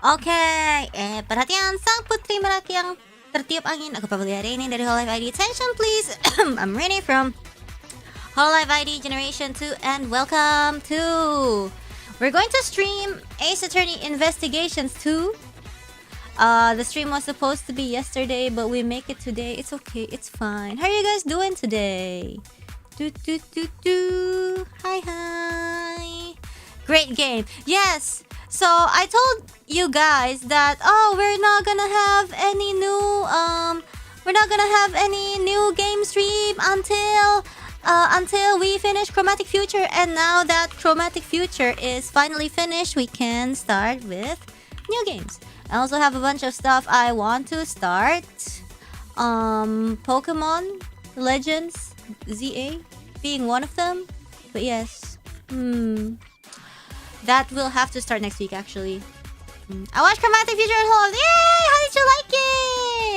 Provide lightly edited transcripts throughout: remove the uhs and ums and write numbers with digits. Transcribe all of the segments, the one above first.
Okay, perhatian sang putri merak yang tertiup angin. Aku Pavolia Reine dari holoID ID. Attention please. I'm Reine from holoID ID Generation 2 and welcome to... We're going to stream Ace Attorney Investigations 2. The stream was supposed to be yesterday, but we make it today. It's okay, it's fine. How are you guys doing today? Hi, hi. Great game. Yes. So I told you guys that we're not gonna have any new game stream until we finish Chromatic Future, and now that Chromatic Future is finally finished, we can start with new games. I also have a bunch of stuff I want to start. Pokemon Legends ZA being one of them. But yes. That will have to start next week actually. I watched Chromatic Future at home. Yay! How did you like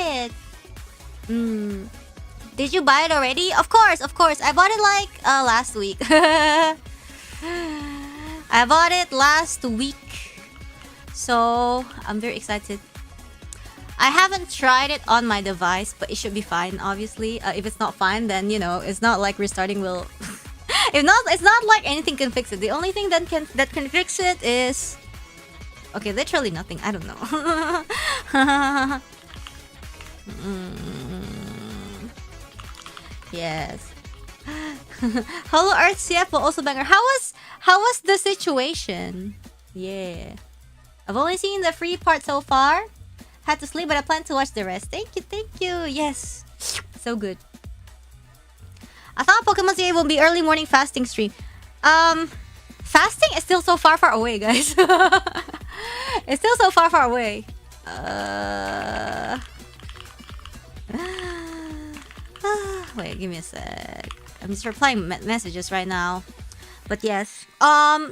it? Did you buy it already? Of course. I bought it like last week. I bought it last week. So I'm very excited. I haven't tried it on my device, but it should be fine, obviously. If it's not fine, then you know, it's not like restarting will... it's not like anything can fix it. The only thing that can fix it is... Okay, literally nothing. I don't know. Yes. Hollow Earth CF will also banger. How was the situation? Yeah. I've only seen the free part so far. Had to sleep, but I plan to watch the rest. Thank you. Yes. So good. I thought Pokemon ZA will be early morning fasting stream. Fasting is still so far away, guys. It's still so far away. Wait, give me a sec. I'm just replying messages right now. But yes.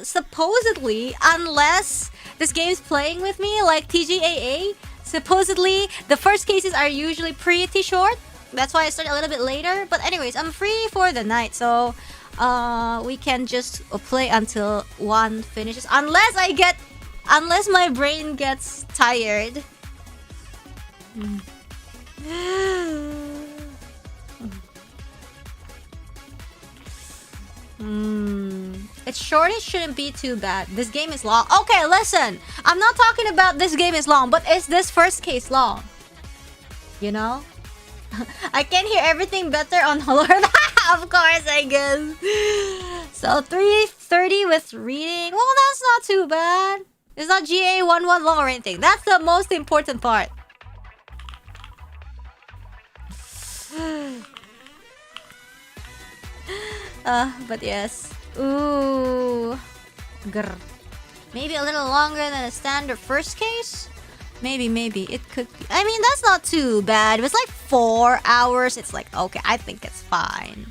Supposedly, unless this game's playing with me, like TGAA, supposedly the first cases are usually pretty short. That's why I started a little bit later. But anyways, I'm free for the night, so we can just play until one finishes. Unless my brain gets tired. It's short, it shouldn't be too bad. This game is long. Okay, listen. I'm not talking about this game is long, but is this first case long? You know? I can hear everything better on HoloEarth. Of course, I guess. So 3:30 with reading. Well, that's not too bad. It's not GA11 long or anything. That's the most important part. But yes. Ooh. Grr. Maybe a little longer than a standard first case? Maybe. It could be. I mean, that's not too bad. It was like 4 hours. It's like, okay, I think it's fine.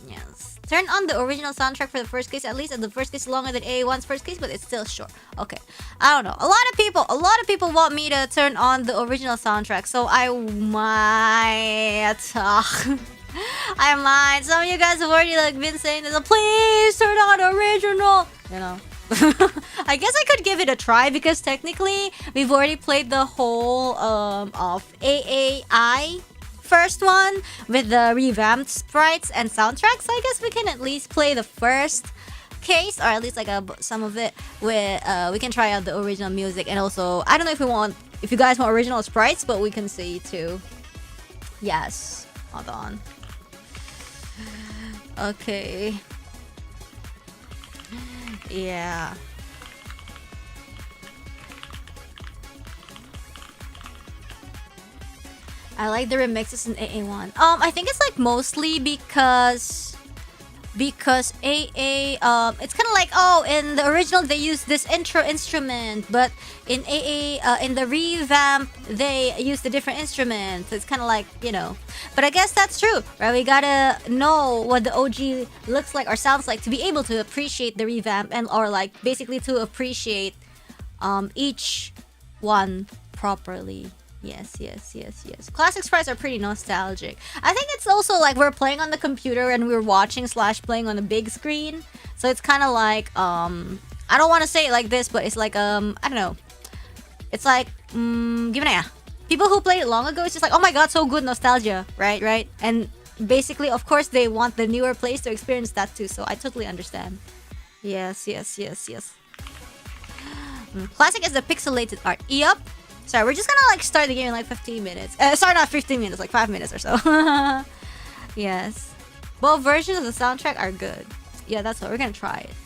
Yes. Turn on the original soundtrack for the first case. At least the first case is longer than AA1's first case, but it's still short. Okay. I don't know. A lot of people want me to turn on the original soundtrack, so I might... I might. Some of you guys have already been saying this. Please turn on the original. You know. I guess I could give it a try because technically we've already played the whole of AAI first one with the revamped sprites and soundtracks. So I guess we can at least play the first case, or at least like some of it where we can try out the original music. And also, I don't know if you guys want original sprites, but we can see too. Yes. Hold on. Okay. Yeah. I like the remixes in AA1. I think it's like mostly because AA it's kind of like, in the original they used this intro instrument, but in AA in the revamp they used a different instrument. So it's kind of like, you know. But I guess that's true, right? We gotta know what the OG looks like or sounds like to be able to appreciate the revamp, and or like basically to appreciate each one properly. Yes. Classic sprites are pretty nostalgic. I think it's also like we're playing on the computer and we're watching / playing on a big screen. So it's kind of like I don't want to say it like this, but it's like I don't know. It's like gimana ya? People who played it long ago, it's just like, oh my god, so good, nostalgia, right? And basically, of course, they want the newer players to experience that too. So I totally understand. Yes. Classic is the pixelated art. Yup. Sorry, we're just gonna like start the game in like 15 minutes. Sorry, not 15 minutes, like 5 minutes or so. Yes. Both versions of the soundtrack are good. Yeah, that's what we're gonna try it.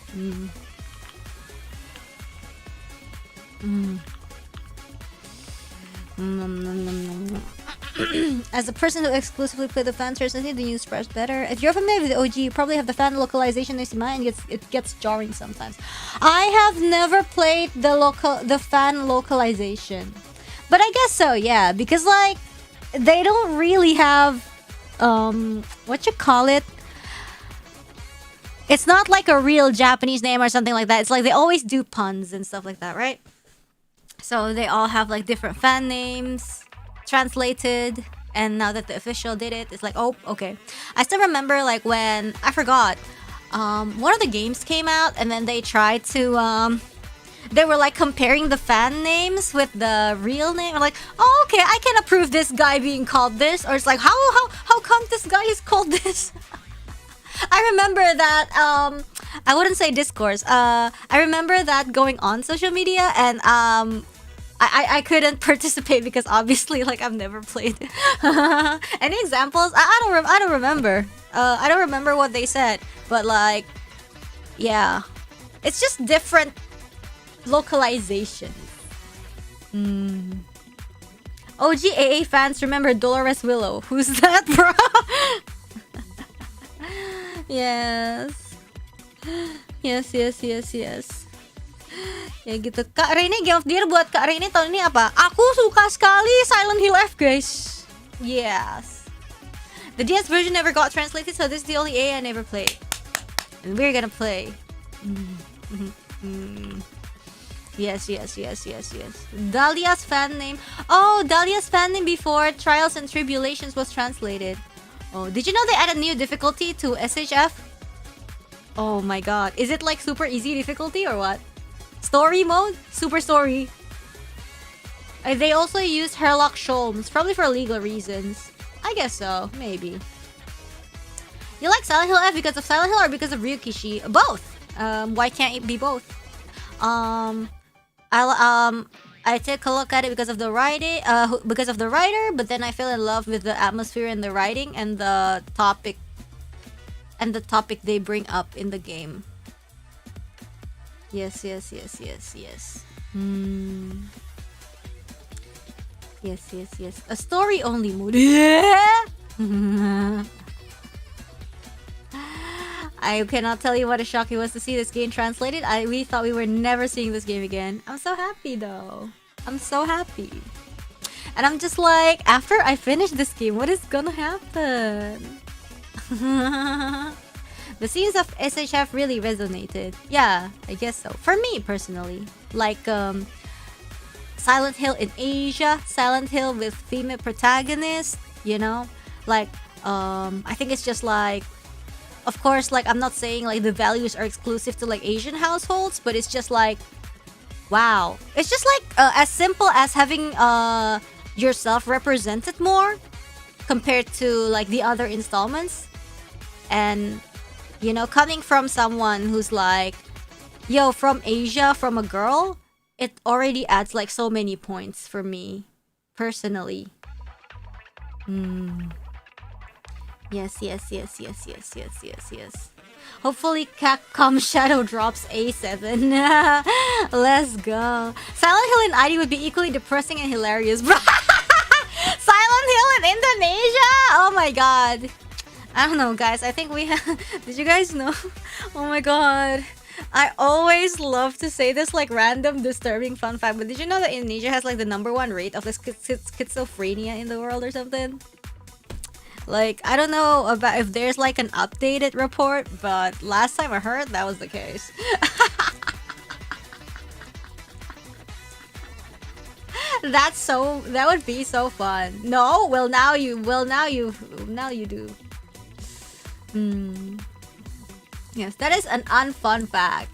As a person who exclusively played the fan version, I think the new spreads better. If you're familiar with the OG, you probably have the fan localization next to mine, and it gets jarring sometimes. I have never played the fan localization, but I guess so, yeah, because like they don't really have what you call it. It's not like a real Japanese name or something like that. It's like they always do puns and stuff like that, right? So they all have like different fan names translated, and now that the official did it, it's like, oh, okay. I still remember like when I forgot one of the games came out, and then they tried to they were like comparing the fan names with the real name. I'm like, oh, okay, I can approve this guy being called this, or it's like, how come this guy is called this? I remember that I wouldn't say discourse. I remember that going on social media, and I couldn't participate because obviously like I've never played. Any examples? I don't remember. I don't remember what they said, but like, yeah, it's just different localization. OG AA fans remember Dolores Willow. Who's that, bro? Yes. Ya gitu. Kak Reine, Game of the Year buat Kak Reine tahun ini apa? Aku suka sekali Silent Hill F, guys. Yes. The DS version never got translated, so this is the only A I never played. And we're gonna play. Yes. Dahlia's fan name. Oh, Dahlia's fan name before Trials and Tribulations was translated. Oh, did you know they added new difficulty to SHF? Oh my god. Is it like super easy difficulty or what? Story mode? Super story. They also used Herlock Sholmes, probably for legal reasons. I guess so, maybe. You like Silent Hill F because of Silent Hill or because of Ryukishi? Both. Why can't it be both? I take a look at it because of the writing, but then I fell in love with the atmosphere and the writing and the topic they bring up in the game. Yes. Yes. A story only mode. I cannot tell you what a shock it was to see this game translated. We thought we were never seeing this game again. I'm so happy though. I'm so happy. And I'm just like, after I finish this game, what is gonna happen? The scenes of SHF really resonated. Yeah, I guess so. For me personally. Like Silent Hill in Asia, Silent Hill with female protagonist, you know? Like I think it's just like, of course, like I'm not saying like the values are exclusive to like Asian households, but it's just like, wow. It's just like as simple as having yourself represented more compared to like the other installments. And you know, coming from someone who's like, yo, from Asia, from a girl, it already adds like so many points for me personally. Yes. Hopefully CAPCOM Shadow drops A7. Let's go. Silent Hill in ID would be equally depressing and hilarious. Silent Hill in Indonesia? Oh my god. I don't know, guys. I think we have... Did you guys know? Oh my god. I always love to say this like random disturbing fun fact, but did you know that Indonesia has like the #1 rate of schizophrenia in the world or something? Like, I don't know about if there's like an updated report, but last time I heard that was the case. That would be so fun. No? Now you do. Yes, that is an unfun fact.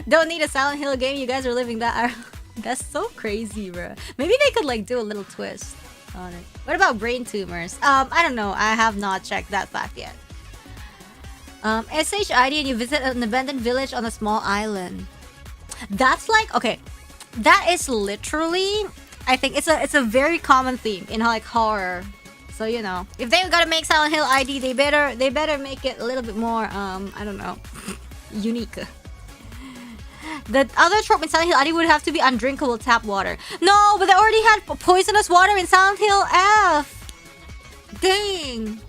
Don't need a Silent Hill game. You guys are living that. That's so crazy, bro. Maybe they could like do a little twist on it. What about brain tumors? I don't know. I have not checked that fact yet. SHID and you visit an abandoned village on a small island. That's like, okay, that is literally, I think it's a very common theme in like horror. So you know, if they gotta make Silent Hill ID, they better make it a little bit more I don't know, unique. The other trope in Silent Hill ID would have to be undrinkable tap water. No, but they already had poisonous water in Silent Hill F. Dang.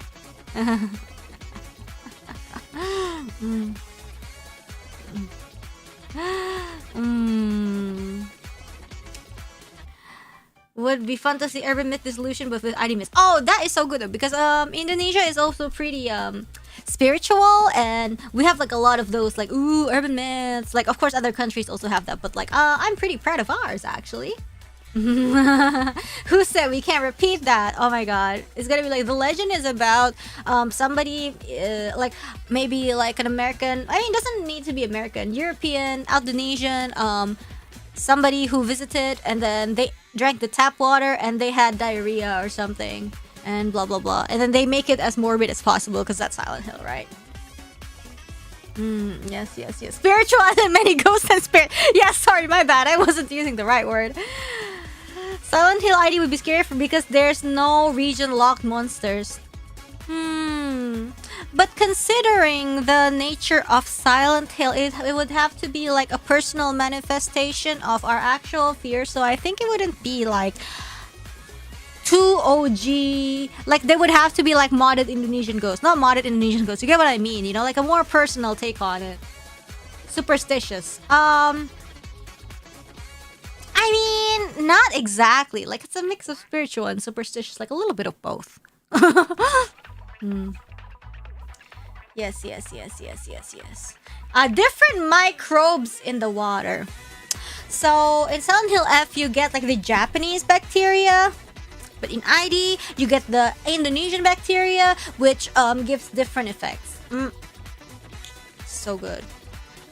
Would be fun to see urban myth dissolution but with ID myths. Oh, that is so good though, because Indonesia is also pretty spiritual, and we have like a lot of those like urban myths. Like of course other countries also have that, but like I'm pretty proud of ours actually. Who said we can't repeat that? Oh my god, it's gonna be like the legend is about somebody like maybe like an American, I mean it doesn't need to be American, European, Indonesian, somebody who visited and then they drank the tap water and they had diarrhea or something and blah blah blah, and then they make it as morbid as possible because that's Silent Hill, right? Yes. Spiritual as in many ghosts and spirit. Yeah, sorry, my bad, I wasn't using the right word. Silent Hill ID would be scary because there's no region locked monsters. But considering the nature of Silent Hill, it would have to be like a personal manifestation of our actual fear. So I think it wouldn't be like too OG. Like they would have to be like modded Indonesian ghosts, not modded Indonesian ghosts. You get what I mean? You know, like a more personal take on it. Superstitious. I mean, not exactly. Like it's a mix of spiritual and superstitious, like a little bit of both. Yes. Different microbes in the water. So in Silent Hill F, you get like the Japanese bacteria, but in ID, you get the Indonesian bacteria, which gives different effects. So good.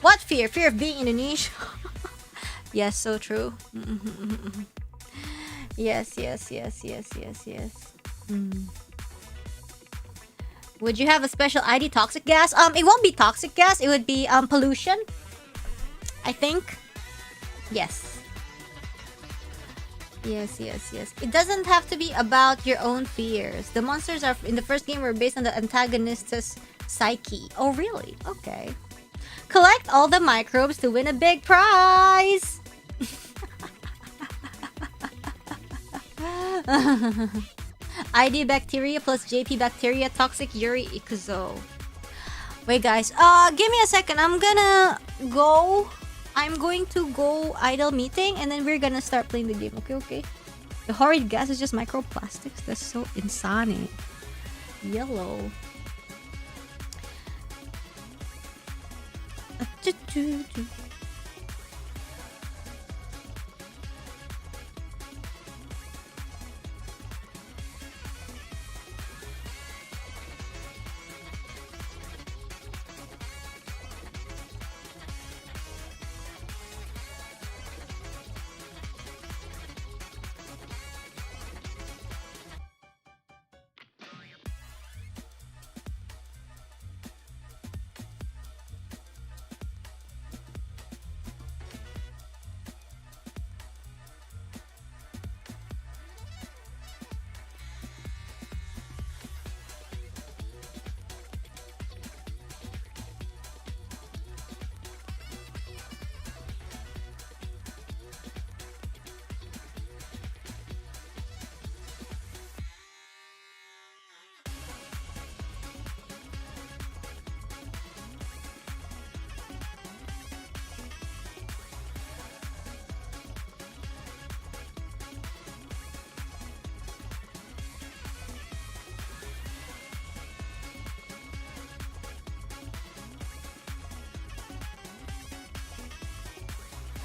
What fear? Fear of being Indonesian. Yes, so true. Yes. Would you have a special ID toxic gas? It won't be toxic gas. It would be pollution, I think. Yes. It doesn't have to be about your own fears. The monsters are in the first game were based on the antagonist's psyche. Oh, really? Okay. Collect all the microbes to win a big prize. ID bacteria plus JP bacteria toxic Yuri Ikuzo. Wait guys, give me a second. I'm going to go idle meeting and then we're gonna start playing the game. Okay. The horrid gas is just microplastics. That's so insane. Yellow.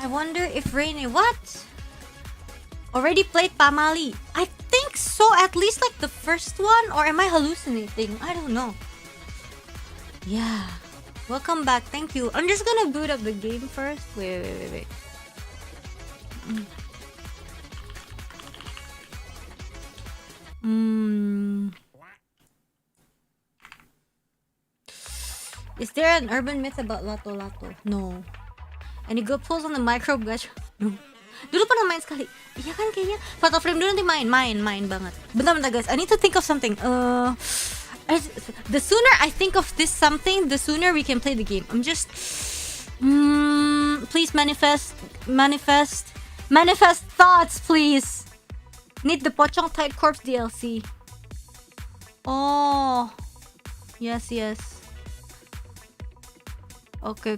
I wonder if Reine, what? Already played Pamali? I think so, at least like the first one, or am I hallucinating? I don't know. Yeah. Welcome back. Thank you. I'm just gonna boot up the game first. Wait. Is there an urban myth about Lato Lato? No. Any good pulls on the microbe gacha? No. Dulu pernah main sekali. Iya kan kayaknya. Photo frame dulu nanti main banget. Bentar guys. I need to think of something. The sooner I think of this something, the sooner we can play the game. I'm just please manifest thoughts, please. Need the Pocong Tight Corpse DLC. Oh. Yes. Okay.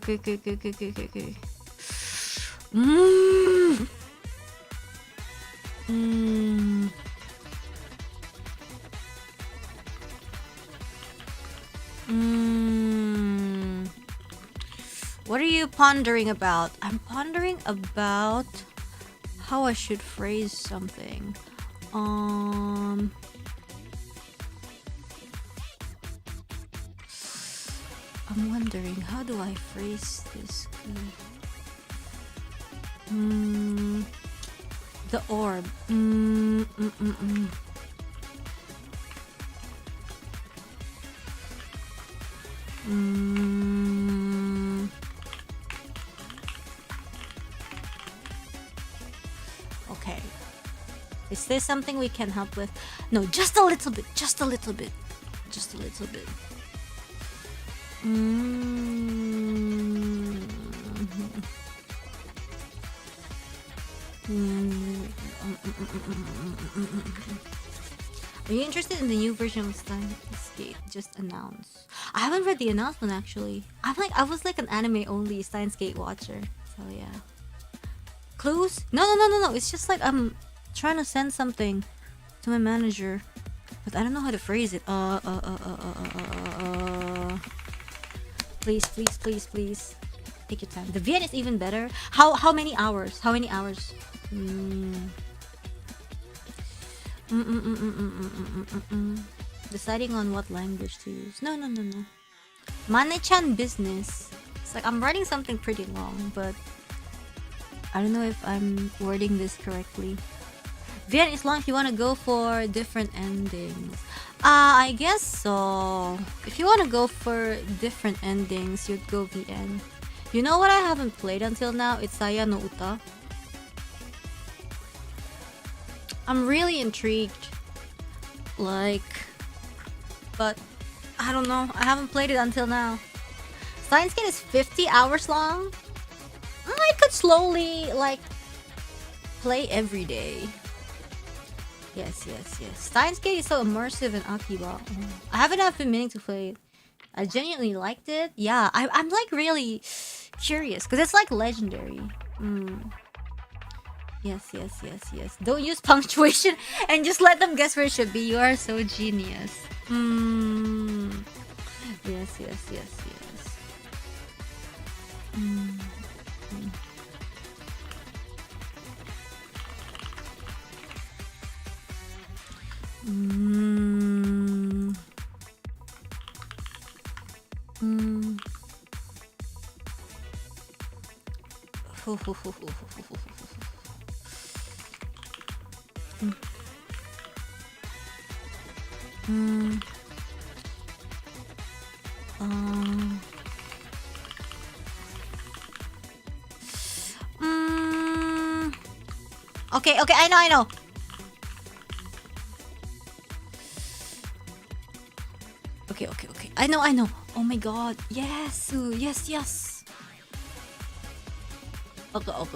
What are you pondering about? I'm pondering about how I should phrase something. I'm wondering, how do I phrase this good? The orb. Okay. Is this something we can help with? No, just a little bit. Are you interested in the new version of Steins Gate? Just announced. I haven't read the announcement actually. I was like an anime only Steins Gate watcher. So yeah. Clues? No. It's just like I'm trying to send something to my manager, but I don't know how to phrase it. Please. Take your time. The VN is even better. How many hours? Deciding on what language to use. No. Mane-chan business. It's like I'm writing something pretty long, but I don't know if I'm wording this correctly. VN is long if you want to go for different endings. I guess so. If you want to go for different endings, you'd go VN. You know what I haven't played until now? It's Saya no Uta. I'm really intrigued. But I don't know. I haven't played it until now. Steins Gate is 50 hours long. I could slowly play every day. Yes. Steins Gate is so immersive in Akiba. I haven't been meaning to play it. I genuinely liked it. Yeah, I'm really curious because it's like legendary. Yes. Don't use punctuation and just let them guess where it should be. You are so genius. Yes. Okay, I know. Okay. I know. Oh my god. Yes. Okay.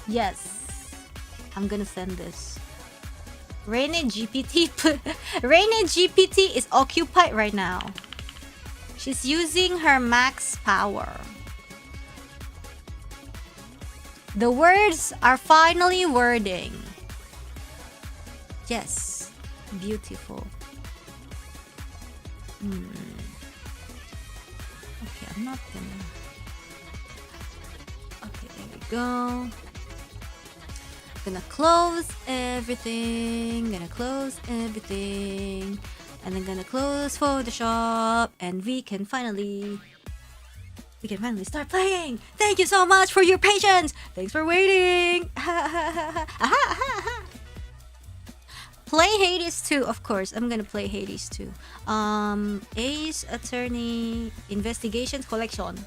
Yes. I'm gonna send this. Reine GPT is occupied right now. She's using her max power. The words are finally wording. Yes. Beautiful. Okay, I'm not gonna... Okay, there we go. Gonna close everything. And then gonna close Photoshop, and we can finally start playing. Thank you so much for your patience. Thanks for waiting. Play Hades 2, of course. I'm gonna play Hades 2. Ace Attorney Investigations Collection.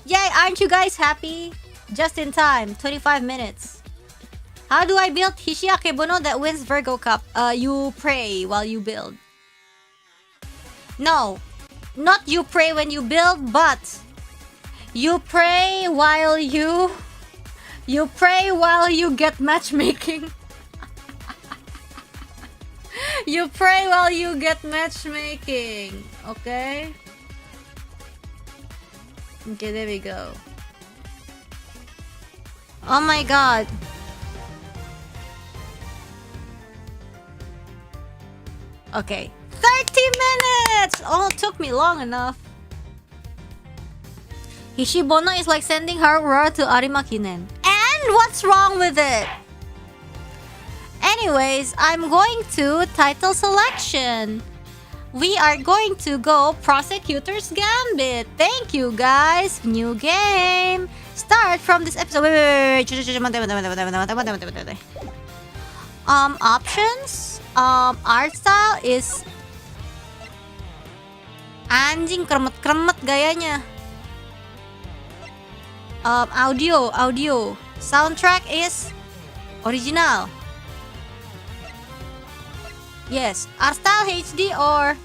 Yay, aren't you guys happy? Just in time, 25 minutes. How do I build Hishiake Bono that wins Virgo Cup? You pray while you build. No, not you pray when you build, but you pray while you get matchmaking. You pray while you get matchmaking, okay? Okay, there we go. Oh my god. Okay. 30 minutes! Oh, it took me long enough. Hishibono is like sending her Aurora to Arimakinen. And what's wrong with it? Anyways, I'm going to title selection. We are going to go Prosecutor's Gambit. Thank you, guys. New game. Start from this episode. Wait. Options. Art style is anjing kremet-kremet gayanya. Audio. Soundtrack is original. Yes. Art style HD or...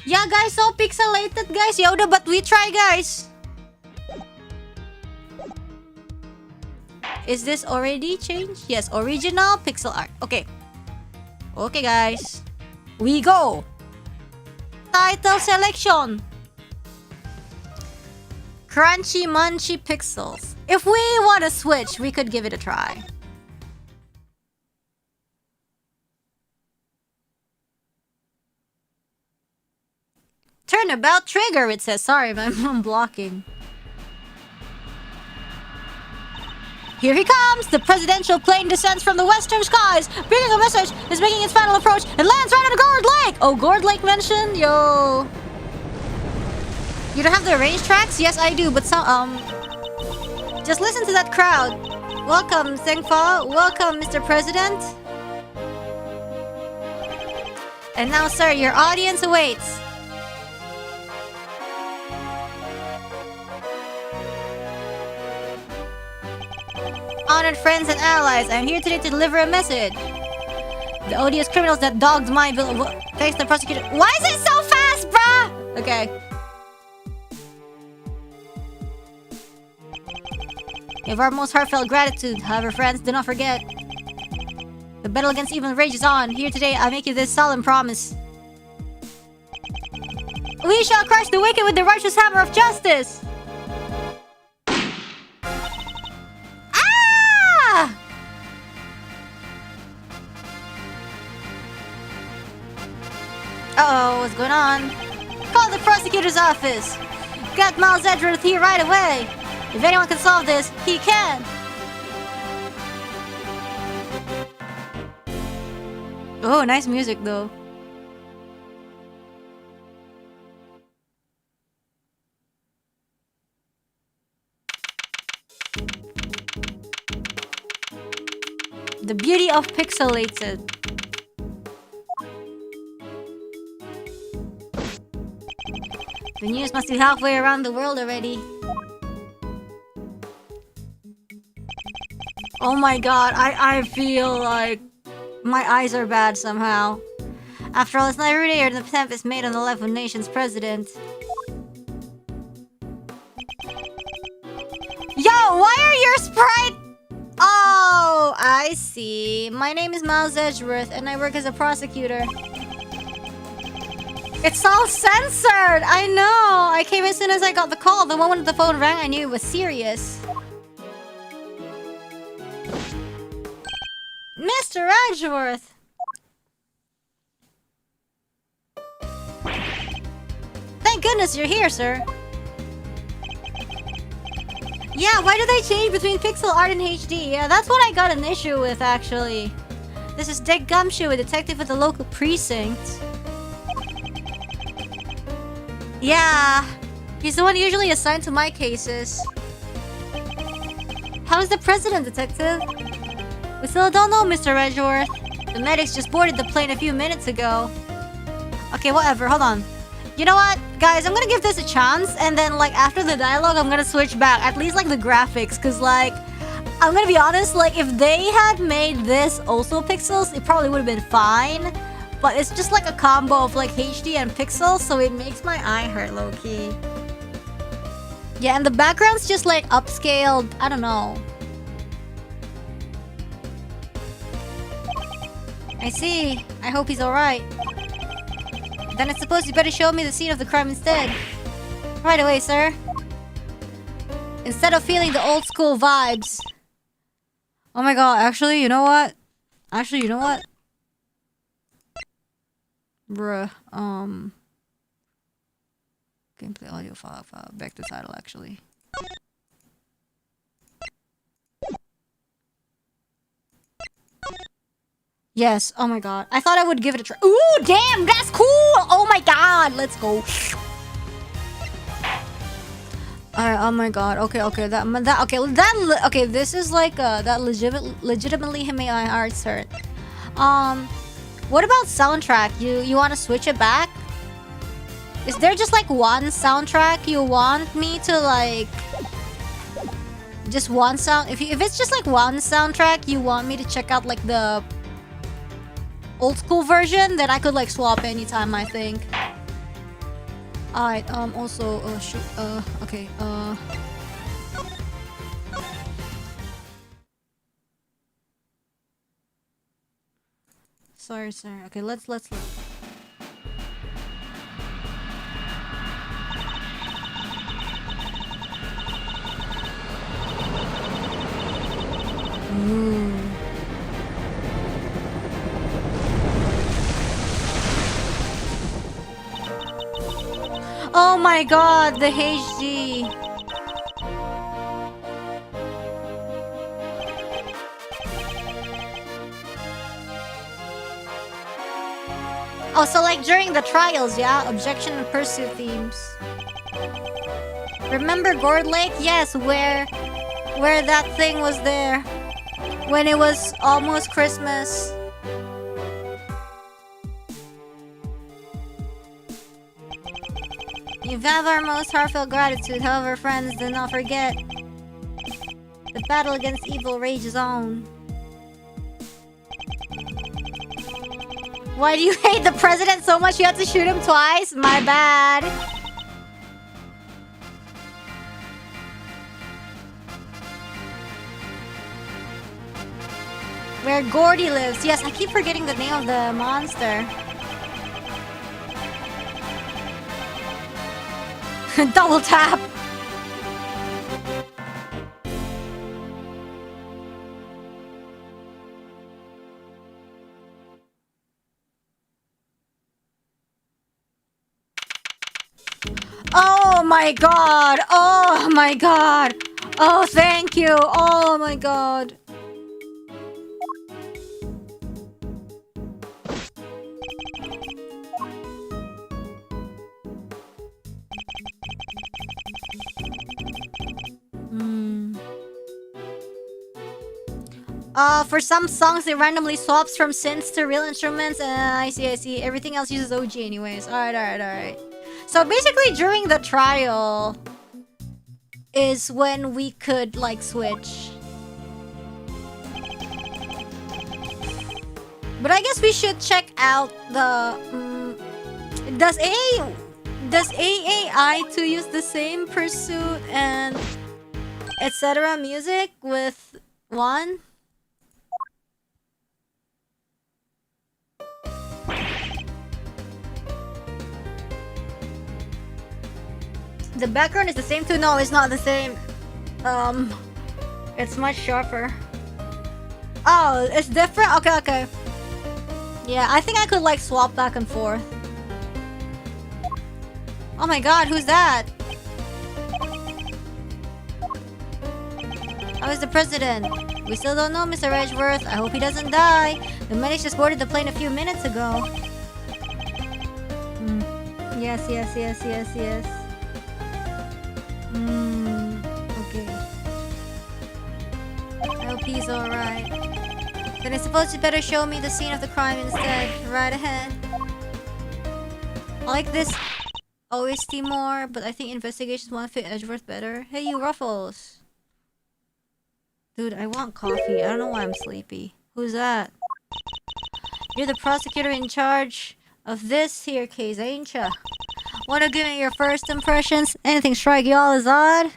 Yeah, guys, so pixelated, guys. Ya udah, but we try, guys. Is this already changed? Yes, original pixel art. Okay. Okay, guys. We go. Title selection. Crunchy munchy pixels. If we want to switch, we could give it a try. Turnabout trigger, it says. Sorry, I'm blocking. Here he comes! The presidential plane descends from the western skies, bringing a message, is making its final approach, and lands right on Gourd Lake! Oh, Gourd Lake mentioned? Yo. You don't have the arranged tracks? Yes, I do, but some, just listen to that crowd. Welcome, Zengfa. Welcome, Mr. President. And now, sir, your audience awaits. Honored friends and allies, I'm here today to deliver a message. The odious criminals that dogged my bill. Thanks to the prosecutor. Why is it so fast, bruh? Okay. We have our most heartfelt gratitude. However, friends, do not forget. The battle against evil rages on. Here today, I make you this solemn promise. We shall crush the wicked with the righteous hammer of justice. Uh-oh, what's going on? Call the prosecutor's office. Got Miles Edgeworth here right away. If anyone can solve this, he can. Oh, nice music though. The beauty of pixelated. The news must be halfway around the world already. Oh my god, I feel like my eyes are bad somehow. After all, it's not every day an attempt is made on the life of a nation's president. Yo, why are your sprite... Oh, I see. My name is Miles Edgeworth and I work as a prosecutor. It's all censored! I know! I came as soon as I got the call. The moment the phone rang, I knew it was serious. Mr. Edgeworth! Thank goodness you're here, sir. Yeah, why do they change between pixel art and HD? Yeah, that's what I got an issue with, actually. This is Dake Gumshoe, a detective at the local precinct. Yeah, he's the one usually assigned to my cases. How's the president, detective? We still don't know, Mr. Edgeworth. The medics just boarded the plane a few minutes ago. Okay, whatever, hold on. You know what, guys, I'm gonna give this a chance, and then, like, after the dialogue, I'm gonna switch back. At least, like, the graphics, because, like, I'm gonna be honest, like, if they had made this also pixels, it probably would have been fine. But it's just like a combo of, like, HD and pixels, so it makes my eye hurt, low-key. Yeah, and the background's just, like, upscaled. I don't know. I see. I hope he's alright. Then I suppose you better show me the scene of the crime instead. Right away, sir. Instead of feeling the old school vibes. Oh my god, actually, you know what? Bruh, gameplay audio file, back to title, actually. Yes, oh my god. I thought I would give it a try. Ooh, damn, that's cool! Oh my god, let's go. Alright, oh my god. Okay, this is like, that legitimately hit my heart hurt. What about soundtrack? You want to switch it back? Is there just like one soundtrack you want me to like... Just one sound... If it's just like one soundtrack you want me to check out like the... old school version, then I could like swap anytime, I think. Alright, also, shoot, okay, Sorry. Okay, let's look. Ooh. Oh my god, the HD. Oh, so like during the trials, yeah? Objection and pursuit themes. Remember Gourd Lake? Yes, where that thing was there. When it was almost Christmas. You have our most heartfelt gratitude. However, friends, do not forget. The battle against evil rages on. Why do you hate the president so much you had to shoot him twice? My bad. Where Gordy lives. Yes, I keep forgetting the name of the monster. Double tap. Oh my god. Oh my god. Oh, thank you. Oh my god. For some songs, it randomly swaps from synths to real instruments. I see. Everything else uses OG anyways. Alright. So basically, during the trial is when we could, like, switch. But I guess we should check out the... Does AAI2 use the same pursuit and etc. music with one? The background is the same too? No, it's not the same. It's much sharper. Oh, it's different? Okay. Yeah, I think I could like swap back and forth. Oh my god, who's that? How is the president? We still don't know, Mr. Edgeworth. I hope he doesn't die. The medics just boarded the plane a few minutes ago. Yes. Okay. I hope he's alright. Then I suppose you better show me the scene of the crime instead. Right ahead. I like this OST more, but I think investigations won't fit Edgeworth better. Hey, you Ruffles! Dude, I want coffee. I don't know why I'm sleepy. Who's that? You're the prosecutor in charge of this here case, ain't ya? Wanna give me your first impressions? Anything strike y'all as odd?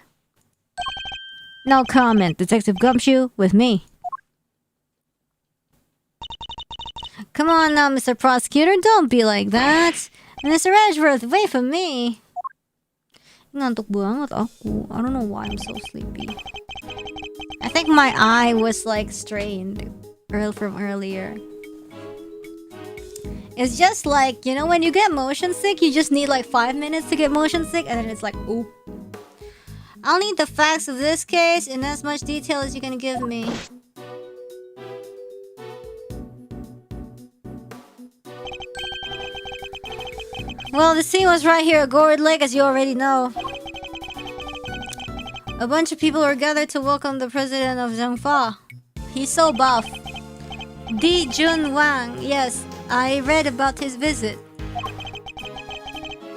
No comment. Detective Gumshoe with me. Come on now, Mr. Prosecutor. Don't be like that. Mr. Edgeworth, wait for me. Ngantuk banget aku. I don't know why I'm so sleepy. I think my eye was like strained from earlier. It's just like, you know, when you get motion sick, you just need like 5 minutes to get motion sick, and then it's like, oop. I'll need the facts of this case in as much detail as you can give me. Well, the scene was right here at Gourd Lake, as you already know. A bunch of people were gathered to welcome the president of Zhengfa. He's so buff. Di Jun Wang, yes, I read about his visit.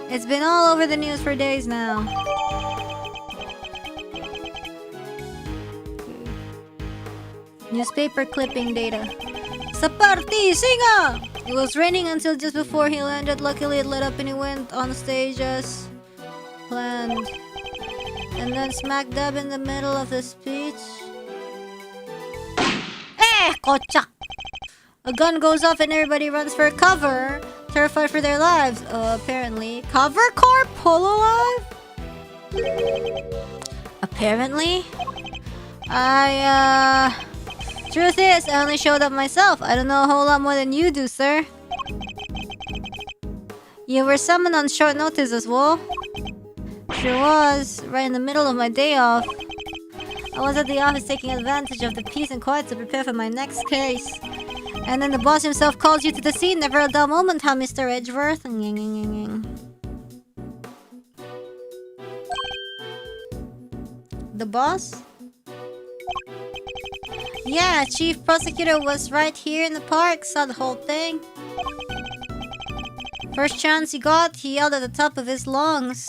It's been all over the news for days now. Newspaper clipping data. Seperti singa! It was raining until just before he landed. Luckily it let up and he went on stage as planned. And then smack dab in the middle of the speech. Kocak! A gun goes off and everybody runs for cover, terrified for their lives. Apparently. Cover corp? Hololive? Apparently? Truth is, I only showed up myself. I don't know a whole lot more than you do, sir. You were summoned on short notice as well. Sure was. Right in the middle of my day off. I was at the office taking advantage of the peace and quiet to prepare for my next case. And then the boss himself calls you to the scene. Never a dull moment, huh, Mr. Edgeworth? The boss? Yeah, Chief Prosecutor was right here in the park. Saw the whole thing. First chance he got, he yelled at the top of his lungs.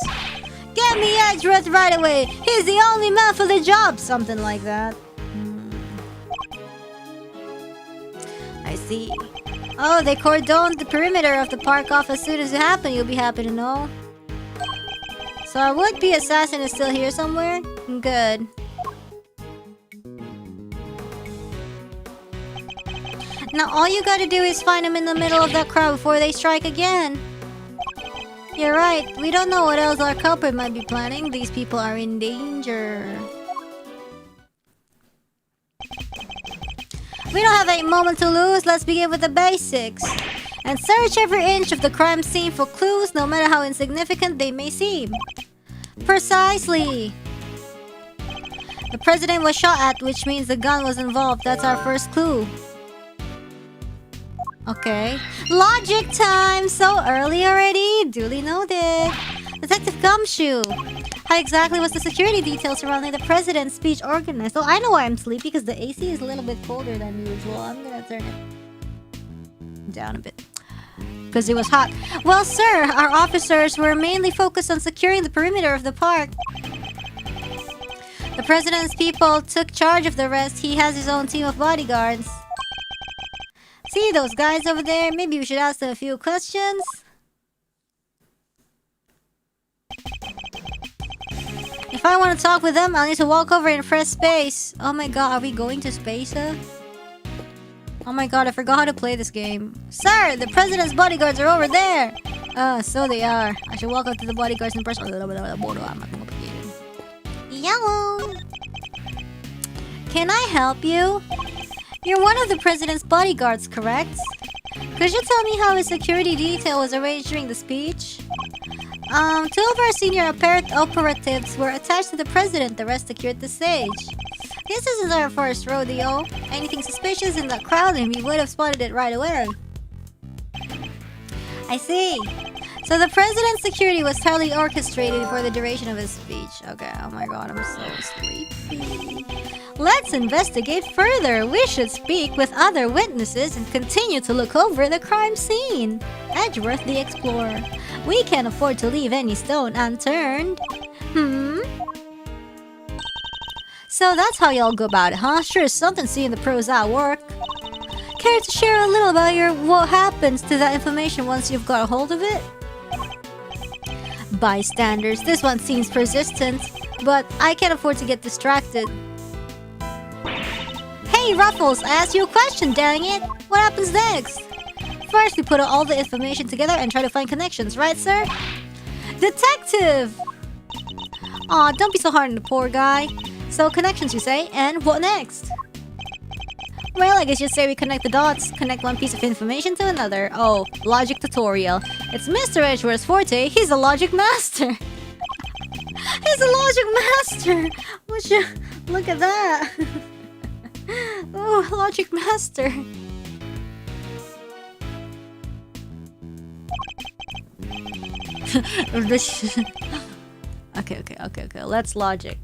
Get me Edgeworth right away! He's the only man for the job! Something like that. I see. Oh, they cordoned the perimeter of the park off as soon as it happened. You'll be happy to know. So our would-be assassin is still here somewhere? Good. Now all you gotta do is find him in the middle of that crowd before they strike again. You're right. We don't know what else our culprit might be planning. These people are in danger. We don't have a moment to lose. Let's begin with the basics. And search every inch of the crime scene for clues, no matter how insignificant they may seem. Precisely. The president was shot at, which means the gun was involved. That's our first clue. Okay. Logic time! So early already? Duly noted. Detective Gumshoe. How exactly was the security detail surrounding the president's speech organized? Oh, I know why I'm sleepy, because the AC is a little bit colder than usual. I'm gonna turn it down a bit. Because it was hot. Well, sir, our officers were mainly focused on securing the perimeter of the park. The president's people took charge of the rest. He has his own team of bodyguards. See those guys over there? Maybe we should ask them a few questions. If I want to talk with them, I'll need to walk over and press space. Oh my god, are we going to space? Oh my god, I forgot how to play this game. Sir, the president's bodyguards are over there. So they are. I should walk up to the bodyguards and press... Yellow. Can I help you? You're one of the president's bodyguards, correct? Could you tell me how his security detail was arranged during the speech? Two of our senior operatives were attached to the president. The rest secured the stage. guess this is our first rodeo. Anything suspicious in the crowd and we would have spotted it right away. I see. So the president's security was totally orchestrated for the duration of his speech. Okay, oh my god, I'm so sleepy. Let's investigate further. We should speak with other witnesses and continue to look over the crime scene. Edgeworth the Explorer. We can't afford to leave any stone unturned. So that's how y'all go about it, huh? Sure is something seeing the pros at work. Care to share a little about what happens to that information once you've got a hold of it? Bystanders, this one seems persistent, but I can't afford to get distracted. Hey Ruffles, I asked you a question, dang it! What happens next? First, we put all the information together and try to find connections, right, sir? Detective! Aw, don't be so hard on the poor guy. So, connections, you say? And what next? Well, I guess you'd say we connect the dots. Connect one piece of information to another. Oh, logic tutorial. It's Mr. Edgeworth's forte. He's a logic master. He's a logic master! Would you... Look at that. Oh, logic master. Okay. Let's logic.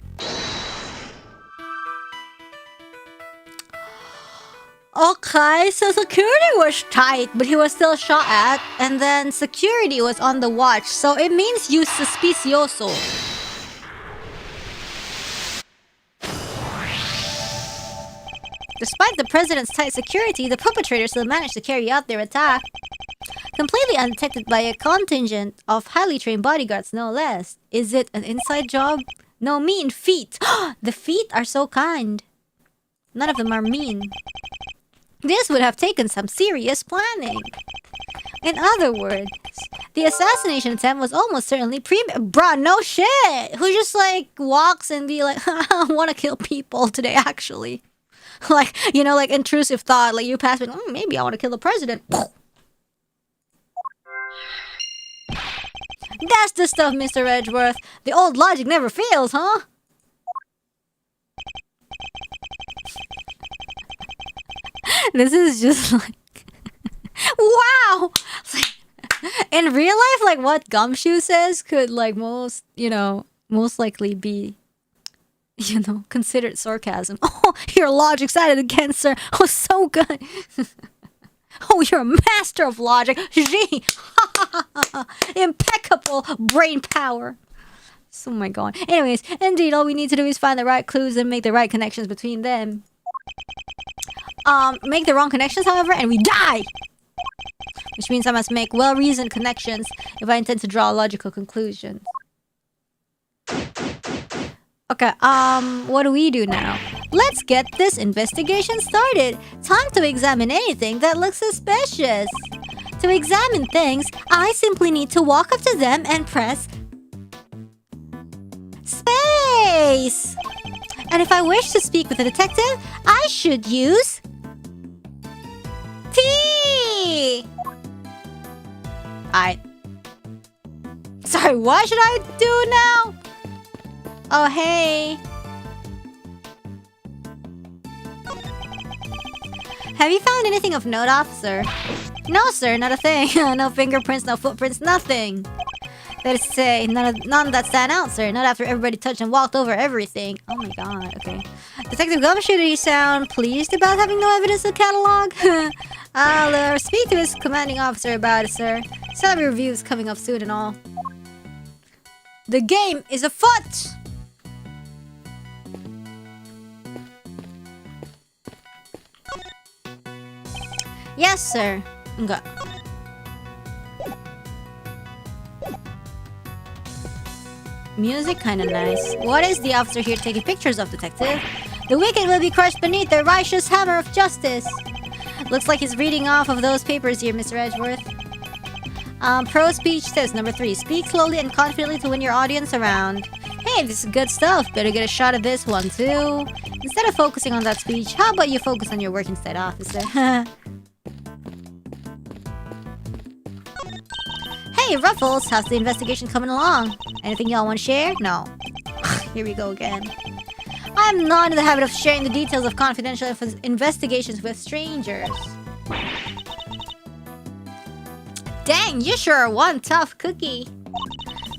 Okay, so security was tight, but he was still shot at, and then security was on the watch, so it means you suspicioso. Despite the president's tight security, the perpetrators still managed to carry out their attack. Completely undetected by a contingent of highly trained bodyguards, no less. Is it an inside job? No, mean feet. The feet are so kind. None of them are mean. This would have taken some serious planning. In other words, the assassination attempt was almost certainly Bruh, no shit! Who just like walks and be like, I wanna kill people today actually. Like, you know, like intrusive thought, like you pass it, maybe I wanna kill the president. That's the stuff, Mr. Edgeworth. The old logic never fails, huh? This is just like... Wow! In real life, like what Gumshoe says could like most likely be, considered sarcasm. Oh, your logic's at it again, sir. Oh, so good. Oh, you're a master of logic. Gee. Impeccable brain power. Oh my god. Anyways, indeed, all we need to do is find the right clues and make the right connections between them. Make the wrong connections, however, and we die! Which means I must make well-reasoned connections if I intend to draw a logical conclusion. Okay, what do we do now? Let's get this investigation started. Time to examine anything that looks suspicious. To examine things, I simply need to walk up to them and press space. And if I wish to speak with a detective, I should use T. Sorry, what should I do now? Oh, hey. Have you found anything of note, officer? No, sir, not a thing. No fingerprints, no footprints, nothing. That is to say, none that stand out, sir. Not after everybody touched and walked over everything. Oh my god, okay. Detective Gumshoe, do you sound pleased about having no evidence to catalog? I'll speak to his commanding officer about it, sir. Salary review is coming up soon and all. The game is afoot! Yes, sir. Okay. Music kinda nice. What is the officer here taking pictures of, detective? The wicked will be crushed beneath the righteous hammer of justice. Looks like he's reading off of those papers here, Mr. Edgeworth. Pro speech says number 3. Speak slowly and confidently to win your audience around. Hey, this is good stuff. Better get a shot of this one, too. Instead of focusing on that speech, how about you focus on your work instead, officer? Hey, Ruffles, how's the investigation coming along? Anything y'all want to share? No. Here we go again. I'm not in the habit of sharing the details of confidential investigations with strangers. Dang, you sure are one tough cookie.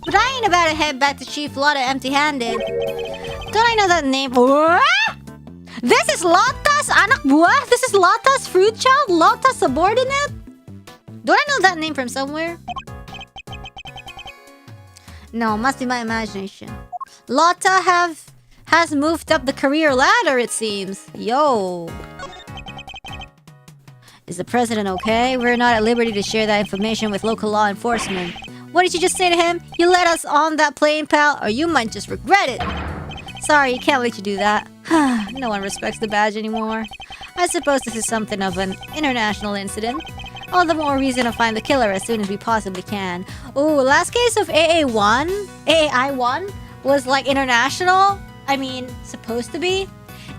But I ain't about to head back to Chief Lotta empty-handed. Don't I know that name? What? This is Lotta's anak buah? This is Lotta's fruit child? Lotta's subordinate? Don't I know that name from somewhere? No, must be my imagination. Lotta has moved up the career ladder, it seems. Yo. Is the president okay? We're not at liberty to share that information with local law enforcement. What did you just say to him? You let us on that plane, pal, or you might just regret it. Sorry, can't let you do that. No one respects the badge anymore. I suppose this is something of an international incident. All the more reason to find the killer as soon as we possibly can. Ooh, last case of AAI1 was like international. I mean, supposed to be.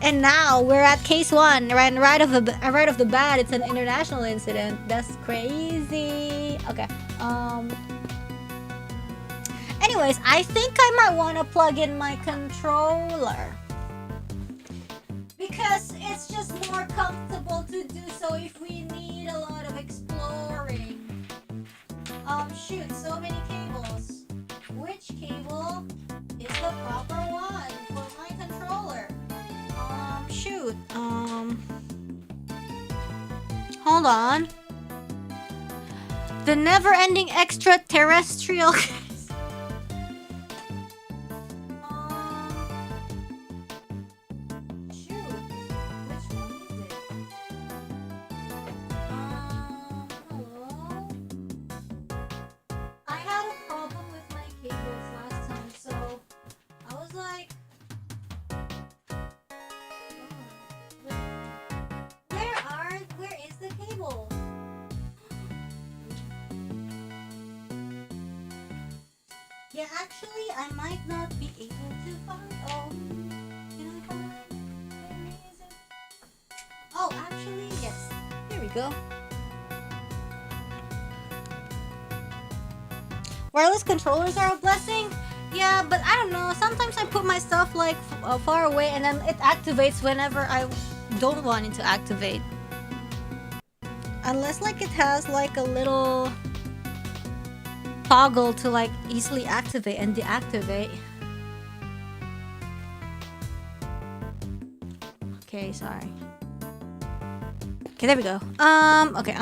And now we're at case 1. Right off the bat, it's an international incident. That's crazy. Okay. Anyways, I think I might want to plug in my controller. Because it's just more comfortable to do so if we need a lot of exploring. Shoot, so many cables. Which cable is the proper one for my controller? Shoot. Hold on. The never-ending extraterrestrial. Yeah, actually, I might not be able to find. Can I find? Where is it? Oh, actually, yes. Here we go. Wireless controllers are a blessing. Yeah, but I don't know. Sometimes I put my stuff like far away, and then it activates whenever I don't want it to activate. Unless like it has like a little toggle to like easily activate and deactivate. Okay, sorry. Okay, there we go. Okay,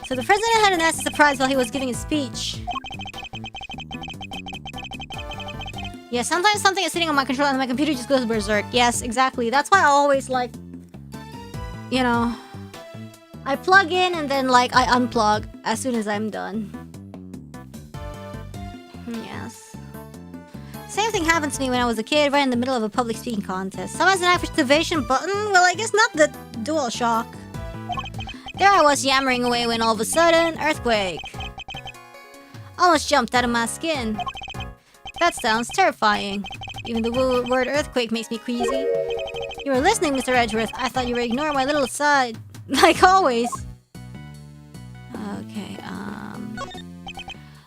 so the president had a nasty surprise while he was giving his speech. Yeah, sometimes something is sitting on my controller and my computer just goes berserk. Yes, exactly. That's why I always like, you know, I plug in and then like I unplug as soon as I'm done. Yes. Same thing happened to me when I was a kid, right in the middle of a public speaking contest. Someone has an activation button? Well, I guess not the dual shock. There I was yammering away when all of a sudden, earthquake. Almost jumped out of my skin. That sounds terrifying. Even the word earthquake makes me queasy. You were listening, Mr. Edgeworth. I thought you were ignoring my little aside. Like always. Okay,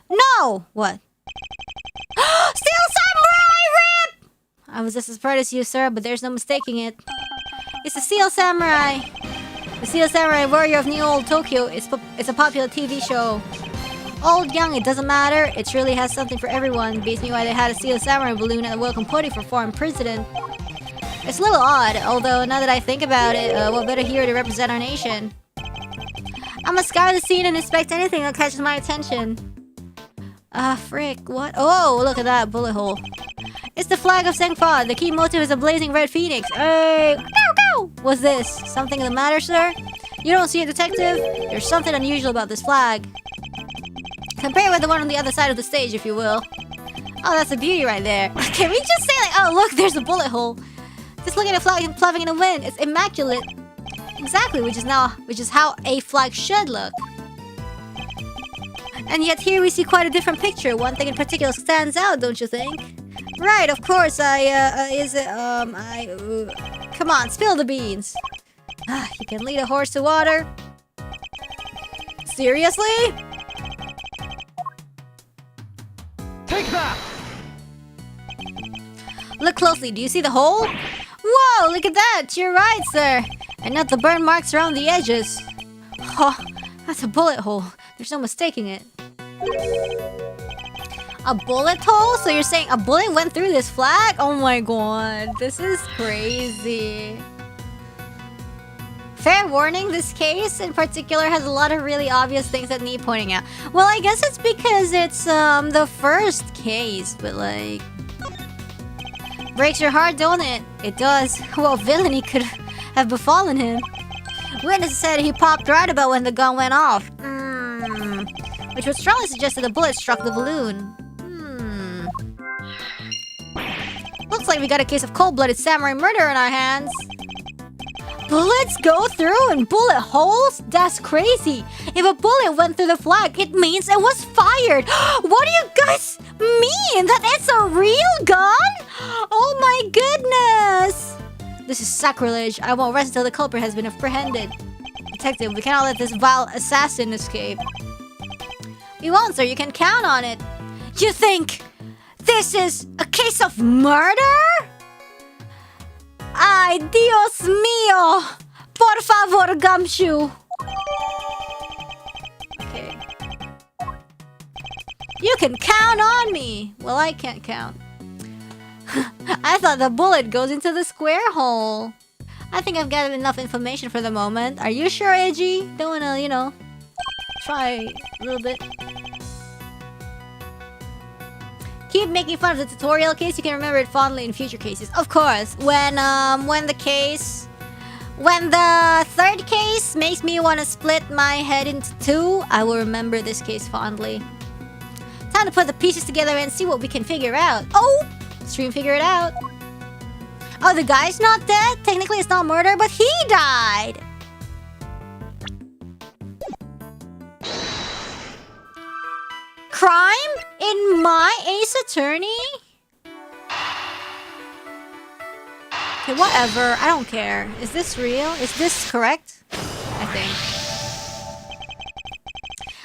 No! What? Steel Samurai! RIP! I was just as proud as you, sir, but there's no mistaking it. It's the Steel Samurai. The Steel Samurai Warrior of New Old Tokyo. It's a popular TV show. Old, young, it doesn't matter. It really has something for everyone. Beats me why they had a Steel Samurai balloon at the welcome party for foreign president. It's a little odd, although now that I think about it, what better hero to represent our nation? I must scour the scene and inspect anything that catches my attention. Frick, what? Oh, look at that bullet hole. It's the flag of Sengfa. The key motive is a blazing red phoenix. Hey, go! What's this? Something the matter, sir? You don't see it, detective? There's something unusual about this flag. Compare it with the one on the other side of the stage, if you will. Oh, that's a beauty right there. Can we just say like, oh look, there's a bullet hole. Just look at the flag fluffing in the wind. It's immaculate. Exactly, which is how a flag should look. And yet here we see quite a different picture. One thing in particular stands out, don't you think? Right, of course. Come on, spill the beans. You can lead a horse to water. Seriously? Look closely. Do you see the hole? Whoa, look at that. You're right, sir. And not the burn marks around the edges. Oh, that's a bullet hole. There's no mistaking it. A bullet hole? So you're saying a bullet went through this flag? Oh my god. This is crazy. Fair warning, this case in particular has a lot of really obvious things that need pointing out. Well, I guess it's because it's the first case, but like... breaks your heart, don't it? It does. What villainy could have befallen him? Witnesses said he popped right about when the gun went off. Which would strongly suggest that the bullet struck the balloon. Looks like we got a case of cold-blooded samurai murder in our hands. Bullets go through in bullet holes? That's crazy. If a bullet went through the flag, it means it was fired. What do you guys mean? That it's a real gun? Oh my goodness. This is sacrilege. I won't rest until the culprit has been apprehended. Detective, we cannot let this vile assassin escape. We won't, sir. You can count on it. You think this is a case of murder? Ay, Dios mío! Por favor, Gumshoe! Okay. You can count on me! Well, I can't count. I thought the bullet goes into the square hole. I think I've gathered enough information for the moment. Are you sure, AG? Don't wanna, you know, try a little bit. Keep making fun of the tutorial case. You can remember it fondly in future cases. Of course, when the third case makes me want to split my head into two, I will remember this case fondly. Time to put the pieces together and see what we can figure out. Oh, stream figure it out. Oh, the guy's not dead. Technically, it's not murder, but he died. Crime in my Ace Attorney? Okay, whatever. I don't care. Is this real? Is this correct? I think.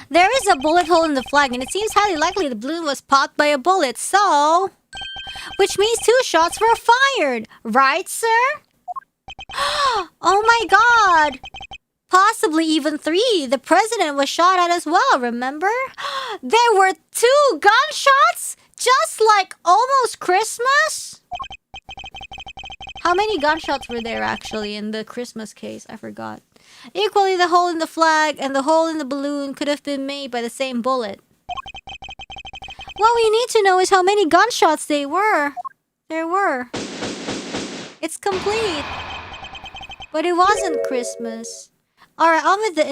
There is a bullet hole in the flag, and it seems highly likely the balloon was popped by a bullet, so... which means 2 shots were fired. Right, sir? Oh my god! Possibly even 3. The president was shot at as well, remember? There were 2 gunshots? Just like almost Christmas? How many gunshots were there actually in the Christmas case? I forgot. Equally, the hole in the flag and the hole in the balloon could have been made by the same bullet. What we need to know is how many gunshots there were. It's complete. But it wasn't Christmas. Alright, on with the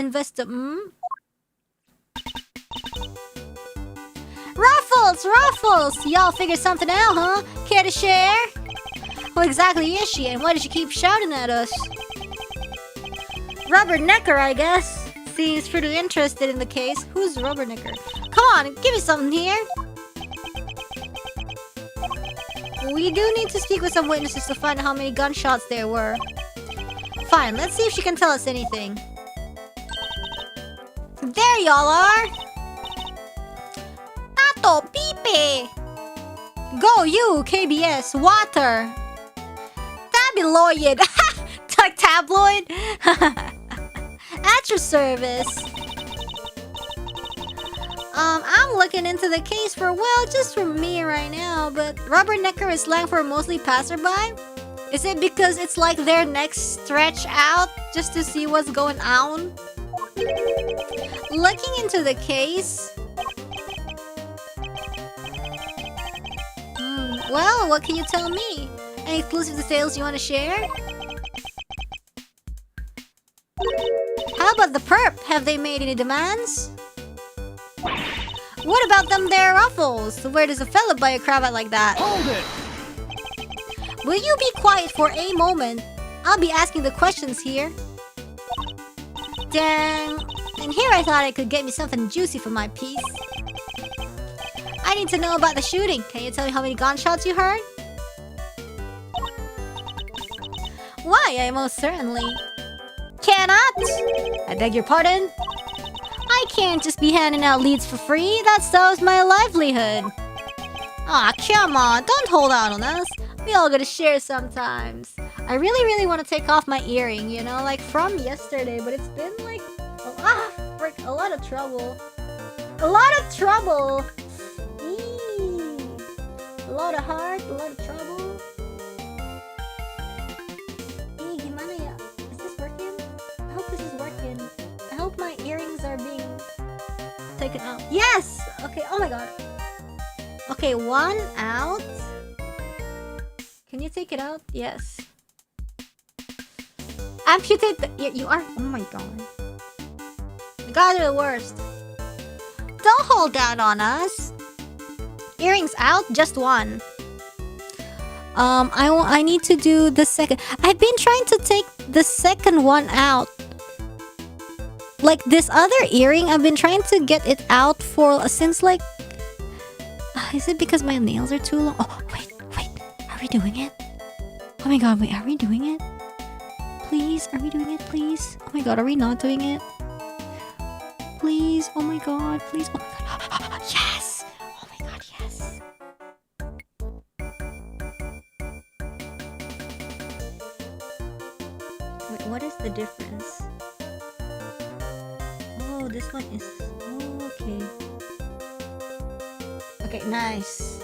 Ruffles! Y'all figured something out, huh? Care to share? Who exactly is she, and why does she keep shouting at us? Rubbernecker, I guess. Seems pretty interested in the case. Who's Rubbernecker? Come on, give me something here. We do need to speak with some witnesses to find out how many gunshots there were. Fine, let's see if she can tell us anything. There y'all are! Tato, Pippi! Go you, KBS, water! Tabloid! Like tabloid? At your service. I'm looking into the case for, well, just for me right now, but rubbernecker is slang for mostly passerby? Is it because it's like their necks stretch out just to see what's going on? Looking into the case... well, what can you tell me? Any exclusive details you want to share? How about the perp? Have they made any demands? What about them there ruffles? Where does a fella buy a cravat like that? Hold it! Will you be quiet for a moment? I'll be asking the questions here. Dang. And here I thought I could get me something juicy for my piece. I need to know about the shooting. Can you tell me how many gunshots you heard? Why, I most certainly cannot. I beg your pardon? I can't just be handing out leads for free. That stops my livelihood. Aw, come on. Don't hold out on us. We all gotta share sometimes. I really want to take off my earring, you know, like from yesterday, but it's been like a lot of trouble. A lot of trouble. Eee. A lot of heart, a lot of trouble. Eee, gimana ya? Is this working? I hope this is working. I hope my earrings are being taken out. Yes! Okay, oh my god. Okay, one out. Can you take it out? Yes. Amputate the ear. You are. Oh my god. You guys are the worst. Don't hold out on us. Earrings out, just one. I need to do the second. I've been trying to take the second one out. Like this other earring, I've been trying to get it out for since like. Is it because my nails are too long? Oh wait. Are we doing it? Oh my god, wait, are we doing it? Please, are we doing it, please? Oh my god, are we not doing it? Please, oh my god, please, oh my god, yes! Oh my god, yes! Wait, what is the difference? Oh, this one is... Oh, okay. Okay, nice.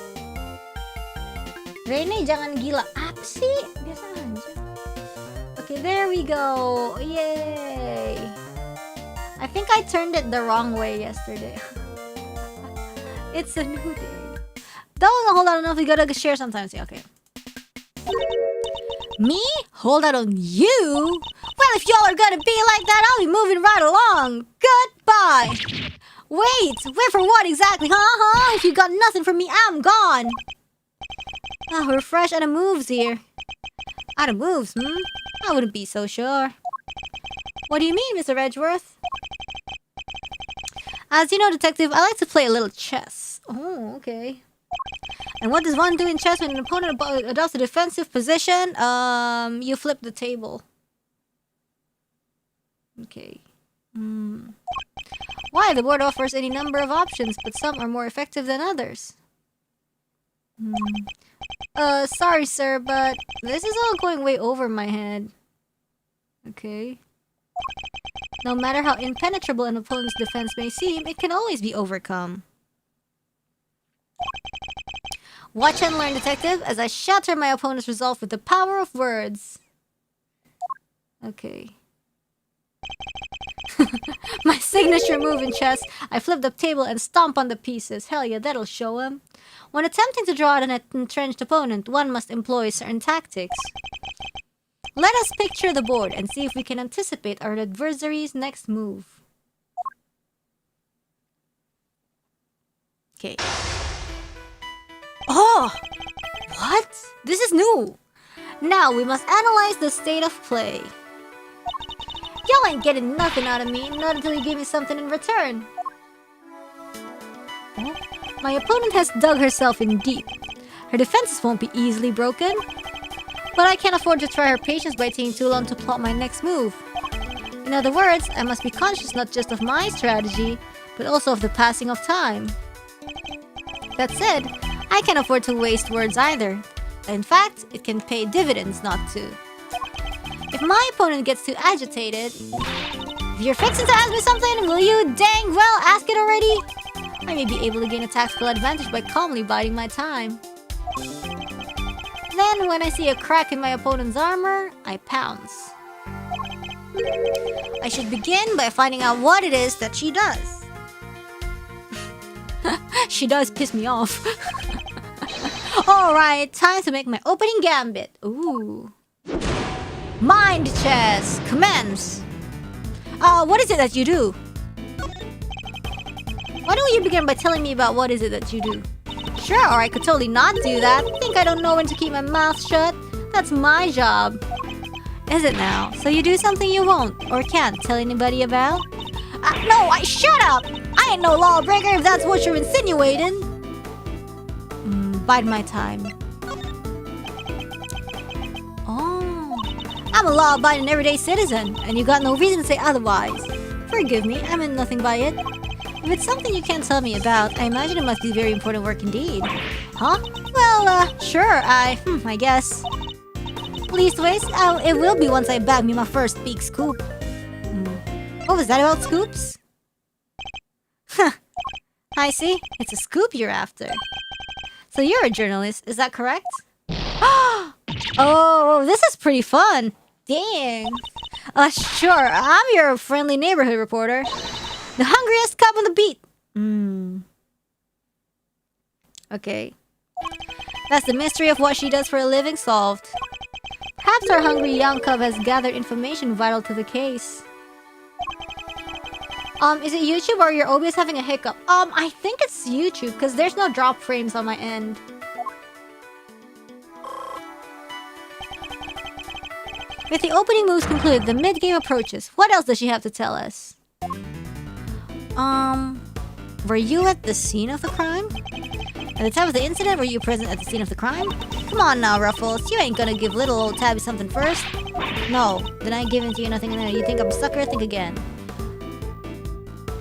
Reine, jangan gila. Apa sih? Biasa aja. Okay, there we go. Yay! I think I turned it the wrong way yesterday. It's a new day. Don't hold out enough. We gotta share sometimes. Yeah, okay. Me? Hold out on you? Well, if y'all are gonna be like that, I'll be moving right along. Goodbye. Wait for what exactly? If you got nothing from me, I'm gone. We're fresh out of moves here. Out of moves, I wouldn't be so sure. What do you mean, Mr. Edgeworth? As you know, Detective, I like to play a little chess. Oh, okay. And what does one do in chess when an opponent adopts a defensive position? You flip the table. Okay. Why? The board offers any number of options, but some are more effective than others. Sorry, sir, but this is all going way over my head. Okay. No matter how impenetrable an opponent's defense may seem, it can always be overcome. Watch and learn, Detective, as I shatter my opponent's resolve with the power of words. Okay. My signature move in chess, I flip the table and stomp on the pieces. Hell yeah, that'll show him. When attempting to draw out an entrenched opponent, one must employ certain tactics. Let us picture the board and see if we can anticipate our adversary's next move. Okay. Oh! What? This is new! Now we must analyze the state of play. Y'all ain't getting nothing out of me, not until you give me something in return. Oh? My opponent has dug herself in deep. Her defenses won't be easily broken. But I can't afford to try her patience by taking too long to plot my next move. In other words, I must be conscious not just of my strategy, but also of the passing of time. That said, I can't afford to waste words either. In fact, it can pay dividends not to. If my opponent gets too agitated... If you're fixing to ask me something, will you dang well ask it already? I may be able to gain a tactical advantage by calmly biding my time. Then, when I see a crack in my opponent's armor, I pounce. I should begin by finding out what it is that she does. She does piss me off. Alright, time to make my opening gambit. Ooh. Mind chess! Commence! What is it that you do? Why don't you begin by telling me about what is it that you do? Sure, or I could totally not do that. Think I don't know when to keep my mouth shut? That's my job. Is it now? So you do something you won't, or can't, tell anybody about? No, shut up! I ain't no lawbreaker if that's what you're insinuating. Bide my time. Oh, I'm a law-abiding everyday citizen, and you got no reason to say otherwise. Forgive me, I meant nothing by it. If it's something you can't tell me about, I imagine it must be very important work indeed. Huh? Well, sure, I guess. Leastways, it will be once I bag me my first big scoop. Oh, was that about scoops? Huh. I see. It's a scoop you're after. So you're a journalist, is that correct? Oh, this is pretty fun. Dang. Sure, I'm your friendly neighborhood reporter. The hungriest cub on the beat. Okay. That's the mystery of what she does for a living solved. Perhaps our hungry young cub has gathered information vital to the case. Is it YouTube or your OBS having a hiccup? I think it's YouTube because there's no drop frames on my end. With the opening moves concluded, the mid-game approaches. What else does she have to tell us? Were you at the scene of the crime? At the time of the incident, were you present at the scene of the crime? Come on now, Ruffles. You ain't gonna give little old Tabby something first. No, then I ain't giving to you nothing in there. You think I'm a sucker? Think again.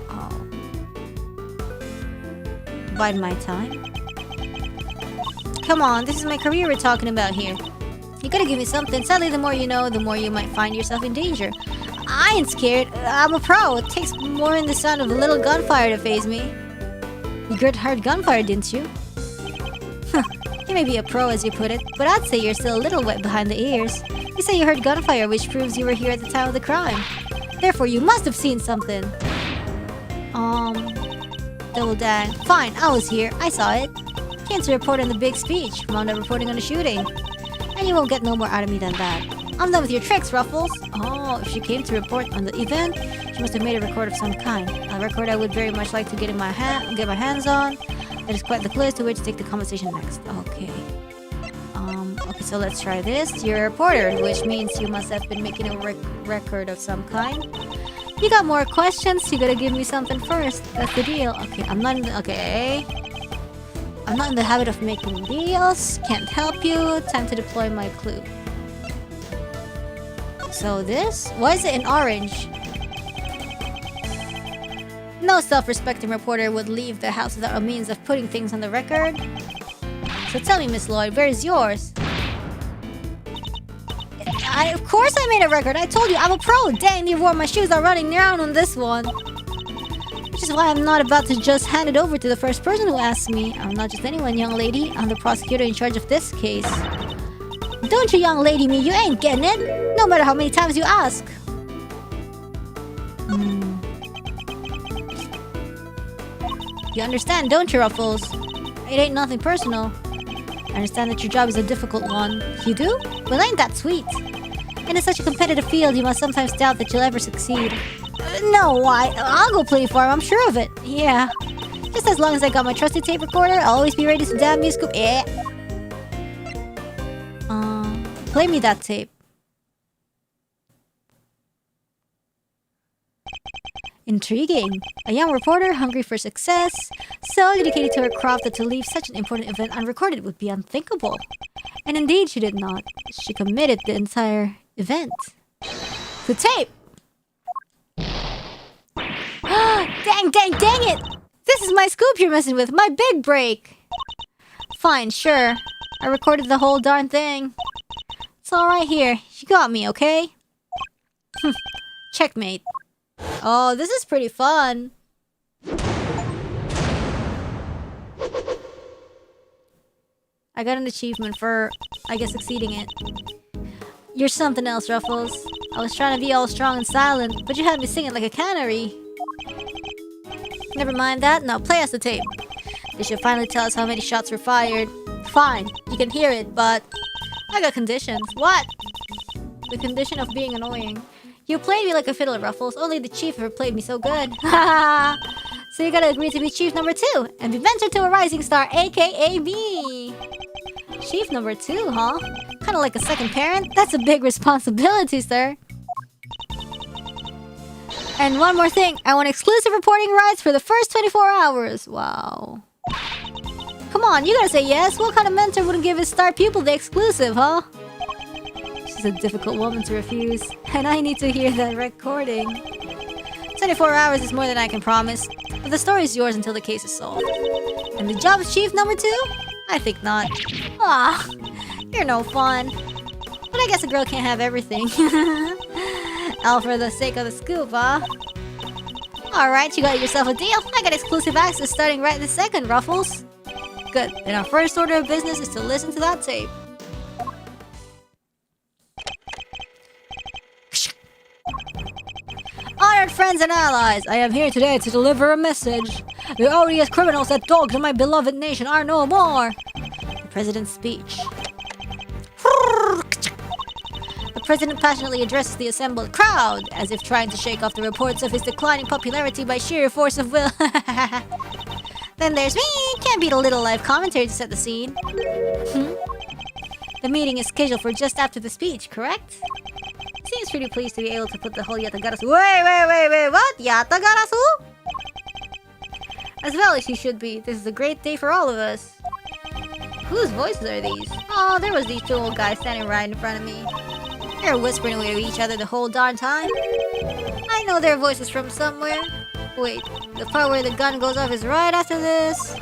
Oh. Bide my time? Come on, this is my career we're talking about here. You gotta give me something. Sadly, the more you know, the more you might find yourself in danger. I ain't scared. I'm a pro. It takes more than the sound of a little gunfire to faze me. You heard gunfire, didn't you? You may be a pro as you put it, but I'd say you're still a little wet behind the ears. You say you heard gunfire, which proves you were here at the time of the crime. Therefore, you must have seen something. Double dang. Fine, I was here. I saw it. Came to report on the big speech. Wound up reporting on the shooting. And you won't get no more out of me than that. I'm done with your tricks, Ruffles. Oh, if she came to report on the event, she must have made a record of some kind. A record I would very much like to get my hands on. That is quite the place to which to take the conversation next. Okay. Okay, so let's try this. You're a reporter, which means you must have been making a record of some kind. You got more questions? You gotta give me something first. That's the deal. Okay, I'm not in the habit of making deals. Can't help you. Time to deploy my clue. So this? Why is it in orange? No self-respecting reporter would leave the house without a means of putting things on the record. So tell me, Miss Lloyd, where's yours? Of course I made a record. I told you, I'm a pro. Dang, you wore my shoes are running around on this one. Which is why I'm not about to just hand it over to the first person who asks me. I'm not just anyone, young lady. I'm the prosecutor in charge of this case. Don't you young lady me, you ain't getting it. No matter how many times you ask. You understand, don't you, Ruffles? It ain't nothing personal. I understand that your job is a difficult one. You do? Well, ain't that sweet? And in such a competitive field, you must sometimes doubt that you'll ever succeed. No, why? I'll go play for him, I'm sure of it. Yeah. Just as long as I got my trusty tape recorder, I'll always be ready to damn you scoop. Play me that tape. Intriguing. A young reporter hungry for success, so dedicated to her craft that to leave such an important event unrecorded would be unthinkable. And indeed she did not. She committed the entire event. The tape! Dang it! This is my scoop you're messing with, my big break! Fine, sure. I recorded the whole darn thing. It's all right here. You got me, okay? Checkmate. Oh, this is pretty fun. I got an achievement for, I guess, succeeding it. You're something else, Ruffles. I was trying to be all strong and silent, but you had me singing like a canary. Never mind that. Now play us the tape. They should finally tell us how many shots were fired. Fine, you can hear it, but I got conditions. What? The condition of being annoying. You played me like a fiddle, Ruffles. Only the chief ever played me so good. So you gotta agree to be chief number 2 and be mentored to a rising star, aka me. Chief number 2, huh? Kinda like a second parent? That's a big responsibility, sir. And one more thing. I want exclusive reporting rights for the first 24 hours. Wow. Come on, you gotta say yes. What kind of mentor wouldn't give his star pupil the exclusive, huh? She's a difficult woman to refuse. And I need to hear that recording. 24 hours is more than I can promise, but the story is yours until the case is solved. And the job of chief number 2? I think not. Ah, you're no fun. But I guess a girl can't have everything. All for the sake of the scoop, huh? Alright, you got yourself a deal. I got exclusive access starting right this second, Ruffles. Good, then our first order of business is to listen to that tape. Honored friends and allies, I am here today to deliver a message. The odious criminals that dogged my beloved nation are no more. The President's speech. The President passionately addresses the assembled crowd, as if trying to shake off the reports of his declining popularity by sheer force of will. Then there's me! Can't beat a little live commentary to set the scene. The meeting is scheduled for just after the speech, correct? Seems pretty pleased to be able to put the whole Yatagarasu. Wait, what? Yatagarasu? As well as he should be. This is a great day for all of us. Whose voices are these? Oh, there was these two old guys standing right in front of me. They're whispering away to each other the whole darn time. I know their voices from somewhere. Wait, the part where the gun goes off is right after this.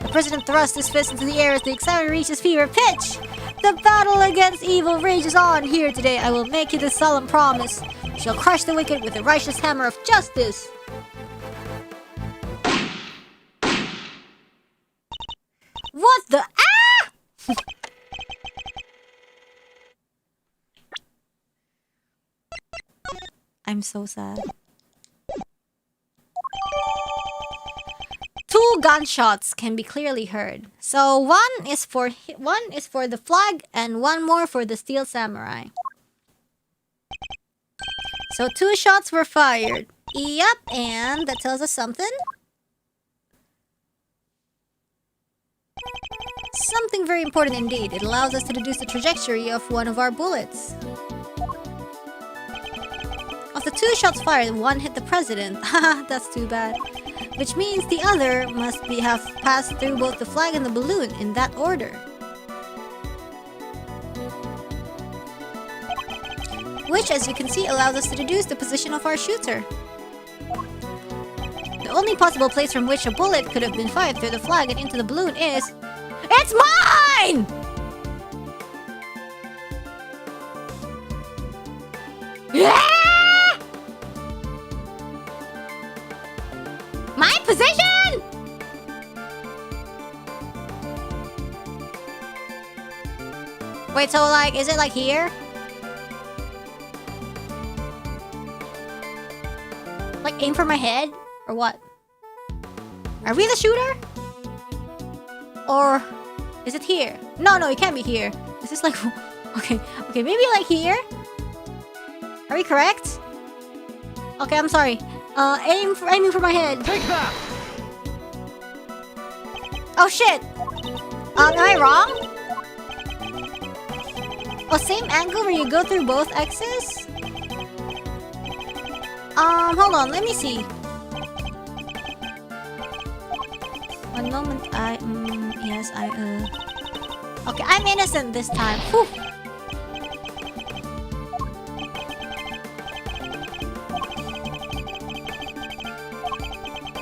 The President thrusts his fist into the air as the excitement reaches fever pitch. The battle against evil rages on here today. I will make you this solemn promise. You shall crush the wicked with the righteous hammer of justice. What the? Ah! I'm so sad. 2 gunshots can be clearly heard. So one is for the flag and one more for the steel samurai. So 2 shots were fired. Yep, and that tells us something. Something very important indeed. It allows us to deduce the trajectory of one of our bullets. Of the 2 shots fired, one hit the President. Haha, that's too bad. Which means the other must have passed through both the flag and the balloon in that order. Which, as you can see, allows us to deduce the position of our shooter. The only possible place from which a bullet could have been fired through the flag and into the balloon is... It's mine! Yeah! My position! Wait, so like, is it like here? Like aim for my head? Or what? Are we the shooter? Or is it here? No, it can't be here. Is this like... Okay, maybe like here? Are we correct? Okay, I'm sorry. Aiming for my head. Take that! Oh shit! Am I wrong? Oh, same angle where you go through both X's? Hold on, let me see. One moment, Okay, I'm innocent this time. Whew.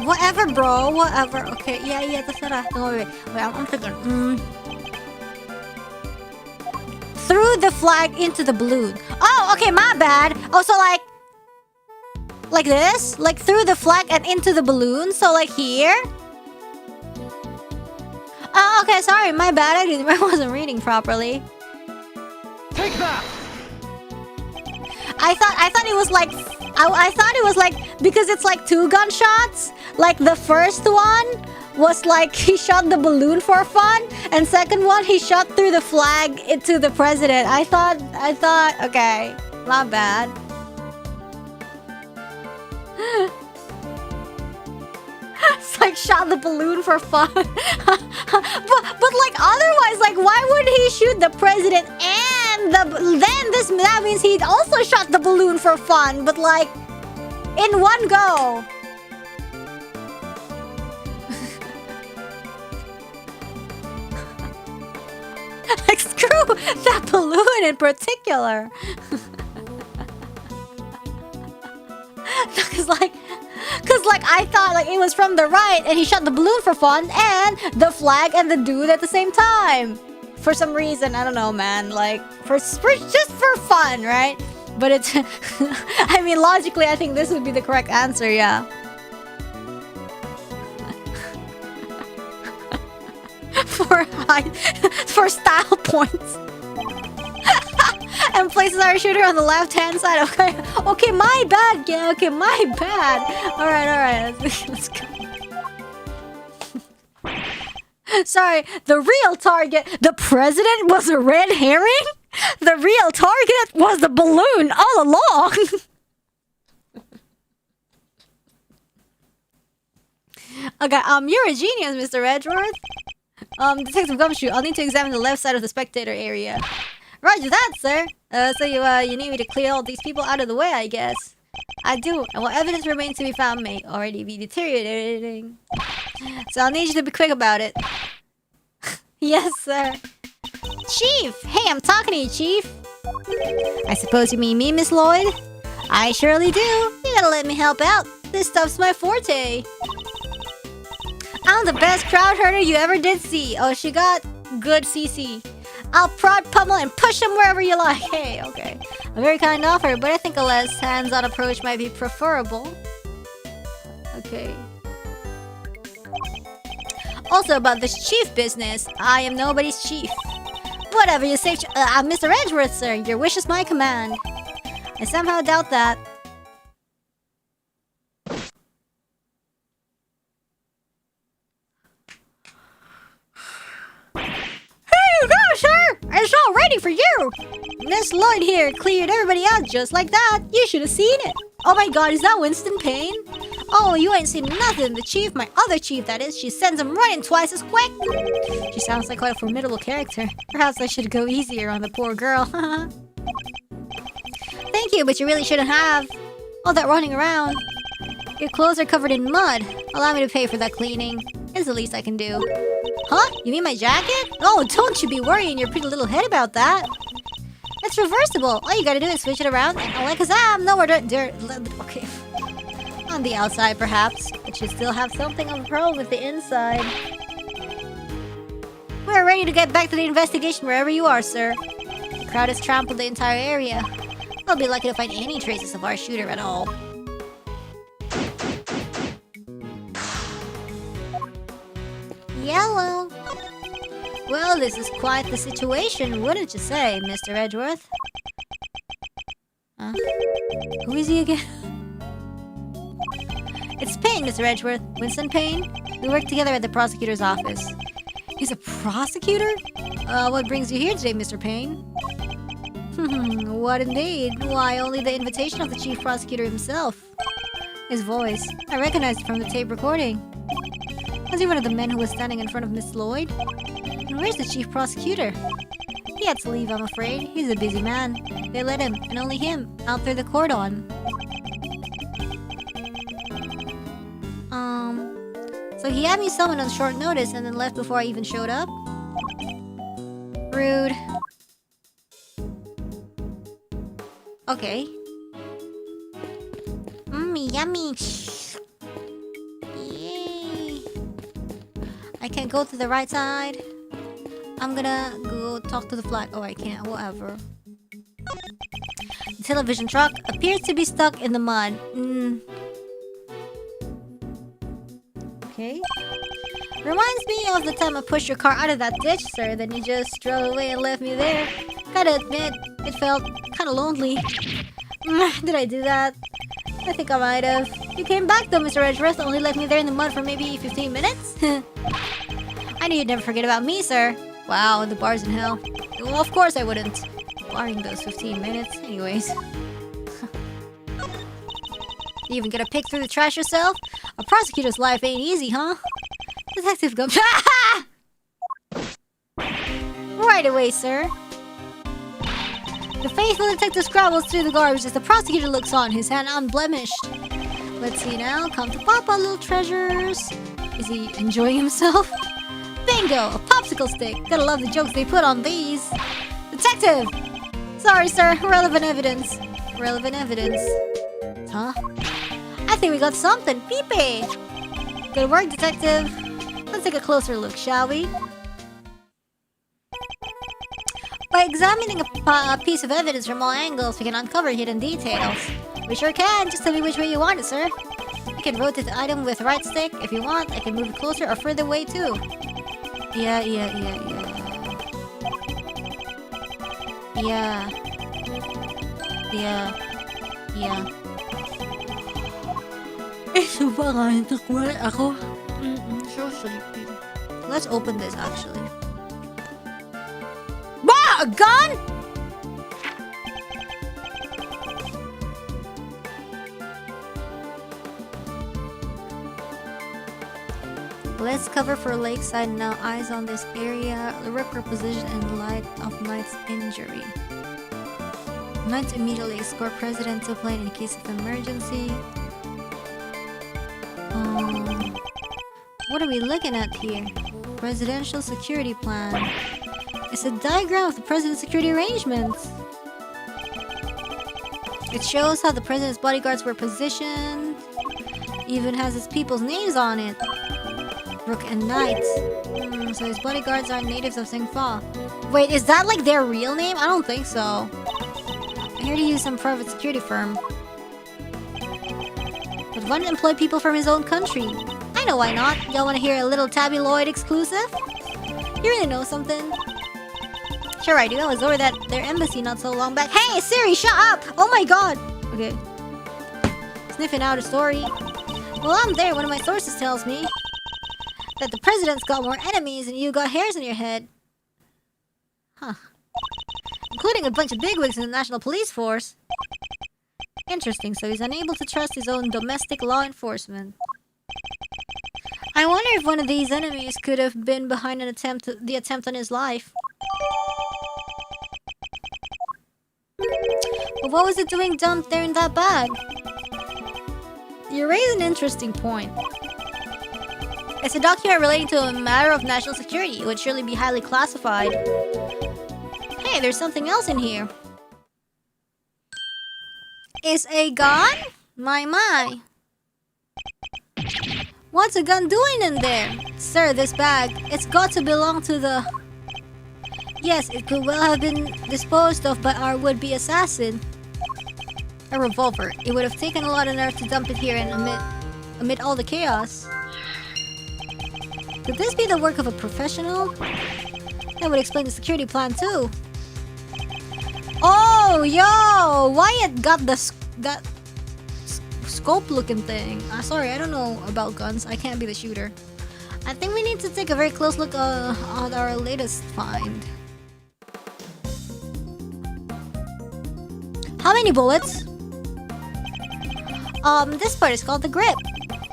Whatever, bro. Whatever. Okay, yeah, that's what wait, I'm thinking. Through the flag into the balloon. Oh, okay, my bad. Oh, so like this? Like through the flag and into the balloon? So like here? Oh, okay, sorry, my bad. I wasn't reading properly. Take that! I thought it was like... I thought it was like... Because it's like 2 gunshots. Like the first one was like he shot the balloon for fun. And second one, he shot through the flag into the President. I thought... Okay, my bad. It's like shot the balloon for fun. but like otherwise, like why would he shoot the President and that means he also shot the balloon for fun, but like in one go. Like screw that balloon in particular. Cause like I thought like it was from the right, and he shot the balloon for fun, and the flag and the dude at the same time. For some reason, I don't know, man. Like just for fun, right? But it's, I mean, logically, I think this would be the correct answer. Yeah. For style points. And places our shooter on the left-hand side. Okay, my bad. Yeah, okay, my bad. All right. Let's go. Sorry, the real target, the president, was a red herring? The real target was the balloon all along. Okay, you're a genius, Mr. Edgeworth. Detective Gumshoe, I'll need to examine the left side of the spectator area. Roger that, sir. So you need me to clear all these people out of the way, I guess. I do, and what evidence remains to be found may already be deteriorating. So I'll need you to be quick about it. Yes, sir. Chief! Hey, I'm talking to you, Chief. I suppose you mean me, Miss Lloyd? I surely do. You gotta let me help out. This stuff's my forte. I'm the best crowd herder you ever did see. Oh, she got good CC. I'll prod, pummel, and push him wherever you like. Hey, okay. A very kind offer, but I think a less hands-on approach might be preferable. Okay. Also about this chief business, I am nobody's chief. Whatever you say, Mr. Edgeworth, sir. Your wish is my command. I somehow doubt that. Here you go, sir! It's all ready for you! Miss Lloyd here cleared everybody out just like that. You should have seen it. Oh my god, is that Winston Payne? Oh, you ain't seen nothing. The chief, my other chief that is, she sends him running twice as quick. She sounds like quite a formidable character. Perhaps I should go easier on the poor girl. Thank you, but you really shouldn't have. All that running around. Your clothes are covered in mud. Allow me to pay for that cleaning. It's the least I can do. Huh? You mean my jacket? Oh, don't you be worrying your pretty little head about that. It's reversible. All you gotta do is switch it around and alakazam! Nowhere dirt. Okay. On the outside, perhaps. But you still have something of a problem with the inside. We're ready to get back to the investigation wherever you are, sir. The crowd has trampled the entire area. I'll be lucky to find any traces of our shooter at all. Yellow. Well, this is quite the situation, wouldn't you say, Mr. Edgeworth? Huh? Who is he again? It's Payne, Mr. Edgeworth. Winston Payne. We work together at the prosecutor's office. He's a prosecutor? What brings you here today, Mr. Payne? What indeed? Why, only the invitation of the chief prosecutor himself. His voice. I recognized it from the tape recording. Was he one of the men who was standing in front of Miss Lloyd? And where's the chief prosecutor? He had to leave, I'm afraid. He's a busy man. They let him, and only him, out through the cordon. So he had me summoned on short notice and then left before I even showed up? Rude. Okay. Yummy. Yay. I can't go to the right side. I'm gonna go talk to the flag. Oh, I can't. Whatever. The television truck appears to be stuck in the mud. Okay. Reminds me of the time I pushed your car out of that ditch, sir. Then you just drove away and left me there. Gotta admit, it felt kinda lonely. Did I do that? I think I might have. You came back though, Mr. Edgeworth. Only left me there in the mud for maybe 15 minutes? I knew you'd never forget about me, sir. Wow, the bars in hell. Well, of course I wouldn't. Barring those 15 minutes. Anyways. You even get a pick through the trash yourself? A prosecutor's life ain't easy, huh? Detective Gump. Right away, sir. The faithful detective scrabbles through the garbage as the prosecutor looks on, his hand unblemished. Let's see now. Come to Papa, little treasures. Is he enjoying himself? Bingo! A popsicle stick. Gotta love the jokes they put on these. Detective! Sorry, sir. Relevant evidence. Relevant evidence. Huh? think we got something. Pippi! Good work, detective. Let's take a closer look, shall we? By examining a piece of evidence from all angles, we can uncover hidden details. We sure can. Just tell me which way you want it, sir. You can rotate the item with the right stick if you want. I can move it closer or further away too. Yeah. So sleepy. Let's open this actually. Bah! A gun? Let's cover for lakeside now. Eyes on this area. The ripper position in light of Knight's injury. Knight immediately escort President to plane in case of emergency. What are we looking at here? Presidential security plan. It's a diagram of the president's security arrangements. It shows how the president's bodyguards were positioned. Even has his people's names on it. Rook and Knight. So his bodyguards are natives of Singfa. Wait, is that like their real name? I don't think so. I'm here to use some private security firm. But why not employ people from his own country? I know why not. Y'all want to hear a little tabloid exclusive? You really know something? Sure I do. I was over at their embassy not so long back. Hey Siri, shut up! Oh my god! Okay. Sniffing out a story. Well, I'm there. One of my sources tells me that the president's got more enemies and you got hairs in your head. Huh. Including a bunch of bigwigs in the National Police Force. Interesting, so he's unable to trust his own domestic law enforcement. I wonder if one of these enemies could have been behind the attempt on his life. But what was it doing dumped there in that bag? You raise an interesting point. It's a document relating to a matter of national security. It would surely be highly classified. Hey, there's something else in here. Is a gun? My. What's a gun doing in there? Sir, this bag, it's got to belong to the... Yes, it could well have been disposed of by our would-be assassin. A revolver. It would have taken a lot of nerve to dump it here and amid all the chaos. Could this be the work of a professional? That would explain the security plan too. Oh, yo! Wyatt got that scope-looking thing. Sorry, I don't know about guns. I can't be the shooter. I think we need to take a very close look at our latest find. How many bullets? This part is called the grip.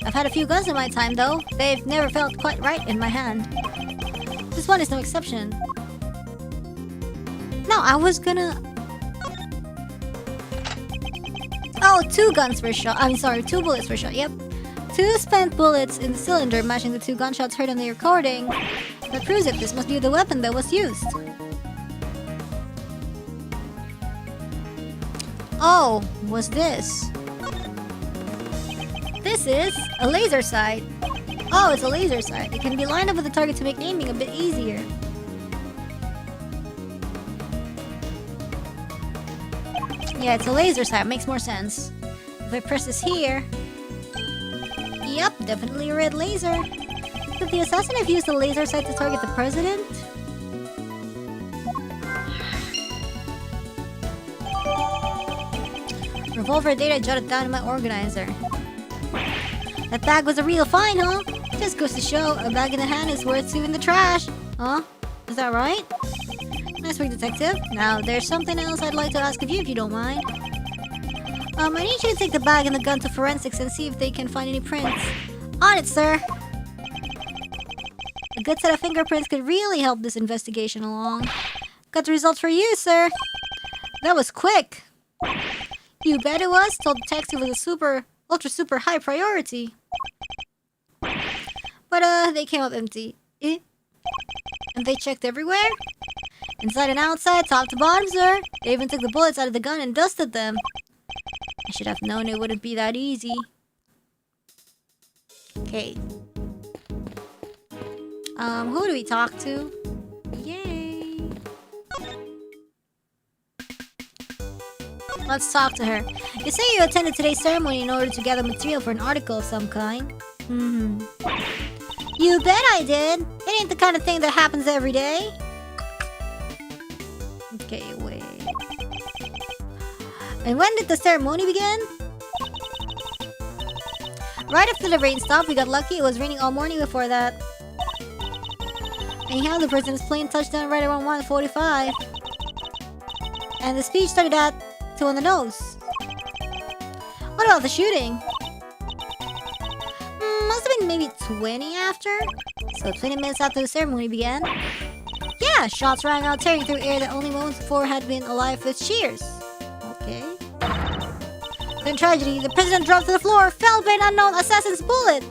I've had a few guns in my time, though. They've never felt quite right in my hand. This one is no exception. No, I was gonna... Oh, 2 guns per shot. I'm sorry, 2 bullets per shot. Yep. 2 spent bullets in the cylinder, matching the 2 gunshots heard on the recording. That proves it. This must be the weapon that was used. Oh, what's this? This is a laser sight. Oh, it's a laser sight. It can be lined up with the target to make aiming a bit easier. Yeah, it's a laser sight. Makes more sense. If I press this here... Yep, definitely a red laser. Could the assassin have used the laser sight to target the president? Revolver data jotted down in my organizer. That bag was a real find, huh? Just goes to show, a bag in the hand is worth 2 in the trash. Huh? Is that right? Nice work, detective. Now, there's something else I'd like to ask of you if you don't mind. I need you to take the bag and the gun to forensics and see if they can find any prints. On it, sir! A good set of fingerprints could really help this investigation along. Got the results for you, sir! That was quick! You bet it was. Told the detective it was a ultra super high priority. But they came up empty. Eh? And they checked everywhere? Inside and outside, top to bottom, sir. They even took the bullets out of the gun and dusted them. I should have known it wouldn't be that easy. Okay. Who do we talk to? Yay. Let's talk to her. You say you attended today's ceremony in order to gather material for an article of some kind. You bet I did. It ain't the kind of thing that happens every day. Okay, wait. And when did the ceremony begin? Right after the rain stopped, we got lucky. It was raining all morning before that. Anyhow, the president's plane touched down right around 1:45. And the speech started at 2 on the nose. What about the shooting? Must have been maybe 20 after. So 20 minutes after the ceremony began. Yeah, shots rang out, tearing through air that only moments before had been alive with cheers. Okay. Then tragedy, the president dropped to the floor, felled by an unknown assassin's bullet.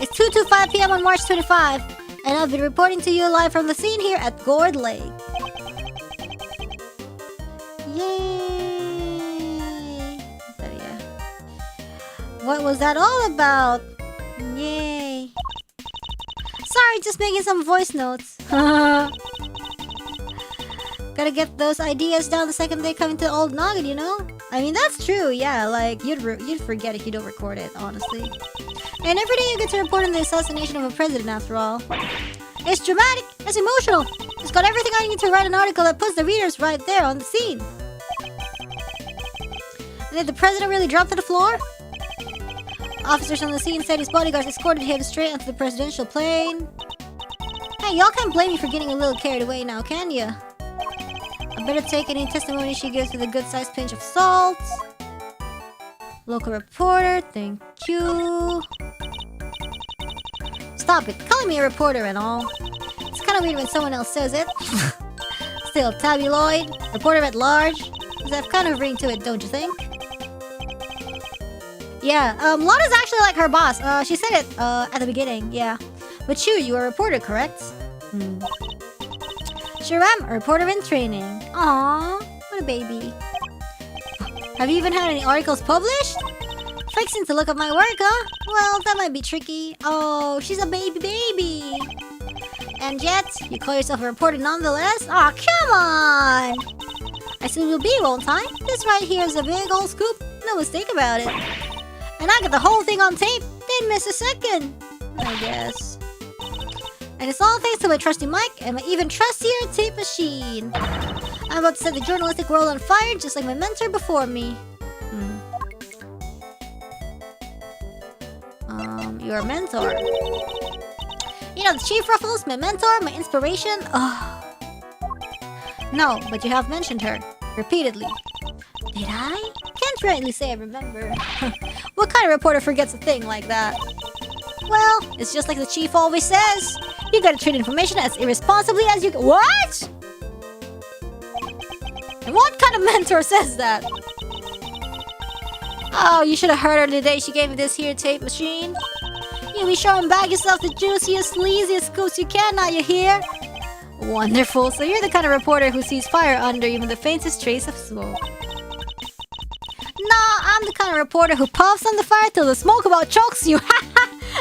It's 2:25 p.m. on March 25, and I've been reporting to you live from the scene here at Gourd Lake. Yay! So yeah. What was that all about? Yay. Sorry, just making some voice notes. Gotta get those ideas down the second they come into the old noggin, you know? I mean, that's true, yeah, like, you'd forget if you don't record it, honestly. And every day you get to report on the assassination of a president, after all. It's dramatic, it's emotional. It's got everything I need to write an article that puts the readers right there on the scene. And did the president really drop to the floor? Officers on the scene said his bodyguards escorted him straight onto the presidential plane. Hey, y'all can't blame me for getting a little carried away now, can ya? I better take any testimony she gives with a good-sized pinch of salt. Local reporter, thank you. Stop it, calling me a reporter and all. It's kind of weird when someone else says it. Still, tabloid, reporter at large. Does that kind of ring to it, don't you think? Yeah, Lana's actually like her boss. She said it, at the beginning, yeah. But you are a reporter, correct? Sure am, a reporter in training. Aww, what a baby. Have you even had any articles published? Fixing to look up my work, huh? Well, that might be tricky. Oh, she's a baby. And yet, you call yourself a reporter nonetheless? Aw, come on! I soon will be, won't I? This right here is a big old scoop. No mistake about it. And I got the whole thing on tape. Didn't miss a second. I guess. And it's all thanks to my trusty mic and my even trustier tape machine. I'm about to set the journalistic world on fire just like my mentor before me. Your mentor. You know, the Chief Ruffles, my mentor, my inspiration. Oh. No, but you have mentioned her. Repeatedly. Did I? Can't rightly say I remember. What kind of reporter forgets a thing like that? Well, it's just like the chief always says. You gotta treat information as irresponsibly as you can. What? And what kind of mentor says that? Oh, you should have heard her the day she gave me this here tape machine. You be sure and bag yourself the juiciest, sleaziest scoops you can, now you hear? Wonderful, so you're the kind of reporter who sees fire under even the faintest trace of smoke. Nah, I'm the kind of reporter who puffs on the fire till the smoke about chokes you.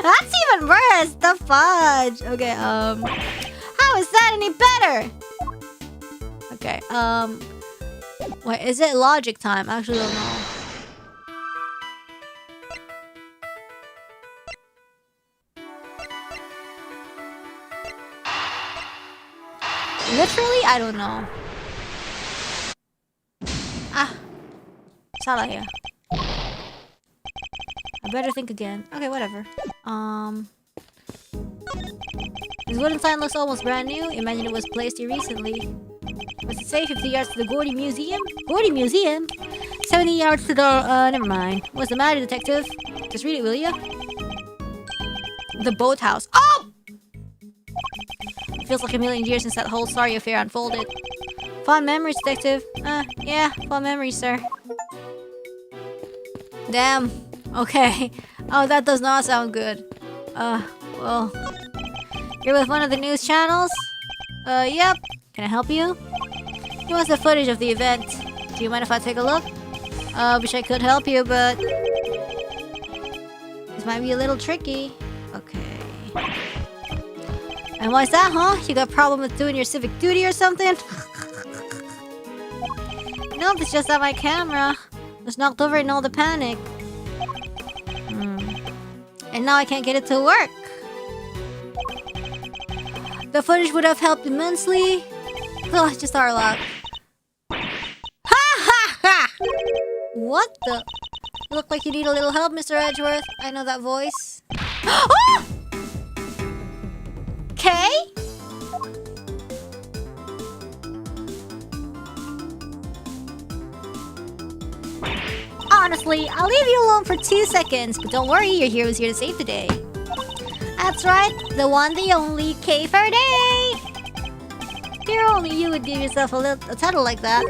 That's even worse, the fudge. Okay, how is that any better? Okay, wait, is it logic time? I actually don't know. Literally, I don't know. Ah, salah here. I better think again. Okay, whatever. This wooden sign looks almost brand new. Imagine it was placed here recently. What's it say? 50 yards to the Gordy Museum? Gordy Museum? 70 yards to the, never mind. What's the matter, detective? Just read it, will ya? The boathouse. Oh! It feels like a million years since that whole sorry affair unfolded. Fond memories, detective. Yeah, fond memories, sir. Damn. Okay. Oh, that does not sound good. Well. You're with one of the news channels? Yep. Can I help you? He wants the footage of the event. Do you mind if I take a look? Wish I could help you, but... This might be a little tricky. Okay. And why's that, huh? You got a problem with doing your civic duty or something? Nope, it's just that my camera was knocked over in all the panic. And now I can't get it to work. The footage would have helped immensely. Oh, it's just our luck. Ha ha ha! What the? You look like you need a little help, Mr. Edgeworth. I know that voice. Oh! Kay? Honestly, I'll leave you alone for 2 seconds, but don't worry, your hero is here to save the day. That's right, the one, the only, Kay Faraday! Here, only you would give yourself a title like that.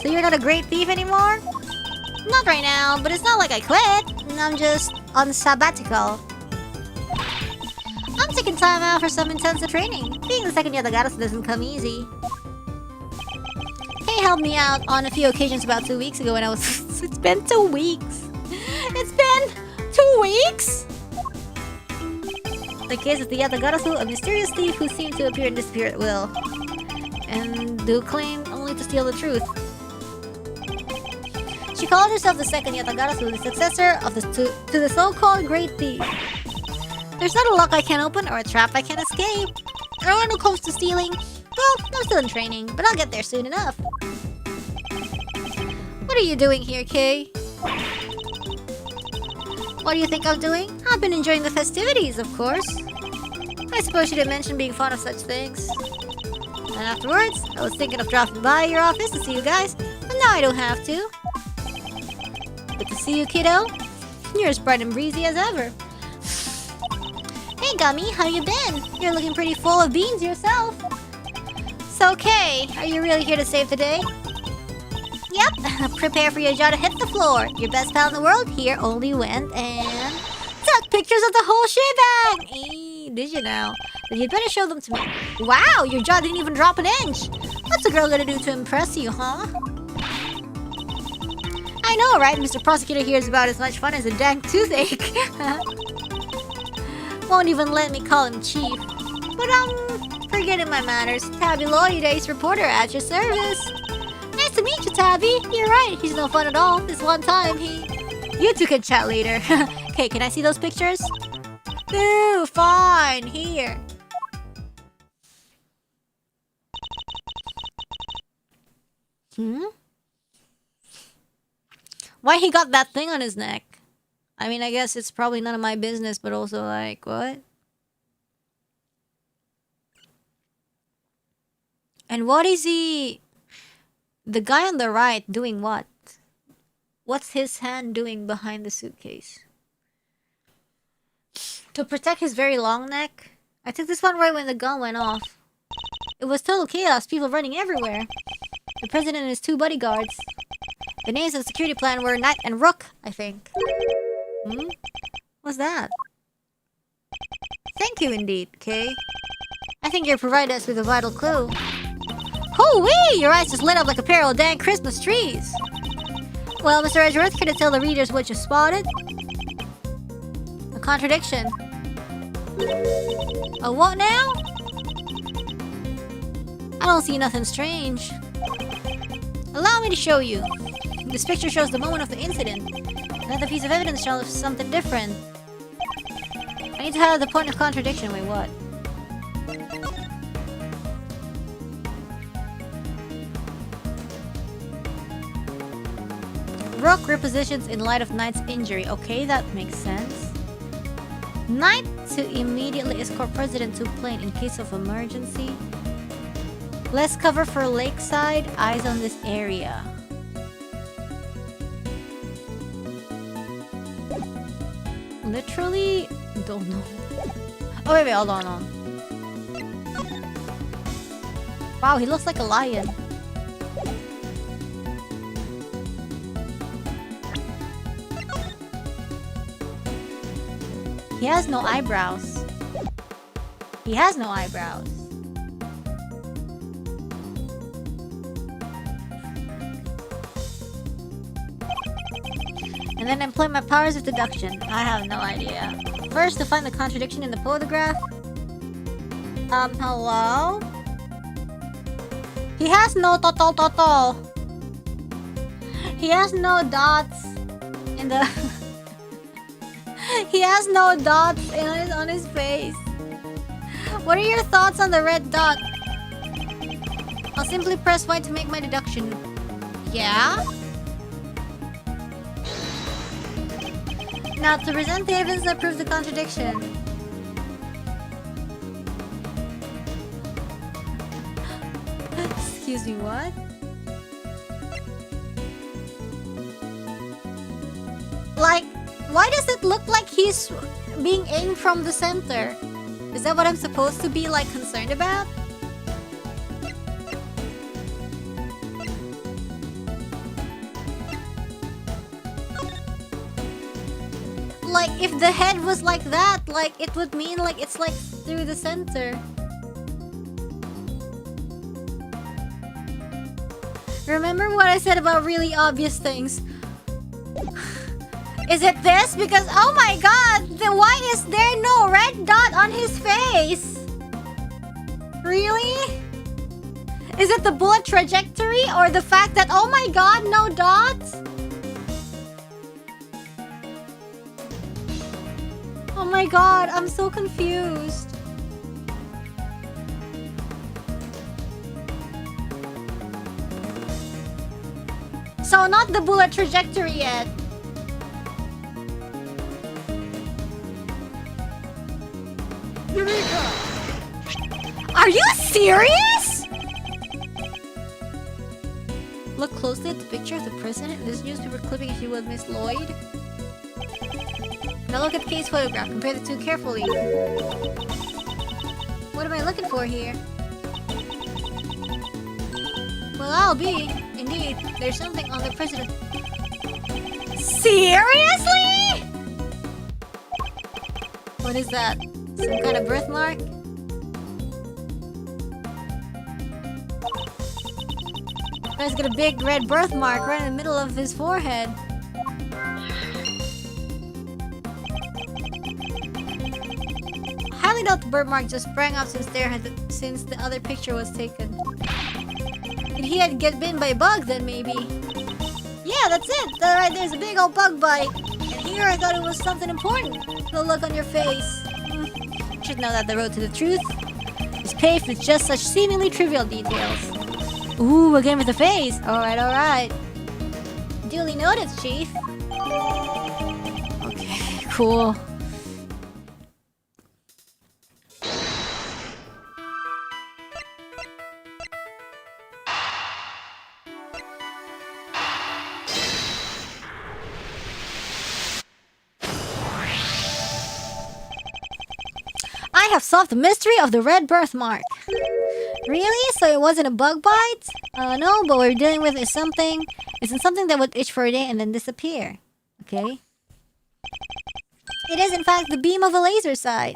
So you're not a great thief anymore? Not right now, but it's not like I quit. I'm just on sabbatical. I'm taking time out for some intensive training. Being the second Yatagaru doesn't come easy. Kay helped me out on a few occasions about 2 weeks ago when I was... It's been 2 weeks. It's been 2 weeks? The case of the Yatagaru, a mysterious thief who seemed to appear and disappear at will. And do claim only to steal the truth. She called herself the second Yatagaru, the successor of to the so-called Great Thief. There's not a lock I can't open or a trap I can't escape. And when it comes to stealing, well, I'm still in training, but I'll get there soon enough. What are you doing here, Kay? What do you think I'm doing? I've been enjoying the festivities, of course. I suppose you didn't mention being fond of such things. And afterwards, I was thinking of dropping by your office to see you guys, but now I don't have to. Good to see you, kiddo. You're as bright and breezy as ever. Hey, Gummy, how you been? You're looking pretty full of beans yourself. So, Kay, are you really here to save the day? Yep, prepare for your jaw to hit the floor. Your best pal in the world here only went and took pictures of the whole shebang. Did you now? Then you'd better show them to me. Wow, your jaw didn't even drop an inch. What's a girl gonna do to impress you, huh? I know, right? Mr. Prosecutor here is about as much fun as a dang toothache. Won't even let me call him Chief. But forgetting my manners. Tabby Lloyd, ace reporter at your service. Nice to meet you, Tabby. You're right, he's no fun at all. This one time, You two can chat later. Okay, can I see those pictures? Ooh, fine. Here. Why he got that thing on his neck? I mean, I guess it's probably none of my business, but also like, what? And what is he... The guy on the right doing what? What's his hand doing behind the suitcase? To protect his very long neck? I took this one right when the gun went off. It was total chaos, people running everywhere. The president and his 2 bodyguards. The names of the security plan were Knight and Rook, I think. What's that? Thank you indeed, Kay. I think you provided us with a vital clue. Hoo-wee! Your eyes just lit up like a pair of dang Christmas trees. Well, Mr. Edgeworth, can you tell the readers what you spotted? A contradiction. A what now? I don't see nothing strange. Allow me to show you. This picture shows the moment of the incident. Another piece of evidence shows something different. I need to highlight the point of contradiction. Wait, what? Rook repositions in light of Knight's injury. Okay, that makes sense. Knight to immediately escort President to plane in case of emergency. Less cover for lakeside. Eyes on this area. Literally don't know. Oh wait, hold on. Wow, he looks like a lion. He has no eyebrows. He has no eyebrows. and then employ my powers of deduction. I have no idea. First, to find the contradiction in the photograph. Hello? He has no totol. He has no dots in the... He has no dots on his face. What are your thoughts on the red dot? I'll simply press Y to make my deduction. Yeah? Now to present the evidence that proves the contradiction. Excuse me, what? Like, why does it look like he's being aimed from the center? Is that what I'm supposed to be, like, concerned about? Like, if the head was like that, like, it would mean, like, it's, like, through the center. Remember what I said about really obvious things? Is it this? Because, oh my god, why is there no red dot on his face? Really? Is it the bullet trajectory or the fact that, oh my god, no dots? Oh my god, I'm so confused. So not the bullet trajectory yet. Eureka! Are you serious? Look closely at the picture of the president in this newspaper clipping if you would, Miss Lloyd. Now look at Kay's photograph. Compare the two carefully. What am I looking for here? Well, I'll be. Indeed, there's something on the president. Seriously? What is that? Some kind of birthmark? Guy's got a big red birthmark right in the middle of his forehead. Highly doubt the birthmark just sprang up since the other picture was taken. If he had get bitten by a bug, then maybe. Yeah, that's it. That right there's a big old bug bite. And here I thought it was something important. The look on your face. You should know that the road to the truth is paved with just such seemingly trivial details. Ooh, again with the face. Alright, alright. Duly noted, Chief. Okay, cool. I have solved the mystery of the red birthmark. Really? So it wasn't a bug bite? No, but what we're dealing with is something... Isn't something that would itch for a day and then disappear. Okay? It is in fact the beam of a laser sight.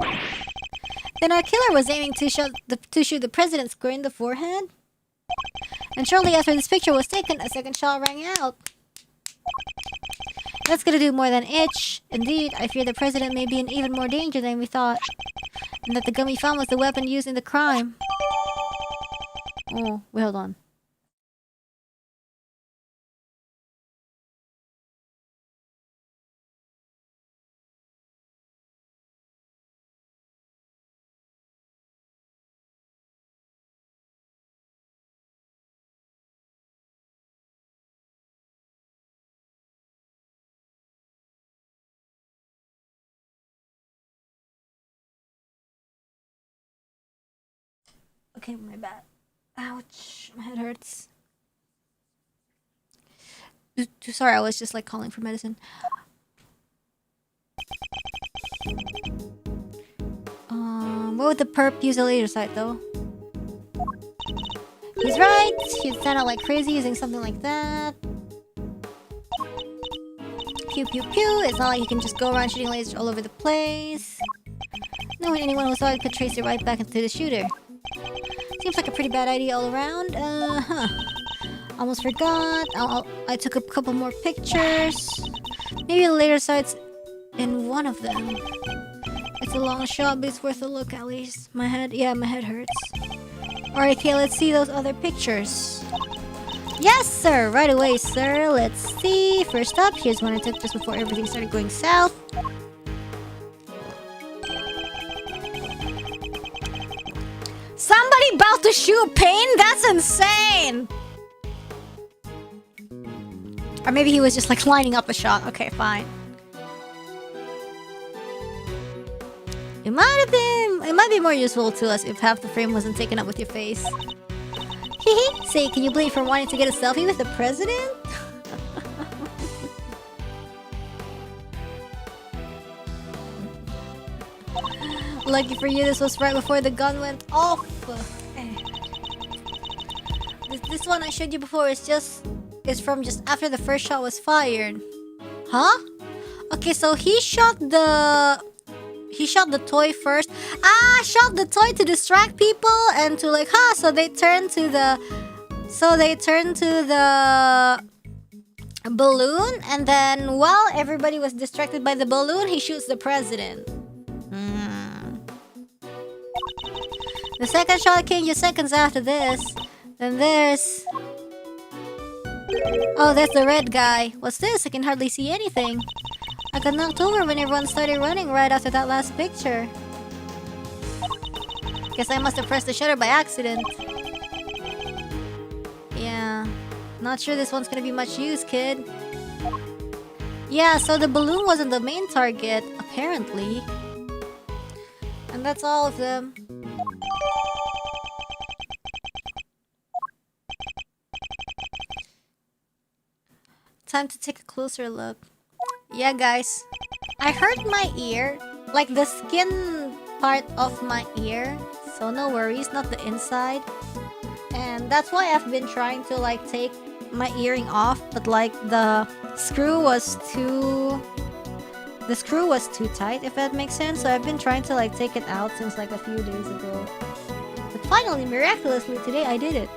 Then our killer was aiming to shoot the president square in the forehead? And shortly after this picture was taken, a second shot rang out. That's gonna do more than itch. Indeed, I fear the president may be in even more danger than we thought. And that the gummy found was the weapon used in the crime. Oh, wait, hold on. Okay, my bad. Ouch, my head hurts. Sorry, I was just like calling for medicine. What would the perp use a laser sight though? He's right. He'd stand out like crazy using something like that. Pew pew pew. It's not like you can just go around shooting lasers all over the place. Knowing anyone who saw it could trace it right back into the shooter. Seems like a pretty bad idea all around. Almost forgot. I took a couple more pictures. Maybe the later sight's in one of them. It's a long shot, but it's worth a look at least. My head hurts. Alright, okay, let's see those other pictures. Yes, sir! Right away, sir. Let's see. First up, here's one I took just before everything started going south. Somebody about to shoot pain? That's insane! Or maybe he was just like lining up a shot. Okay, fine. It might be more useful to us if half the frame wasn't taken up with your face. Hehe, say, can you blame for wanting to get a selfie with the president? Lucky for you, this was right before the gun went off. This one I showed you before is from just after the first shot was fired. Huh? Okay, so he shot the toy first. Shot the toy to distract people and to like, so they turn to the balloon, and then while everybody was distracted by the balloon, he shoots the president. The second shot came just seconds after this. Then there's... Oh, that's the red guy. What's this? I can hardly see anything. I got knocked over when everyone started running right after that last picture. Guess I must have pressed the shutter by accident. Yeah. Not sure this one's gonna be much use, kid. Yeah, so the balloon wasn't the main target, apparently. And that's all of them. Time to take a closer look. Yeah, guys. I hurt my ear. Like the skin part of my ear. So no worries, not the inside. And that's why I've been trying to like take my earring off. But like the screw was too tight, if that makes sense. So I've been trying to like take it out since like a few days ago. But finally, miraculously, today I did it.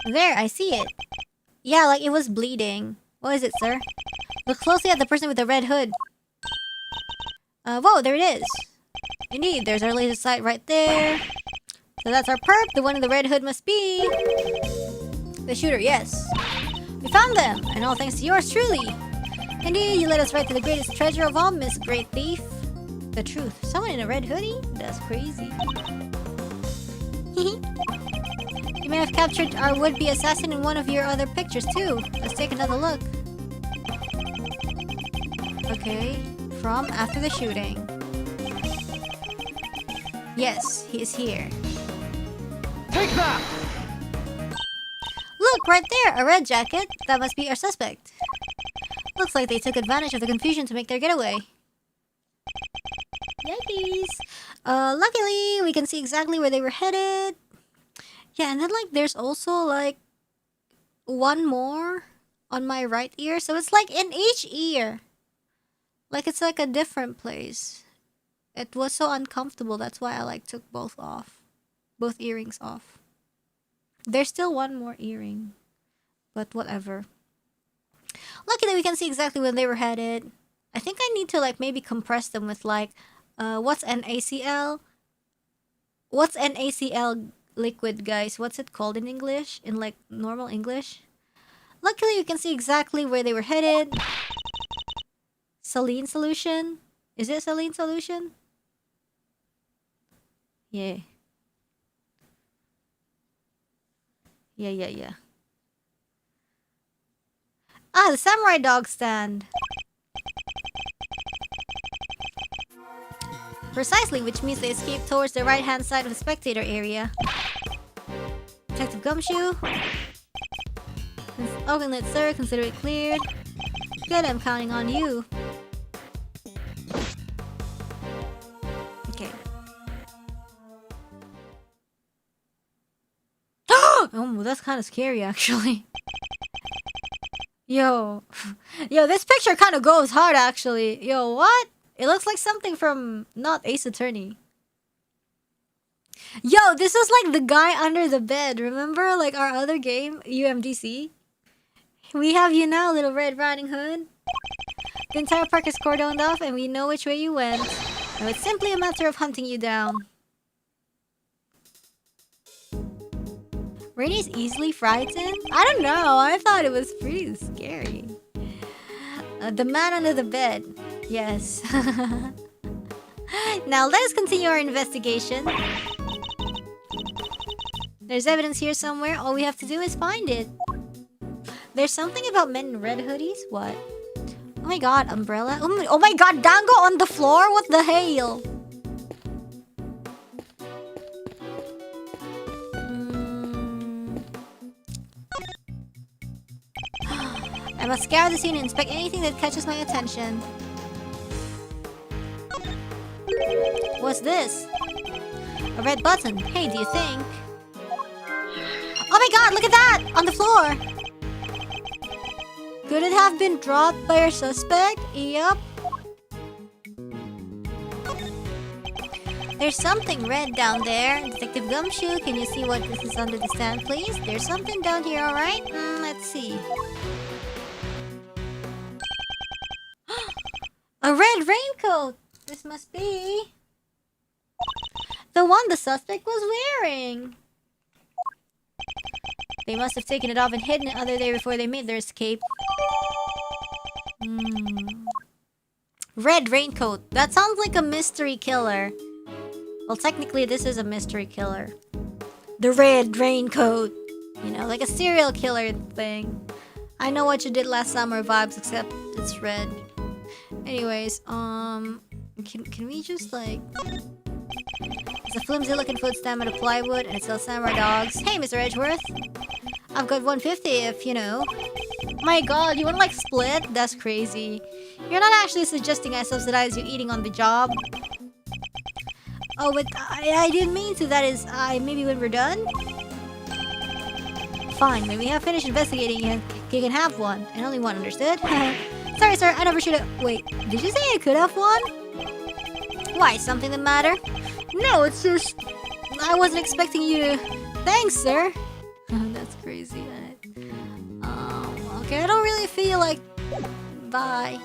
There, I see it. Yeah, like it was bleeding. What is it, sir? Look closely at the person with the red hood. Whoa, there it is. Indeed, there's our laser sight right there. So that's our perp. The one in the red hood must be... the shooter, yes. We found them, and all thanks to yours truly. Indeed, you led us right to the greatest treasure of all, Miss Great Thief. The truth. Someone in a red hoodie? That's crazy. You may have captured our would-be assassin in one of your other pictures too. Let's take another look. Okay, from after the shooting. Yes, he is here. Take that! Look, right there, a red jacket. That must be our suspect. Looks like they took advantage of the confusion to make their getaway. Yikes! Luckily, we can see exactly where they were headed. Yeah, and then like there's also like one more on my right ear. So it's like in each ear. Like it's like a different place. It was so uncomfortable. That's why I like took both off. Both earrings off. There's still one more earring. But whatever. Luckily we can see exactly where they were headed. I think I need to like maybe compress them with like what's an ACL? What's an ACL liquid, guys? What's it called in English? In like normal English? Luckily you can see exactly where they were headed. Saline solution? Is it saline solution? Yeah. Yeah. Ah, the samurai dog stand. Precisely, which means they escaped towards the right-hand side of the spectator area. Detective Gumshoe. Open it, sir. Consider it cleared. Good, I'm counting on you. Okay. Oh, that's kind of scary, actually. Yo, this picture kind of goes hard, actually. Yo, what? It looks like something from not Ace Attorney. Yo, this is like the guy under the bed. Remember, like our other game, UMDC? We have you now, Little Red Riding Hood. The entire park is cordoned off, and we know which way you went. Now it's simply a matter of hunting you down. Rainy's easily frightened? I don't know. I thought it was pretty scary. The man under the bed. Yes. Now let us continue our investigation. There's evidence here somewhere. All we have to do is find it. There's something about men in red hoodies? What? Oh my god, umbrella? Oh my god, Dango on the floor? What the hell? I must scour the scene and inspect anything that catches my attention. What's this? A red button. Hey, do you think? Oh my god, look at that! On the floor! Could it have been dropped by our suspect? Yup. There's something red down there. Detective Gumshoe, can you see what this is under the stand, please? There's something down here, alright? Let's see. A red raincoat! This must be the one the suspect was wearing. They must have taken it off and hidden it the other day before they made their escape. Red raincoat. That sounds like a mystery killer. Well, technically this is a mystery killer. The red raincoat. You know, like a serial killer thing. I know what you did last summer vibes, except it's red. Anyways, can we just like... It's a flimsy looking food stand made of plywood and it sells samurai dogs. Hey, Mr. Edgeworth. I've got 150 if, you know. My god, you wanna like split? That's crazy. You're not actually suggesting I subsidize you eating on the job? Oh, but I didn't mean to. That is, maybe when we're done? Fine, when we have finished investigating, you can have one. And only one, understood? Sorry, sir, I never should have... Wait, did you say I could have one? Why, something the matter? No, it's just... I wasn't expecting you to... Thanks, sir. That's crazy. Okay, I don't really feel like... Bye.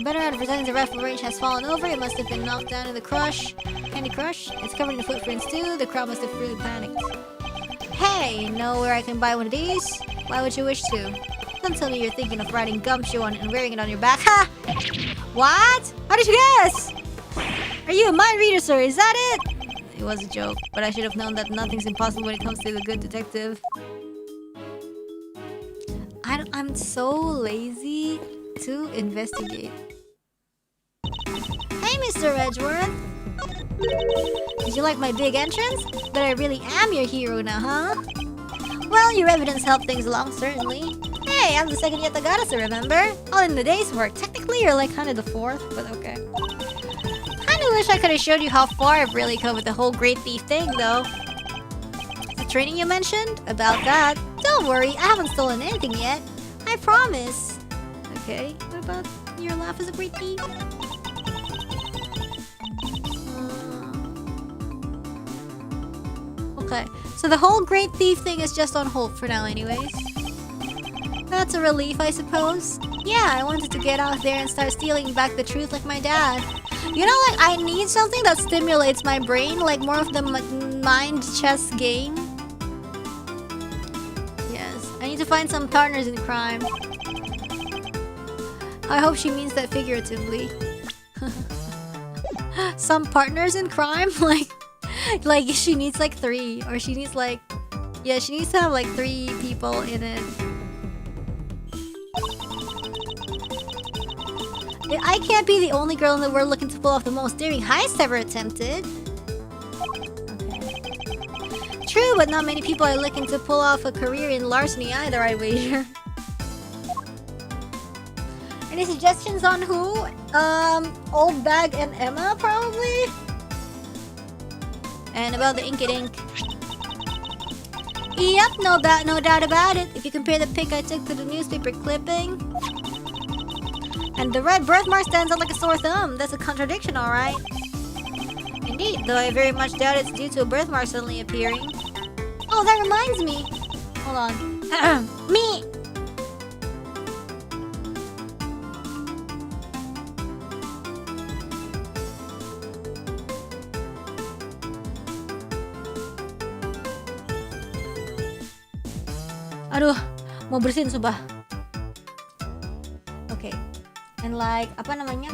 Better advertising the rifle range has fallen over. It must have been knocked down in the crush. Candy Crush? It's covered in footprints too. The crowd must have really panicked. Hey, know where I can buy one of these? Why would you wish to? Don't tell me you're thinking of riding Gumshoe on and wearing it on your back. Ha! What? How did you guess? Are you a mind reader, sir? Is that it? It was a joke, but I should have known that nothing's impossible when it comes to the good detective. I'm so lazy to investigate. Hey, Mr. Edgeworth. Did you like my big entrance? That I really am your hero now, huh? Well, your evidence helped things along, certainly. Hey, I'm the second Yatagata, remember? All in the day's work. Technically, you're like kind of the fourth, but okay. Kinda wish I could have showed you how far I've really come with the whole Great Thief thing, though. The training you mentioned? About that. Don't worry, I haven't stolen anything yet. I promise. Okay, what about your laugh as a Great Thief? Okay, so the whole Great Thief thing is just on hold for now anyways. That's a relief, I suppose. Yeah, I wanted to get out there and start stealing back the truth like my dad. You know, like, I need something that stimulates my brain, like more of the mind chess game. Yes, I need to find some partners in crime. I hope she means that figuratively. Some partners in crime? Like she needs like 3, or she needs like... Yeah, she needs to have like 3 people in it. I can't be the only girl in the world looking to pull off the most daring heist ever attempted. Okay. True, but not many people are looking to pull off a career in larceny either, I wager. Any suggestions on who? Old Bag and Emma, probably? And about the Ink. Yep, no doubt about it. If you compare the pic I took to the newspaper clipping... And the red birthmark stands out like a sore thumb. That's a contradiction, alright. Indeed, though I very much doubt it's due to a birthmark suddenly appearing. Oh, that reminds me. Hold on. Me! Aduh, mau bersihin sumpah. Okay. And like, apa namanya?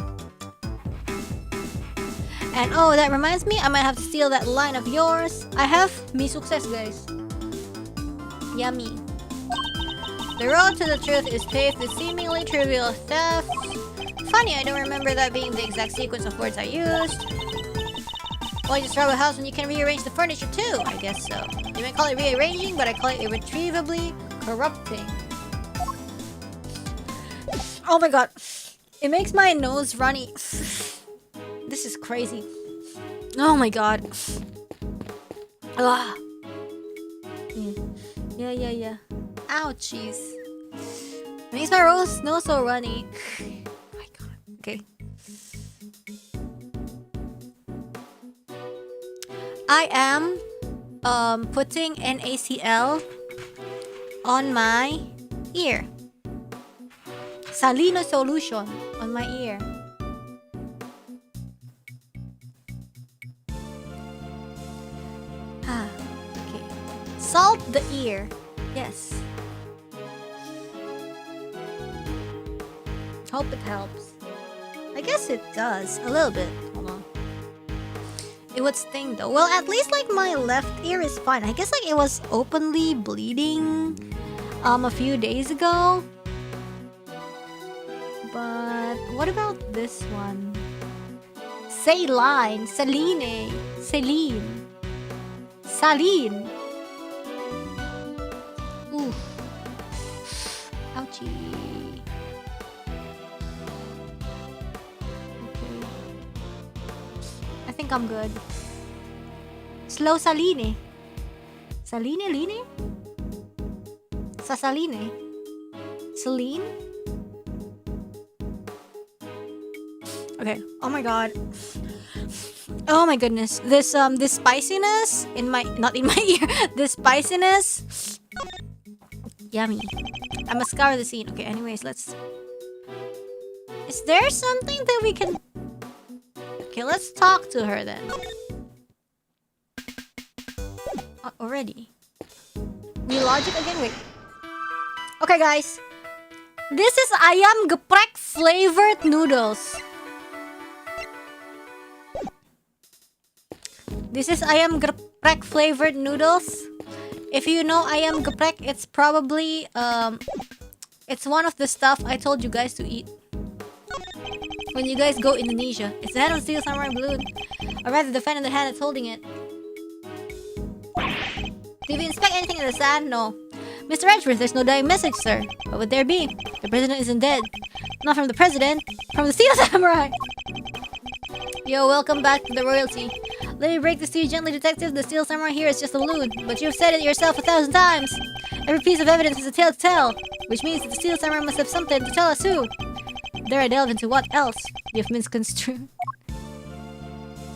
And oh, that reminds me, I might have to steal that line of yours. I have mi sukses, guys. Yummy. The road to the truth is paved with seemingly trivial thefts. Funny, I don't remember that being the exact sequence of words I used. Well, you just rob a house when you can rearrange the furniture too. I guess so. You might call it rearranging, but I call it irretrievably corrupting. Oh my god. It makes my nose runny. This is crazy. Oh my god. Ah. Yeah. Ouchies. It makes my nose so runny. Oh my god. Okay. I am putting an ACL on my ear. Salino solution on my ear. Okay. Salt the ear. Yes. Hope it helps. I guess it does. A little bit. Hold on. It would sting though. Well, at least like my left ear is fine. I guess like it was openly bleeding a few days ago. But what about this one? Saline. Saline. Oof. Ouchie. Okay. I think I'm good. Slow saline. Saline? Sasaline. Celine? Okay. Oh my god. Oh my goodness. This spiciness in my not in my ear. This spiciness. Yummy. I must scour the scene. Okay, anyways, let's. Is there something that we can? Okay, let's talk to her then. Already. New logic again? Wait. Okay, guys. This is ayam geprek flavored noodles. This is ayam geprek flavored noodles. If you know ayam geprek, it's probably it's one of the stuff I told you guys to eat when you guys go Indonesia. It's the head of steel samurai balloon, or rather the fan in the hand that's holding it. Did you inspect anything in the sand? No. Mr. Edgeworth, there's no dying message, sir. What would there be? The president isn't dead. Not from the president, from the steel samurai. Yo, welcome back to the royalty. Let me break this to you gently, detective. The steel samurai here is just a balloon, but you've said it yourself 1,000 times. Every piece of evidence is a tale to tell, which means that the steel samurai must have something to tell us who. Dare I delve into what else you've misconstrued?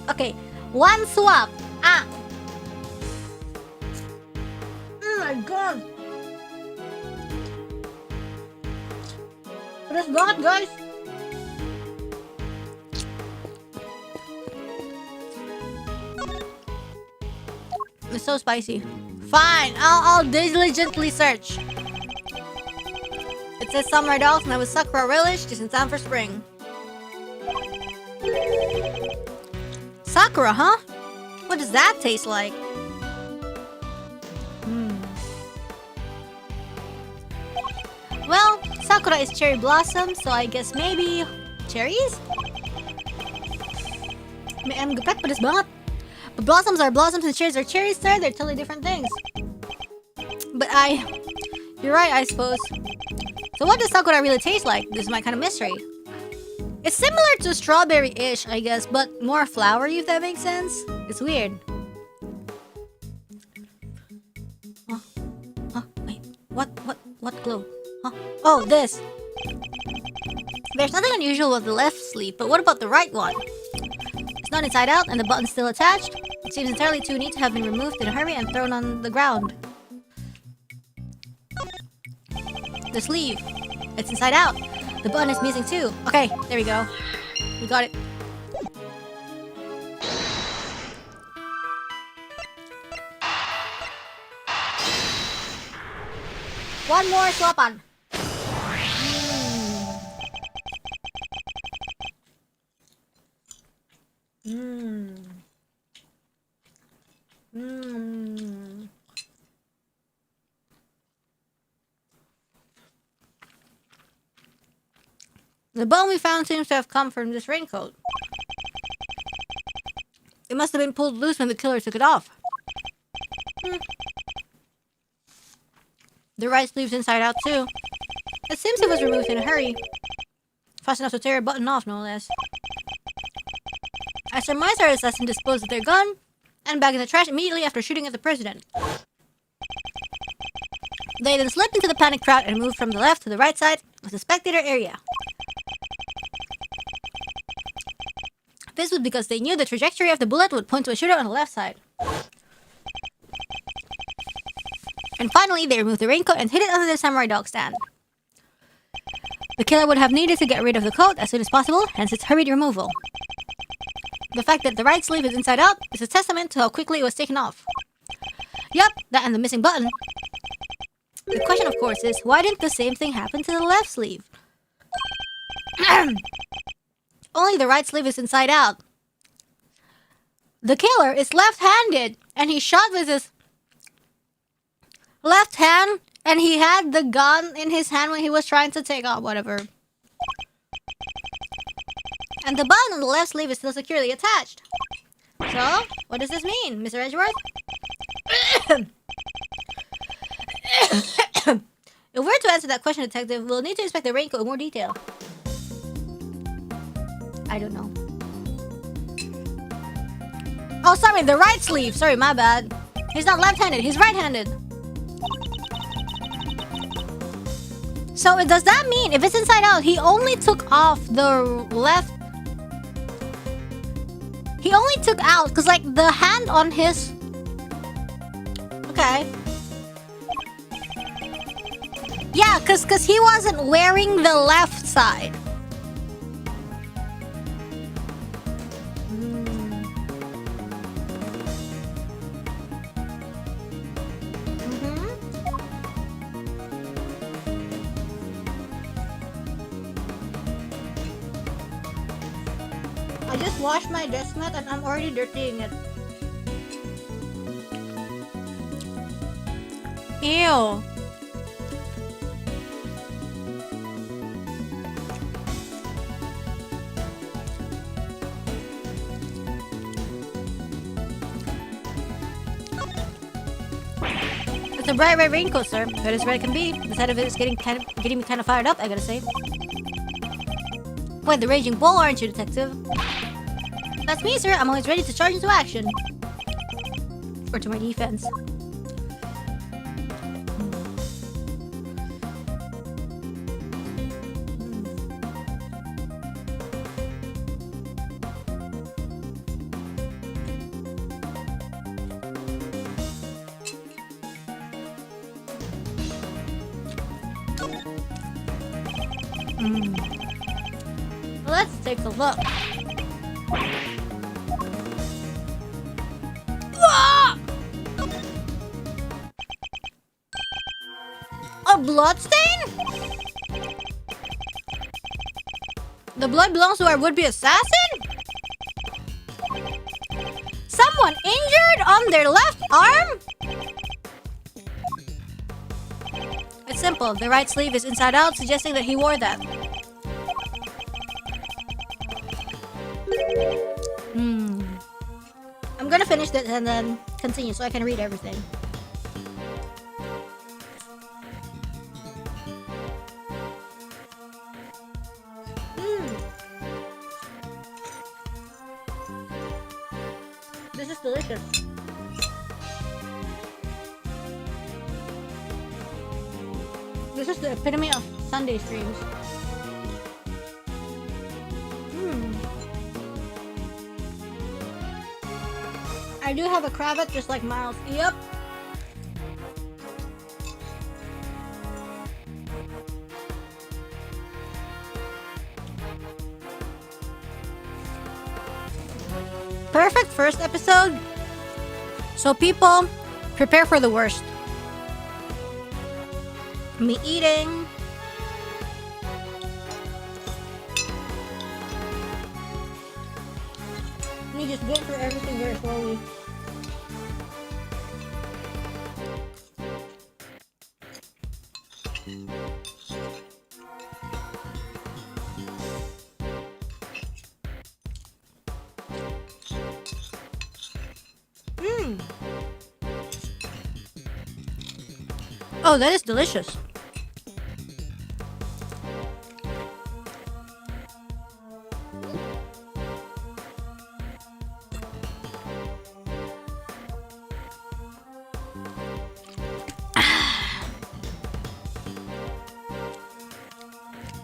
Okay, one swap. Oh my god. Pedas banget, guys. It's so spicy. Fine, I'll diligently search. It says summer dogs and I was Sakura relish just in time for spring. Sakura, huh? What does that taste like? Well, Sakura is cherry blossom, so I guess maybe cherries? Ayam geprek pedas banget. But blossoms are blossoms and cherries are cherries, sir. They're totally different things. But you're right, I suppose. So what does Sakura really taste like? This is my kind of mystery. It's similar to strawberry-ish, I guess, but more flowery, if that makes sense. It's weird. Wait. What glow? Huh? Oh, this. There's nothing unusual with the left sleeve, but what about the right one? It's not inside out and the button's still attached. It seems entirely too neat to have been removed in a hurry and thrown on the ground. The sleeve. It's inside out. The button is missing too. Okay, there we go. We got it. One more swapan. The bone we found seems to have come from this raincoat. It must have been pulled loose when the killer took it off. The right sleeve's inside out too. It seems it was removed in a hurry. Fast enough to tear a button off, no less. I surmise our assassin disposed of their gun and bag in the trash immediately after shooting at the president. They then slipped into the panicked crowd and moved from the left to the right side of the spectator area. This was because they knew the trajectory of the bullet would point to a shooter on the left side. And finally, they removed the raincoat and hid it under the samurai dog stand. The killer would have needed to get rid of the coat as soon as possible, hence its hurried removal. The fact that the right sleeve is inside out is a testament to how quickly it was taken off. Yup, that and the missing button. The question, of course, is why didn't the same thing happen to the left sleeve? Only the right sleeve is inside out. The killer is left-handed, and he shot with his left hand, and he had the gun in his hand when he was trying to take off whatever. And the button on the left sleeve is still securely attached. So, what does this mean, Mr. Edgeworth? If we're to answer that question, detective, we'll need to inspect the raincoat in more detail. I don't know. Oh, sorry, the right sleeve. Sorry, my bad. He's not left-handed, he's right-handed. So, does that mean if it's inside out, he only took off the left... He only took out, because like the hand on his... Okay. Yeah, because he wasn't wearing the left side. I just washed my desk mat and I'm already dirtying it. Ew. It's a bright red raincoat, sir. Red as red can be. The sight of it is getting me kind of fired up, I gotta say. Quite the raging bull, aren't you, detective? That's me, sir. I'm always ready to charge into action. Or to my defense. Let's take a look. A bloodstain? The blood belongs to our would-be assassin? Someone injured on their left arm? It's simple. The right sleeve is inside out, suggesting that he wore that. I'm gonna finish this and then continue so I can read everything. This is delicious. This is the epitome of Sunday streams. I do have a cravat just like Miles. Yep. Perfect first episode. So people, prepare for the worst. Me eating. Me just going through everything very slowly. Oh, that is delicious.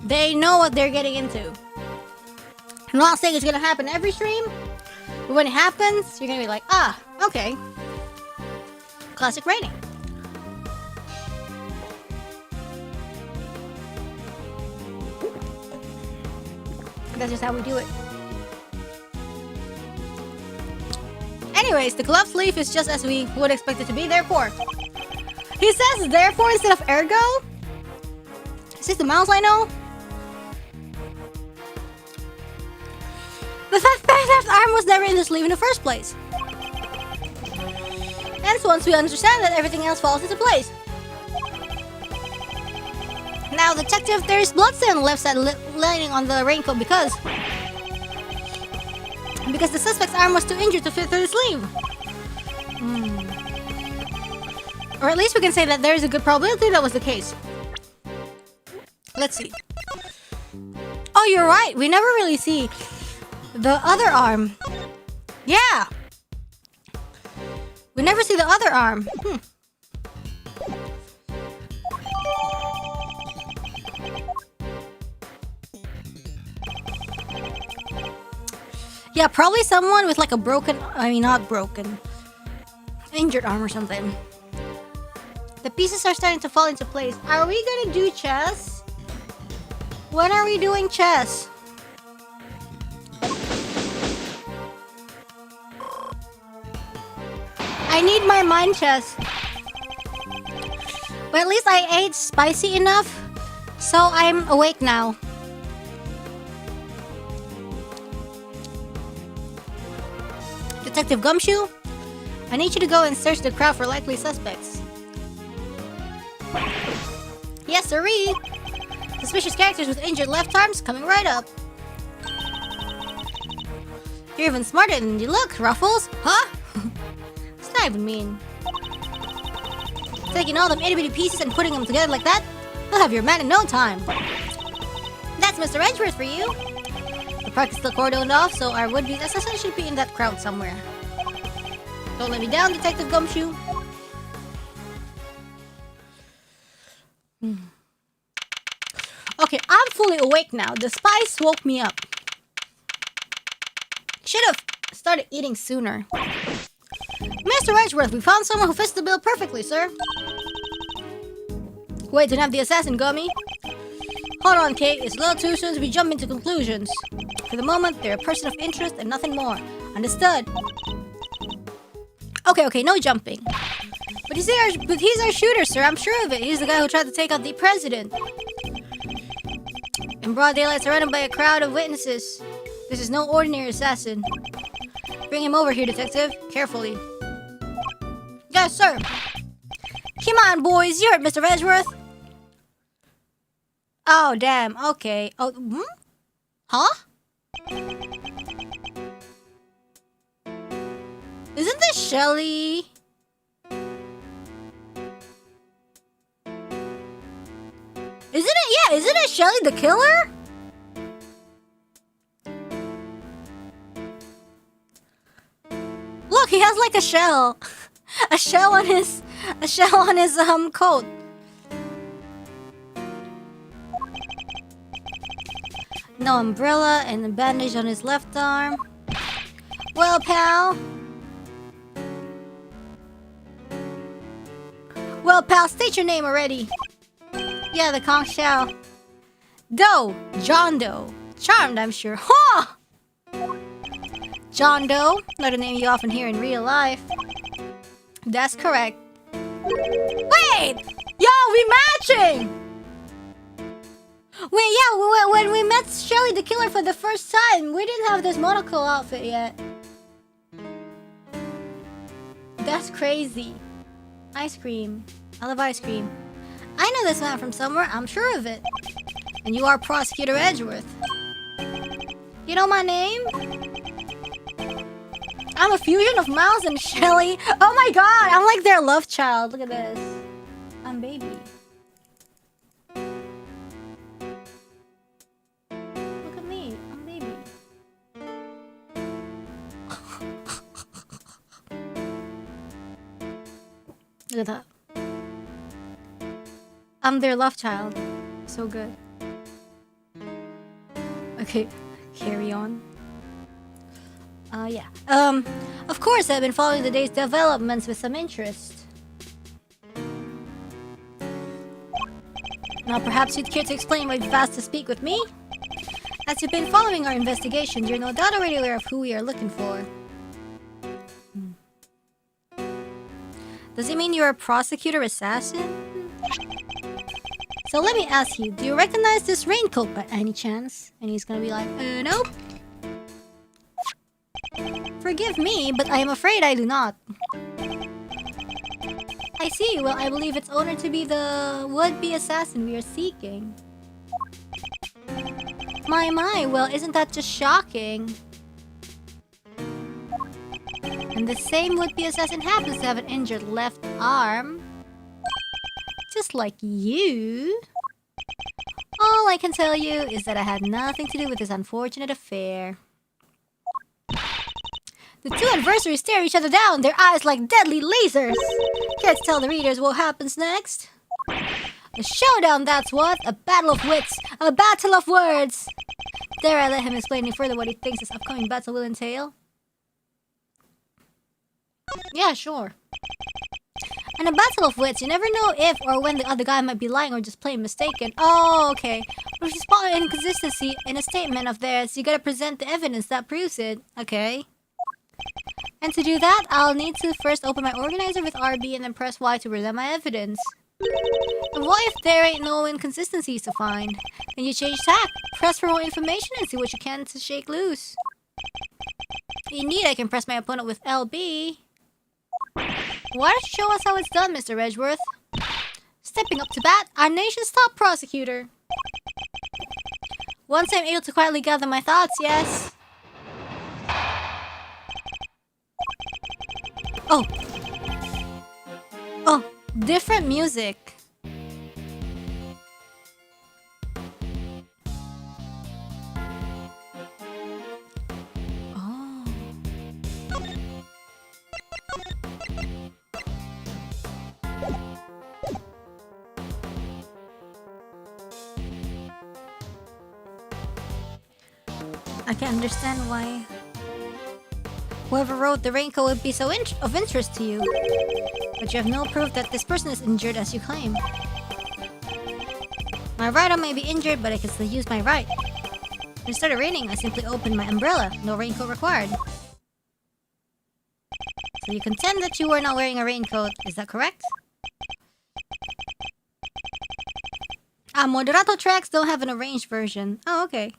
They know what they're getting into. I'm not saying it's gonna happen every stream, but when it happens, you're gonna be like, ah, okay. Classic rating. That's just how we do it. Anyways, the glove sleeve is just as we would expect it to be, therefore. He says therefore instead of ergo? Is this the mouse I know? The left arm was never in the sleeve in the first place. And so once we understand that, everything else falls into place. Now, detective, there is bloodstain on the left side lining on the raincoat because the suspect's arm was too injured to fit through the sleeve. Or at least we can say that there is a good probability that was the case. Let's see. Oh, you're right. We never really see the other arm. Yeah. We never see the other arm. Yeah, probably someone with like a broken, not broken, injured arm or something. The pieces are starting to fall into place. Are we gonna do chess? When are we doing chess? I need my mind chess. But at least I ate spicy enough, so I'm awake now. Detective Gumshoe, I need you to go and search the crowd for likely suspects. Yes, sirree. Suspicious characters with injured left arms coming right up. You're even smarter than you look, Ruffles. Huh? It's not even mean. Taking all them itty-bitty pieces and putting them together like that, you'll have your man in no time. That's Mr. Edgeworth for you. The park is still cordoned off, so our would-be assassin should be in that crowd somewhere. Don't let me down, Detective Gumshoe. Okay, I'm fully awake now. The spice woke me up. Should have started eating sooner. Mr. Edgeworth, we found someone who fits the bill perfectly, sir. Wait, don't have the assassin, Gummy. Hold on, Kate. It's a little too soon to be jumping to conclusions. For the moment, they're a person of interest and nothing more. Understood? Okay, no jumping. But he's our shooter, sir. I'm sure of it. He's the guy who tried to take out the president. In broad daylight, surrounded by a crowd of witnesses. This is no ordinary assassin. Bring him over here, detective. Carefully. Yes, sir. Come on, boys. You're it, Mr. Edgeworth. Oh, damn. Okay. Oh, Huh? Isn't this Shelly? Isn't it Shelly de Killer? Look, he has like a shell. A shell on his coat. No umbrella and a bandage on his left arm. Well, pal. Yo, pal, state your name already. Yeah, the conch shell. Doe. John Doe. Charmed, I'm sure. Huh! John Doe, not a name you often hear in real life. That's correct. Wait! Yo, we matching! Wait, yeah, when we met Shelly de Killer for the first time, we didn't have this monocle outfit yet. That's crazy. Ice cream. I love ice cream. I know this man from somewhere, I'm sure of it. And you are Prosecutor Edgeworth. You know my name? I'm a fusion of Miles and Shelly. Oh my god, I'm like their love child. Look at this. I'm baby. Look at me. I'm baby. Look at that. I'm their love child. So good. Okay, carry on. Yeah. Of course I've been following the day's developments with some interest. Now perhaps you'd care to explain why you've asked to speak with me? As you've been following our investigations, you're no doubt already aware of who we are looking for. Does it mean you're a prosecutor assassin? So let me ask you, do you recognize this raincoat by any chance? And he's gonna be like, nope. Forgive me, but I am afraid I do not. I see. Well, I believe its owner to be the would-be assassin we are seeking. My, well, isn't that just shocking? And the same would-be assassin happens to have an injured left arm. Just like you. All I can tell you is that I had nothing to do with this unfortunate affair. The two adversaries stare each other down, their eyes like deadly lasers. Can't tell the readers what happens next. A showdown, that's what. A battle of wits. A battle of words. Dare I let him explain any further what he thinks this upcoming battle will entail? Yeah, sure. In a battle of wits, you never know if or when the other guy might be lying or just plain mistaken. Oh, okay. But if you spot an inconsistency in a statement of theirs, you gotta present the evidence that proves it. Okay. And to do that, I'll need to first open my organizer with RB and then press Y to present my evidence. And what if there ain't no inconsistencies to find? Then you change tack, press for more information and see what you can to shake loose. Indeed, I can press my opponent with LB. Why don't you show us how it's done, Mr. Edgeworth? Stepping up to bat, our nation's top prosecutor. Once I'm able to quietly gather my thoughts, yes. Oh. Oh, different music. Oh. I can't understand why whoever wrote the raincoat would be so of interest to you. But you have no proof that this person is injured as you claim. My right arm may be injured, but I can still use my right. When it started raining, I simply opened my umbrella. No raincoat required. So you contend that you were not wearing a raincoat, is that correct? Moderato tracks don't have an arranged version. Oh, okay.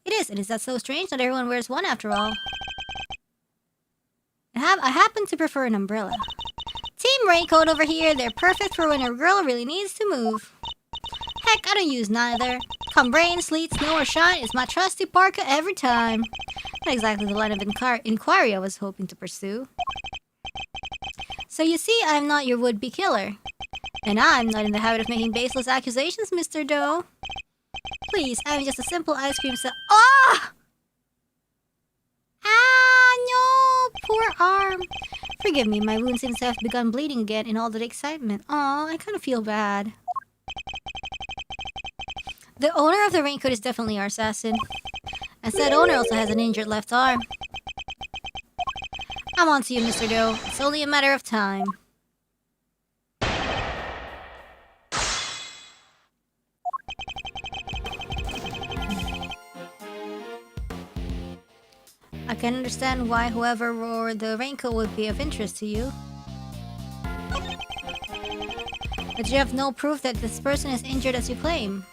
It is, and is that so strange? Not everyone wears one after all. I happen to prefer an umbrella. Team Raincoat over here, they're perfect for when a girl really needs to move. Heck, I don't use neither. Come rain, sleet, snow, or shine, it's my trusty parka every time. Not exactly the line of inquiry I was hoping to pursue. So you see, I'm not your would-be killer. And I'm not in the habit of making baseless accusations, Mr. Doe. Please, I'm just a simple ice cream Ah! Ah, no! Poor arm. Forgive me, my wound seems to have begun bleeding again in all the excitement. Aw, I kind of feel bad. The owner of the raincoat is definitely our assassin. And said owner also has an injured left arm. I'm on to you, Mr. Doe. It's only a matter of time. can understand why whoever wore the raincoat would be of interest to you. But you have no proof that this person is injured as you claim.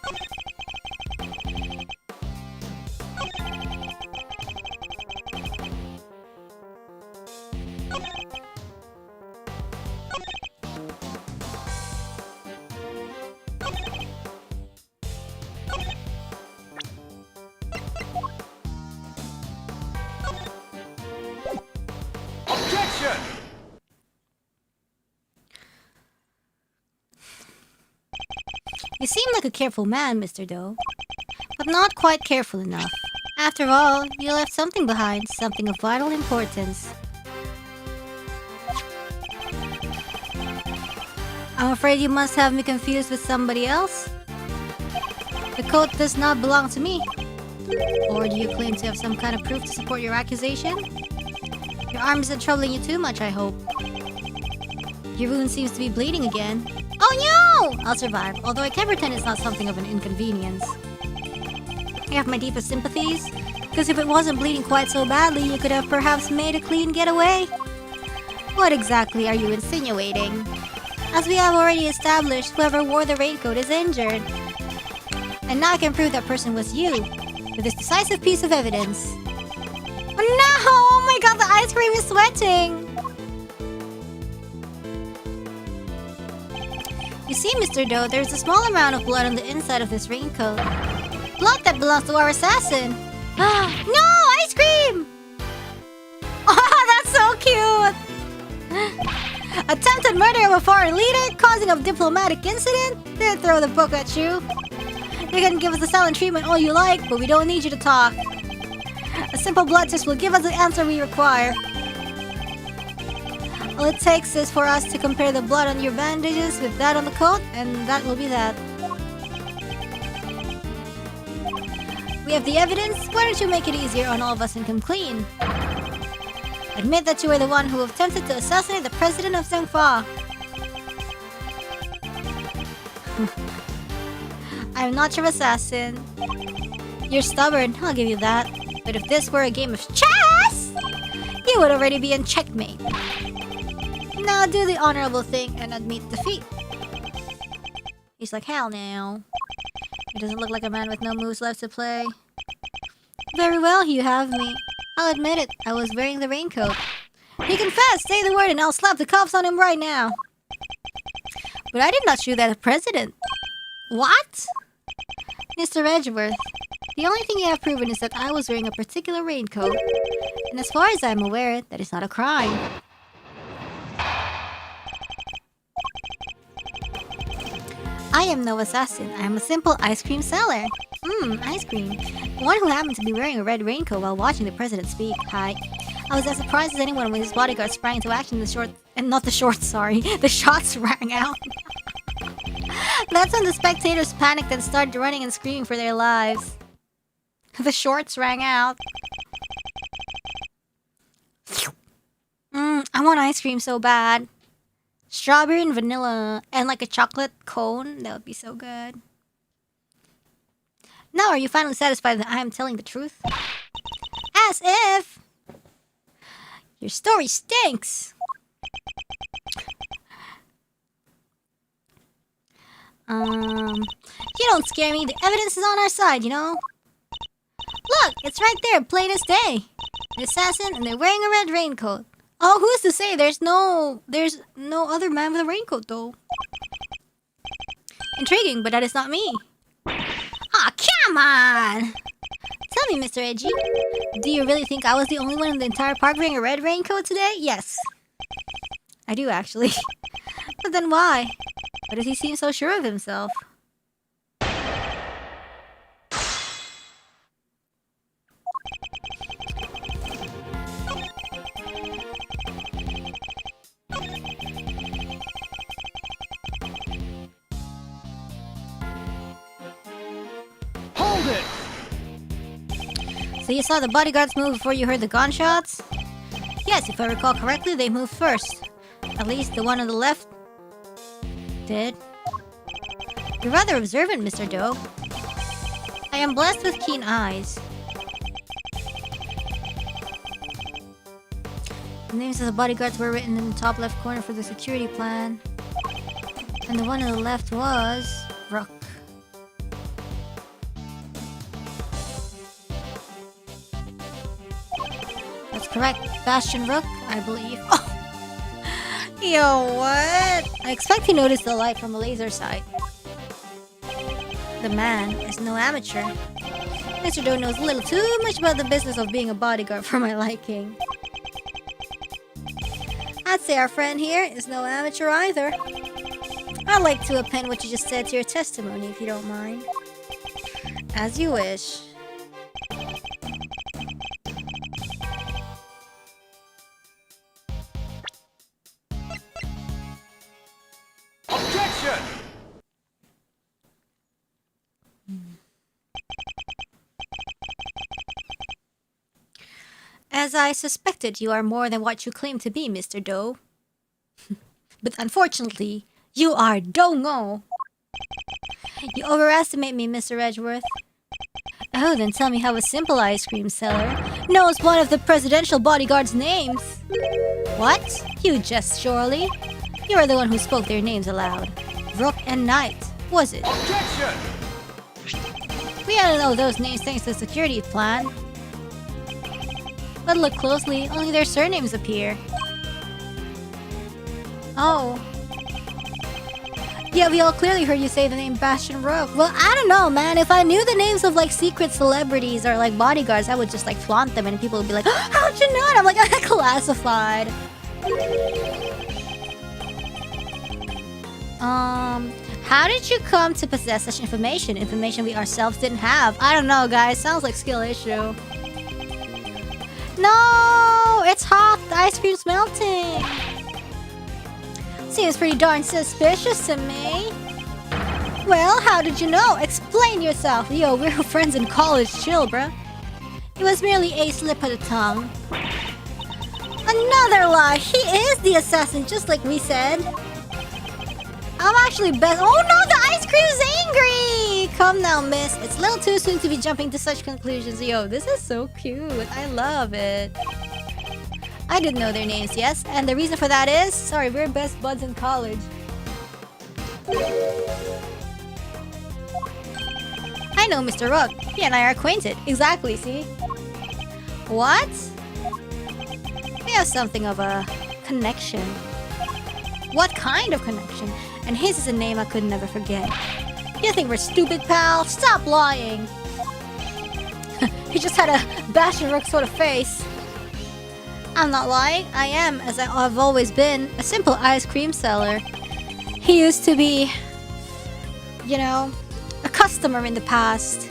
Objection! You seem like a careful man, Mr. Doe, but not quite careful enough. After all, you left something behind, something of vital importance. I'm afraid you must have me confused with somebody else. The coat does not belong to me. Or do you claim to have some kind of proof to support your accusation? Your arm isn't troubling you too much, I hope. Your wound seems to be bleeding again. Oh no! I'll survive, although I can pretend it's not something of an inconvenience. I have my deepest sympathies, because if it wasn't bleeding quite so badly, you could have perhaps made a clean getaway. What exactly are you insinuating? As we have already established, whoever wore the raincoat is injured. And now I can prove that person was you, with this decisive piece of evidence. Oh no! Oh my god, the ice cream is sweating! You see, Mr. Doe, there's a small amount of blood on the inside of this raincoat. Blood that belongs to our assassin. No! Ice cream! Oh, that's so cute! Attempted murder of a foreign leader, causing a diplomatic incident? They'll throw the book at you. You can give us the silent treatment all you like, but we don't need you to talk. A simple blood test will give us the answer we require. All it takes is for us to compare the blood on your bandages with that on the coat, and that will be that. We have the evidence. Why don't you make it easier on all of us and come clean? Admit that you were the one who attempted to assassinate the president of Zhengfa. I'm not your assassin. You're stubborn, I'll give you that. But if this were a game of chess, you would already be in checkmate. Now do the honorable thing and admit defeat. He's like, hell no. He doesn't look like a man with no moves left to play. Very well, you have me. I'll admit it, I was wearing the raincoat. He confessed, say the word and I'll slap the cuffs on him right now. But I did not shoot at the president. What? Mr. Edgeworth, the only thing you have proven is that I was wearing a particular raincoat. And as far as I'm aware, that is not a crime. I am no assassin. I am a simple ice cream seller. Ice cream. One who happened to be wearing a red raincoat while watching the president speak. Hi. I was as surprised as anyone when his bodyguard sprang into action. The shots rang out. That's when the spectators panicked and started running and screaming for their lives. The shorts rang out. I want ice cream so bad. Strawberry and vanilla and like a chocolate cone. That would be so good. Now are you finally satisfied that I am telling the truth? As if! Your story stinks! You don't scare me. The evidence is on our side, you know? Look, it's right there, plain as day. The assassin, and they're wearing a red raincoat. Oh, who's to say there's no other man with a raincoat, though? Intriguing, but that is not me. Ah, come on! Tell me, Mr. Edgy, do you really think I was the only one in the entire park wearing a red raincoat today? Yes. I do, actually. But then why? Why does he seem so sure of himself? Hold it! So you saw the bodyguards move before you heard the gunshots? Yes, if I recall correctly, they moved first. At least the one on the left did. You're rather observant, Mr. Doe. I am blessed with keen eyes. The names of the bodyguards were written in the top left corner for the security plan. And the one on the left was... Rook. That's correct. Bastion Rook, I believe. Oh! Yo, what? I expect he noticed the light from a laser sight. The man is no amateur. Mr. Doe knows a little too much about the business of being a bodyguard for my liking. I'd say our friend here is no amateur either. I'd like to append what you just said to your testimony, if you don't mind. As you wish. Objection! As I suspected, you are more than what you claim to be, Mr. Doe. But unfortunately, you are Dongo. You overestimate me, Mr. Edgeworth. Oh, then tell me how a simple ice cream seller knows one of the presidential bodyguard's names. What? You jest, surely? You are the one who spoke their names aloud. Rook and Knight, was it? Objection! We had to know those names thanks to the security plan. But look closely, only their surnames appear. Oh. Yeah, we all clearly heard you say the name Bastion Rook. Well, I don't know, man. If I knew the names of, like, secret celebrities or, like, bodyguards, I would just, like, flaunt them and people would be like, oh, how'd you know? And I'm like, classified. How did you come to possess such information? Information we ourselves didn't have. I don't know, guys. Sounds like skill issue. No! It's hot! The ice cream's melting! Seems pretty darn suspicious to me. Well, how did you know? Explain yourself. Yo, we were friends in college. Chill, bruh. It was merely a slip of the tongue. Another lie! He is the assassin, just like we said. I'm actually best. Oh no, the ice cream's angry! Come now, miss. It's a little too soon to be jumping to such conclusions. Yo, this is so cute. I love it. I didn't know their names, yes. And the reason for that is... Sorry, we're best buds in college. I know Mr. Rook. He and I are acquainted. Exactly, see? What? We have something of a connection. What kind of connection? And his is a name I could never forget. You think we're stupid, pal? Stop lying! He just had a Bastion Rook sort of face. I'm not lying. I am, as I've always been, a simple ice cream seller. He used to be, you know, a customer in the past.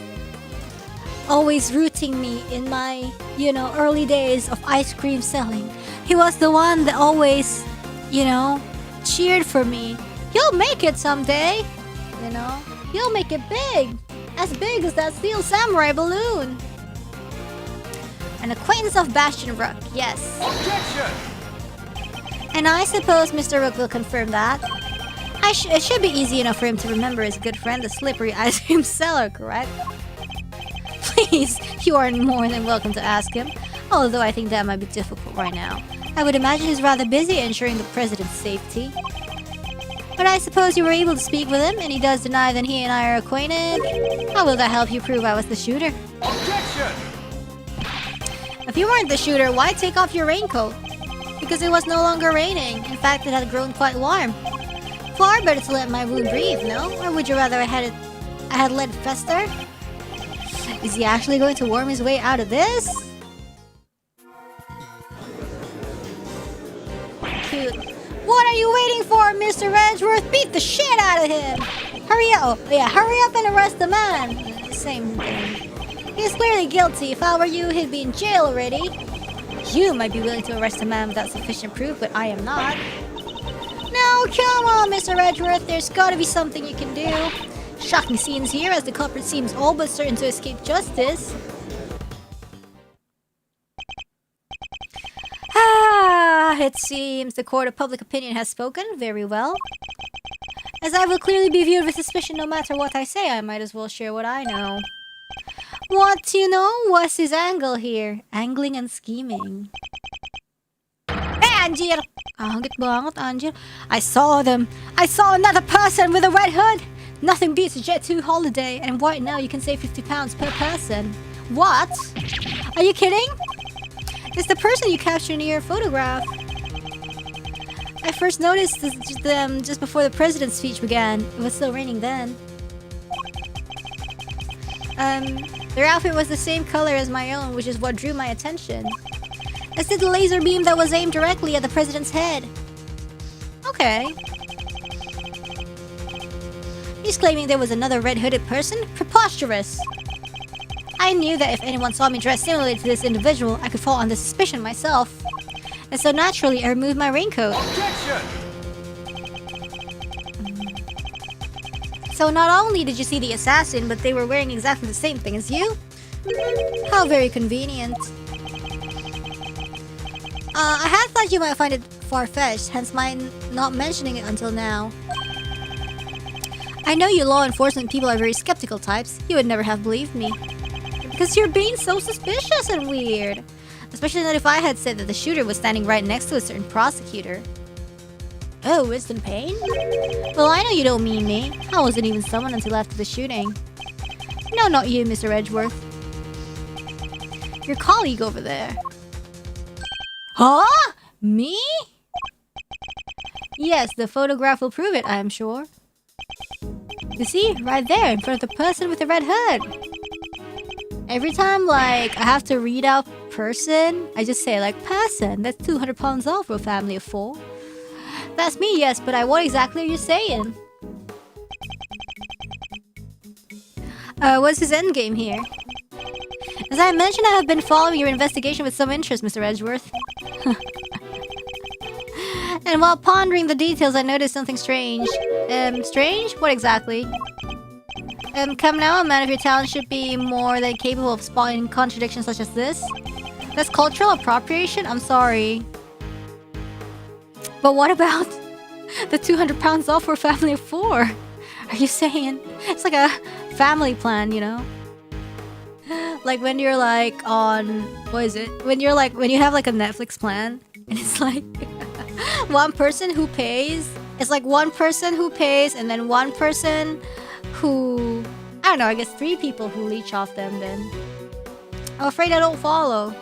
Always rooting me in my, you know, early days of ice cream selling. He was the one that always, you know, cheered for me. You'll make it someday, you know. You'll make it big. As big as that steel samurai balloon. An acquaintance of Bastion Rook, yes. Objection! And I suppose Mr. Rook will confirm that. It should be easy enough for him to remember his good friend, the slippery ice cream seller, correct? Please, you are more than welcome to ask him. Although I think that might be difficult right now. I would imagine he's rather busy ensuring the president's safety. But I suppose you were able to speak with him, and he does deny that he and I are acquainted. How will that help you prove I was the shooter? Objection! If you weren't the shooter, why take off your raincoat? Because it was no longer raining. In fact, it had grown quite warm. Far better to let my wound breathe, no? Or would you rather I had let it fester? Is he actually going to worm his way out of this? Cute. What are you waiting for, Mr. Edgeworth? Beat the shit out of him! Hurry up! Oh, yeah, hurry up and arrest the man! Same thing. He's clearly guilty. If I were you, he'd be in jail already. You might be willing to arrest a man without sufficient proof, but I am not. No, come on, Mr. Edgeworth. There's gotta be something you can do. Shocking scenes here as the culprit seems all but certain to escape justice. It seems the court of public opinion has spoken. Very well. As I will clearly be viewed with suspicion no matter what I say, I might as well share what I know. What do you know? What's his angle here? Angling and scheming. anjir! Hangit banget, anjir. I saw them. I saw another person with a red hood. Nothing beats a Jet 2 holiday, and right now you can save 50 pounds per person. What? Are you kidding? It's the person you captured in your photograph. I first noticed them just before the president's speech began. It was still raining then. Their outfit was the same color as my own, which is what drew my attention. As did the laser beam that was aimed directly at the president's head. Okay. He's claiming there was another red-hooded person? Preposterous! I knew that if anyone saw me dressed similarly to this individual, I could fall under suspicion myself. And so naturally, I removed my raincoat. Objection! So not only did you see the assassin, but they were wearing exactly the same thing as you? How very convenient. I had thought you might find it far-fetched, hence my not mentioning it until now. I know you law enforcement people are very skeptical types. You would never have believed me. Because you're being so suspicious and weird. Especially not if I had said that the shooter was standing right next to a certain prosecutor. Oh, Winston Payne? Well, I know you don't mean me. I wasn't even summoned until after the shooting. No, not you, Mr. Edgeworth. Your colleague over there. Huh? Me? Yes, the photograph will prove it, I am sure. You see, right there, in front of the person with the red hood. Every time, like, I have to read out person, I just say, like, person. That's 200 pounds off for a family of 4. That's me, yes, but what exactly are you saying? What's his endgame here? As I mentioned, I have been following your investigation with some interest, Mr. Edgeworth. And while pondering the details, I noticed something strange. Strange? What exactly? Come now, a man of your talent should be more than capable of spotting contradictions such as this. That's cultural appropriation? I'm sorry. But what about the 200 pounds off for a family of 4? Are you saying? It's like a family plan, you know? Like when you're like on... What is it? When you have like a Netflix plan. And it's like... one person who pays. It's like one person who pays and then one person who... I don't know, I guess 3 people who leech off them then. I'm afraid I don't follow.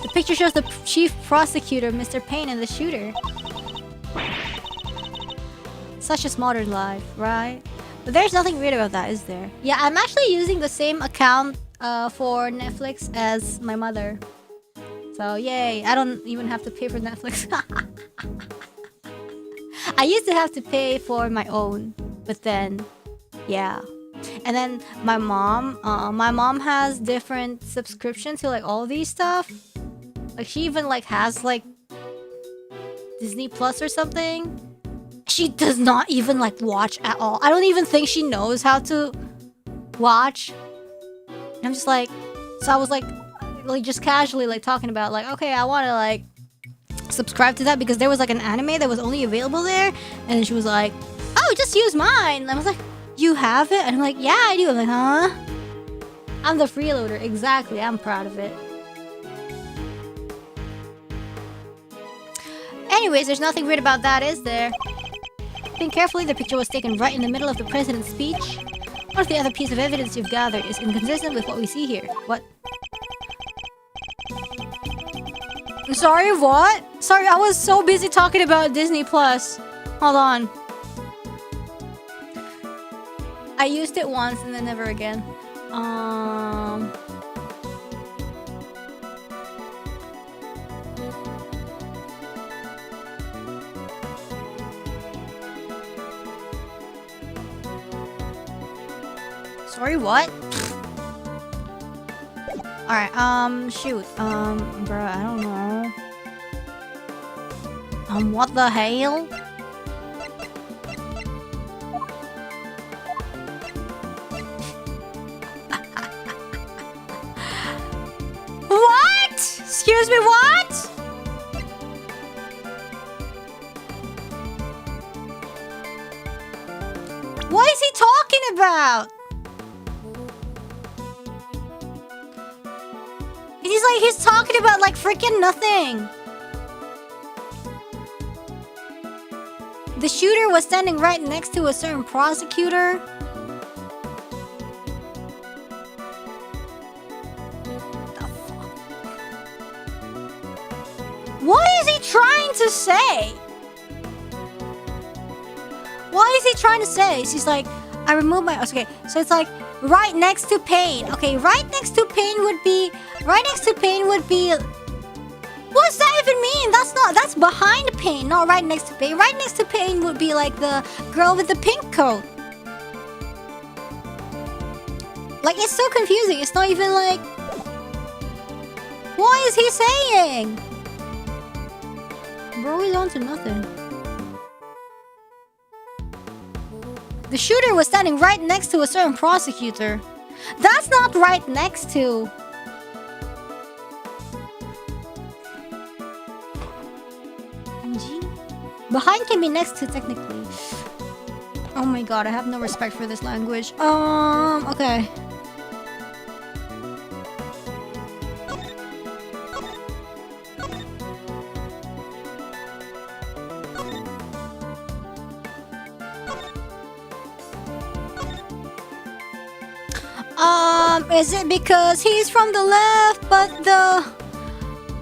The picture shows the chief prosecutor, Mr. Payne, and the shooter. Such is modern life, right? But there's nothing weird about that, is there? Yeah, I'm actually using the same account for Netflix as my mother. So, yay, I don't even have to pay for Netflix. I used to have to pay for my own, but then, yeah. And then my mom has different subscriptions to like all these stuff. Like she even like has like Disney Plus or something. She does not even like watch at all. I don't even think she knows how to watch. And I'm just like, so I was like just casually like talking about like, okay, I want to like subscribe to that because there was like an anime that was only available there. And then she was like, oh, just use mine. And I was like, you have it? And I'm like, yeah, I do. I'm like, huh? I'm the freeloader. Exactly. I'm proud of it. Anyways, there's nothing weird about that, is there? Think carefully, the picture was taken right in the middle of the president's speech. What if the other piece of evidence you've gathered is inconsistent with what we see here? What? Sorry, what? Sorry, I was so busy talking about Disney Plus. Hold on. I used it once and then never again. Sorry, what? Alright, shoot. Bruh, I don't know. What the hell? What? Excuse me, what? What is he talking about? He's like he's talking about like freaking nothing. The shooter was standing right next to a certain prosecutor. The fuck? What is he trying to say? What is he trying to say? She's like, I removed my... Okay, so it's like, right next to pain. Okay, right next to pain would be... Right next to pain would be... What's that even mean? That's behind pain, not right next to pain. Right next to pain would be like the girl with the pink coat. Like, it's so confusing. It's not even like... What is he saying? Bro, he's on to nothing. The shooter was standing right next to a certain prosecutor. That's not right next to. Behind can be next to, technically. Oh my god, I have no respect for this language. Okay. Is it because he's from the left, but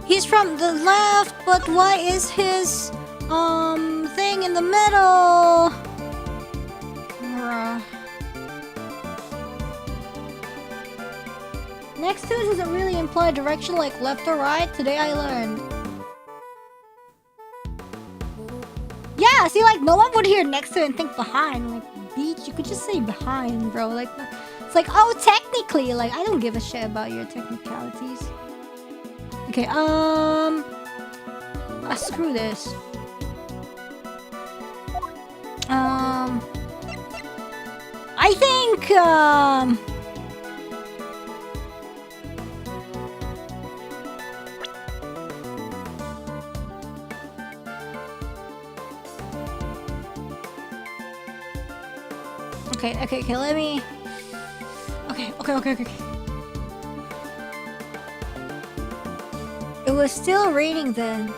he's from the left, but why is his thing in the middle? Bruh. Next to it doesn't really imply direction like left or right. Today I learned. Yeah, see, like no one would hear next to it and think behind. Like, beach, you could just say behind, bro. Like, it's like, oh, technically, like I don't give a shit about your technicalities. Okay, screw this. I think, Okay, let me... Okay. It was still raining then.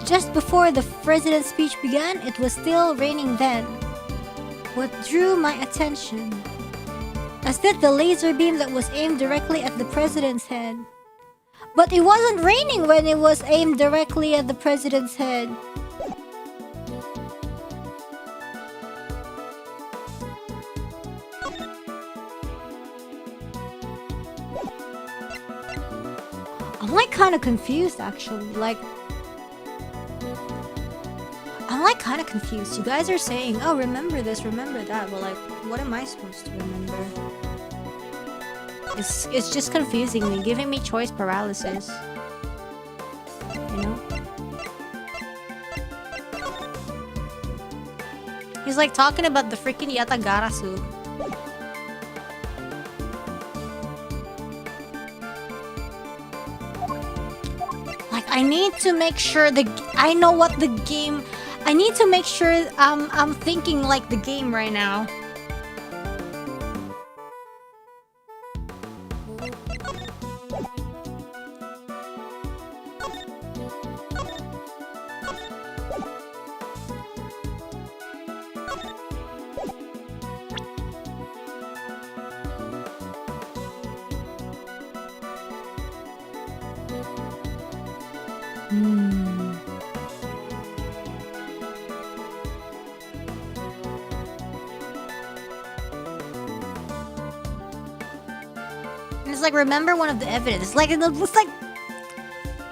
Just before the president's speech began, it was still raining then. What drew my attention? As did the laser beam that was aimed directly at the president's head. But it wasn't raining when it was aimed directly at the president's head. I'm like kind of confused actually, like I'm like kind of confused. You guys are saying, oh, remember this, remember that, but like, what am I supposed to remember? It's just confusing me, giving me choice paralysis. You know? He's like talking about the freaking Yatagarasu. Like, I need to make sure I know what the game... I need to make sure I'm thinking like the game right now. Like, remember one of the evidence. Like, it's like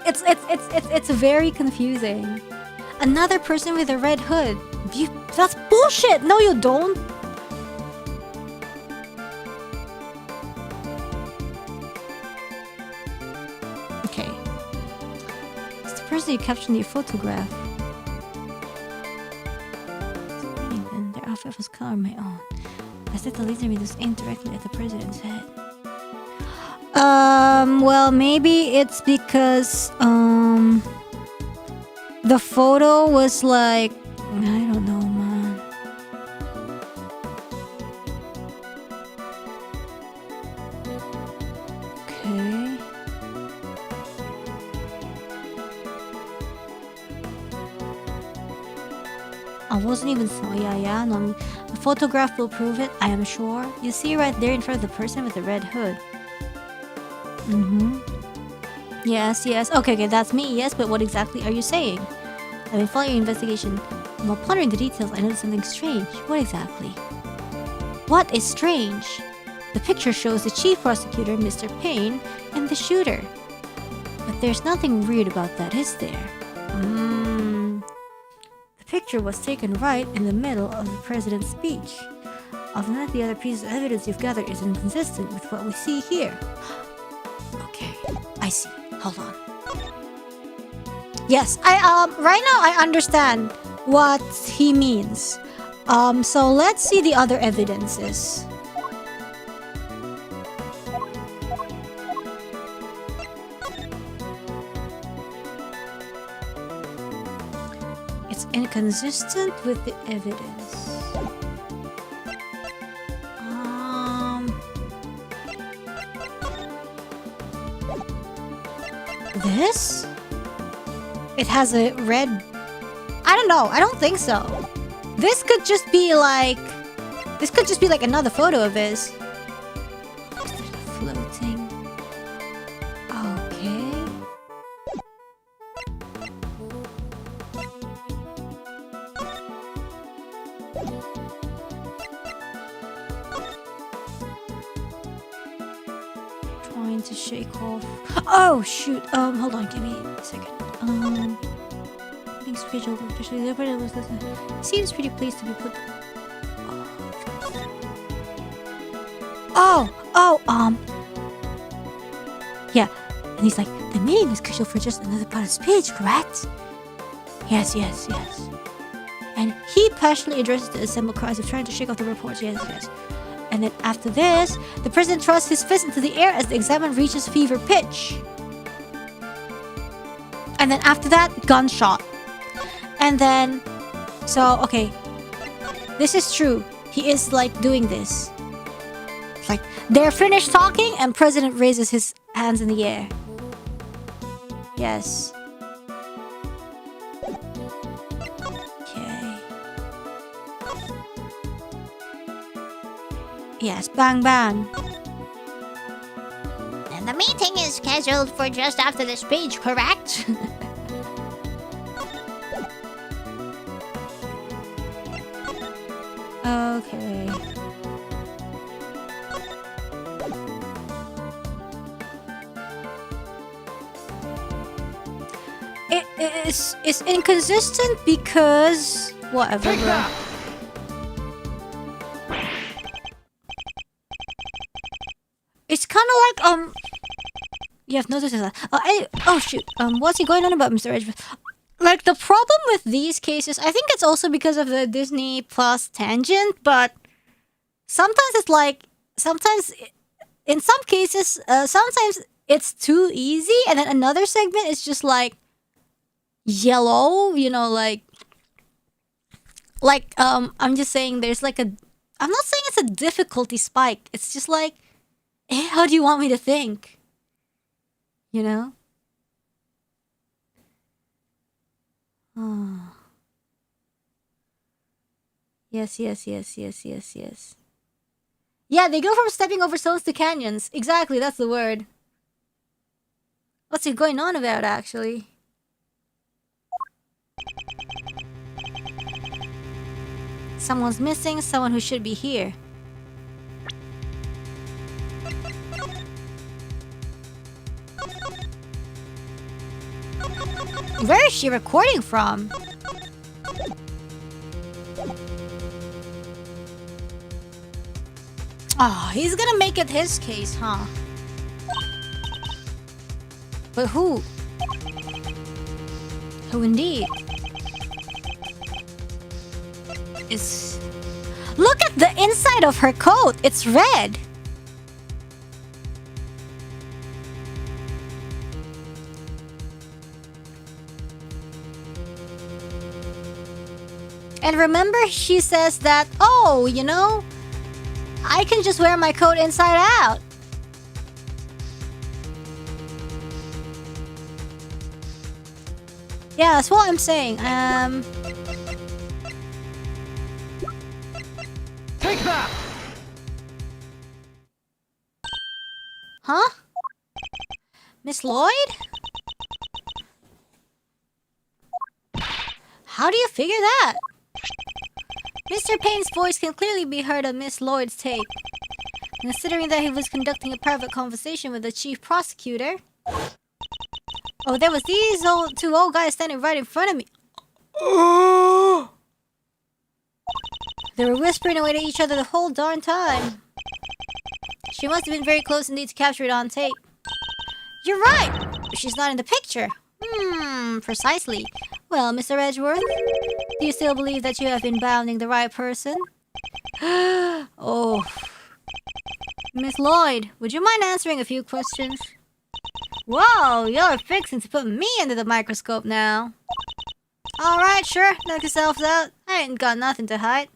it's very confusing. Another person with a red hood. That's bullshit. No, you don't. Okay. It's the person you captured in your photograph. And their outfit was color my own. I said the laser beam was aimed directly at the president's head. Well, maybe it's because, the photo was like, I don't know, man. Okay. I wasn't even so. Yeah. No, the photograph will prove it. I am sure. You see right there in front of the person with the red hood. Yes. Okay, that's me. Yes, but what exactly are you saying? I've been following your investigation. And while pondering the details, I noticed something strange. What exactly? What is strange? The picture shows the chief prosecutor, Mr. Payne, and the shooter. But there's nothing weird about that, is there? The picture was taken right in the middle of the president's speech. Often none of the other pieces of evidence you've gathered is inconsistent with what we see here. Okay, I see. Hold on. Yes, right now I understand what he means. So let's see the other evidences. It's inconsistent with the evidence. This? It has a red... I don't know. I don't think so. This could just be like... This could just be like another photo of his. Floating. Okay. Trying to shake off... Oh, shoot. Hold on. Give me a second. Things scheduled officially. Seems pretty pleased to be put. Yeah. And he's like, the meeting is scheduled for just another part of speech, correct? Yes. And he passionately addresses the assembled crowd of trying to shake off the reports. Yes. And then after this, the president thrusts his fist into the air as the examiner reaches fever pitch. And then after that, gunshot. And then, so, okay. This is true. He is like doing this. It's like, they're finished talking and president raises his hands in the air. Yes. Okay. Yes, bang bang. And the meeting is scheduled for just after the speech, correct? Okay. It's inconsistent because whatever. It's kind of like you have noticed that. Oh shoot. What's he going on about, Mr. Edgeworth? Like, the problem with these cases, I think it's also because of the Disney Plus tangent, but sometimes it's like, in some cases, sometimes it's too easy, and then another segment is just like yellow, you know, like I'm just saying there's like I'm not saying it's a difficulty spike, it's just like, how do you want me to think? You know? Oh. Yes. Yeah, they go from stepping over stones to canyons. Exactly, that's the word. What's he going on about, actually? Someone's missing, someone who should be here. Where is she recording from? Oh, he's gonna make it his case, huh? But who? Who indeed? Is... Look at the inside of her coat! It's red! And remember, she says that, oh, you know, I can just wear my coat inside out. Yeah, that's what I'm saying. that! Huh? Miss Lloyd? How do you figure that? Mr. Payne's voice can clearly be heard on Miss Lloyd's tape. Considering that he was conducting a private conversation with the chief prosecutor. Oh, there was these two old guys standing right in front of me. They were whispering away to each other the whole darn time. She must have been very close indeed to capture it on tape. You're right! She's not in the picture. Precisely. Well, Mr. Edgeworth, do you still believe that you have been bounding the right person? Oh. Miss Lloyd, would you mind answering a few questions? Whoa, you're fixing to put me under the microscope now. Alright, sure, knock yourselves out. I ain't got nothing to hide.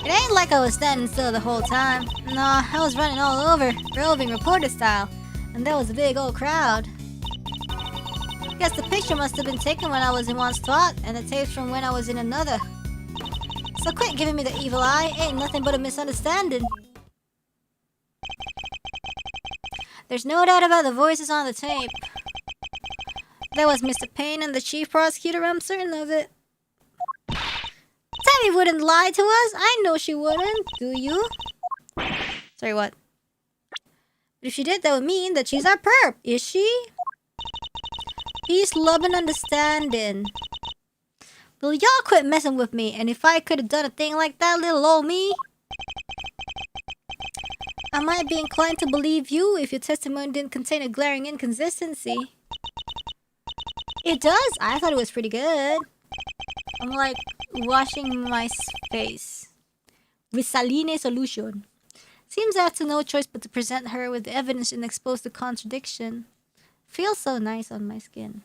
It ain't like I was standing still the whole time. Nah, I was running all over, roving reporter style. And there was a big old crowd. Guess the picture must have been taken when I was in one spot, and the tapes from when I was in another. So quit giving me the evil eye, ain't nothing but a misunderstanding. There's no doubt about the voices on the tape. That was Mr. Payne and the chief prosecutor, I'm certain of it. Tammy wouldn't lie to us. I know she wouldn't. Do you? Sorry, what? But if she did, that would mean that she's our perp. Is she? Peace, love, and understanding. Will y'all quit messing with me? And if I could have done a thing like that, little old me, I might be inclined to believe you if your testimony didn't contain a glaring inconsistency. It does. I thought it was pretty good. I'm like washing my face with saline solution. Seems I have to no choice but to present her with evidence and expose the contradiction. Feels so nice on my skin.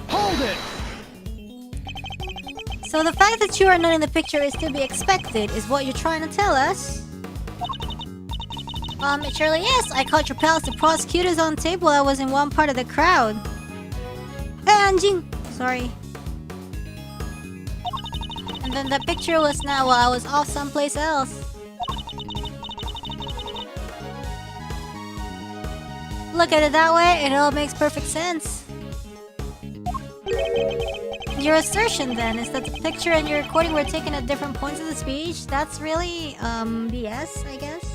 Hold it! So the fact that you are not in the picture is to be expected, is what you're trying to tell us? It surely is. I caught your pals, the prosecutors, on tape while I was in one part of the crowd. Hey, angin! Sorry. And then that picture was now while I was off someplace else. Look at it that way, it all makes perfect sense. Your assertion then is that the picture and your recording were taken at different points of the speech. That's really, BS, I guess.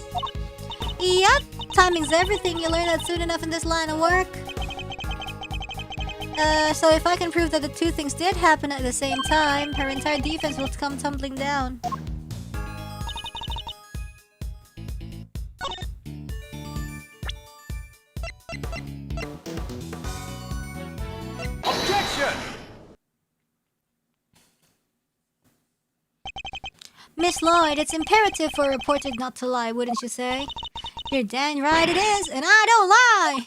Yep, timing's everything. You learn that soon enough in this line of work. So if I can prove that the two things did happen at the same time, her entire defense will come tumbling down. Objection! Miss Lloyd, it's imperative for a reporter not to lie, wouldn't you say? You're dang right it is, and I don't lie!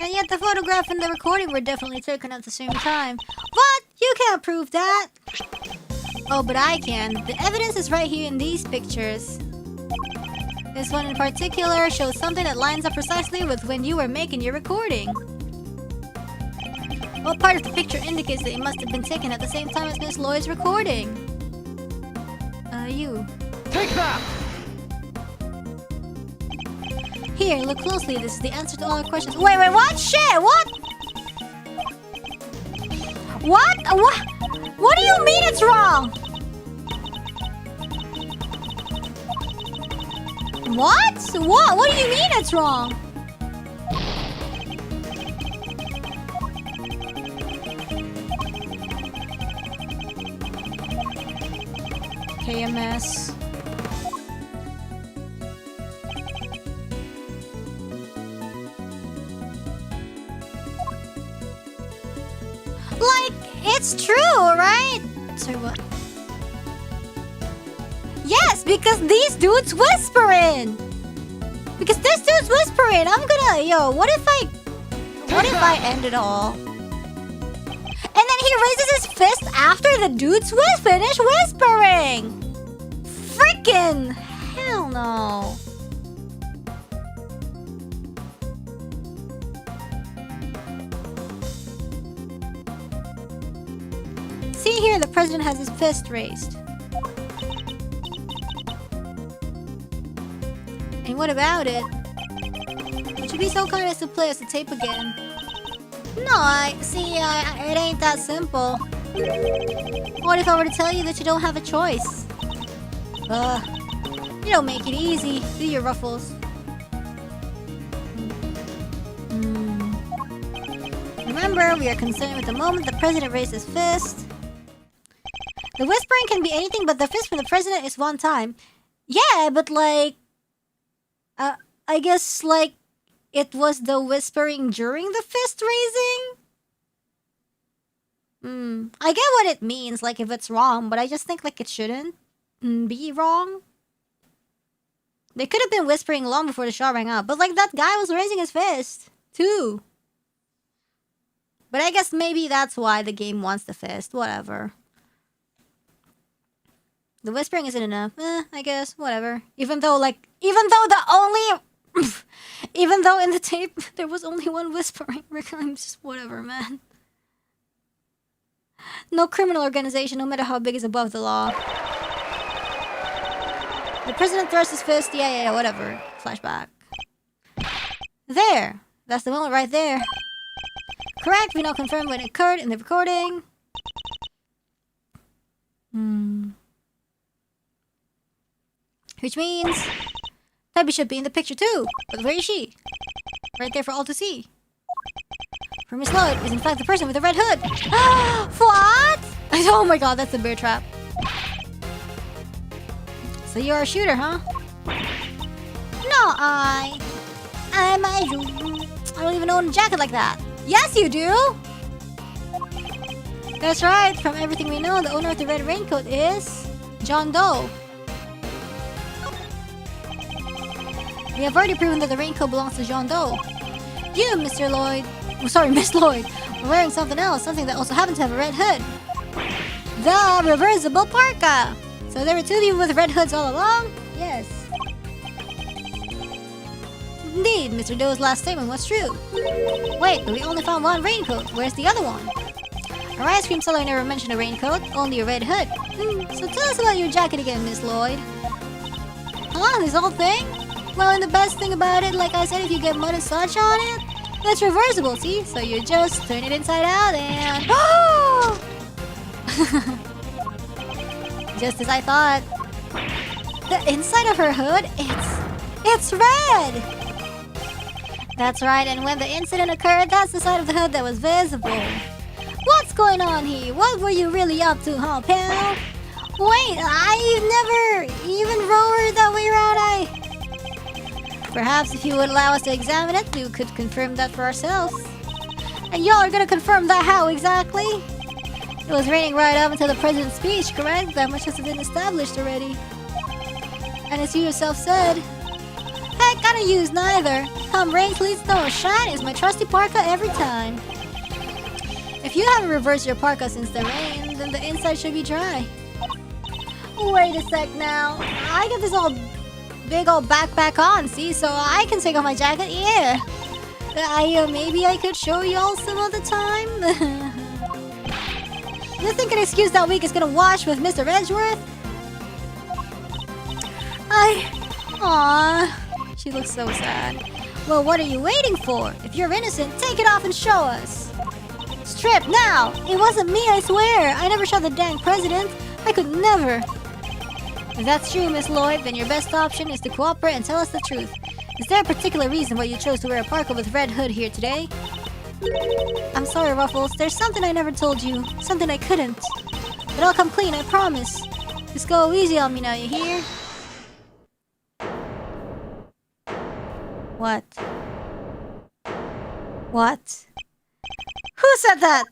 And yet the photograph and the recording were definitely taken at the same time. What? You can't prove that! Oh, but I can. The evidence is right here in these pictures. This one in particular shows something that lines up precisely with when you were making your recording. What part of the picture indicates that it must have been taken at the same time as Miss Lloyd's recording? You. Take that! Here, look closely. This is the answer to all our questions. Wait, what? Shit, what? What? What do you mean it's wrong? What? What do you mean it's wrong? KMS. Like, it's true, right? Sorry, what? Yes, because these dudes whispering! Because they This dude's whispering. I'm gonna, yo, what if I end it all? And then he raises his fist after the dude's finished whispering. Freaking hell no. See here, the president has his fist raised. And what about it? Would you be so kind as to play us the tape again? No, it ain't that simple. What if I were to tell you that you don't have a choice? You don't make it easy, do you, Ruffles? Remember, we are concerned with the moment the president raised his fist. The whispering can be anything, but the fist from the president is one time. Yeah, but like... I guess, like, it was the whispering during the fist raising? I get what it means, like, if it's wrong, but I just think, like, it shouldn't be wrong. They could have been whispering long before the shot rang out, but, like, that guy was raising his fist, too. But I guess maybe that's why the game wants the fist, whatever. The whispering isn't enough. I guess, whatever. Even though in the tape, there was only one whispering. I'm just, whatever, man. No criminal organization, no matter how big, is above the law. The president thrusts his fist. Yeah, whatever. Flashback. There. That's the moment right there. Correct, we now confirm when it occurred in the recording. Which means Pippi should be in the picture too. But where is she? Right there for all to see. For Miss Lloyd is in fact the person with the red hood. What? Oh my god, that's a bear trap. So you're a shooter, huh? No, I don't even own a jacket like that. Yes, you do! That's right. From everything we know, the owner of the red raincoat is John Doe. We have already proven that the raincoat belongs to John Doe. You, Mr. Lloyd... Oh, sorry, Miss Lloyd. Were wearing something else. Something that also happens to have a red hood. The reversible parka. So there were two people with red hoods all along? Yes. Indeed, Mr. Doe's last statement was true. Wait, but we only found one raincoat. Where's the other one? Our ice cream seller never mentioned a raincoat, only a red hood. So tell us about your jacket again, Miss Lloyd. Huh? This whole thing? Well, and the best thing about it, like I said, if you get mud and such on it, that's reversible, see? So you just turn it inside out and... Oh! Just as I thought. The inside of her hood, it's red! That's right, and when the incident occurred, that's the side of the hood that was visible. What's going on here? What were you really up to, huh, pal? Wait, I never even rolled that way around, Perhaps if you would allow us to examine it, we could confirm that for ourselves. And y'all are gonna confirm that how exactly? It was raining right up until the president's speech, correct? That much has been established already. And as you yourself said, heck, I don't use neither. Come rain, please, snow or shine is my trusty parka every time. If you haven't reversed your parka since the rain, then the inside should be dry. Wait a sec now. I got this big old backpack on, see? So I can take off my jacket, yeah. Maybe I could show y'all some other time? You think an excuse that week is gonna wash with Mr. Edgeworth? Aww. She looks so sad. Well, what are you waiting for? If you're innocent, take it off and show us. Strip, now! It wasn't me, I swear! I never shot the dang president. I could never. If that's true, Miss Lloyd, then your best option is to cooperate and tell us the truth. Is there a particular reason why you chose to wear a parka with red hood here today? I'm sorry, Ruffles. There's something I never told you. Something I couldn't. But I'll come clean, I promise. Just go easy on me now, you hear? What? What? Who said that?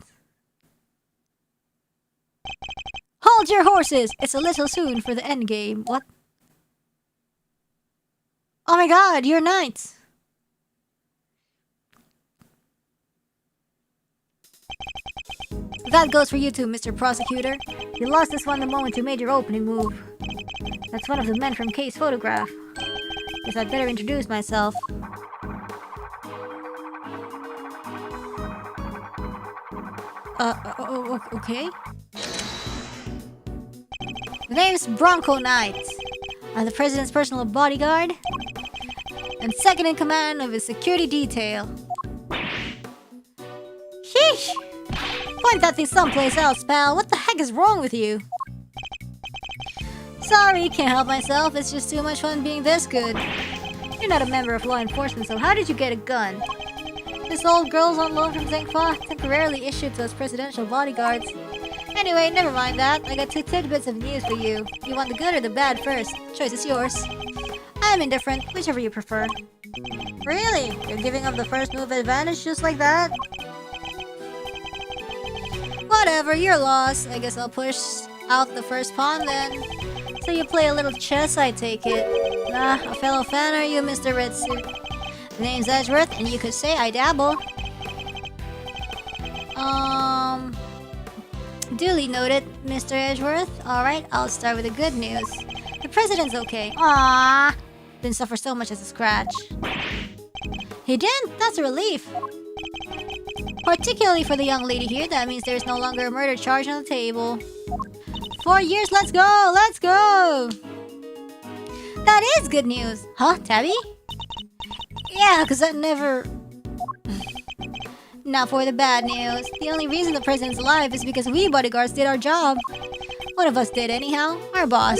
Hold your horses! It's a little soon for the endgame. What? Oh my god, you're knight. That goes for you too, Mr. Prosecutor. You lost this one the moment you made your opening move. That's one of the men from Kay's photograph. Guess I'd better introduce myself. Okay. The name's Bronco Knight. I'm the president's personal bodyguard and second in command of his security detail. Sheesh! Point that thing someplace else, pal. What the heck is wrong with you? Sorry, can't help myself. It's just too much fun being this good. You're not a member of law enforcement, so how did you get a gun? This old girl's on loan from Zengfa, temporarily issued to us presidential bodyguards. Anyway, never mind that. I got two tidbits of news for you. You want the good or the bad first? Choice is yours. I am indifferent, whichever you prefer. Really? You're giving up the first move advantage just like that? Whatever, you're lost. I guess I'll push out the first pawn then. So you play a little chess, I take it. Nah, a fellow fan are you, Mr. Red Suit? The name's Edgeworth, and you could say I dabble. Duly noted, Mr. Edgeworth. Alright, I'll start with the good news. The president's okay. Aww. Didn't suffer so much as a scratch. He didn't? That's a relief. Particularly for the young lady here, that means there's no longer a murder charge on the table. 4 years, let's go! Let's go! That is good news! Huh, Tabby? Yeah, because that never... Not for the bad news. The only reason the president's alive is because we bodyguards did our job. One of us did anyhow. Our boss.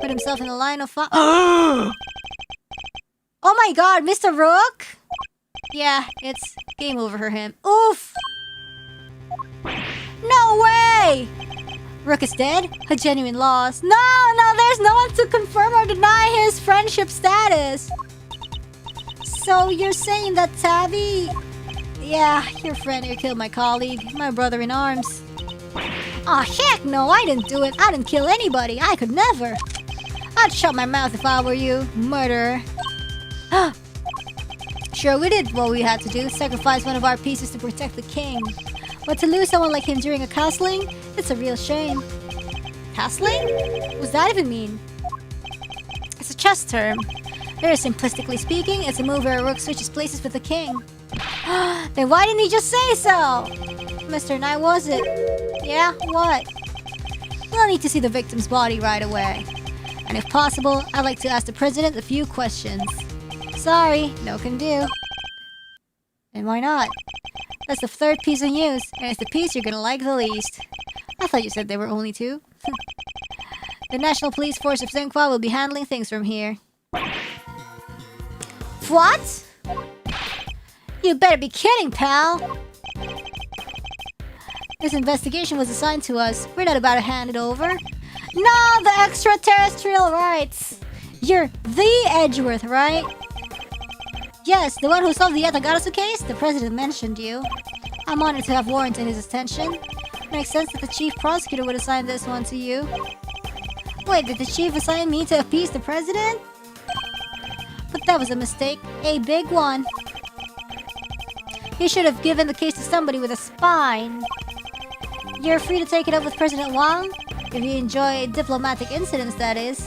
Put himself in the line of fire. Oh my god, Mr. Rook? Yeah, it's game over for him. Oof! No way! Rook is dead? A genuine loss. No, there's no one to confirm or deny his friendship status. So you're saying that Tabby... Yeah, your friend here killed my colleague, my brother in arms. Aw, heck no, I didn't do it. I didn't kill anybody. I could never. I'd shut my mouth if I were you, murderer. Sure, we did what we had to do, sacrifice one of our pieces to protect the king. But to lose someone like him during a castling, it's a real shame. Castling? What does that even mean? It's a chess term. Very simplistically speaking, it's a move where a rook switches places with the king. Then why didn't he just say so? Mr. Knight, was it? Yeah, what? We'll need to see the victim's body right away. And if possible, I'd like to ask the president a few questions. Sorry, no can do. And why not? That's the third piece of news, and it's the piece you're gonna like the least. I thought you said there were only two. The National Police Force of Zengfa will be handling things from here. What? You better be kidding, pal! This investigation was assigned to us. We're not about to hand it over. No, the extraterrestrial rights! You're the Edgeworth, right? Yes, the one who solved the Yatagarasu case? The president mentioned you. I'm honored to have warranted his attention. Makes sense that the chief prosecutor would assign this one to you. Wait, did the chief assign me to appease the president? But that was a mistake. A big one. He should have given the case to somebody with a spine. You're free to take it up with President Wang. If you enjoy diplomatic incidents, that is.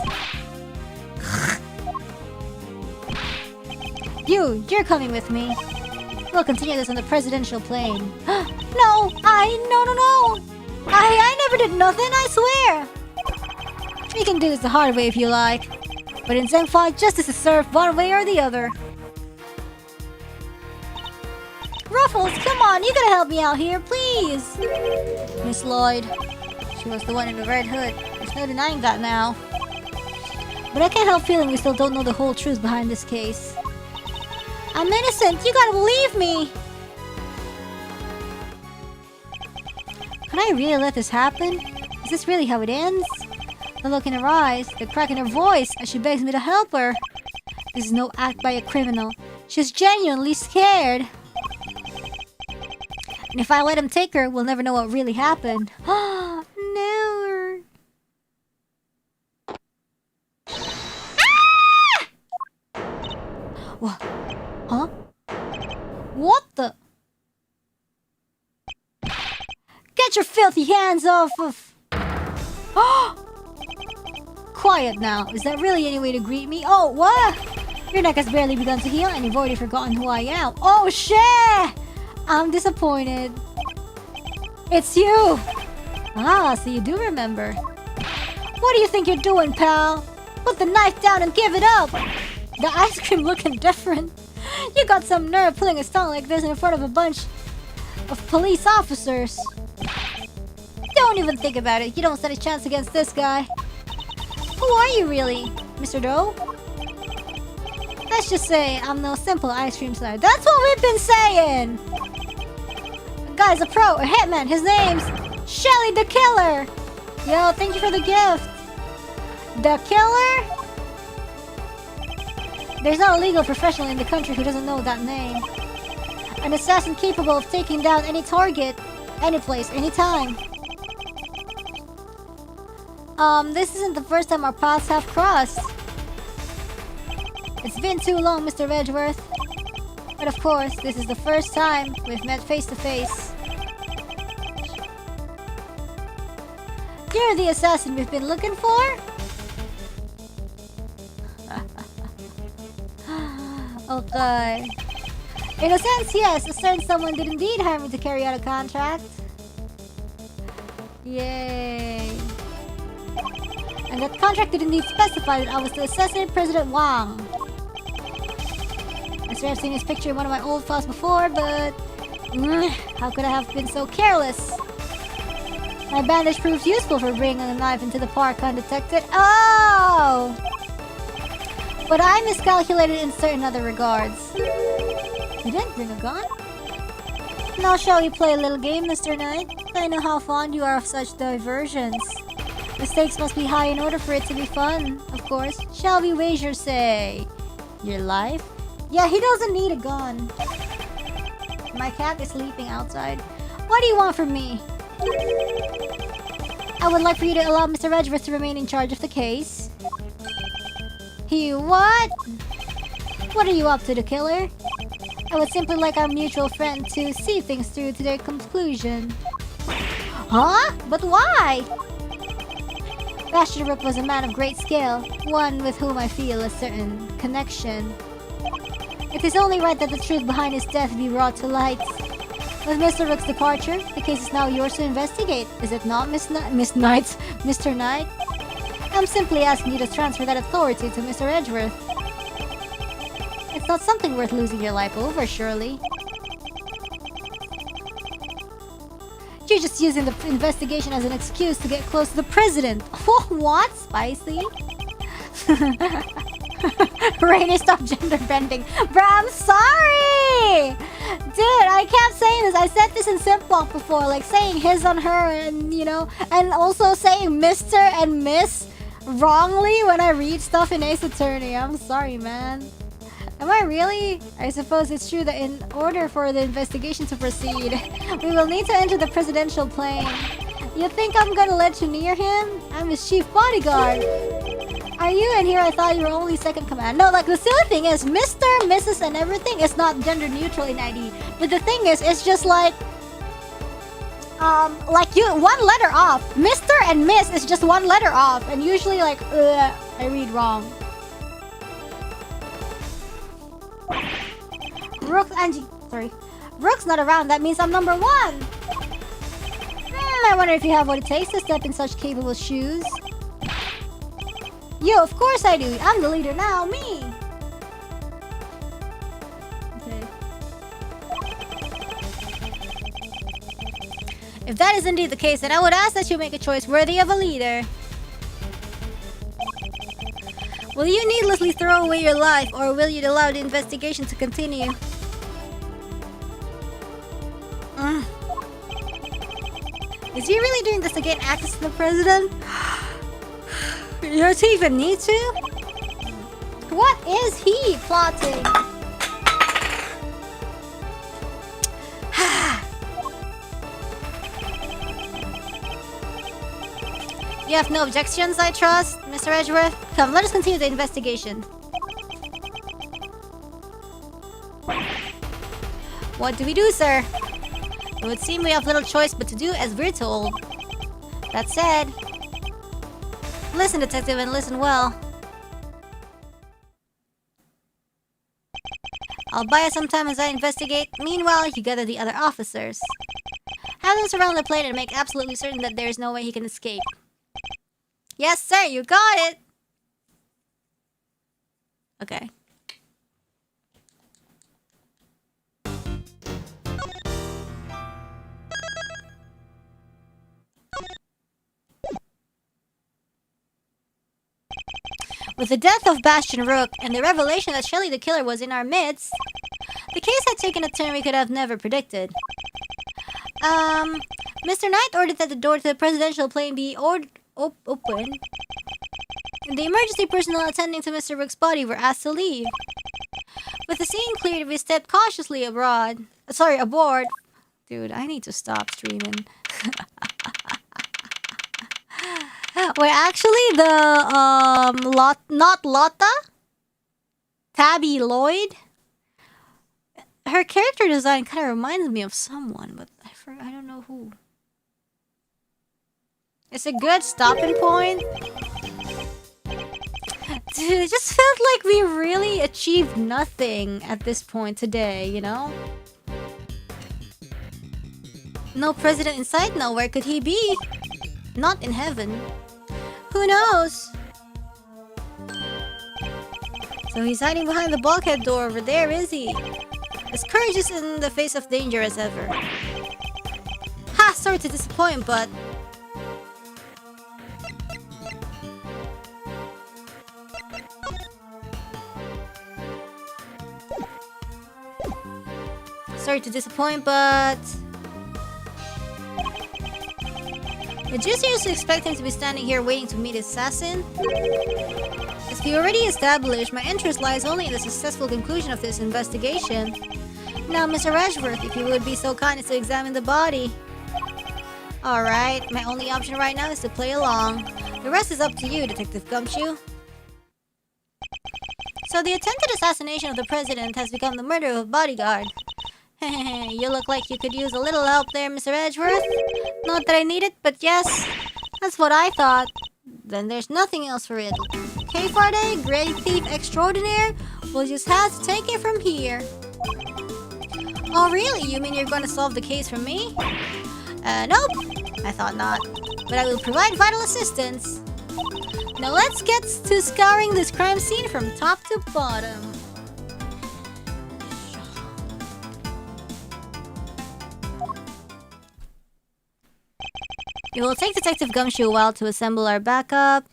You're coming with me. We'll continue this on the presidential plane. No! No! I never did nothing, I swear! We can do this the hard way if you like. But in Zengfa, justice is served one way or the other. Ruffles, come on, you gotta help me out here, please! Miss Lloyd. She was the one in the red hood. There's no denying that now. But I can't help feeling we still don't know the whole truth behind this case. I'm innocent, you gotta believe me! Can I really let this happen? Is this really how it ends? The look in her eyes, the crack in her voice as she begs me to help her. This is no act by a criminal. She's genuinely scared. And if I let him take her, we'll never know what really happened. No. Ah! What? Huh? What the? Get your filthy hands off of... Quiet now. Is that really any way to greet me? Oh, what? Your neck has barely begun to heal and you've already forgotten who I am. Oh, shit! I'm disappointed. It's you! Ah, so you do remember. What do you think you're doing, pal? Put the knife down and give it up! The ice cream looking different. You got some nerve pulling a stunt like this in front of a bunch of police officers. Don't even think about it. You don't stand a chance against this guy. Who are you really? Mr. Doe? Let's just say I'm no simple ice cream seller. That's what we've been saying! The guy's a pro, a hitman. His name's Shelly de Killer. Yo, thank you for the gift. The Killer? There's not a legal professional in the country who doesn't know that name. An assassin capable of taking down any target, any place, anytime. This isn't the first time our paths have crossed. It's been too long, Mr. Edgeworth. But of course, this is the first time we've met face to face. You're the assassin we've been looking for? Okay. In a sense, yes, a certain someone did indeed hire me to carry out a contract. Yay. And that contract did indeed specify that I was to assassinate President Wang. I swear I've seen his picture in one of my old files before, but... how could I have been so careless? My bandage proved useful for bringing a knife into the park undetected. Oh! But I miscalculated in certain other regards. You didn't bring a gun? Now shall we play a little game, Mr. Knight? I know how fond you are of such diversions. The stakes must be high in order for it to be fun, of course. Shall we wager, say, your life? Yeah, he doesn't need a gun. My cat is sleeping outside. What do you want from me? I would like for you to allow Mr. Edgeworth to remain in charge of the case. He what? What are you up to, the killer? I would simply like our mutual friend to see things through to their conclusion. Huh? But why? Master Rook was a man of great skill, one with whom I feel a certain connection. It is only right that the truth behind his death be brought to light. With Mr. Rook's departure, the case is now yours to investigate. Is it not, Mr. Knight? I'm simply asking you to transfer that authority to Mr. Edgeworth. It's not something worth losing your life over, surely. You're just using the investigation as an excuse to get close to the president. What? Spicy? Reine, stop gender bending. Bruh, I'm sorry! Dude, I kept saying this. I said this in Simplok before, like saying his on her and, you know, and also saying Mr. and Miss wrongly when I read stuff in Ace Attorney. I'm sorry, man. Am I really? I suppose it's true that in order for the investigation to proceed, we will need to enter the presidential plane. You think I'm gonna let you near him? I'm his chief bodyguard. Are you in here? I thought you were only second command. No, like the silly thing is, Mr., Mrs. and everything is not gender neutral in ID. But the thing is, it's just like you, one letter off. Mr. and Miss is just one letter off. And usually like, I read wrong. Rook's not around. That means I'm number one. I wonder if you have what it takes to step in such capable shoes. Yo, of course I do. I'm the leader now. Me. Okay. If that is indeed the case, then I would ask that you make a choice worthy of a leader. Will you needlessly throw away your life, or will you allow the investigation to continue? Is he really doing this to gain access to the president? You don't even need to? What is he plotting? You have no objections, I trust, Mr. Edgeworth? Come, let us continue the investigation. What do we do, sir? It would seem we have little choice but to do as we're told. That said, listen, detective, and listen well. I'll buy you some time as I investigate. Meanwhile, you gather the other officers. Have them surround the plane and make absolutely certain that there is no way he can escape. Yes, sir, you got it! Okay. With the death of Bastion Rook and the revelation that Shelly de Killer was in our midst, the case had taken a turn we could have never predicted. Mr. Knight ordered that the door to the presidential plane be open. And the emergency personnel attending to Mr. Rook's body were asked to leave. With the scene cleared, we stepped cautiously aboard. Dude, I need to stop streaming. Wait, actually, the not Lotta, Tabby Lloyd. Her character design kind of reminds me of someone, but I don't know who. It's a good stopping point. Dude, it just felt like we really achieved nothing at this point today, you know? No president in sight? No, where could he be? Not in heaven. Who knows? So he's hiding behind the bulkhead door over there, is he? As courageous in the face of danger as ever. Ha! Sorry to disappoint, but... Did you seriously expect him to be standing here waiting to meet his assassin? As we already established, my interest lies only in the successful conclusion of this investigation. Now, Mr. Rashworth, if you would be so kind as to examine the body. Alright, my only option right now is to play along. The rest is up to you, Detective Gumshoe. So the attempted assassination of the president has become the murder of a bodyguard. You look like you could use a little help there, Mr. Edgeworth. Not that I need it, but yes, that's what I thought. Then there's nothing else for it. Kay Faraday, great thief extraordinaire, we'll just have to take it from here. Oh really? You mean you're going to solve the case for me? Nope. I thought not. But I will provide vital assistance. Now let's get to scouring this crime scene from top to bottom. It will take Detective Gumshoe a while to assemble our backup.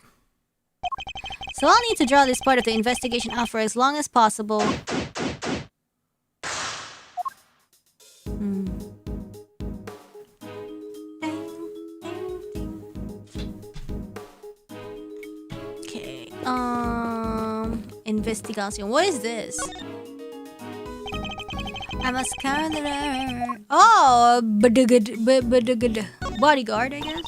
So I'll need to draw this part of the investigation out for as long as possible. Okay. Investigation. What is this? I must count the... Oh! Bodyguard, I guess.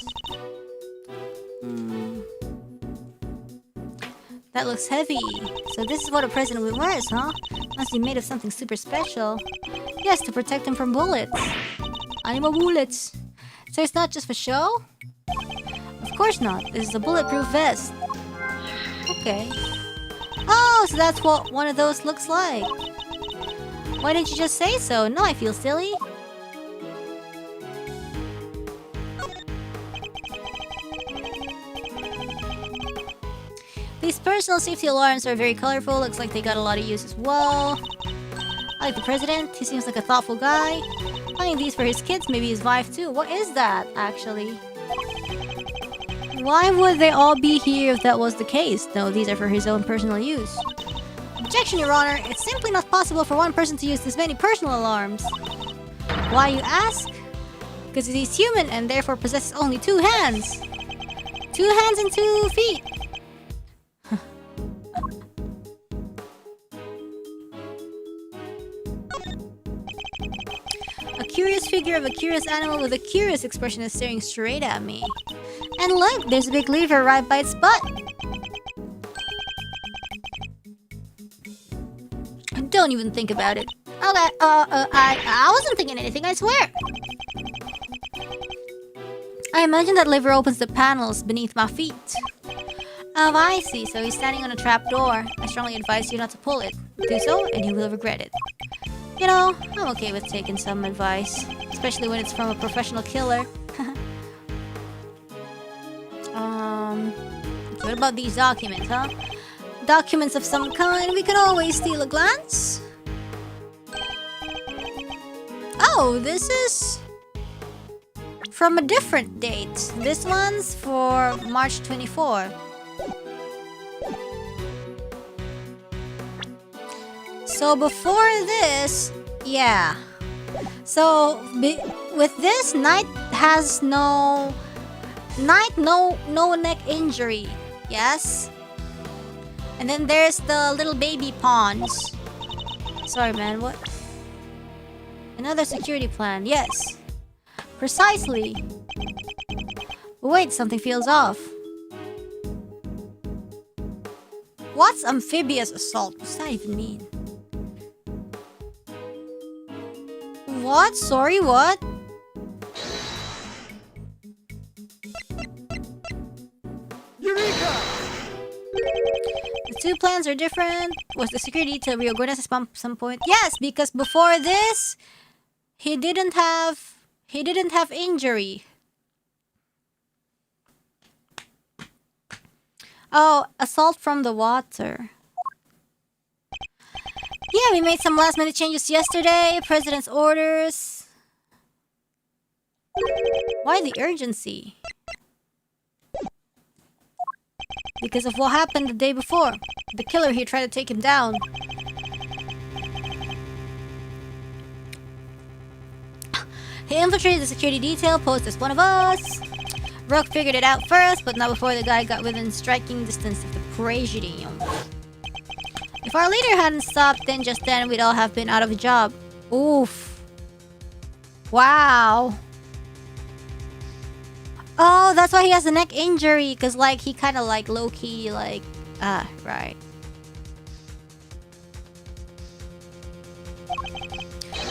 That looks heavy. So this is what a president would wear, huh? Must be made of something super special. Yes, to protect him from bullets. Anima bullets. So it's not just for show? Of course not. This is a bulletproof vest. Okay. Oh, so that's what one of those looks like. Why didn't you just say so? No, I feel silly. These personal safety alarms are very colorful. Looks like they got a lot of use as well. I like the president. He seems like a thoughtful guy. Buying these for his kids, maybe his wife too. What is that, actually? Why would they all be here if that was the case? No, these are for his own personal use. Objection, Your Honor. It's simply not possible for one person to use this many personal alarms. Why, you ask? Because he's human and therefore possesses only 2 hands. 2 hands and 2 feet. A curious figure of a curious animal with a curious expression is staring straight at me. And look, there's a big lever right by its butt. Don't even think about it. Okay, I wasn't thinking anything, I swear. I imagine that lever opens the panels beneath my feet. Oh, I see. So he's standing on a trap door. I strongly advise you not to pull it. Do so, and you will regret it. You know, I'm okay with taking some advice, especially when it's from a professional killer. What about these documents, huh? Documents of some kind, we can always steal a glance. Oh, this is from a different date. This one's for March 24. So before this, yeah. So with this, Knight has no neck injury. Yes. And then there's the little baby pawns. Sorry, man. What? Another security plan. Yes. Precisely. Wait, something feels off. What's amphibious assault? What's that even mean? What? Sorry, what? Eureka! The two plans are different. Was the security detail reorganized at some point? Yes, because before this, he didn't have injury. Oh, assault from the water. Yeah, we made some last minute changes yesterday. President's orders. Why the urgency? Because of what happened the day before. The killer here tried to take him down. He infiltrated the security detail, posed as one of us. Rook figured it out first, but not before the guy got within striking distance of the Perhatian. If our leader hadn't stopped then just then, we'd all have been out of a job. Oof. Wow. Oh, that's why he has a neck injury. Because, like, he kind of, like, low-key, like... right.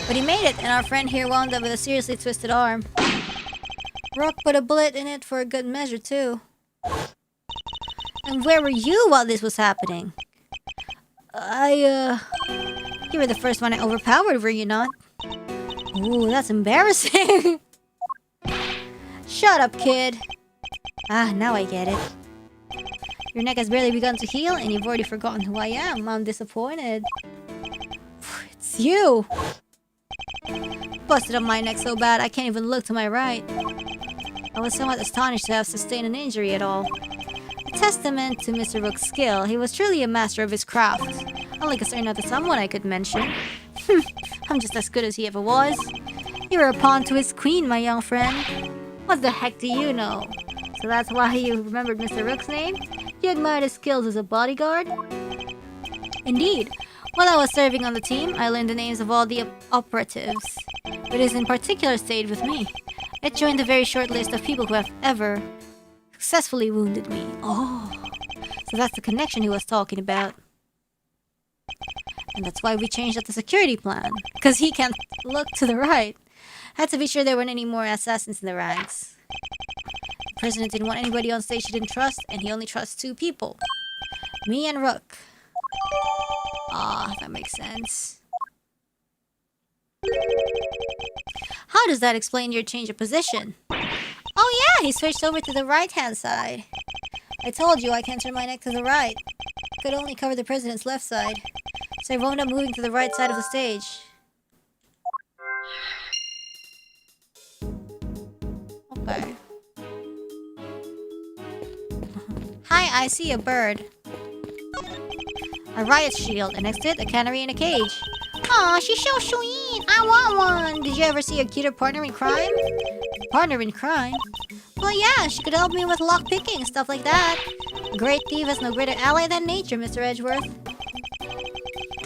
But he made it, and our friend here wound up with a seriously twisted arm. Rock put a bullet in it for a good measure, too. And where were you while this was happening? You were the first one I overpowered, were you not? Ooh, that's embarrassing. Shut up, kid. Ah, now I get it. Your neck has barely begun to heal, and you've already forgotten who I am. I'm disappointed. It's you. Busted up my neck so bad, I can't even look to my right. I was somewhat astonished to have sustained an injury at all. A testament to Mr. Rook's skill, he was truly a master of his craft. Unlike a certain other someone I could mention. I'm just as good as he ever was. You were a pawn to his queen, my young friend. What the heck do you know? So that's why you remembered Mr. Rook's name? You admired his skills as a bodyguard? Indeed. While I was serving on the team, I learned the names of all the operatives. But his in particular stayed with me. It joined a very short list of people who have ever successfully wounded me. Oh, so that's the connection he was talking about. And that's why we changed up the security plan. Because he can't look to the right. Had to be sure there weren't any more assassins in the ranks. The president didn't want anybody on stage he didn't trust, and he only trusts two people. Me and Rook. Ah, that makes sense. How does that explain your change of position? Oh yeah, he switched over to the right-hand side. I told you I can't turn my neck to the right. I could only cover the president's left side. So I wound up moving to the right side of the stage. Okay. Hi, I see a bird. A riot shield, and next to it, a canary in a cage. Aw, she's so sweet! I want one! Did you ever see a cuter partner in crime? Partner in crime? Well, yeah, she could help me with lockpicking, stuff like that. A great thief has no greater ally than nature, Mr. Edgeworth.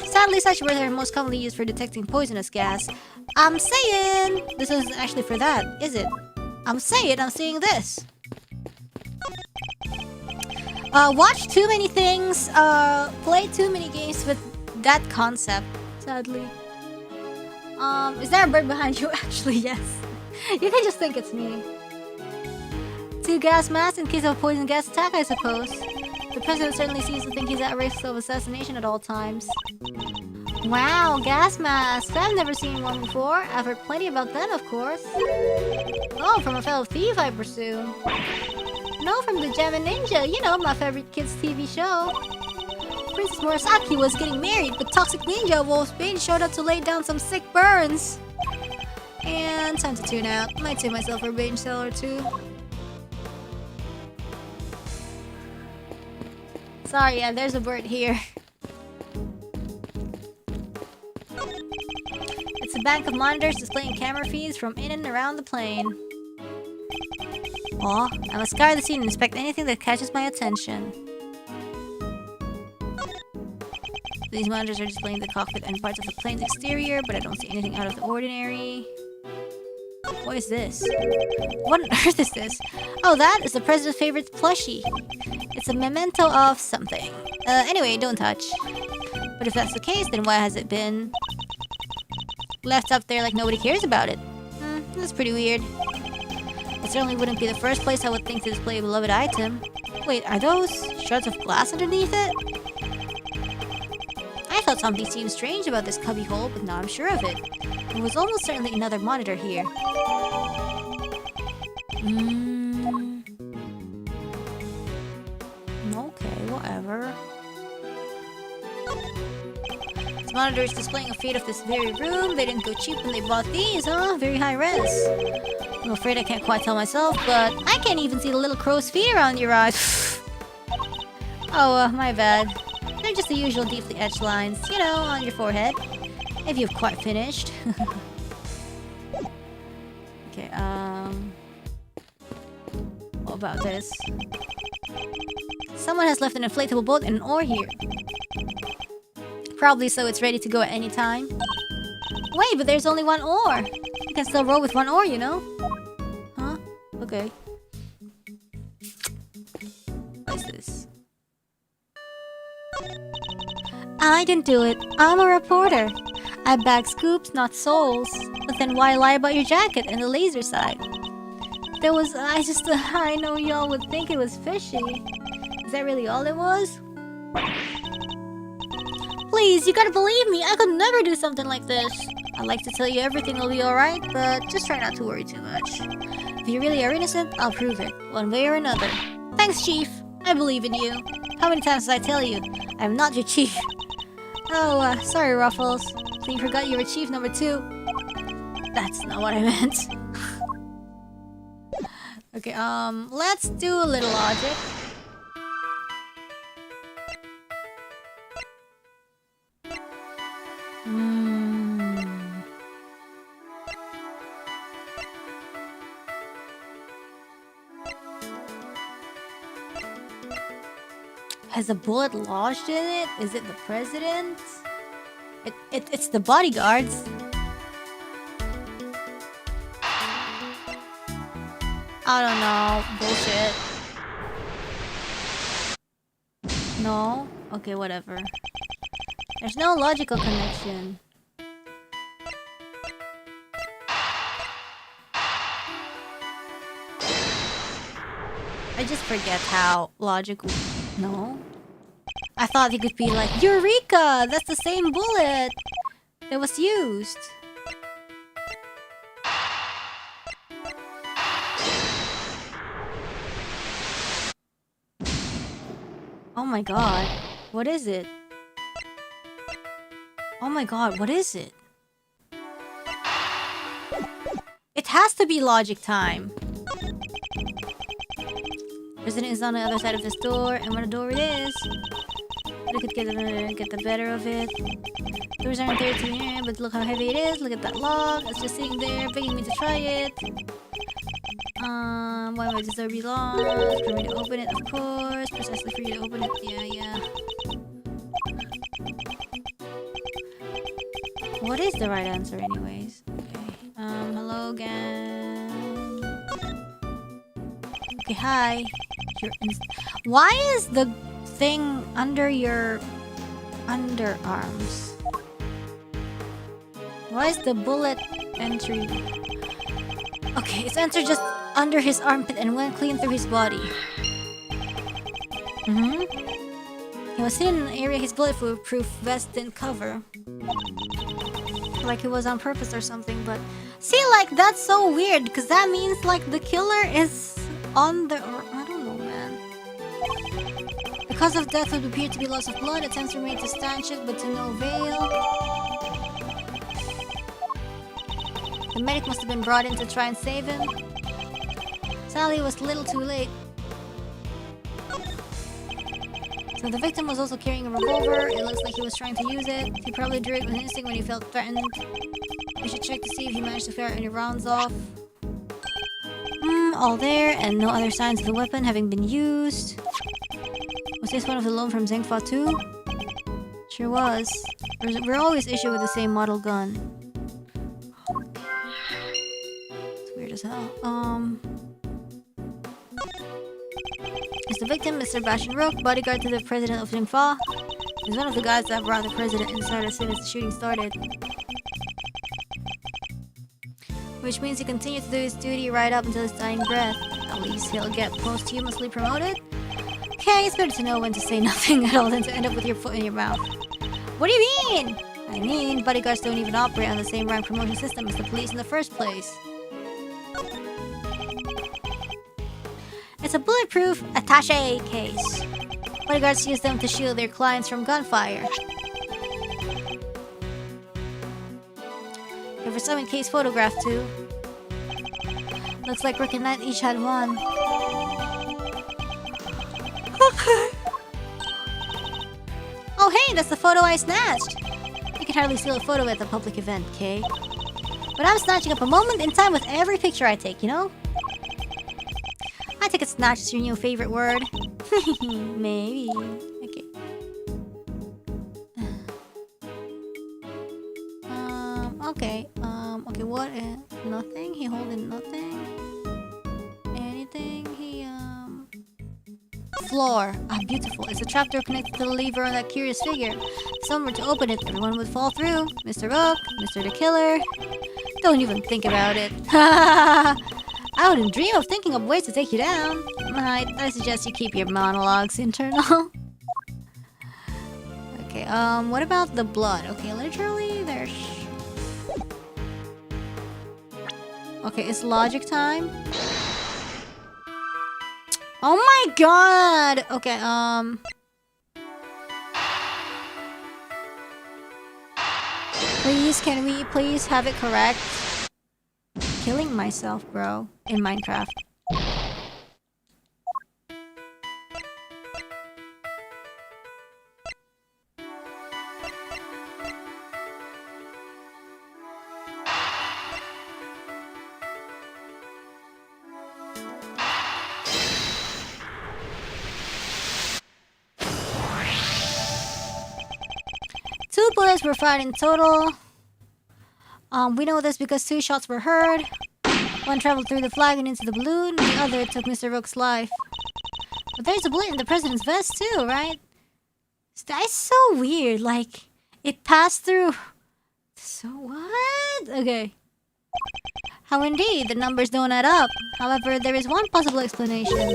Sadly, such words are most commonly used for detecting poisonous gas. I'm saying... This isn't actually for that, is it? I'm saying this. Watch too many things, play too many games with that concept, sadly. Is there a bird behind you? Actually, yes. You can just think it's me. 2 gas masks in case of a poison gas attack, I suppose. The president certainly seems to think he's at risk of assassination at all times. Wow, gas masks! I've never seen one before. I've heard plenty about them, of course. Oh, from a fellow thief, I presume. No, from the Gem and Ninja, you know, my favorite kids' TV show. Princess Murasaki was getting married, but Toxic Ninja Wolfsbane showed up to lay down some sick burns. And time to tune out. Might save myself a revenge cell or two. Sorry, yeah, there's a bird here. It's a bank of monitors displaying camera feeds from in and around the plane. Aw, I must scour the scene and inspect anything that catches my attention. These monitors are displaying the cockpit and parts of the plane's exterior, but I don't see anything out of the ordinary. What is this? What on earth is this? Oh, that is the president's favorite plushie. It's a memento of something. Anyway, don't touch. But if that's the case, then why has it been left up there like nobody cares about it? That's pretty weird. It certainly wouldn't be the first place I would think to display a beloved item. Wait, are those shards of glass underneath it? I thought something seemed strange about this cubbyhole, but now I'm sure of it. There was almost certainly another monitor here. Okay, whatever. This monitor is displaying a feed of this very room. They didn't go cheap when they bought these, huh? Very high res. I'm afraid I can't quite tell myself, but I can't even see the little crow's feet around your eyes. Oh, my bad. They're just the usual deeply etched lines, you know, on your forehead. If you've quite finished. Okay, what about this? Someone has left an inflatable boat and an oar here. Probably so it's ready to go at any time. Wait, but there's only one oar. You can still row with one oar, you know? Huh? Okay. What is this? I didn't do it. I'm a reporter. I bag scoops, not souls. But then why lie about your jacket and the laser sight? There was... I know y'all would think it was fishy. Is that really all it was? Please, you gotta believe me. I could never do something like this. I'd like to tell you everything will be alright, but just try not to worry too much. If you really are innocent, I'll prove it. One way or another. Thanks, Chief. I believe in you. How many times did I tell you? I'm not your chief. Oh, sorry, Ruffles. So you forgot you were chief number 2. That's not what I meant. Okay, let's do a little logic. Has a bullet lodged in it? Is it the president? It's the bodyguards. I don't know. Bullshit. No? Okay, whatever. There's no logical connection. I just forget how logical... No? I thought it could be like, Eureka! That's the same bullet that was used. Oh my god. What is it? Oh my god, what is it? It has to be logic time. President is on the other side of this door, and what a door it is. We could get the better of it. Doors aren't there to the end, but look how heavy it is. Look at that lock. It's just sitting there, begging me to try it. Why would this door be locked? For me to open it, of course. Precisely for you to open it. Yeah. What is the right answer, anyways? Okay. Hello again. Okay, hi. Why is the thing under your underarms? Why is the bullet entry? Okay, it's entered just under his armpit and went clean through his body. He was hidden in an area his bulletproof vest didn't cover. Like it was on purpose or something, but... See, like, that's so weird, because that means, like, the killer is on the... I don't know, man. The cause of death would appear to be loss of blood. Attempts were made to stanch it, but to no avail. The medic must have been brought in to try and save him. Sadly, it was a little too late. So the victim was also carrying a revolver. It looks like he was trying to use it. He probably drew it with instinct when he felt threatened. We should check to see if he managed to fire any rounds off. All there, and no other signs of the weapon having been used. Was this one of the loan from Zengfa too? Sure was. We're always issued with the same model gun. It's weird as hell. Is the victim Mr. Bashan Rook, bodyguard to the president of Zengfa? He's one of the guys that brought the president inside as soon as the shooting started. Which means he continued to do his duty right up until his dying breath. At least he'll get posthumously promoted. Okay, it's better to know when to say nothing at all than to end up with your foot in your mouth. What do you mean? I mean, bodyguards don't even operate on the same rank promotion system as the police in the first place. It's a bulletproof attaché case. Bodyguards use them to shield their clients from gunfire. For some in case photograph too. Looks like Rook and Knight each had one. Okay. Oh hey, that's the photo I snatched. You can hardly steal a photo at a public event, Kay. But I'm snatching up a moment in time with every picture I take, you know? I think it's snatch is your new favorite word. Maybe. Okay. Okay. Okay, what? Nothing? He holding nothing? Anything? He, Floor. Ah, beautiful. It's a trapdoor connected to the lever on that curious figure. If someone were to open it, everyone would fall through. Mr. Rook, Mr. the Killer. Don't even think about it. I wouldn't dream of thinking of ways to take you down. I suggest you keep your monologues internal. Okay, what about the blood? Okay, literally, there's... Okay, it's logic time. Oh my god! Okay, please, can we please have it correct? Killing myself, bro, in Minecraft. Two bullets were fired in total. We know this because 2 shots were heard. One traveled through the flag and into the balloon, the other took Mr. Rook's life. But there's a bullet in the president's vest too, right? That's so weird, like, it passed through... So what? Okay. How indeed, the numbers don't add up. However, there is one possible explanation.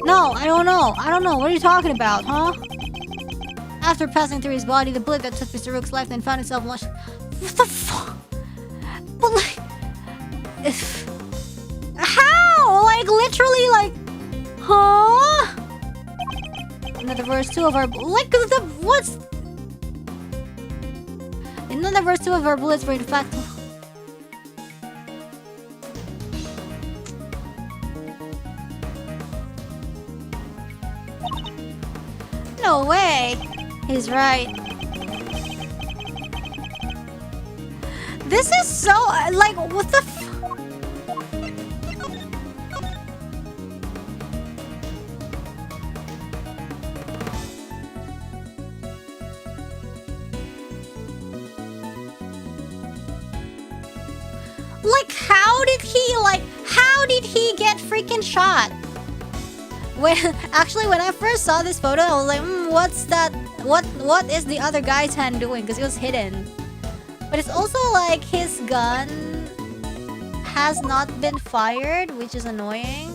No, I don't know. I don't know. What are you talking about, huh? After passing through his body, the bullet that took Mr. Rook's life then found itself launched... What the fuck? But like... How? Like, literally, like... Huh? In other words, 2 of our... Like, what's... In other words, 2 of our bullets were in fact... No way! He's right. This is so... Like, what the f... Like, how did he get freaking shot? When I first saw this photo, I was like, what's that? What is the other guy's hand doing? Because it was hidden. But it's also like his gun has not been fired, which is annoying.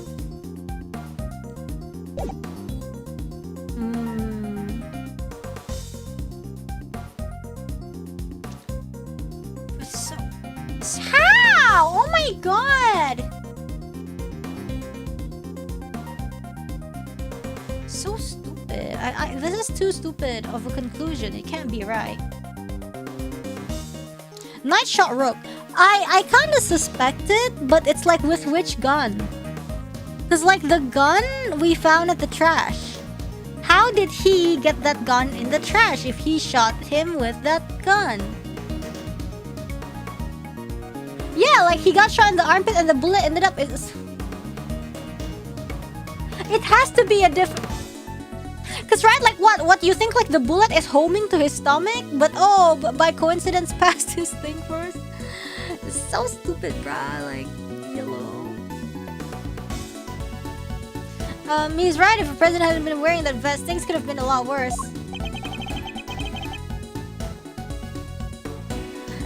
How? Oh my god! So stupid. This is too stupid of a conclusion. It can't be right. Knight shot Rook. I kind of suspected, but it's like with which gun? Because like the gun we found at the trash. How did he get that gun in the trash if he shot him with that gun? Yeah, like he got shot in the armpit and the bullet ended up in... It has to be a different... Because right, like what you think like the bullet is homing to his stomach, but oh, by coincidence passed his thing first. It's so stupid, bruh. Like, yellow. He's right. If the president hadn't been wearing that vest, things could have been a lot worse.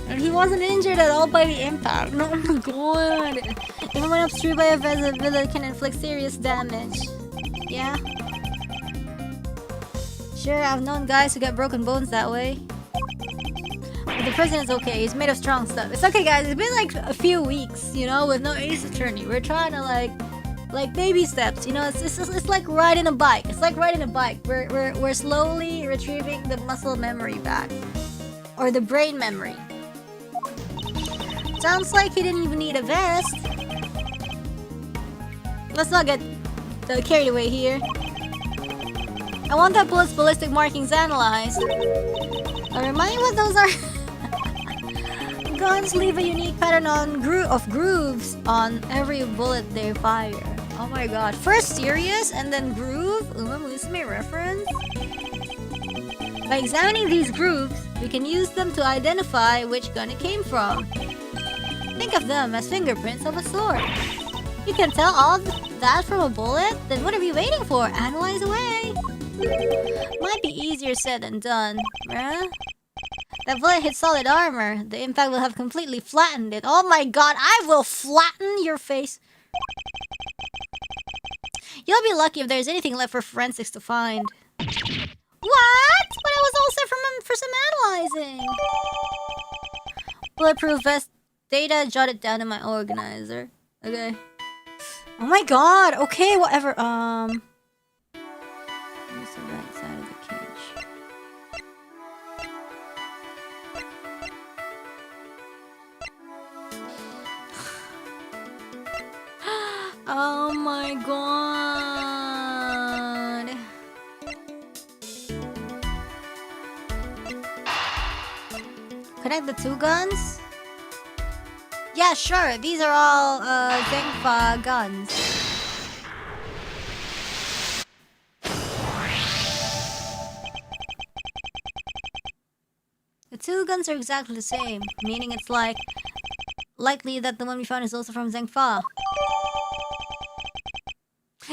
And he wasn't injured at all by the impact. No, oh my god. Even when obstrued by a vest, a villain can inflict serious damage. Yeah. Sure, I've known guys who get broken bones that way. But the president's okay. He's made of strong stuff. It's okay, guys. It's been like a few weeks, you know, with no ace attorney. We're trying to like baby steps, you know. It's like riding a bike. It's like riding a bike. We're slowly retrieving the muscle memory back, or the brain memory. Sounds like he didn't even need a vest. Let's not get carried away here. I want that bullet's ballistic markings analyzed. Remind me what those are. Guns leave a unique pattern of grooves on every bullet they fire. Oh my god. First serious and then groove? This is my reference. By examining these grooves, we can use them to identify which gun it came from. Think of them as fingerprints of a sword. You can tell all that from a bullet? Then what are we waiting for? Analyze away! Might be easier said than done, bruh. That bullet hit solid armor. The impact will have completely flattened it. Oh my god, I will flatten your face. You'll be lucky if there's anything left for forensics to find. What? But I was all set for some analyzing. Bulletproof vest data jotted down in my organizer. Okay. Oh my god. Okay, whatever. Where's the right side of the cage? Oh my god. Connect the two guns? Yeah, sure. These are all Zengfa guns. The two guns are exactly the same, meaning it's like likely that the one we found is also from Zengfa.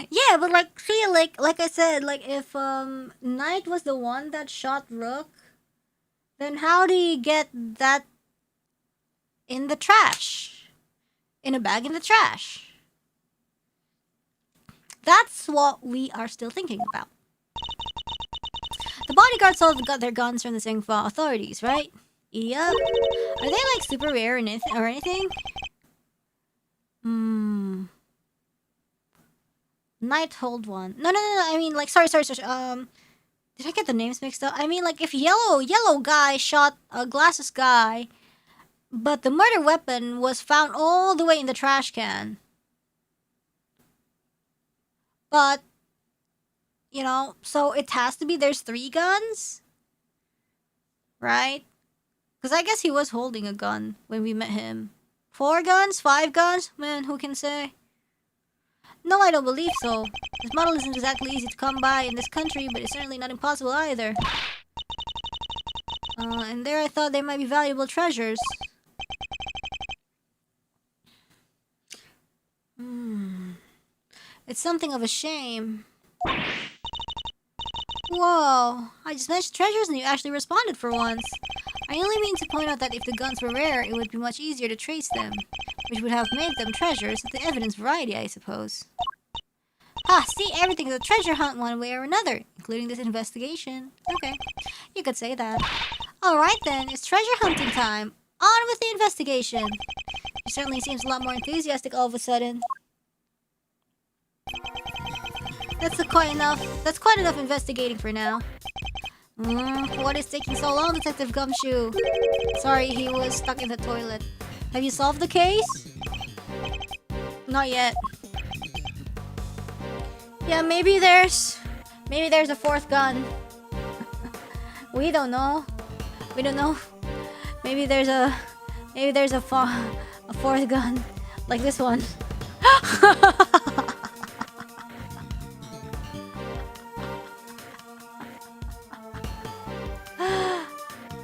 Yeah, but like, see, like I said, like if Knight was the one that shot Rook, then how did he get that in the trash? In a bag in the trash? That's what we are still thinking about. The bodyguards all got their guns from the Zengfa authorities, right? Yep. Are they like super rare or anything? Knight hold one. No. I mean, like, sorry. Did I get the names mixed up? I mean, like, if yellow guy shot a glasses guy, but the murder weapon was found all the way in the trash can. But, you know, so it has to be there's 3 guns? Right? Because I guess he was holding a gun when we met him. 4 guns? 5 guns? Man, who can say? No, I don't believe so. This model isn't exactly easy to come by in this country, but it's certainly not impossible either. And there I thought they might be valuable treasures. It's something of a shame. Whoa, I just mentioned treasures and you actually responded for once. I only mean to point out that if the guns were rare, it would be much easier to trace them, which would have made them treasures of the evidence variety, I suppose. Ha! See, everything is a treasure hunt one way or another, including this investigation. Okay, you could say that. Alright then, it's treasure hunting time. On with the investigation. He certainly seems a lot more enthusiastic all of a sudden. That's quite enough. That's quite enough investigating for now. What is taking so long, Detective Gumshoe? Sorry, he was stuck in the toilet. Have you solved the case? Not yet. Yeah, maybe there's a fourth gun. We don't know. We don't know. Maybe there's a fourth gun like this one.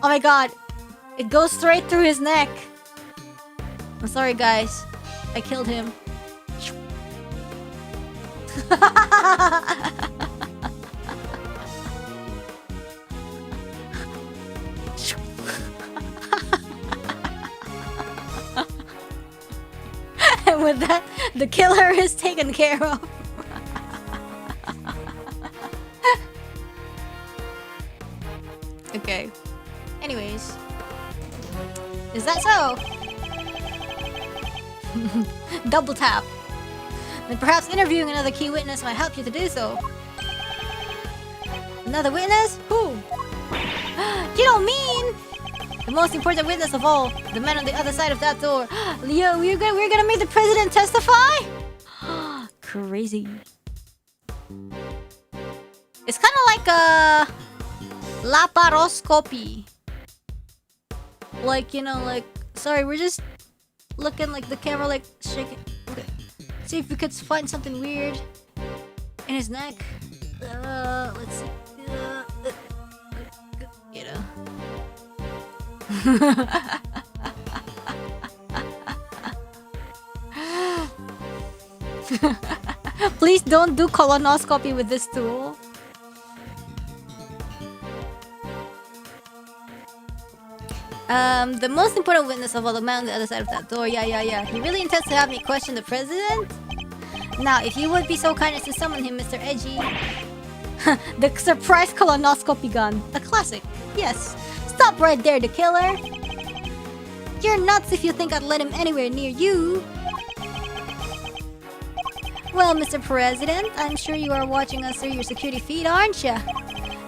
Oh my god. It goes straight through his neck. I'm sorry guys. I killed him. And with that, the killer is taken care of. Okay. Anyways. Is that so? Double tap. Then perhaps interviewing another key witness might help you to do so. Another witness? Who? You don't mean the most important witness of all, the man on the other side of that door. Leo, we're gonna make the president testify? Crazy. It's kind of like a laparoscopy. Like, you know, like, sorry, we're just looking like the camera, like, shaking. Okay. See if we could find something weird in his neck. Let's see. You know. Please don't do colonoscopy with this tool. The most important witness of all, the man on the other side of that door. Yeah. He really intends to have me question the president? Now, if you would be so kind as to summon him, Mr. Edgy. The surprise colonoscopy gun. A classic. Yes. Stop right there, the killer. You're nuts if you think I'd let him anywhere near you. Well, Mr. President, I'm sure you are watching us through your security feed, aren't you?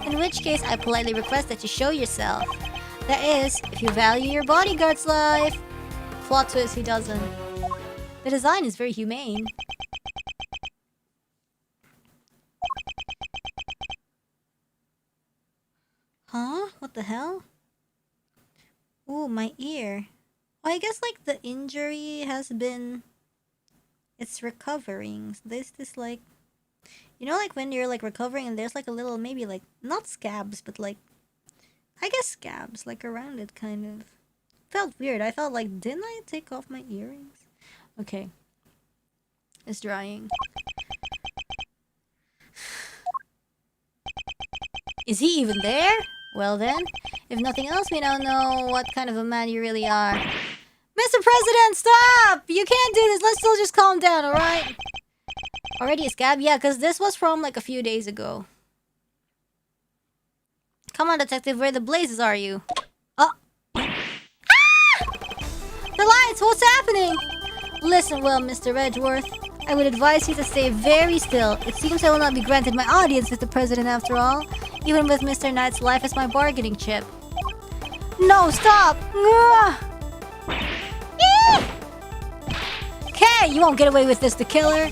In which case, I politely request that you show yourself. That is, if you value your bodyguard's life. Plot twist, he doesn't. The design is very humane. Huh? What the hell? Ooh, my ear. Well, I guess like the injury has been... It's recovering. So there's this like... You know, like when you're like recovering and there's like a little, maybe like, not scabs, but like, I guess scabs, like around it kind of. Felt weird. I thought like, didn't I take off my earrings? Okay. It's drying. Is he even there? Well then, if nothing else, we now know what kind of a man you really are. Mr. President, stop! You can't do this. Let's still just calm down, alright? Already a scab? Yeah, because this was from like a few days ago. Come on, detective. Where the blazes are you? Oh. Ah! The lights! What's happening? Listen well, Mr. Edgeworth. I would advise you to stay very still. It seems I will not be granted my audience with the president after all. Even with Mr. Knight's life as my bargaining chip. No, stop! Okay, you won't get away with this, the killer.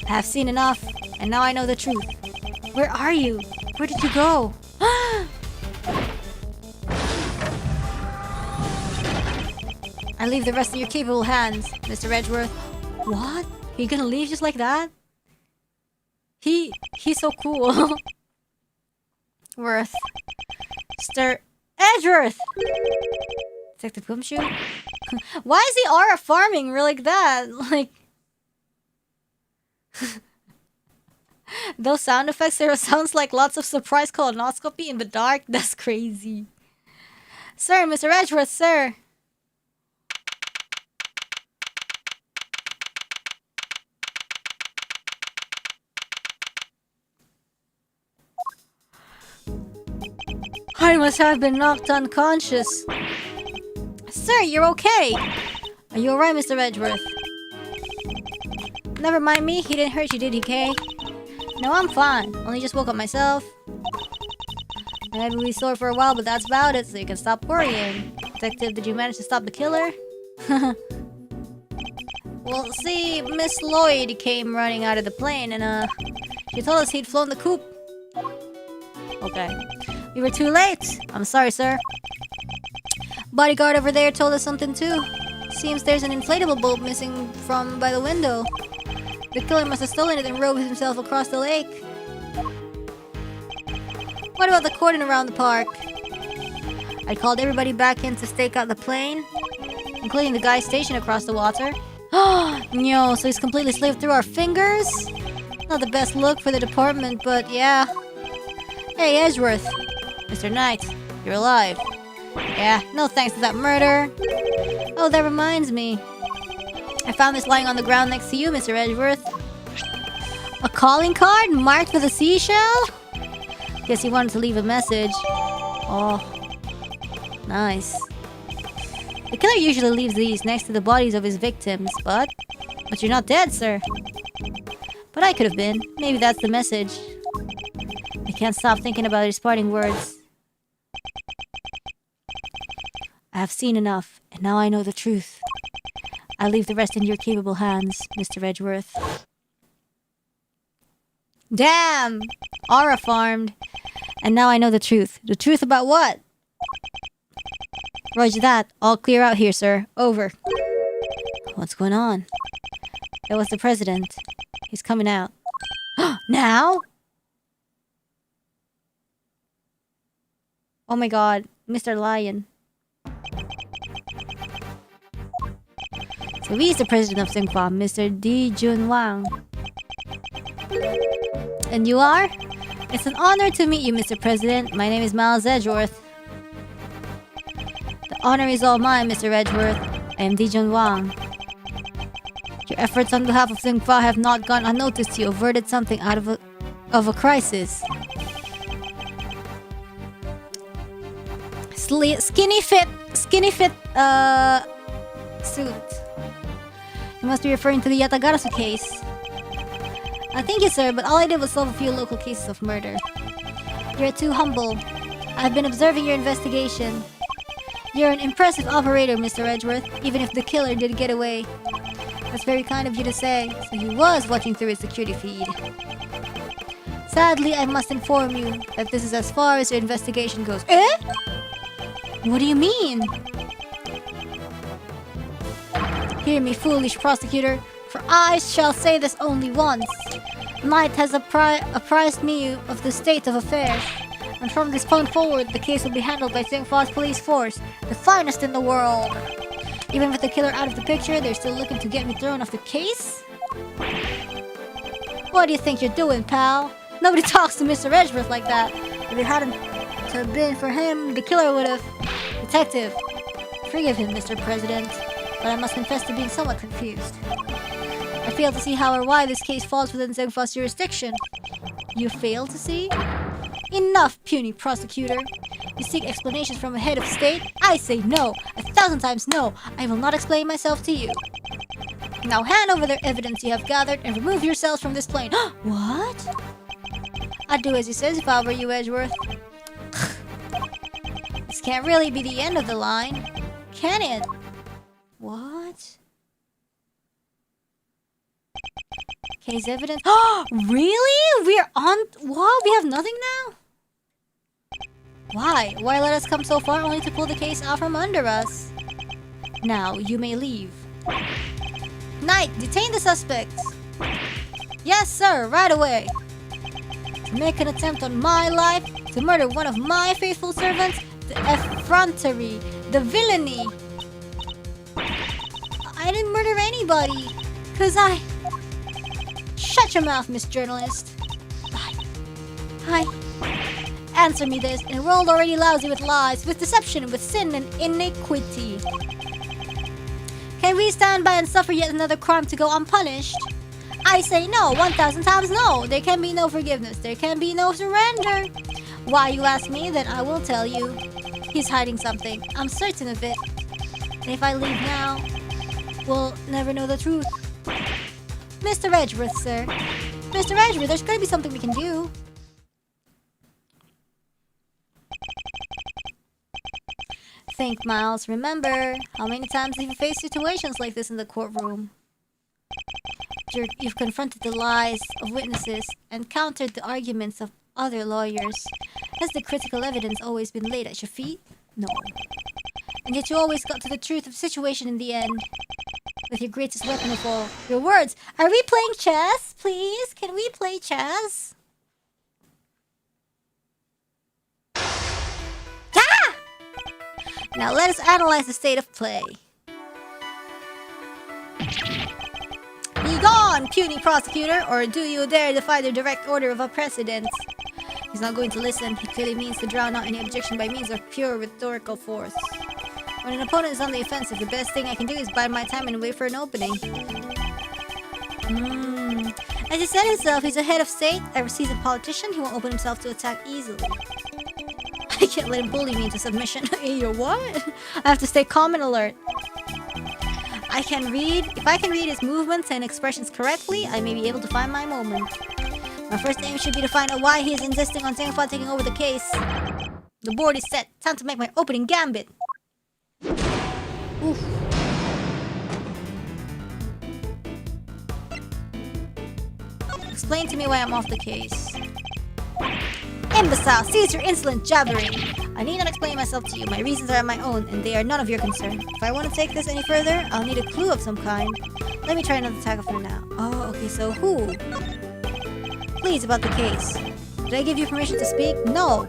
I have seen enough, and now I know the truth. Where are you? Where did you go? I leave the rest in your capable hands, Mr. Edgeworth. What? Are you gonna leave just like that? He's so cool. Worth. Mr. Edgeworth! Detective Gumshoe? Why is he aura farming like that? Like... Those sound effects, there sounds like lots of surprise colonoscopy in the dark. That's crazy. Sir, Mr. Edgeworth, sir. I must have been knocked unconscious. Sir, you're okay. Are you alright, Mr. Edgeworth? Never mind me. He didn't hurt you, did he, Kay? No, I'm fine. Only just woke up myself. My head will be sore for a while, but that's about it, so you can stop worrying. Detective, did you manage to stop the killer? Well, see, Miss Lloyd came running out of the plane and, she told us he'd flown the coop. Okay. We were too late. I'm sorry, sir. Bodyguard over there told us something too. Seems there's an inflatable boat missing from by the window. The killer must have stolen it and rowed himself across the lake. What about the cordon around the park? I called everybody back in to stake out the plane, including the guy stationed across the water. No, so he's completely slipped through our fingers? Not the best look for the department, but yeah. Hey, Edgeworth. Mr. Knight, you're alive. Yeah, no thanks to that murder. Oh, that reminds me. I found this lying on the ground next to you, Mr. Edgeworth. A calling card marked with a seashell? Guess he wanted to leave a message. Oh, nice. The killer usually leaves these next to the bodies of his victims, but you're not dead, sir. But I could have been. Maybe that's the message. I can't stop thinking about his parting words. I have seen enough, and now I know the truth. I leave the rest in your capable hands, Mr. Edgeworth. Damn! Aura farmed. And now I know the truth. The truth about what? Roger that. All clear out here, sir. Over. What's going on? That was the president. He's coming out. Now? Oh my god. Mr. Lion. So he's the president of Singfa, Mr. Di Junwang. And you are? It's an honor to meet you, Mr. President. My name is Miles Edgeworth. The honor is all mine, Mr. Edgeworth. I am Di Junwang. Your efforts on behalf of Singfa have not gone unnoticed. You averted something out of a crisis. Skinny fit suit. You must be referring to the Yatagarasu case. Thank you, sir, but all I did was solve a few local cases of murder. You're too humble. I've been observing your investigation. You're an impressive operator, Mr. Edgeworth, even if the killer did get away. That's very kind of you to say, so he was watching through his security feed. Sadly, I must inform you that this is as far as your investigation goes. Eh? What do you mean? Hear me, foolish prosecutor, for I shall say this only once. Knight has apprised me of the state of affairs, and from this point forward, the case will be handled by Singfa's police force, the finest in the world. Even with the killer out of the picture, they're still looking to get me thrown off the case? What do you think you're doing, pal? Nobody talks to Mr. Edgeworth like that. If it hadn't been for him, the killer would have... Detective, forgive him, Mr. President, but I must confess to being somewhat confused. I fail to see how or why this case falls within Singfa's jurisdiction. You fail to see? Enough, puny prosecutor. You seek explanations from a head of state? I say no, 1,000 times no. I will not explain myself to you. Now hand over the evidence you have gathered and remove yourselves from this plane. What? I'd do as he says if I were you, Edgeworth. This can't really be the end of the line, can it? What? Case evidence. Really? We're on. What? We have nothing now? Why? Why let us come so far only to pull the case out from under us? Now, you may leave. Knight, detain the suspects. Yes, sir, right away. To make an attempt on my life, to murder one of my faithful servants, the effrontery, the villainy. I didn't murder anybody, 'cause I... Shut your mouth, Miss Journalist. Hi. Answer me this, in a world already lousy with lies, with deception, with sin and iniquity. Can we stand by and suffer yet another crime to go unpunished? I say no, 1,000 times no. There can be no forgiveness. There can be no surrender. Why, you ask me, then I will tell you. He's hiding something. I'm certain of it. And if I leave now, we'll never know the truth. Mr. Edgeworth, sir. Mr. Edgeworth, there's gotta be something we can do. Think, Miles. Remember, how many times have you faced situations like this in the courtroom? You've confronted the lies of witnesses and countered the arguments of other lawyers. Has the critical evidence always been laid at your feet? No. And yet you always got to the truth of the situation in the end. With your greatest weapon of all, your words. Are we playing chess? Please? Can we play chess? Ah! Now let us analyze the state of play. Be gone, puny prosecutor, or do you dare defy the direct order of a president? He's not going to listen. He clearly means to drown out any objection by means of pure rhetorical force. When an opponent is on the offensive, the best thing I can do is bide my time and wait for an opening. As he said himself, he's a head of state. Ever sees a politician, he won't open himself to attack easily. I can't let him bully me into submission. You're what? I have to stay calm and alert. If I can read his movements and expressions correctly, I may be able to find my moment. My first aim should be to find out why he is insisting on Zhengfa taking over the case. The board is set. Time to make my opening gambit. Oof. Explain to me why I'm off the case. Imbecile, cease your insolent jabbering. I need not explain myself to you. My reasons are my own, and they are none of your concern. If I want to take this any further, I'll need a clue of some kind. Let me try another tackle for now. Oh, okay, so who? Please, about the case. Did I give you permission to speak? No.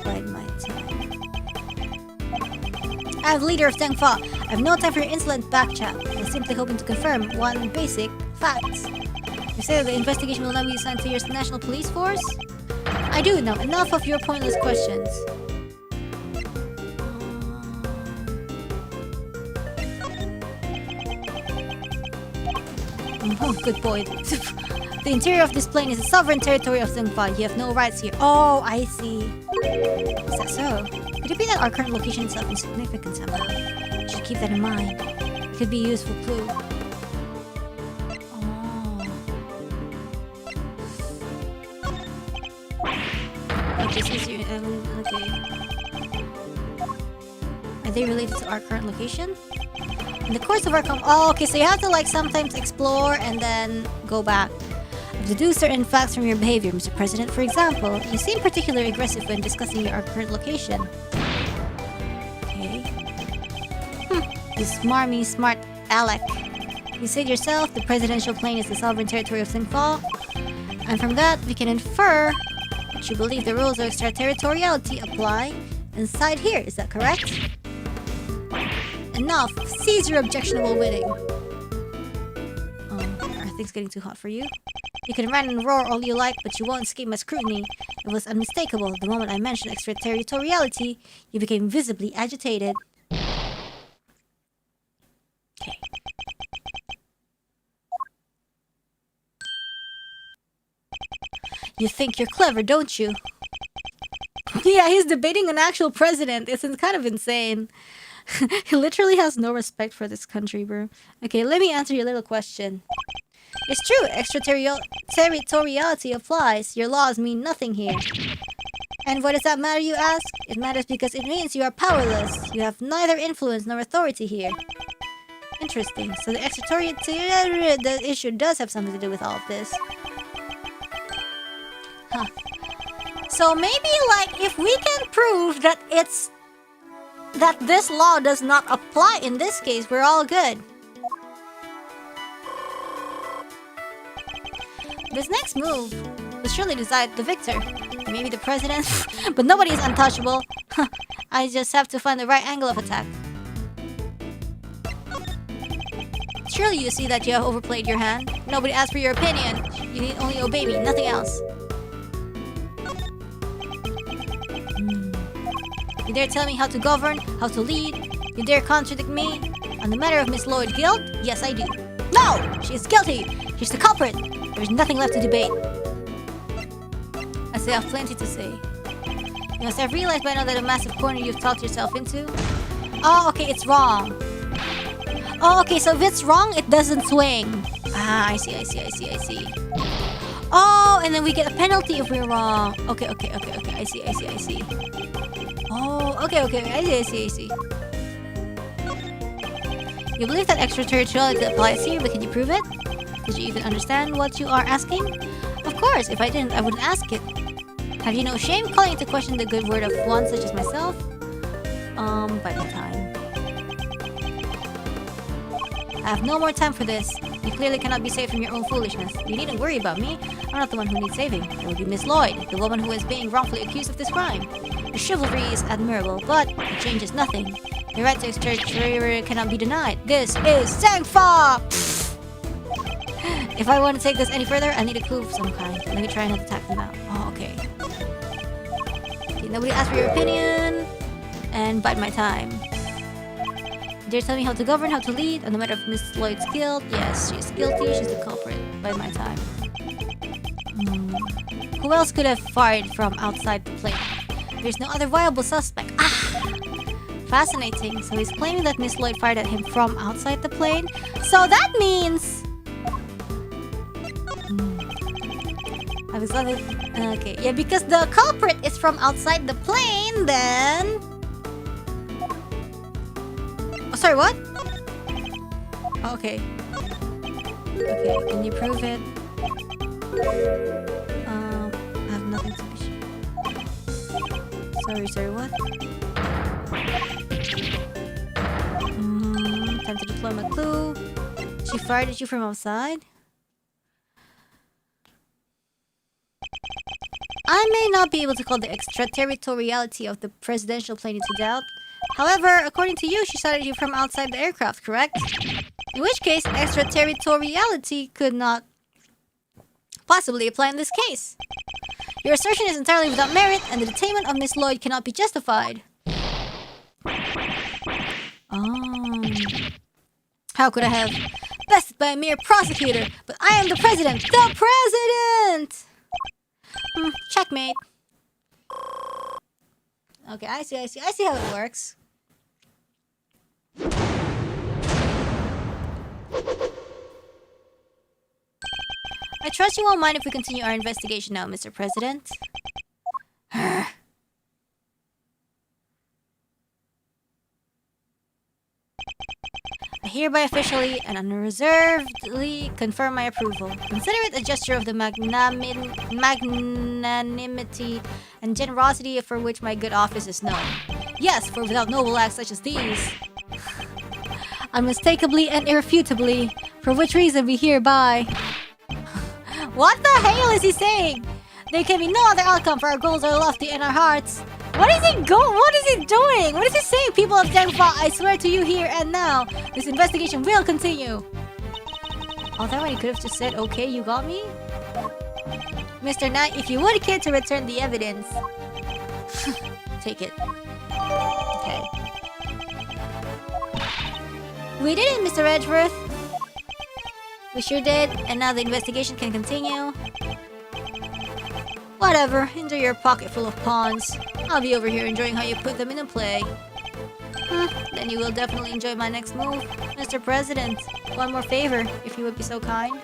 Bide my time. As leader of Zhengfa, I have no time for your insolent backchat. I was simply hoping to confirm one basic fact. You say that the investigation will not be assigned to your national police force? I do know. Enough of your pointless questions. Oh, good boy. The interior of this plane is the sovereign territory of Zhengfa. You have no rights here. Oh, I see. Is that so? Could it be that our current location is insignificant somehow? You should keep that in mind. It could be a useful clue. Okay. Are they related to our current location? In the course of our oh, okay, so you have to like sometimes explore and then go back. Deduce certain facts from your behavior, Mr. President. For example, you seem particularly aggressive when discussing our current location. Okay. You smarmy smart Alec. You said yourself the presidential plane is the sovereign territory of Zhengfa. And from that, we can infer that you believe the rules of extraterritoriality apply inside here. Is that correct? Enough! Seize your objectionable witting. Are things getting too hot for you? You can rant and roar all you like, but you won't escape my scrutiny. It was unmistakable. The moment I mentioned extraterritoriality, you became visibly agitated. Okay. You think you're clever, don't you? Yeah, he's debating an actual president. It's kind of insane. He literally has no respect for this country, bro. Okay, let me answer your little question. It's true, extraterritoriality applies. Your laws mean nothing here. And why does that matter, you ask? It matters because it means you are powerless. You have neither influence nor authority here. Interesting. So the extraterritoriality issue does have something to do with all of this. Huh. So maybe, like, if we can prove that this law does not apply in this case, we're all good. This next move will surely decide the victor. Maybe the president, but nobody is untouchable. I just have to find the right angle of attack. Surely you see that you have overplayed your hand. Nobody asked for your opinion. You need only obey me, nothing else. You dare tell me how to govern, how to lead? You dare contradict me? On the matter of Miss Lloyd's guilt? Yes, I do. No! She is guilty! She's the culprit! There is nothing left to debate. I still have plenty to say. You must have realized by now that a massive corner you've talked yourself into. Oh, okay, it's wrong. Oh, okay, so if it's wrong, it doesn't swing. Ah, I see. Oh, and then we get a penalty if we're wrong. Okay. I see. Oh, okay. I see. You believe that extraterritoriality applies here, but can you prove it? Did you even understand what you are asking? Of course, if I didn't, I wouldn't ask it. Have you no shame calling into question the good word of one such as myself? By the time. I have no more time for this. You clearly cannot be saved from your own foolishness. You needn't worry about me. I'm not the one who needs saving. It will be Miss Lloyd, the woman who is being wrongfully accused of this crime. Your chivalry is admirable, but it changes nothing. Your right to extraterritoriality cannot be denied. This is Sangfa! If I want to take this any further, I need a clue of some kind. Let me try and attack them out. Oh, okay. Nobody asked for your opinion. And bide my time. Dare tell me how to govern, how to lead, on the matter of Miss Lloyd's guilt. Yes, she's guilty, she's the culprit. Bide my time. Who else could have fired from outside the plane? There's no other viable suspect. Ah! Fascinating. So he's claiming that Miss Lloyd fired at him from outside the plane. So that means... I was loving... Okay, yeah, because the culprit is from outside the plane, then... Oh, sorry, what? Oh, okay. Okay, can you prove it? I have nothing to be sure. Sorry, what? Time to deploy my clue. She fired at you from outside? I may not be able to call the extraterritoriality of the presidential plane into doubt. However, according to you, she shot at you from outside the aircraft, correct? In which case, extraterritoriality could not possibly apply in this case. Your assertion is entirely without merit, and the detainment of Miss Lloyd cannot be justified. How could I have bested by a mere prosecutor? But I am the president! The president! Checkmate. Okay, I see how it works. I trust you won't mind if we continue our investigation now, Mr. President. I hereby officially and unreservedly confirm my approval. Consider it a gesture of the magnanimity and generosity for which my good office is known. Yes, for without noble acts such as these, unmistakably and irrefutably, for which reason we hereby... What the hell is he saying? There can be no other outcome, for our goals are lofty and our hearts. What is he doing? What is he saying? People of Dengfa, I swear to you here and now, this investigation will continue. Oh, that one he could have just said, okay, you got me? Mr. Knight, if you would care to return the evidence. Take it. Okay. We did it, Mr. Edgeworth. We sure did, and now the investigation can continue. Whatever, enjoy your pocket full of pawns. I'll be over here enjoying how you put them into play. Then you will definitely enjoy my next move. Mr. President, one more favor, if you would be so kind.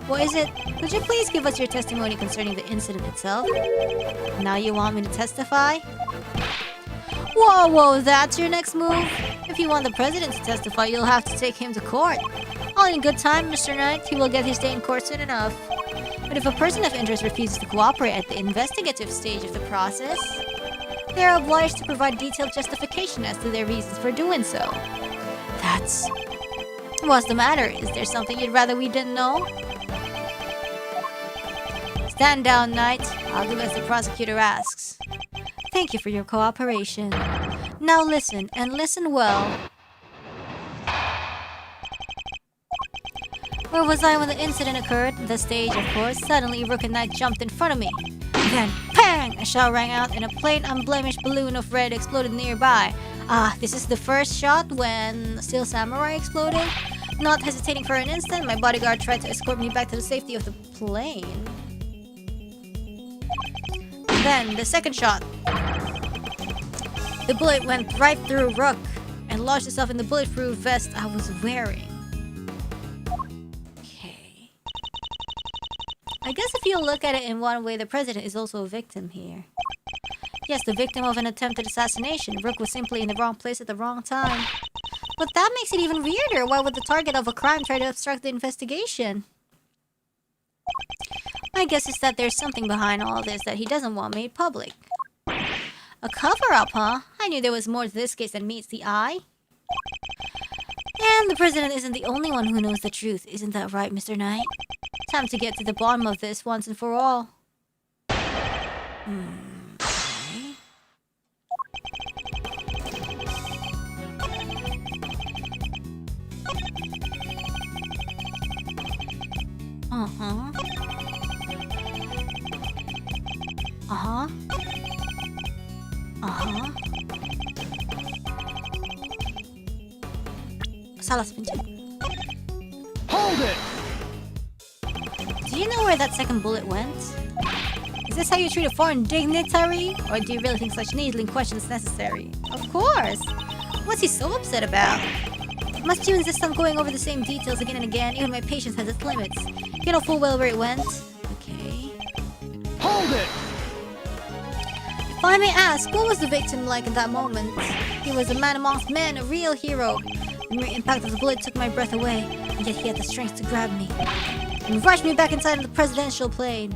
What is it? Could you please give us your testimony concerning the incident itself? Now you want me to testify? Whoa, that's your next move? If you want the President to testify, you'll have to take him to court. All in good time, Mr. Knight. He will get his day in court soon enough. But if a person of interest refuses to cooperate at the investigative stage of the process, they are obliged to provide detailed justification as to their reasons for doing so. That's... What's the matter? Is there something you'd rather we didn't know? Stand down, Knight. I'll do as the prosecutor asks. Thank you for your cooperation. Now listen, and listen well. Where was I when the incident occurred? The stage, of course. Suddenly, Rook and Knight jumped in front of me. Then, bang! bang! A shot rang out and a plain unblemished balloon of red exploded nearby. Ah, this is the first shot when Steel Samurai exploded. Not hesitating for an instant, my bodyguard tried to escort me back to the safety of the plane. Then, the second shot. The bullet went right through Rook and lodged itself in the bulletproof vest I was wearing. Okay. I guess if you look at it in one way, the president is also a victim here. Yes, the victim of an attempted assassination. Rook was simply in the wrong place at the wrong time. But that makes it even weirder. Why would the target of a crime try to obstruct the investigation? My guess is that there's something behind all this that he doesn't want made public. A cover-up, huh? I knew there was more to this case than meets the eye. And the president isn't the only one who knows the truth. Isn't that right, Mr. Knight? Time to get to the bottom of this once and for all. Okay. Uh-huh. Uh-huh. Uh-huh. Salah pinch. Hold it! Do you know where that second bullet went? Is this how you treat a foreign dignitary? Or do you really think such needling questions necessary? Of course! What's he so upset about? Must you insist on going over the same details again and again? Even my patience has its limits. You know full well where it went. Okay. Hold it! If I may ask, what was the victim like in that moment? He was a man amongst men, a real hero. The mere impact of the bullet took my breath away, and yet he had the strength to grab me and rush me back inside the presidential plane.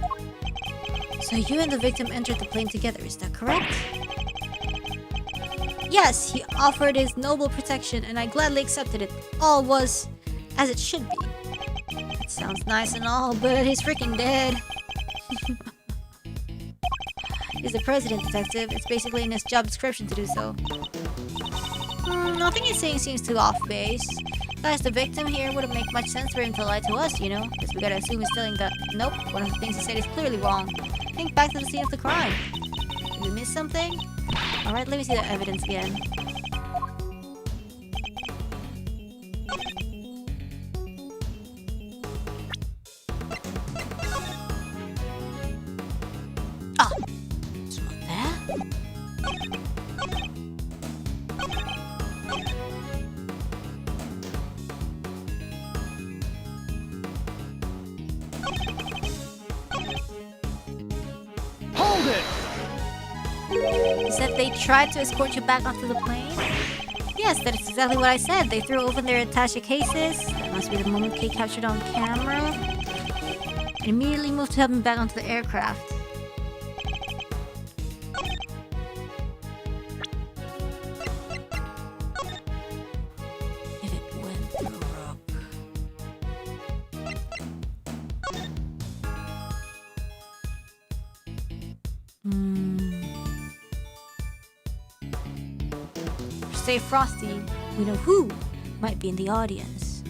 So you and the victim entered the plane together, is that correct? Yes, he offered his noble protection, and I gladly accepted it. All was as it should be. It sounds nice and all, but he's freaking dead. He's the president, detective. It's basically in his job description to do so. Nothing he's saying seems too off base. Guys, the victim here wouldn't make much sense for him to lie to us, you know? Because we gotta assume he's telling the... Nope, one of the things he said is clearly wrong. Think back to the scene of the crime. Did we miss something? Alright, let me see the evidence again. Ah! It's not there. Hold it! You said they tried to escort you back onto the plane? Yes, that is exactly what I said. They threw open their attaché cases. That must be the moment Kay captured on camera. And immediately moved to help me back onto the aircraft. If it went through Rock. Stay frosty. We know who might be in the audience.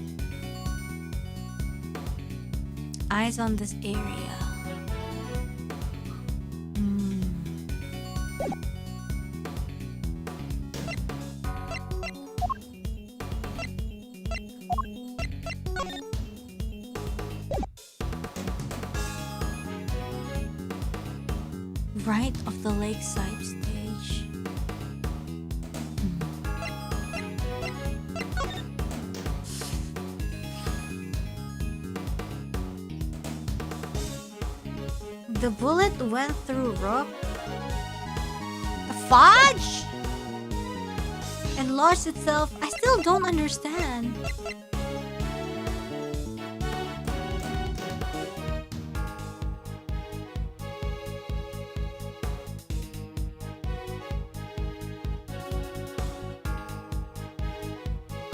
Eyes on this area. Right of the lakeside stage. The bullet went through Rook. The fudge? And lodged itself. I still don't understand.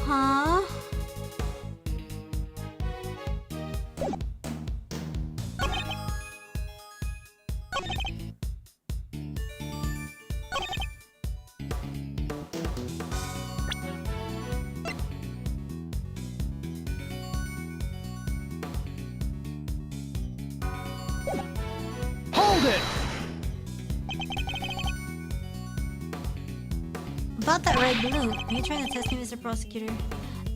Huh? Hold it! About that red balloon. Are you trying to test me, Mr. Prosecutor?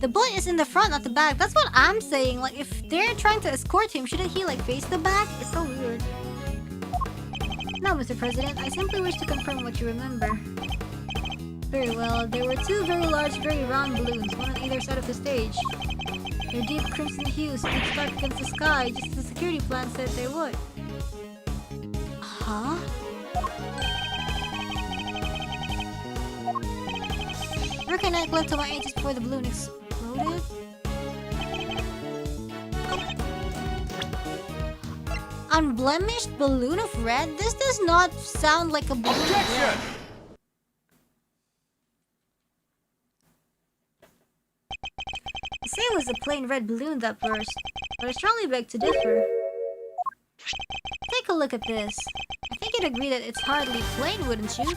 The bullet is in the front, not the back. That's what I'm saying. Like, if they're trying to escort him, shouldn't he, like, face the back? It's so weird. No, Mr. President. I simply wish to confirm what you remember. Very well. There were two very large, very round balloons, one on either side of the stage. Their deep crimson hues stood stark against the sky, just as the security plan said they would. Huh? Reckon I left to my ages before the balloon exploded? Unblemished balloon of red? This does not sound like a balloon of red. Say it was a plain red balloon that burst, but I strongly beg to differ. Take a look at this. I think you'd agree that it's hardly plain, wouldn't you?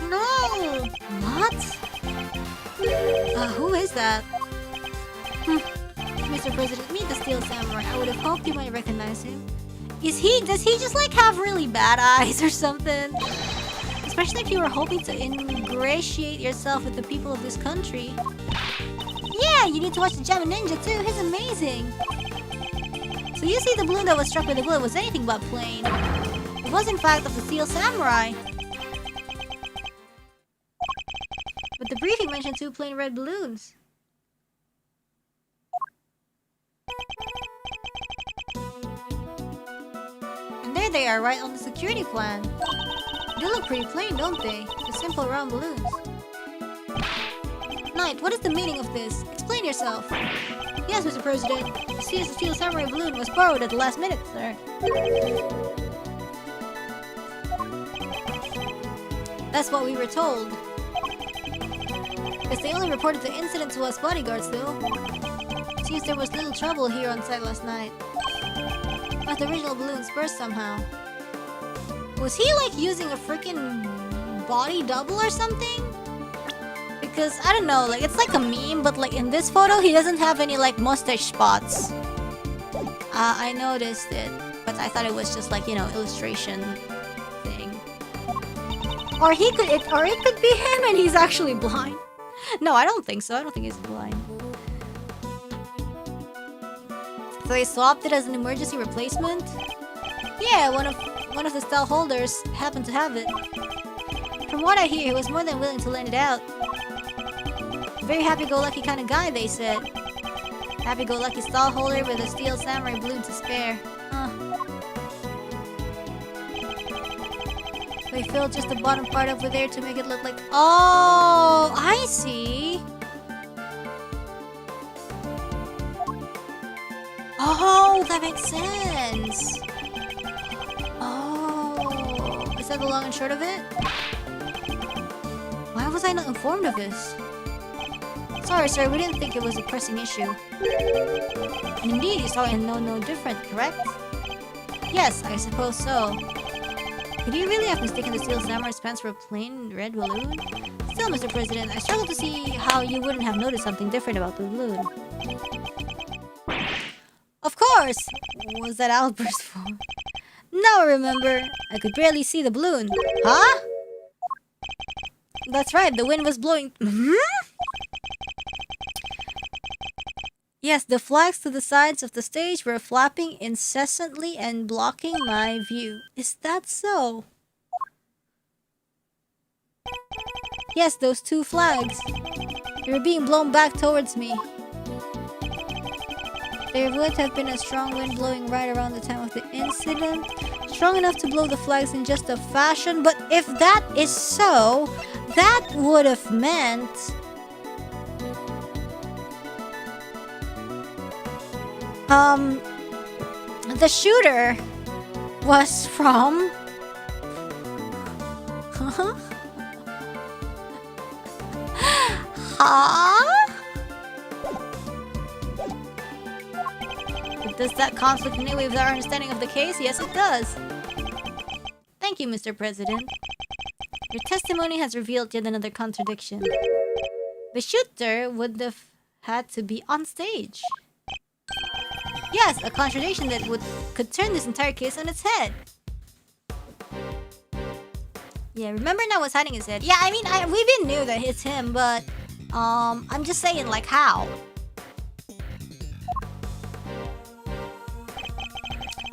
No! What? Who is that? Mr. President, meet the Steel Samurai. I would have hoped you might recognize him. Does he just like have really bad eyes or something? Especially if you were hoping to ingratiate yourself with the people of this country. Yeah, you need to watch the Jama Ninja too. He's amazing. So you see, the balloon that was struck by the bullet was anything but plain. It was in fact of the Steel Samurai. But the briefing mentioned two plain red balloons. And there they are, right on the security plan. They look pretty plain, don't they? The simple round balloons. Knight, what is the meaning of this? Explain yourself. Yes, Mr. President. The Steel Samurai balloon was borrowed at the last minute, sir. That's what we were told. Guess they only reported the incident to us bodyguards, though. Seems there was little trouble here on site last night. But the original balloons burst somehow. Was he, like, using a freaking body double or something? Because, I don't know, like, it's like a meme, but, like, in this photo, he doesn't have any, like, mustache spots. I noticed it, but I thought it was just, like, you know, illustration thing. Or it could be him and he's actually blind. No, I don't think so. I don't think he's blind. So they swapped it as an emergency replacement? Yeah, one of the stall holders happened to have it. From what I hear, he was more than willing to lend it out. Very happy-go-lucky kind of guy, they said. Happy-go-lucky stall holder with a Steel Samurai balloon to spare. Huh. They filled just the bottom part over there to make it look like... Oh, I see. Oh, that makes sense. Oh, is that the long and short of it? Why was I not informed of this? Sorry, sir, we didn't think it was a pressing issue. And indeed, you saw it no different, correct? Yes, I suppose so. Could you really have mistaken the Steel Samurai's pants for a plain red balloon? Still, Mr. President, I struggle to see how you wouldn't have noticed something different about the balloon. Of course! Was that outburst for? Now remember, I could barely see the balloon. Huh? That's right, the wind was blowing... Yes, the flags to the sides of the stage were flapping incessantly and blocking my view. Is that so? Yes, those two flags. They were being blown back towards me. There would have been a strong wind blowing right around the time of the incident. Strong enough to blow the flags in just a fashion, but if that is so, that would have meant... the shooter was from... Huh? Does that conflict in any way with our understanding of the case? Yes, it does. Thank you, Mr. President. Your testimony has revealed yet another contradiction. The shooter would have had to be on stage. Yes, a contradiction that could turn this entire case on its head. Yeah, remember now what's hiding his head. Yeah, I mean, we even knew that it's him, but I'm just saying, like, how?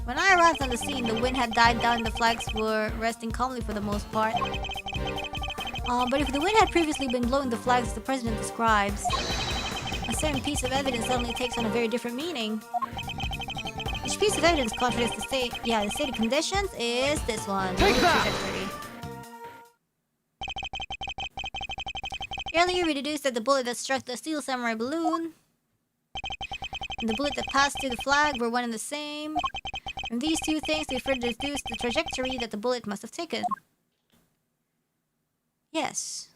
When I arrived on the scene, the wind had died down and the flags were resting calmly for the most part. But if the wind had previously been blowing the flags the president describes, a certain piece of evidence suddenly takes on a very different meaning. Which piece of evidence contradicts the state? Yeah, the stated conditions is this one. Take that! Earlier we deduced that the bullet that struck the steel samurai balloon and the bullet that passed through the flag were one and the same. From these two things we further deduced the trajectory that the bullet must have taken. Yes.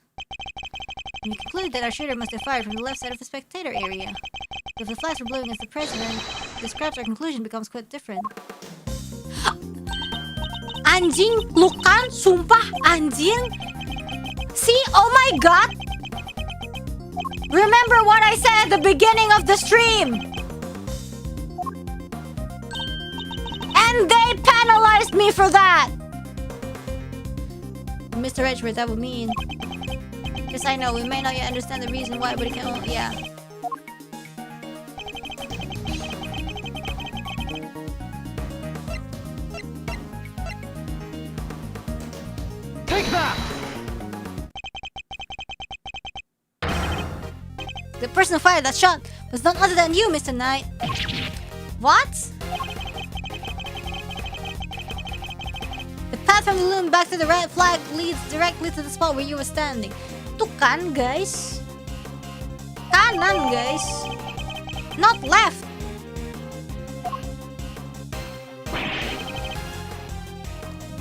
And we concluded that our shooter must have fired from the left side of the spectator area. If the flags were blowing against the president, this perhaps our conclusion becomes quite different. Anjing, lukan, sumpah, anjing. See, oh my god! Remember what I said at the beginning of the stream! And they penalized me for that! Mr. Edgeworth, that would mean... Yes, I know, we may not yet understand the reason why, but it can only... Yeah. Take that! The person who fired that shot was none other than you, Mr. Knight. What? The path from the loom back to the red flag leads directly to the spot where you were standing. Tuh kan, guys? Kanan, guys. Not left.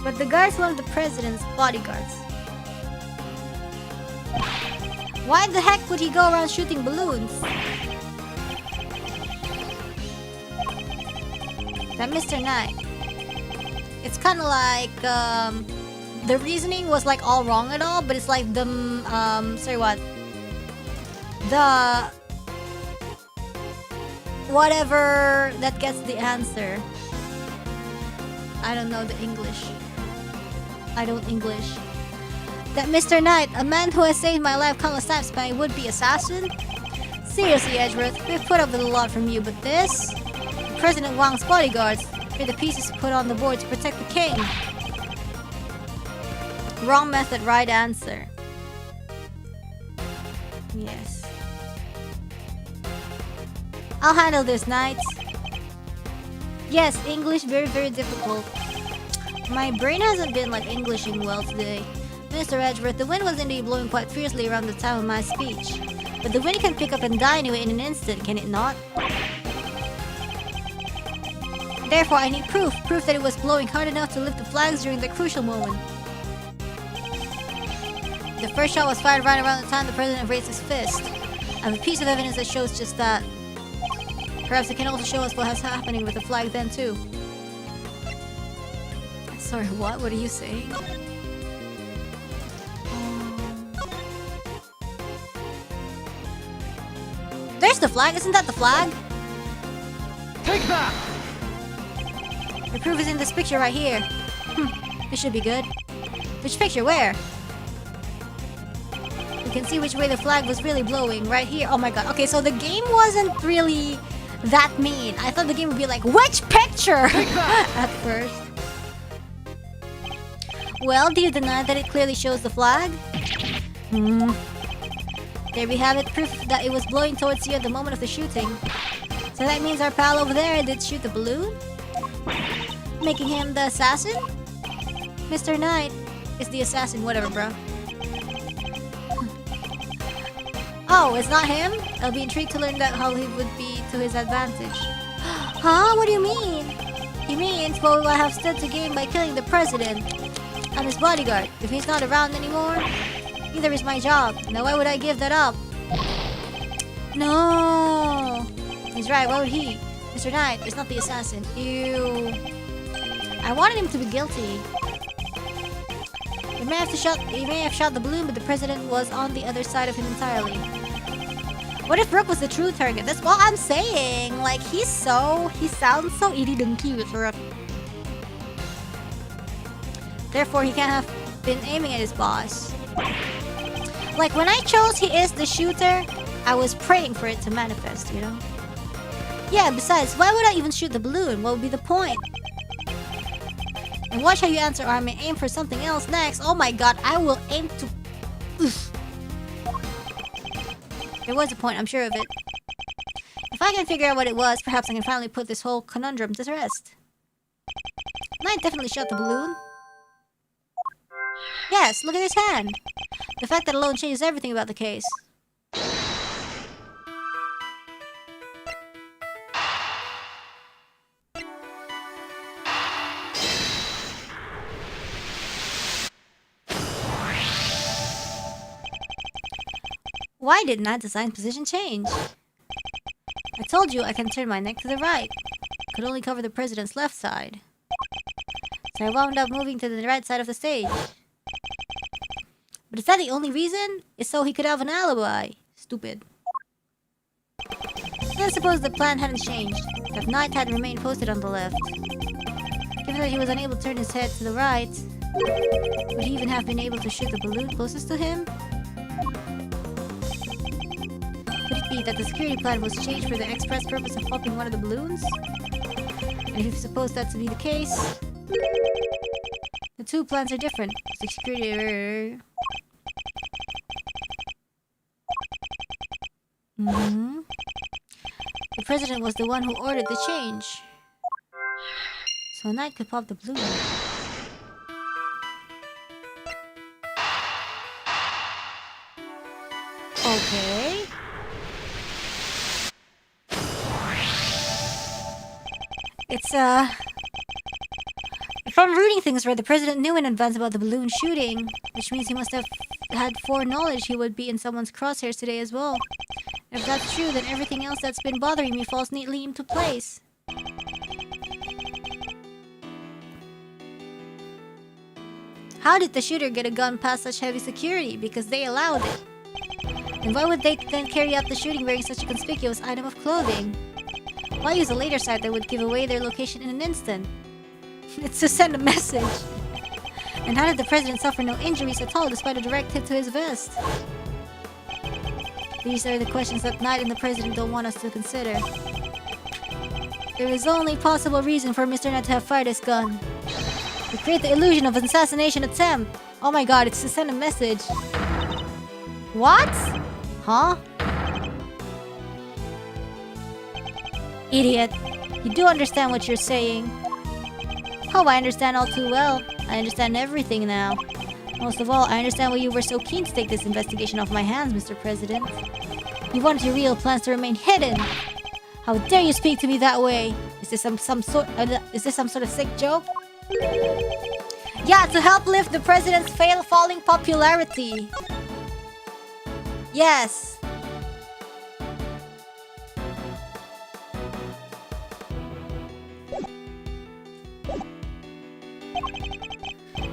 But the guards were one of the president's bodyguards. Why the heck would he go around shooting balloons? That Mr. Knight. It's kind of like, the reasoning was like all wrong at all, but it's like the, sorry what? The, whatever that gets the answer. I don't know the English. I don't English. That Mr. Knight, a man who has saved my life countless times by a would-be assassin? Seriously, Edgeworth, we've put up with a lot from you, but this? President Wang's bodyguards are the pieces put on the board to protect the king. Wrong method, right answer. Yes. I'll handle this, Knight. Yes, English very, very difficult. My brain hasn't been like Englishing well today. Mr. Edgeworth, the wind was indeed blowing quite fiercely around the time of my speech. But the wind can pick up and die anyway in an instant, can it not? Therefore, I need proof. Proof that it was blowing hard enough to lift the flags during the crucial moment. The first shot was fired right around the time the president raised his fist. I have a piece of evidence that shows just that. Perhaps it can also show us what was happening with the flag then too. Sorry, what? What are you saying? There's the flag, isn't that the flag? Take that! The proof is in this picture right here. This should be good. Which picture? Where? You can see which way the flag was really blowing. Right here. Oh my god. Okay, so the game wasn't really that mean. I thought the game would be like, which picture? At first. Well, do you deny that it clearly shows the flag? There we have it, proof that it was blowing towards you at the moment of the shooting. So that means our pal over there did shoot the balloon? Making him the assassin? Mr. Knight is the assassin, whatever, bro. Oh, it's not him? I'll be intrigued to learn that how he would be to his advantage. Huh? What do you mean? He means, well, I have stood to gain by killing the president. I'm his bodyguard. If he's not around anymore, neither is my job. Now why would I give that up? No! He's right, why would he? Mr. Knight is not the assassin. Ew. I wanted him to be guilty. He may have shot the balloon, but the president was on the other side of him entirely. What if Rook was the true target? That's what I'm saying. Like, he sounds so itty-dunky with Rook. Therefore, he can't have been aiming at his boss. Like, when I chose he is the shooter, I was praying for it to manifest, you know? Yeah, besides, why would I even shoot the balloon? What would be the point? And watch how you answer, or I may aim for something else next. Oh my god, I will aim to... Oof. There was a point, I'm sure of it. If I can figure out what it was, perhaps I can finally put this whole conundrum to rest. Knight definitely shot the balloon. Yes, look at his hand. The fact that alone changes everything about the case. Why did not design position change? I told you I can turn my neck to the right. Could only cover the president's left side. So I wound up moving to the right side of the stage. But is that the only reason? It's so he could have an alibi. Stupid. Let's suppose the plan hadn't changed. That Knight had remained posted on the left. Given that he was unable to turn his head to the right, would he even have been able to shoot the balloon closest to him? Could it be that the security plan was changed for the express purpose of popping one of the balloons? And if you suppose that to be the case, the two plans are different. The security... The president was the one who ordered the change. So Knight could pop the balloon. Okay. It's, if I'm reading things right, the president knew in advance about the balloon shooting, which means he must have had foreknowledge he would be in someone's crosshairs today as well. If that's true, then everything else that's been bothering me falls neatly into place. How did the shooter get a gun past such heavy security? Because they allowed it. And why would they then carry out the shooting wearing such a conspicuous item of clothing? Why use a later site that would give away their location in an instant? It's to send a message. And how did the president suffer no injuries at all despite a direct hit to his vest? These are the questions that Knight and the president don't want us to consider. There is only possible reason for Mr. Knight to have fired his gun. To create the illusion of an assassination attempt. Oh my god, it's to send a message. What? Huh? Idiot. You do understand what you're saying. Oh, I understand all too well. I understand everything now. Most of all, I understand why you were so keen to take this investigation off my hands, Mr. President. You wanted your real plans to remain hidden. How dare you speak to me that way? Is this some sort of sick joke? Yeah, to help lift the president's falling popularity. Yes.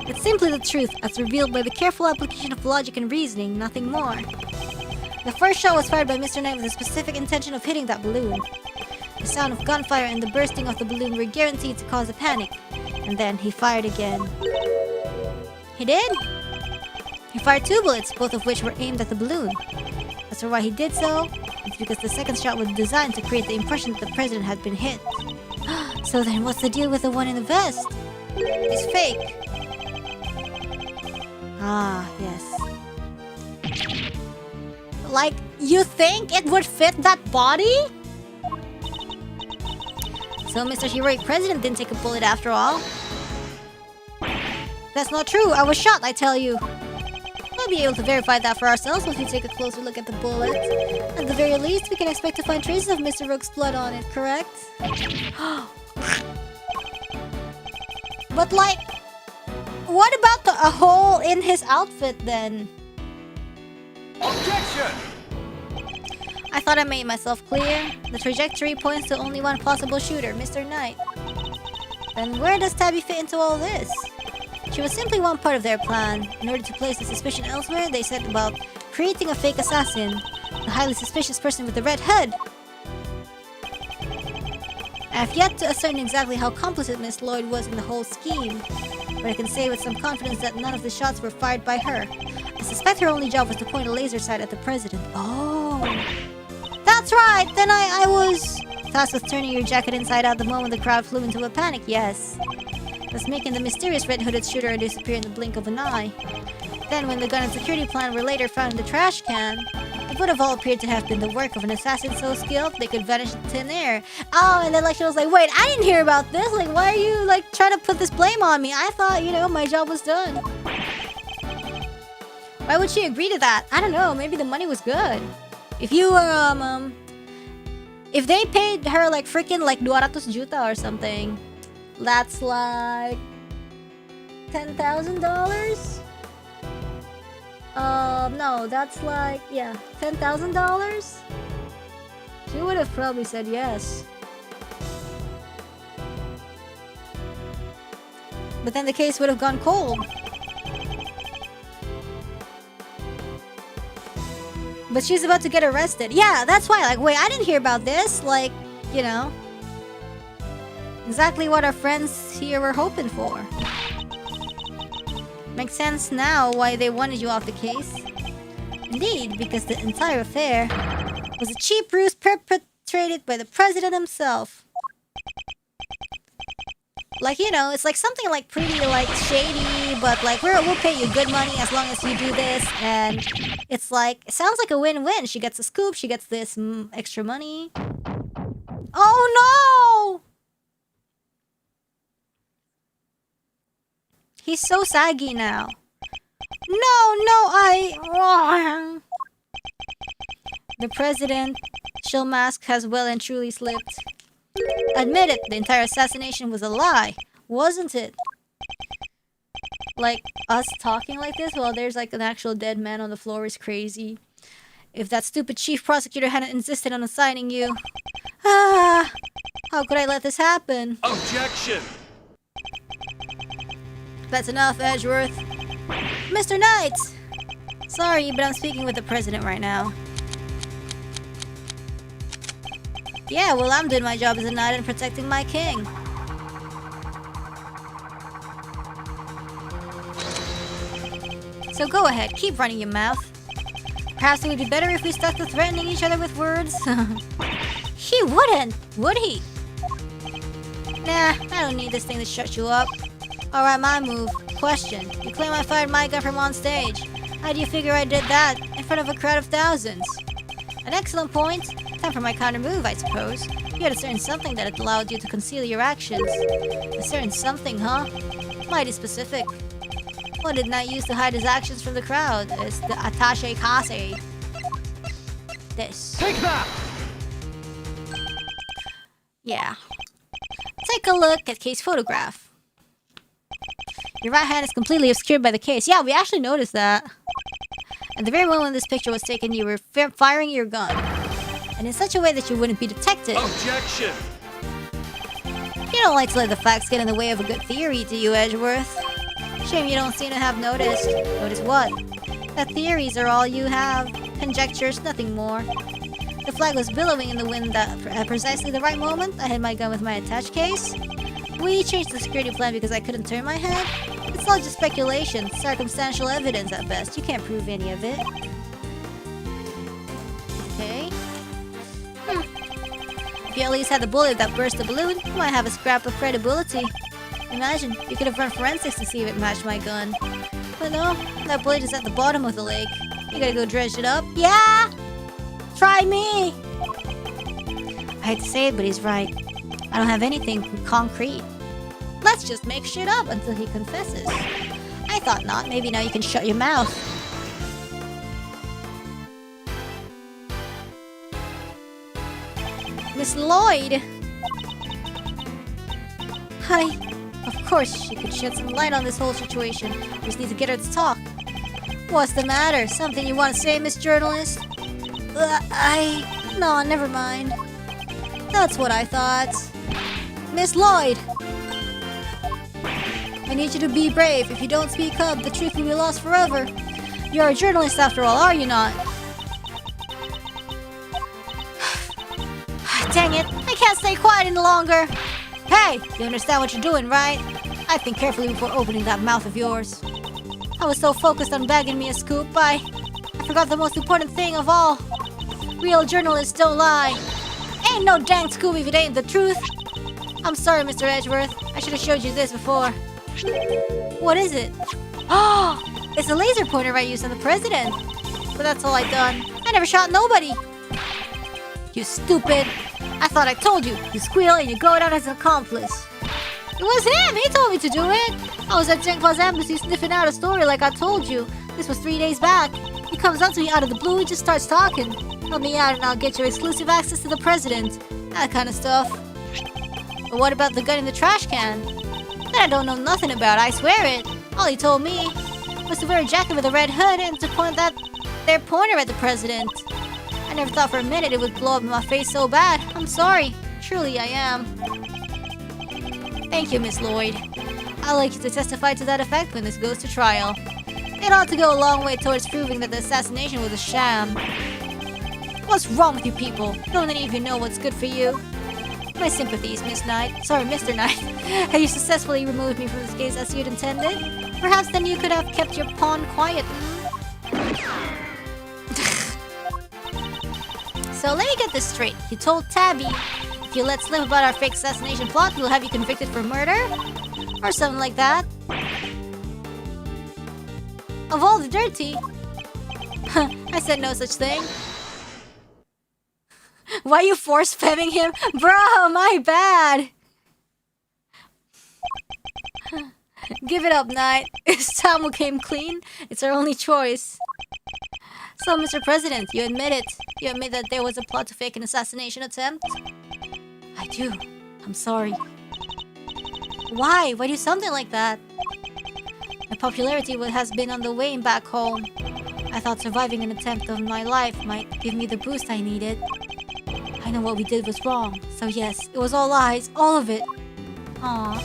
It's simply the truth, as revealed by the careful application of logic and reasoning, nothing more. The first shot was fired by Mr. Knight with the specific intention of hitting that balloon. The sound of gunfire and the bursting of the balloon were guaranteed to cause a panic. And then he fired again. He did? He fired 2 bullets, both of which were aimed at the balloon. As for why he did so, it's because the second shot was designed to create the impression that the president had been hit. So then what's the deal with the one in the vest? It's fake. Ah, yes. Like, you think it would fit that body? So Mr. Heroic President didn't take a bullet after all. That's not true. I was shot, I tell you. We'll be able to verify that for ourselves once we take a closer look at the bullet. At the very least, we can expect to find traces of Mr. Rook's blood on it, correct? But like, what about a hole in his outfit then? Objection! I thought I made myself clear. The trajectory points to only one possible shooter, Mr. Knight. Then where does Tabby fit into all this? She was simply one part of their plan. In order to place the suspicion elsewhere, they set about creating a fake assassin, the highly suspicious person with the red hood. I have yet to ascertain exactly how complicit Miss Lloyd was in the whole scheme. but I can say with some confidence that none of the shots were fired by her. I suspect her only job was to point a laser sight at the president. Oh! That's right! Then I was... tasked with turning your jacket inside out the moment the crowd flew into a panic, yes. Thus making the mysterious red-hooded shooter disappear in the blink of an eye. Then when the gun and security plan were later found in the trash can, it would have all appeared to have been the work of an assassin so skilled they could vanish in thin air. Oh, and then like she was like, wait, I didn't hear about this. Like, why are you like trying to put this blame on me? I thought, you know, my job was done. Why would she agree to that? I don't know. Maybe the money was good. If you were if they paid her like freaking like 200 juta or something, that's like $10,000. No, that's like, yeah, $10,000? She would have probably said yes. But then the case would have gone cold. But she's about to get arrested. Yeah, that's why, like, wait, I didn't hear about this. Like, you know. Exactly what our friends here were hoping for. Makes sense now why they wanted you off the case. Indeed, because the entire affair was a cheap ruse perpetrated by the president himself. Like, you know, it's like something like pretty like shady, but like we'll pay you good money as long as you do this, and it's like it sounds like a win-win. She gets a scoop, she gets this extra money. Oh no! He's so saggy now. No, the president, shill mask has well and truly slipped. Admit it, the entire assassination was a lie, wasn't it? Like, us talking like this while there's like an actual dead man on the floor is crazy. If that stupid chief prosecutor hadn't insisted on assigning you... how could I let this happen? Objection! That's enough, Edgeworth. Mr. Knight! Sorry, but I'm speaking with the president right now. Yeah, well, I'm doing my job as a knight and protecting my king. So go ahead, keep running your mouth. Perhaps it would be better if we stuck to threatening each other with words. He wouldn't, would he? Nah, I don't need this thing to shut you up. Alright, my move. Question. You claim I fired my gun from on stage. How do you figure I did that in front of a crowd of thousands? An excellent point. Time for my counter move, I suppose. You had a certain something that allowed you to conceal your actions. A certain something, huh? Mighty specific. What did Knight use to hide his actions from the crowd? It's the attaché case. This. Take that! Yeah. Take a look at Kay's photograph. Your right hand is completely obscured by the case. Yeah, we actually noticed that. At the very moment this picture was taken, you were firing your gun. And in such a way that you wouldn't be detected. Objection! You don't like to let the facts get in the way of a good theory, do you, Edgeworth? Shame you don't seem to have noticed. Notice what? That theories are all you have. Conjectures, nothing more. The flag was billowing in the wind at precisely the right moment. I had my gun with my attached case. We changed the security plan because I couldn't turn my head. It's all just speculation, circumstantial evidence at best. You can't prove any of it. Okay. If you at least had the bullet that burst the balloon, you might have a scrap of credibility. Imagine, you could have run forensics to see if it matched my gun. But no, that bullet is at the bottom of the lake. You gotta go dredge it up. Yeah! Try me! I hate to say it, but he's right. I don't have anything concrete. Let's just make shit up until he confesses. I thought not. Maybe now you can shut your mouth. Miss Lloyd! Hi. Of course, she could shed some light on this whole situation. We just need to get her to talk. What's the matter? Something you want to say, Miss Journalist? No, never mind. That's what I thought. Miss Lloyd! I need you to be brave. If you don't speak up, the truth will be lost forever. You're a journalist after all, are you not? Dang it, I can't stay quiet any longer. Hey, you understand what you're doing, right? I think carefully before opening that mouth of yours. I was so focused on bagging me a scoop, I forgot the most important thing of all. Real journalists don't lie. Ain't no dang scoop if it ain't the truth. I'm sorry, Mr. Edgeworth. I should have showed you this before. What is it? Oh, it's a laser pointer I used on the president. But that's all I done. I never shot nobody. You stupid. I thought I told you. You squeal and you go down as an accomplice. It was him. He told me to do it. I was at Zhenghua's embassy sniffing out a story like I told you. This was 3 days back. He comes up to me out of the blue and just starts talking. Help me out and I'll get your exclusive access to the president. That kind of stuff. But what about the gun in the trash can? That I don't know nothing about, I swear it. All he told me was to wear a jacket with a red hood and to point that their pointer at the president. I never thought for a minute it would blow up in my face so bad. I'm sorry. Truly I am. Thank you, Miss Lloyd. I'd like you to testify to that effect when this goes to trial. It ought to go a long way towards proving that the assassination was a sham. What's wrong with you people? Don't any of you know what's good for you? My sympathies, Miss Knight. Sorry, Mr. Knight. Have you successfully removed me from this case as you'd intended? Perhaps then you could have kept your pawn quiet. So let me get this straight. You told Tabby, if you let slip about our fake assassination plot, we'll have you convicted for murder? Or something like that. Of all the dirty. I said no such thing. Why you force-femming him? Bro, my bad. Give it up, Knight. It's time we came clean. It's our only choice. So, Mr. President, you admit it. You admit that there was a plot to fake an assassination attempt? I do. I'm sorry. Why? Why do something like that? My popularity has been on the wane back home. I thought surviving an attempt of my life might give me the boost I needed. I know what we did was wrong, so yes, it was all lies, all of it. Aww.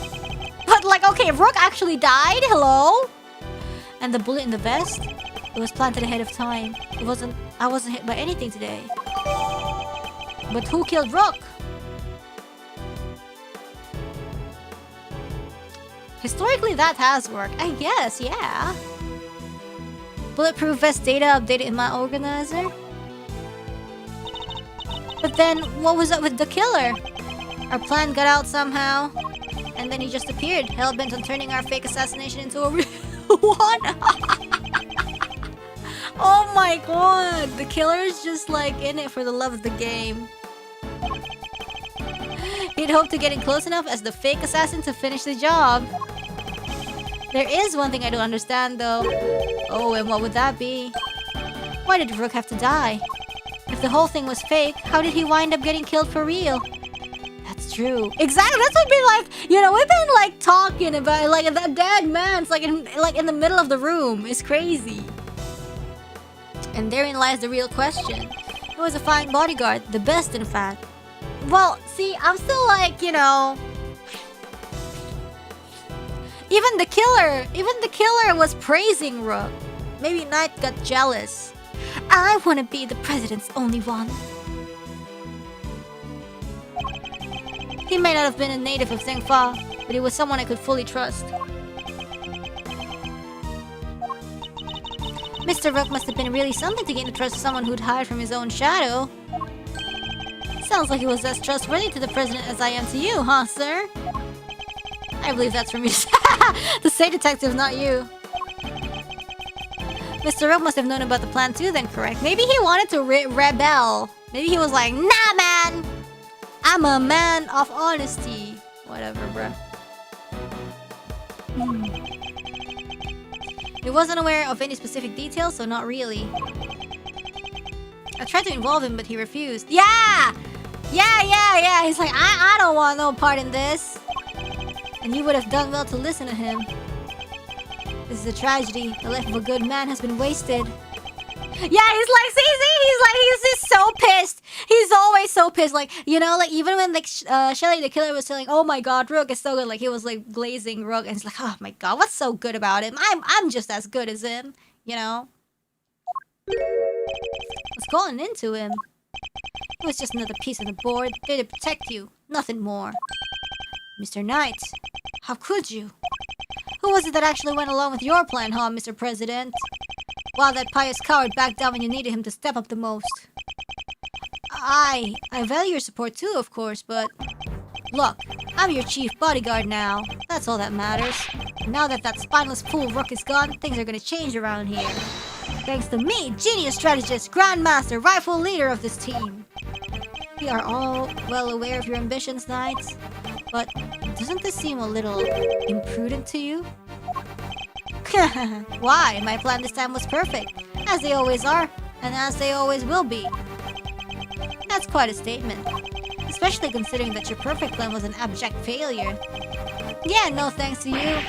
But like, okay, if Rook actually died, hello? And the bullet in the vest? It was planted ahead of time. I wasn't hit by anything today. But who killed Rook? Historically, that has worked. I guess, yeah. Bulletproof vest data updated in my organizer. But then, what was up with the killer? Our plan got out somehow. And then he just appeared, hell-bent on turning our fake assassination into a real one. Oh my god! The killer's just like in it for the love of the game. He'd hoped to get in close enough as the fake assassin to finish the job. There is one thing I don't understand though. Oh, and what would that be? Why did Rook have to die? If the whole thing was fake, how did he wind up getting killed for real? That's true. Exactly, that's what we've been like, you know, we've been like talking about like that dead man's like in the middle of the room. It's crazy. And therein lies the real question. He was a fine bodyguard, the best in fact. Well, see, I'm still like, you know, even the killer was praising Rook. Maybe Knight got jealous. I want to be the president's only one. He may not have been a native of Zhengfa, but he was someone I could fully trust. Mr. Rook must have been really something to gain the trust of someone who'd hide from his own shadow. Sounds like he was as trustworthy to the president as I am to you, huh, sir? I believe that's for me to say, detective, not you. Mr. Rook must have known about the plan too then, correct? Maybe he wanted to rebel. Maybe he was like, nah, man! I'm a man of honesty. Whatever, bruh. He wasn't aware of any specific details, so not really. I tried to involve him, but he refused. Yeah! Yeah. He's like, I don't want no part in this. And you would have done well to listen to him. This is a tragedy. The life of a good man has been wasted. Yeah, he's like, he's just so pissed. He's always so pissed. Like, you know, like even when like Shelly de Killer was telling, oh my god, Rook is so good. Like he was like glazing Rook, and he's like, oh my god, what's so good about him? I'm just as good as him, you know. What's going into him? It was just another piece of the board, there to protect you, nothing more. Mr. Knight, how could you? Who was it that actually went along with your plan, huh, Mr. President? While that pious coward backed down when you needed him to step up the most. I value your support too, of course, but... Look, I'm your chief bodyguard now. That's all that matters. And now that spineless fool Rook is gone, things are gonna change around here. Thanks to me, genius strategist, grandmaster, rightful leader of this team. We are all well aware of your ambitions, Knights. But doesn't this seem a little imprudent to you? Why? My plan this time was perfect. As they always are, and as they always will be. That's quite a statement. Especially considering that your perfect plan was an abject failure. Yeah, no thanks to you.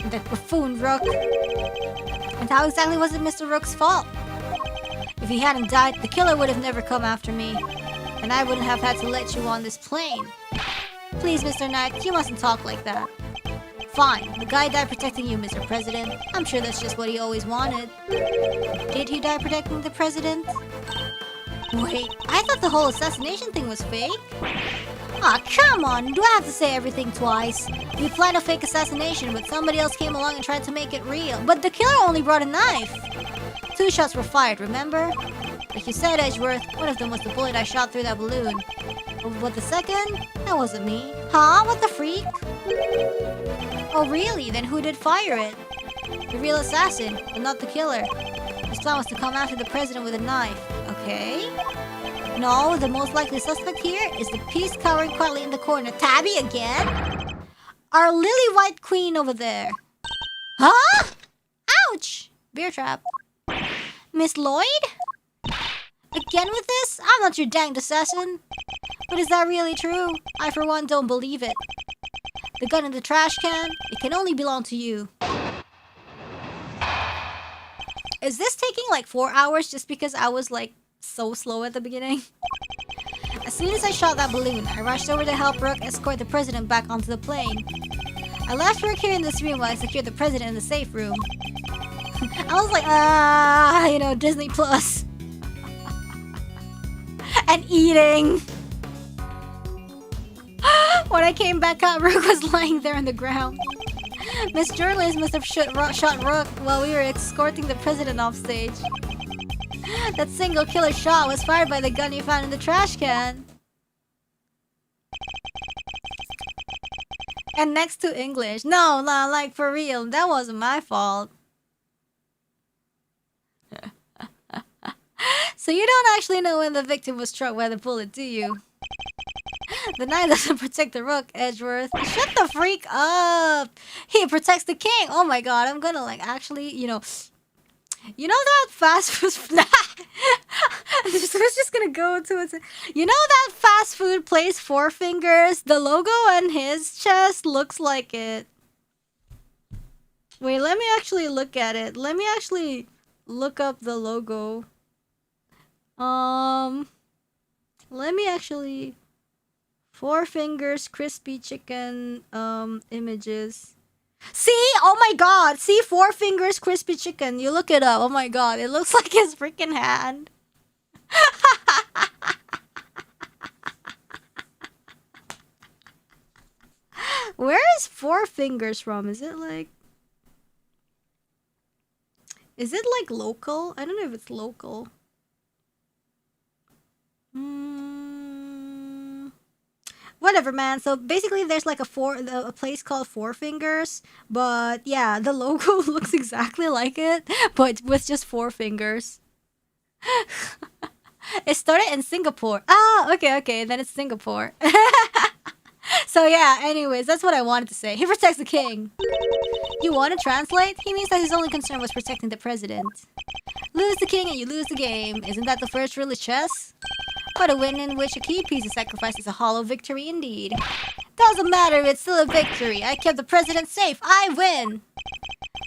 That buffoon Rook. And how exactly was it Mr. Rook's fault? If he hadn't died, the killer would have never come after me. And I wouldn't have had to let you on this plane. Please, Mr. Knight, you mustn't talk like that. Fine, the guy died protecting you, Mr. President. I'm sure that's just what he always wanted. Did he die protecting the President? Wait, I thought the whole assassination thing was fake? Aw, come on, do I have to say everything twice? We planned a fake assassination, but somebody else came along and tried to make it real. But the killer only brought a knife! 2 shots were fired, remember? Like you said, Edgeworth, one of them was the bullet I shot through that balloon. But the second? That wasn't me. Huh? What the freak? Oh really? Then who did fire it? The real assassin, but not the killer. His plan was to come after the president with a knife. Okay? No, the most likely suspect here is the piece cowering quietly in the corner. Tabby again? Our lily white queen over there. Huh? Ouch! Beer trap. Miss Lloyd? Again with this? I'm not your danged assassin. But is that really true? I for one don't believe it. The gun in the trash can? It can only belong to you. Is this taking like 4 hours just because I was like so slow at the beginning? As soon as I shot that balloon, I rushed over to help Rook escort the president back onto the plane. I left Rook here in this room while I secured the president in the safe room. I was like, you know, Disney Plus. And eating. When I came back out, Rook was lying there on the ground. Miss Journalist must have shot Rook while we were escorting the president off stage. That single killer shot was fired by the gun you found in the trash can. And next to English. No, like for real, that wasn't my fault. So you don't actually know when the victim was struck by the bullet, do you? The knight doesn't protect the Rook, Edgeworth. Shut the freak up! He protects the king! Oh my god, I'm gonna like actually, you know that fast food... I was just gonna go to it. You know that fast food place, Four Fingers? The logo on his chest looks like it. Wait, let me actually look at it. Let me actually look up the logo. Let me actually... Four Fingers crispy chicken images. See? Oh my god! See Four Fingers crispy chicken. You look it up. Oh my god. It looks like his freaking hand. Where is Four Fingers from? Is it like local? I don't know if it's local. Whatever, man. So basically there's like a place called Four Fingers, but yeah, the logo looks exactly like it, but with just 4 fingers. It started in Singapore. Ah, okay, then it's Singapore. So yeah, anyways, that's what I wanted to say. He protects the king. You want to translate? He means that his only concern was protecting the president. Lose the king and you lose the game. Isn't that the first rule of chess? But a win in which a key piece is sacrificed is a hollow victory indeed. Doesn't matter, it's still a victory. I kept the president safe. I win!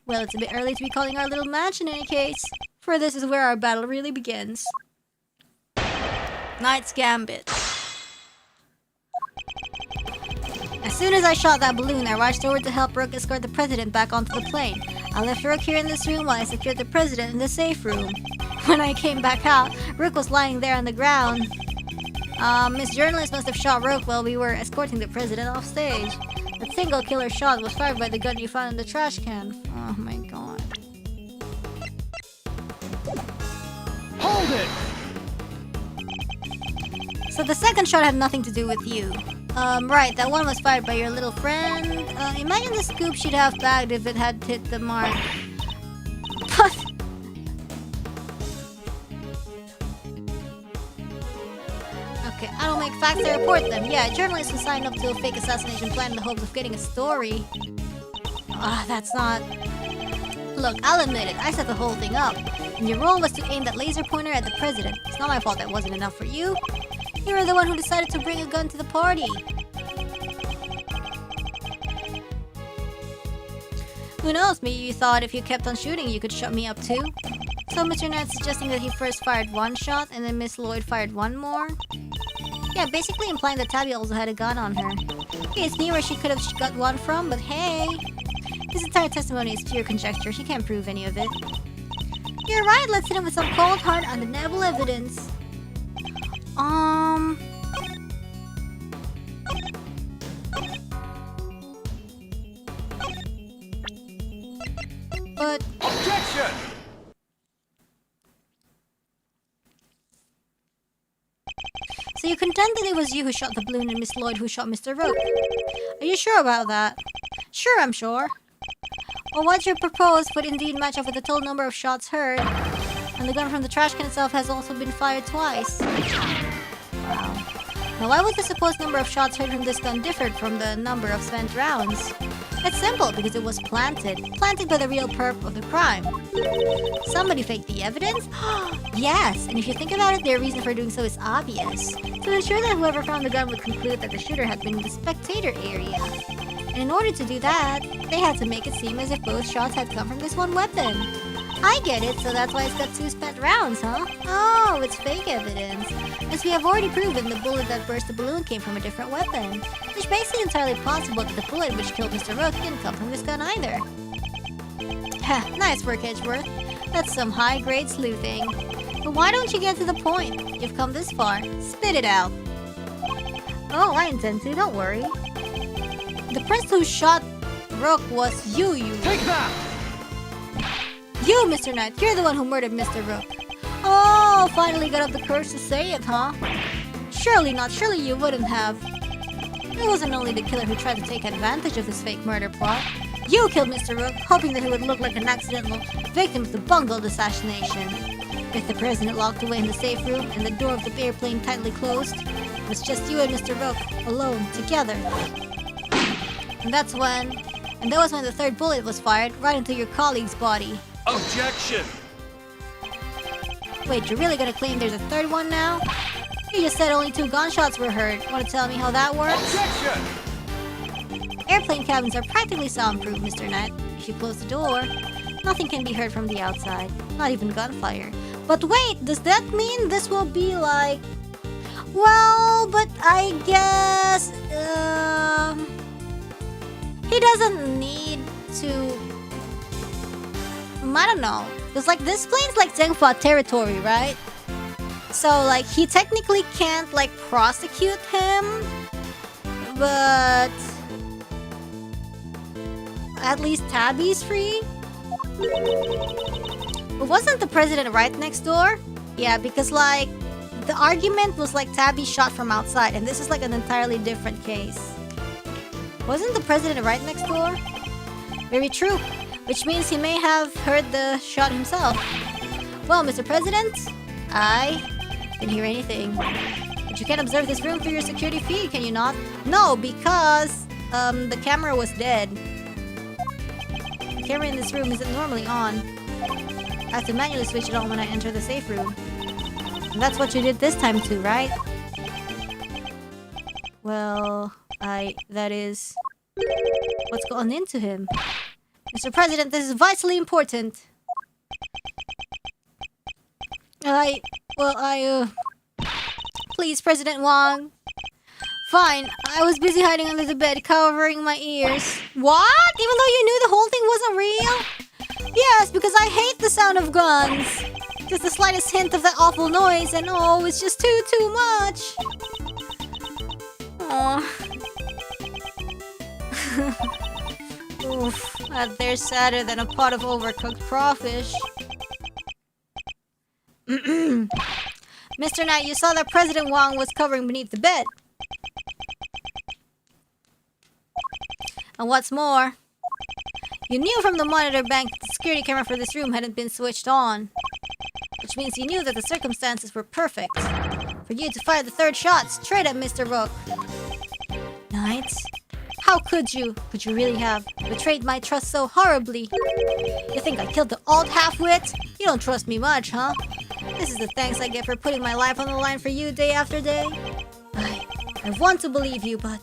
Well, it's a bit early to be calling our little match in any case. For this is where our battle really begins. Knight's Gambit. As soon as I shot that balloon, I rushed over to help Rook escort the president back onto the plane. I left Rook here in this room while I secured the president in the safe room. When I came back out, Rook was lying there on the ground. Miss Journalist must have shot Rook while we were escorting the president off stage. The single killer shot was fired by the gun you found in the trash can. Oh my god. Hold it! So the second shot had nothing to do with you. Right, that one was fired by your little friend. Imagine the scoop she'd have bagged if it had hit the mark. But... Okay, I don't make facts, I report them. Yeah, journalists who signed up to a fake assassination plan in the hopes of getting a story. That's not... Look, I'll admit it, I set the whole thing up. And your role was to aim that laser pointer at the president. It's not my fault that wasn't enough for you. You were the one who decided to bring a gun to the party. Who knows, maybe you thought if you kept on shooting you could shut me up too? So Mr. Knight's suggesting that he first fired one shot and then Miss Lloyd fired one more? Yeah, basically implying that Tabby also had a gun on her. Okay, it's near where she could have got one from, but hey! His entire testimony is pure conjecture, he can't prove any of it. You're right, let's hit him with some cold hard undeniable evidence. But... Objection! So you contend that it was you who shot the balloon and Miss Lloyd who shot Mr. Rook? Are you sure about that? Sure, I'm sure. Well, what you propose would indeed match up with the total number of shots heard. And the gun from the trash can itself has also been fired twice. Wow. Now why would the supposed number of shots heard from this gun differ from the number of spent rounds? It's simple, because it was planted. Planted by the real perp of the crime. Somebody faked the evidence? Yes, and if you think about it, their reason for doing so is obvious. To ensure that whoever found the gun would conclude that the shooter had been in the spectator area. And in order to do that, they had to make it seem as if both shots had come from this one weapon. I get it, so that's why it's got 2 spent rounds, huh? Oh, it's fake evidence. As we have already proven, the bullet that burst the balloon came from a different weapon. Which makes it entirely possible that the bullet which killed Mr. Rook didn't come from this gun either. Heh, nice work, Edgeworth. That's some high-grade sleuthing. But why don't you get to the point? You've come this far. Spit it out. Oh, I intend to, don't worry. The person who shot Rook was you. Take that! You, Mr. Knight, you're the one who murdered Mr. Rook. Oh, finally got up the courage to say it, huh? Surely not, surely you wouldn't have. It wasn't only the killer who tried to take advantage of this fake murder plot. You killed Mr. Rook, hoping that he would look like an accidental victim of the bungled assassination. With the president locked away in the safe room and the door of the airplane tightly closed, it was just you and Mr. Rook, alone, together. And that was when the third bullet was fired right into your colleague's body. Objection! Wait, you're really gonna claim there's a third one now? You just said only 2 gunshots were heard. Want to tell me how that works? Objection! Airplane cabins are practically soundproof, Mr. Knight. If you close the door, nothing can be heard from the outside. Not even gunfire. But wait, does that mean this will be like... Well, but I guess... He doesn't need to... I don't know. Because like this plane's like Zengfa territory, right? So like he technically can't like prosecute him. But... at least Tabby's free? But wasn't the president right next door? Yeah, because like... the argument was like Tabby shot from outside. And this is like an entirely different case. Wasn't the president right next door? Very true. Which means he may have heard the shot himself. Well, Mr. President, I didn't hear anything. But you can observe this room through your security feed, can you not? No, because the camera was dead. The camera in this room isn't normally on. I have to manually switch it on when I enter the safe room. And that's what you did this time too, right? Well, that is... what's gone into him? Mr. President, this is vitally important. Please, President Wong. Fine, I was busy hiding under the bed, covering my ears. What? Even though you knew the whole thing wasn't real? Yes, because I hate the sound of guns. Just the slightest hint of that awful noise, and oh, it's just too much. Aww. Oof, that there's sadder than a pot of overcooked crawfish. Mr. Knight, you saw that President Wang was covering beneath the bed. And what's more, you knew from the monitor bank that the security camera for this room hadn't been switched on. Which means you knew that the circumstances were perfect for you to fire the third shot straight at Mr. Rook. Knight, how could you? Could you really have betrayed my trust so horribly? You think I killed the alt half-wit? You don't trust me much, huh? This is the thanks I get for putting my life on the line for you day after day. I want to believe you, but...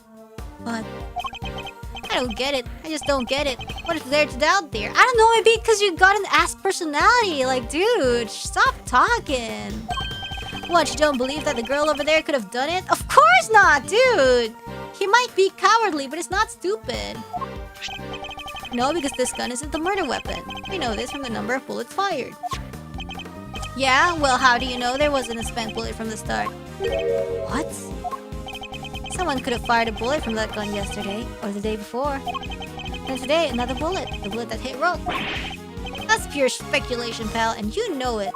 I don't get it. I just don't get it. What is there to doubt there? I don't know, maybe because you got an ass personality. Like, dude, stop talking. What, you don't believe that the girl over there could have done it? Of course not, dude! He might be cowardly, but it's not stupid. No, because this gun isn't the murder weapon. We know this from the number of bullets fired. Yeah? Well, how do you know there wasn't a spent bullet from the start? What? Someone could have fired a bullet from that gun yesterday, or the day before. And today, another bullet. The bullet that hit Rook. That's pure speculation, pal, and you know it.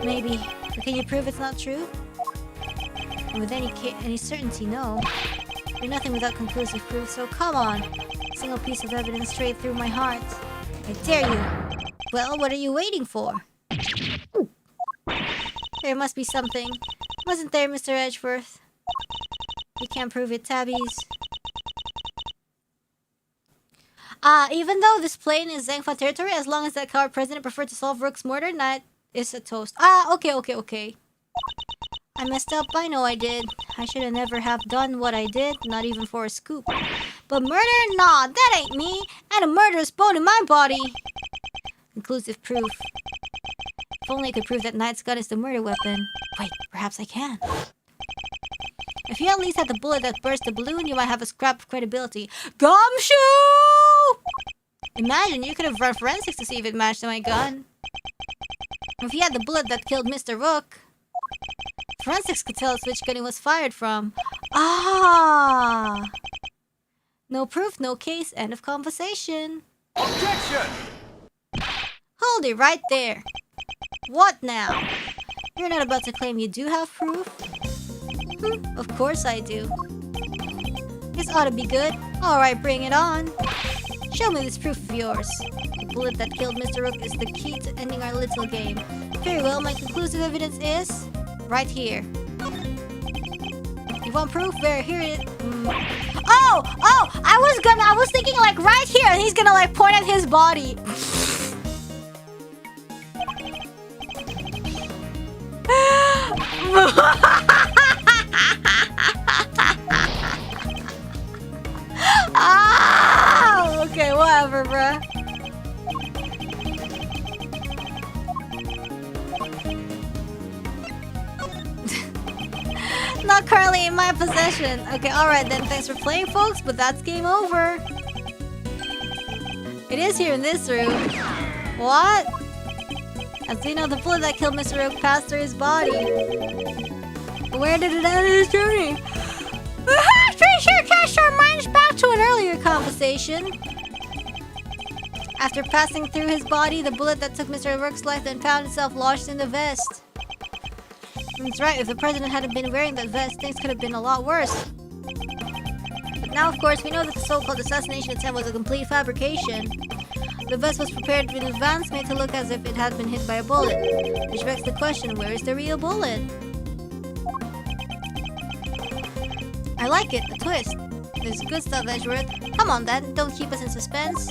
Maybe. But can you prove it's not true? And with any certainty, no. You're nothing without conclusive proof, so come on. A single piece of evidence straight through my heart. I dare you. Well, what are you waiting for? There must be something. Wasn't there, Mr. Edgeworth? You can't prove it, Tabbies. Even though this plane is Zangfa territory, as long as that coward president preferred to solve Rook's murder, Knight is a toast. Okay. I messed up, I know I did. I should have never have done what I did, not even for a scoop. But murder? Nah, that ain't me. And a murderous bone in my body. Conclusive proof. If only I could prove that Knight's gun is the murder weapon. Wait, perhaps I can. If you at least had the bullet that burst the balloon, you might have a scrap of credibility. Gumshoe! Imagine, you could have run forensics to see if it matched my gun. If you had the bullet that killed Mr. Rook, forensics could tell us which gun it was fired from. Ah! No proof, no case, end of conversation. Objection! Hold it right there. What now? You're not about to claim you do have proof? Of course I do. This ought to be good. Alright, bring it on. Show me this proof of yours. The bullet that killed Mr. Rook is the key to ending our little game. Very well, my conclusive evidence is... right here. You want proof? Where? Here it is. Oh! I was thinking like right here, and he's gonna like point at his body. Ah! Okay, whatever, bruh. Not currently in my possession. Okay, alright then. Thanks for playing, folks, but that's game over. It is here in this room. What? As you know, the bullet that killed Mr. Rook passed through his body. Where did it end his journey? Pretty sure cast our minds back to an earlier conversation. After passing through his body, the bullet that took Mr. Rook's life then found itself lodged in the vest. That's right, if the president hadn't been wearing that vest, things could have been a lot worse. But now, of course, we know that the so-called assassination attempt was a complete fabrication. The vest was prepared in advance, made to look as if it had been hit by a bullet. Which begs the question, where is the real bullet? I like it, the twist. There's good stuff, Edgeworth. Come on, then, don't keep us in suspense.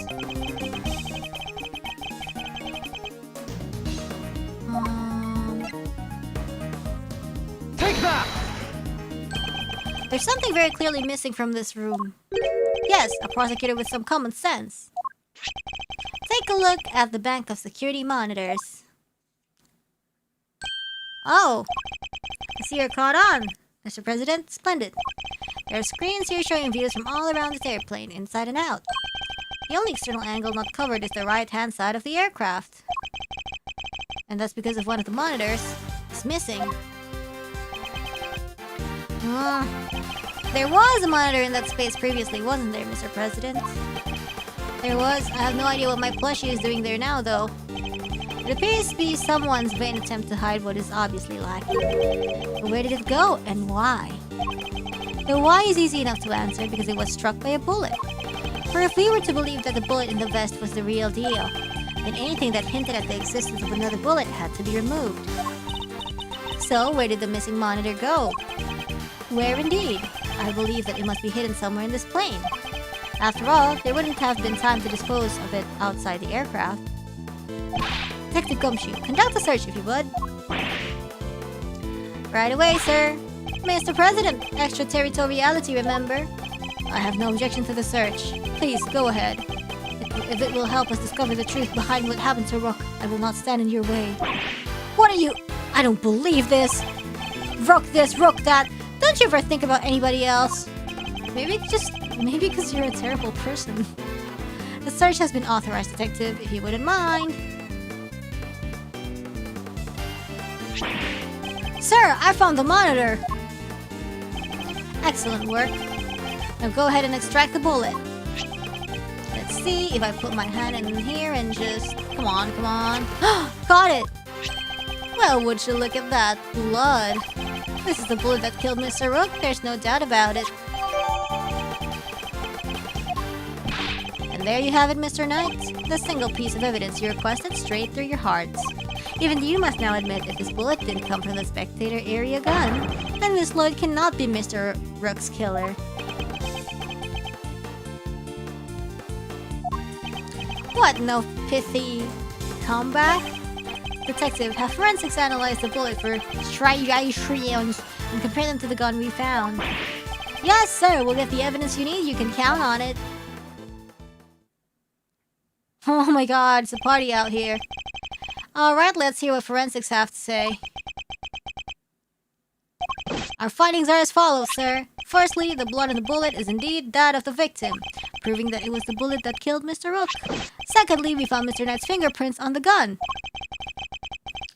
Take that! There's something very clearly missing from this room. Yes, a prosecutor with some common sense. Take a look at the bank of security monitors. Oh, I see you're caught on, Mr. President. Splendid. There are screens here showing views from all around this airplane, inside and out. The only external angle not covered is the right-hand side of the aircraft. And that's because of one of the monitors is missing. There was a monitor in that space previously, wasn't there, Mr. President? There was. I have no idea what my plushie is doing there now, though. It appears to be someone's vain attempt to hide what is obviously lacking. But where did it go, and why? The why is easy enough to answer because it was struck by a bullet. For if we were to believe that the bullet in the vest was the real deal, then anything that hinted at the existence of another bullet had to be removed. So, where did the missing monitor go? Where indeed? I believe that it must be hidden somewhere in this plane. After all, there wouldn't have been time to dispose of it outside the aircraft. Detective Gumshoe, conduct a search if you would. Right away, sir. Mr. President, extraterritoriality, remember? I have no objection to the search. Please, go ahead. If it will help us discover the truth behind what happened to Rook, I will not stand in your way. What are you... I don't believe this. Rook this, Rook that. Don't you ever think about anybody else? Maybe because you're a terrible person. The search has been authorized, Detective, if you wouldn't mind. Sir, I found the monitor! Excellent work. Now go ahead and extract the bullet. Let's see if I put my hand in here and just... Come on, come on. Got it! Well, would you look at that. Blood. This is the bullet that killed Mr. Rook, there's no doubt about it. And there you have it, Mr. Knight. The single piece of evidence you requested straight through your hearts. Even you must now admit if this bullet didn't come from the spectator area gun, then Miss Lloyd cannot be Mr. Rook's killer. What, no pithy comeback? Detective, have forensics analyzed the bullet for striations and compare them to the gun we found. Yes, sir, we'll get the evidence you need, you can count on it. Oh my god, it's a party out here. Alright, let's hear what forensics have to say. Our findings are as follows, sir. Firstly, the blood on the bullet is indeed that of the victim, proving that it was the bullet that killed Mr. Rook. Secondly, we found Mr. Knight's fingerprints on the gun.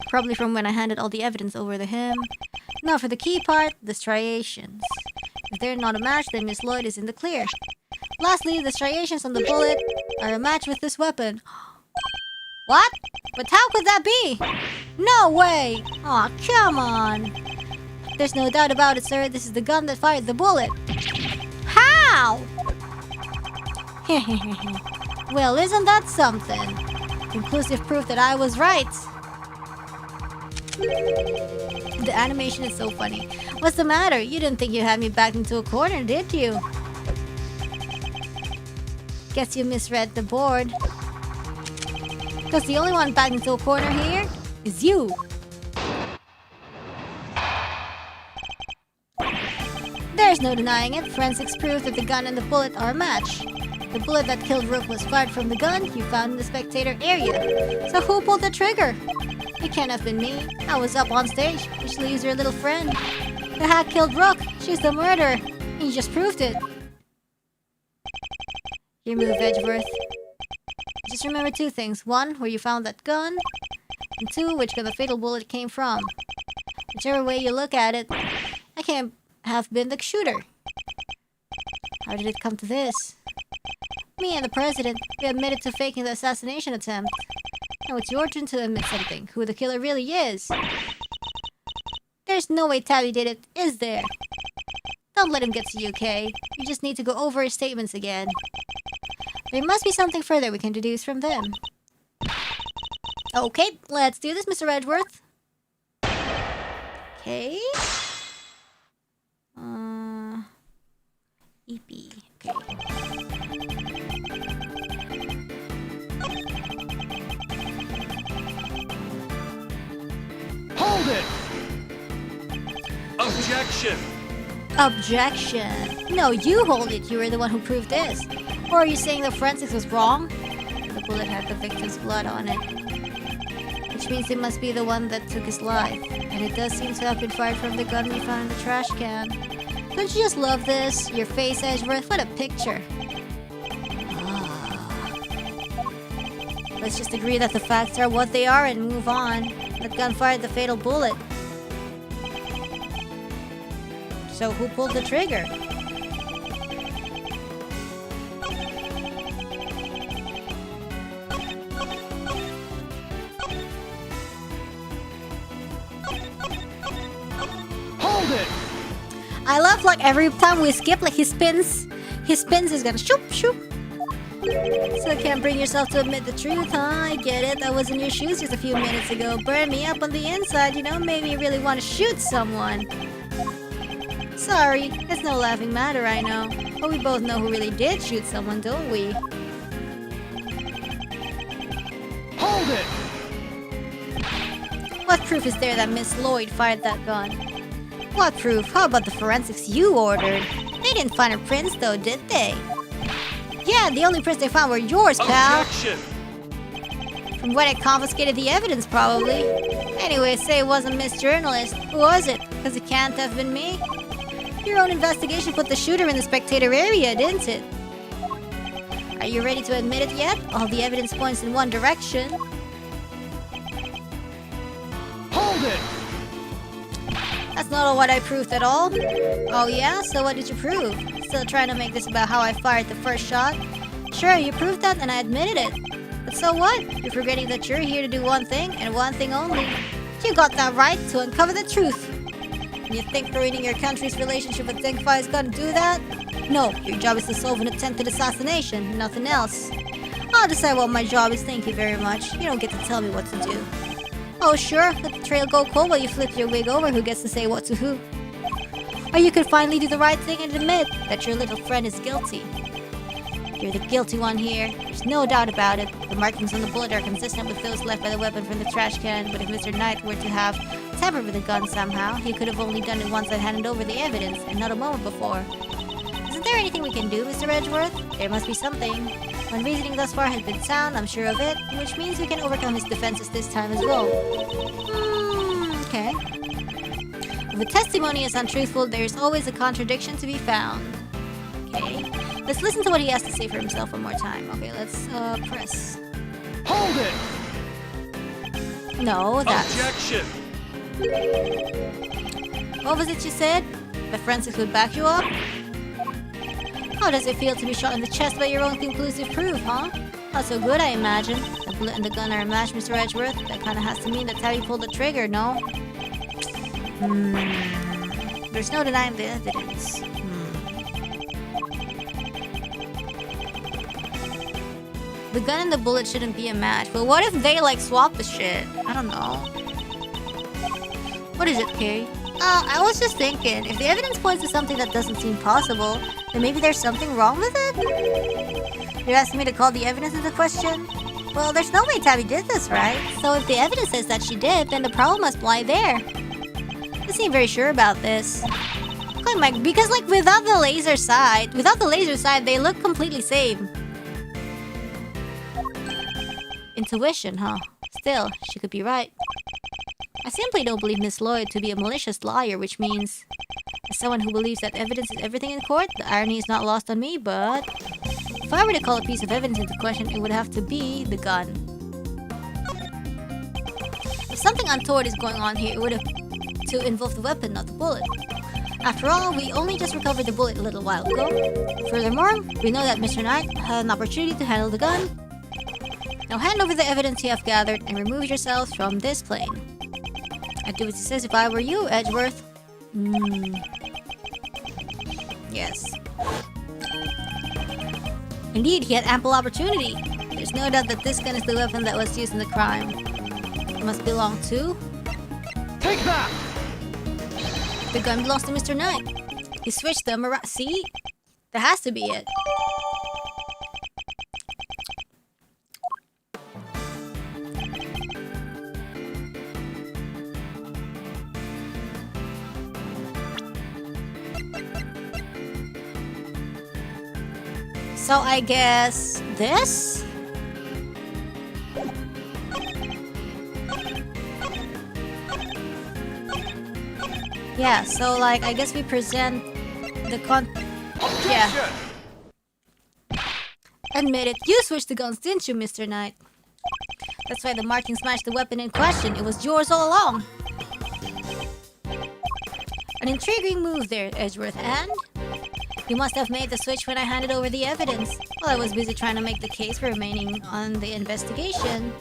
Probably from when I handed all the evidence over to him. Now for the key part, the striations. If they're not a match, then Miss Lloyd is in the clear. Lastly, the striations on the bullet are a match with this weapon. What? But how could that be? No way! Aw, come on! There's no doubt about it, sir. This is the gun that fired the bullet. How? Well, isn't that something? Conclusive proof that I was right. The animation is so funny. What's the matter? You didn't think you had me backed into a corner, did you? Guess you misread the board. Because the only one backed into a corner here is you. There's no denying it. Forensics prove that the gun and the bullet are a match. The bullet that killed Rook was fired from the gun you found in the spectator area. So who pulled the trigger? It can't have been me. I was up on stage, which leaves your little friend. The hack killed Rook. She's the murderer. You just proved it. Your move, Edgeworth. Just remember two things. One, where you found that gun. And two, which gun the fatal bullet came from. Whichever way you look at it, I can't have been the shooter. How did it come to this? Me and the president, we admitted to faking the assassination attempt. Now it's your turn to admit something. Who the killer really is. There's no way Tabby did it, is there? Don't let him get to you, Kay. You just need to go over his statements again. There must be something further we can deduce from them. Okay, let's do this, Mr. Edgeworth. Okay. EP. Okay. Hold it! Objection! Objection. No, you hold it. You were the one who proved this. Or are you saying the forensics was wrong? The bullet had the victim's blood on it. Which means it must be the one that took his life. And it does seem to have been fired from the gun we found in the trash can. Don't you just love this? Your face, Edgeworth? What a picture. Let's just agree that the facts are what they are and move on. That gun fired the fatal bullet. So who pulled the trigger? I love like every time we skip, like he spins is gonna shoop shoop. So can't bring yourself to admit the truth, huh? I get it. I was in your shoes just a few minutes ago. Burned me up on the inside, you know, made me really want to shoot someone. Sorry, it's no laughing matter, I know. But we both know who really did shoot someone, don't we? Hold it! What proof is there that Miss Lloyd fired that gun? What proof? How about the forensics you ordered? They didn't find her prints though, did they? Yeah, the only prints they found were yours, pal. Objection! From when I confiscated the evidence, probably. Anyway, say it wasn't Miss Journalist. Who was it? Because it can't have been me. Your own investigation put the shooter in the spectator area, didn't it? Are you ready to admit it yet? All the evidence points in one direction. Hold it! That's not all what I proved at all. Oh yeah? So what did you prove? Still trying to make this about how I fired the first shot? Sure, you proved that and I admitted it. But so what? You're forgetting that you're here to do one thing and one thing only. You got that right, to uncover the truth. And you think ruining your country's relationship with Denkfai is gonna do that? No, your job is to solve an attempted assassination, nothing else. I'll decide what my job is, thank you very much. You don't get to tell me what to do. Oh sure, let the trail go cold while you flip your wig over who gets to say what to who. Or you could finally do the right thing and admit that your little friend is guilty. You're the guilty one here. There's no doubt about it. The markings on the bullet are consistent with those left by the weapon from the trash can, but if Mr. Knight were to have tampered with the gun somehow, he could have only done it once I handed over the evidence, and not a moment before. Isn't there anything we can do, Mr. Edgeworth? There must be something. When reasoning thus far has been sound, I'm sure of it, which means we can overcome his defenses this time as well. Okay. If the testimony is untruthful, there is always a contradiction to be found. Okay. Let's listen to what he has to say for himself one more time. Okay, let's press. Hold it! No, that's... Objection! What was it you said? The forensics would back you up? How does it feel to be shot in the chest by your own conclusive proof, huh? Not so good, I imagine. The bullet and the gun are a match, Mr. Edgeworth. That kind of has to mean that's how you pulled the trigger, no? There's no denying the evidence. The gun and the bullet shouldn't be a match, but what if they like swap the shit? I don't know. What is it, Kay? I was just thinking, if the evidence points to something that doesn't seem possible, then maybe there's something wrong with it? You're asking me to call the evidence into question? Well, there's no way Tabby did this, right? So if the evidence says that she did, then the problem must lie there. I seem very sure about this. Because like without the laser sight, they look completely same. Intuition, huh? Still, she could be right. I simply don't believe Miss Lloyd to be a malicious liar, which means, as someone who believes that evidence is everything in court, the irony is not lost on me, but if I were to call a piece of evidence into question, it would have to be the gun. If something untoward is going on here, it would have to involve the weapon, not the bullet. After all, we only just recovered the bullet a little while ago. Furthermore, we know that Mr. Knight had an opportunity to handle the gun. Now hand over the evidence you have gathered and remove yourselves from this plane. I'd do as he says if I were you, Edgeworth. Yes. Indeed, he had ample opportunity. There's no doubt that this gun is the weapon that was used in the crime. It must belong to... Take that! The gun belongs to Mr. Knight. He switched them around. See? That has to be it. So I guess this? Yeah, so like I guess we present the yeah. Admit it, you switched the guns, didn't you, Mr. Knight? That's why the markings matched the weapon in question. It was yours all along. An intriguing move there, Edgeworth, and... you must have made the switch when I handed over the evidence. While I was busy trying to make the case for remaining on the investigation.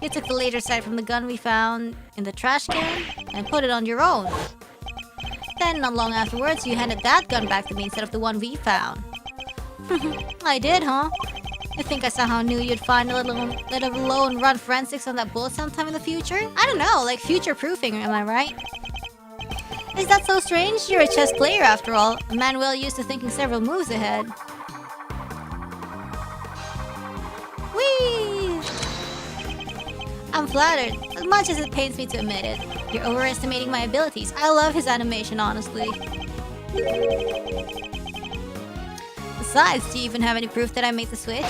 You took the laser sight from the gun we found in the trash can and put it on your own. Then, not long afterwards, you handed that gun back to me instead of the one we found. I did, huh? You think I somehow knew you'd find a let alone run forensics on that bullet sometime in the future? I don't know, like future-proofing, am I right? Is that so strange? You're a chess player after all. A man well used to thinking several moves ahead. Whee! I'm flattered, as much as it pains me to admit it. You're overestimating my abilities. I love his animation, honestly. Besides, do you even have any proof that I made the switch?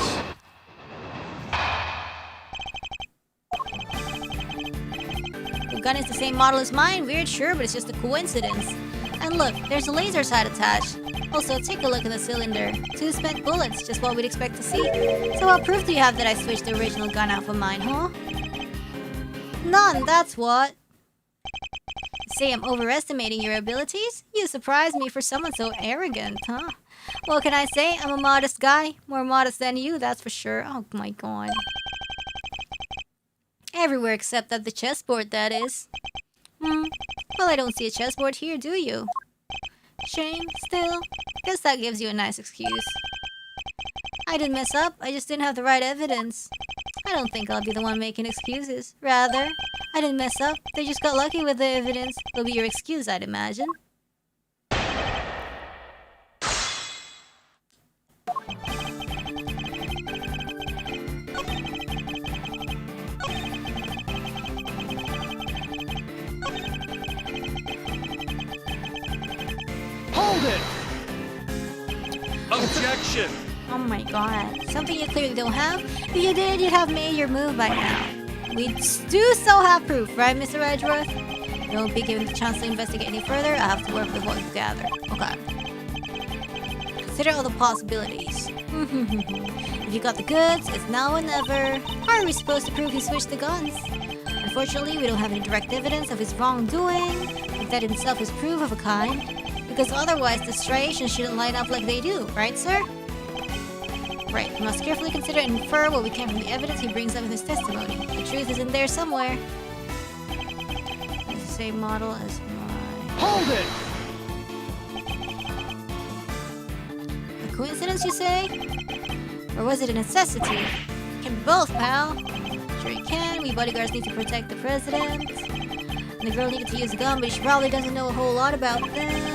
The gun is the same model as mine. Weird, sure, but it's just a coincidence. And look, there's a laser sight attached. Also, take a look in the cylinder. 2 spent bullets, just what we'd expect to see. So what proof do you have that I switched the original gun out for mine, huh? None, that's what. Say I'm overestimating your abilities? You surprise me for someone so arrogant, huh? What can I say? I'm a modest guy. More modest than you, that's for sure. Oh my god. Everywhere except at the chessboard, that is. Well, I don't see a chessboard here, do you? Shame, still. Guess that gives you a nice excuse. I didn't mess up, I just didn't have the right evidence. I don't think I'll be the one making excuses. Rather, I didn't mess up, they just got lucky with the evidence. It'll be your excuse, I'd imagine. Hold it! Objection! Oh my god. Something you clearly don't have? If you did, you'd have made your move by now. We do so have proof, right, Mr. Edgeworth? You won't be given the chance to investigate any further. I have to work with what we've gathered. Okay. Consider all the possibilities. If you got the goods, it's now or never. How are we supposed to prove he switched the guns? Unfortunately, we don't have any direct evidence of his wrongdoing, but that in itself is proof of a kind. Because otherwise, the striations shouldn't line up like they do, right, sir? Right, we must carefully consider and infer what we can from the evidence he brings up in his testimony. The truth is in there somewhere. It's the same model as mine. Hold it! A coincidence, you say? Or was it a necessity? Can be both, pal. Sure you can. We bodyguards need to protect the president. And the girl needed to use a gun, but she probably doesn't know a whole lot about them.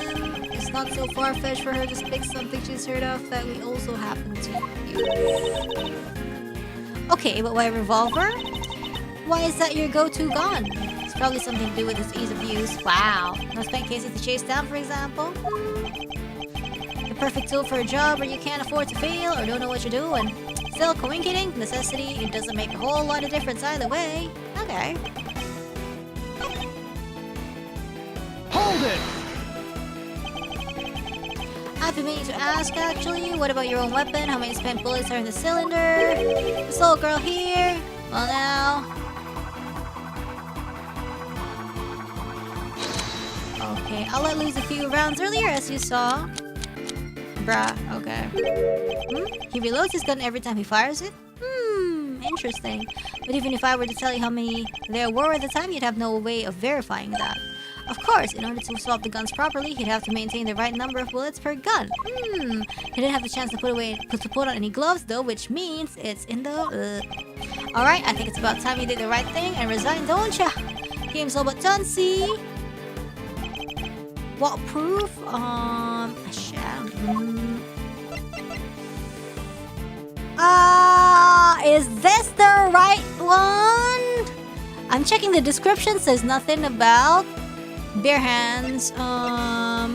It's not so far-fetched for her to pick something she's heard of that we also happen to use. Okay, but why a revolver? Why is that your go-to gun? It's probably something to do with its ease of use. Wow. No spent cases to chase down, for example? The perfect tool for a job where you can't afford to fail or don't know what you're doing. Still, coinciding, necessity, it doesn't make a whole lot of difference either way. Okay. Hold it! I've been meaning to ask, actually, what about your own weapon? How many spent bullets are in the cylinder? This little girl here? Well, now... Okay, I'll let loose a few rounds earlier, as you saw. Bruh, okay. He reloads his gun every time he fires it? Interesting. But even if I were to tell you how many there were at the time, you'd have no way of verifying that. Of course, in order to swap the guns properly, he'd have to maintain the right number of bullets per gun. He didn't have the chance to put on any gloves though, which means it's in the... Alright, I think it's about time you did the right thing and resign, don't ya? Game's all but done, see? What proof? Shit. Is this the right one? I'm checking the description, says nothing about bare hands. I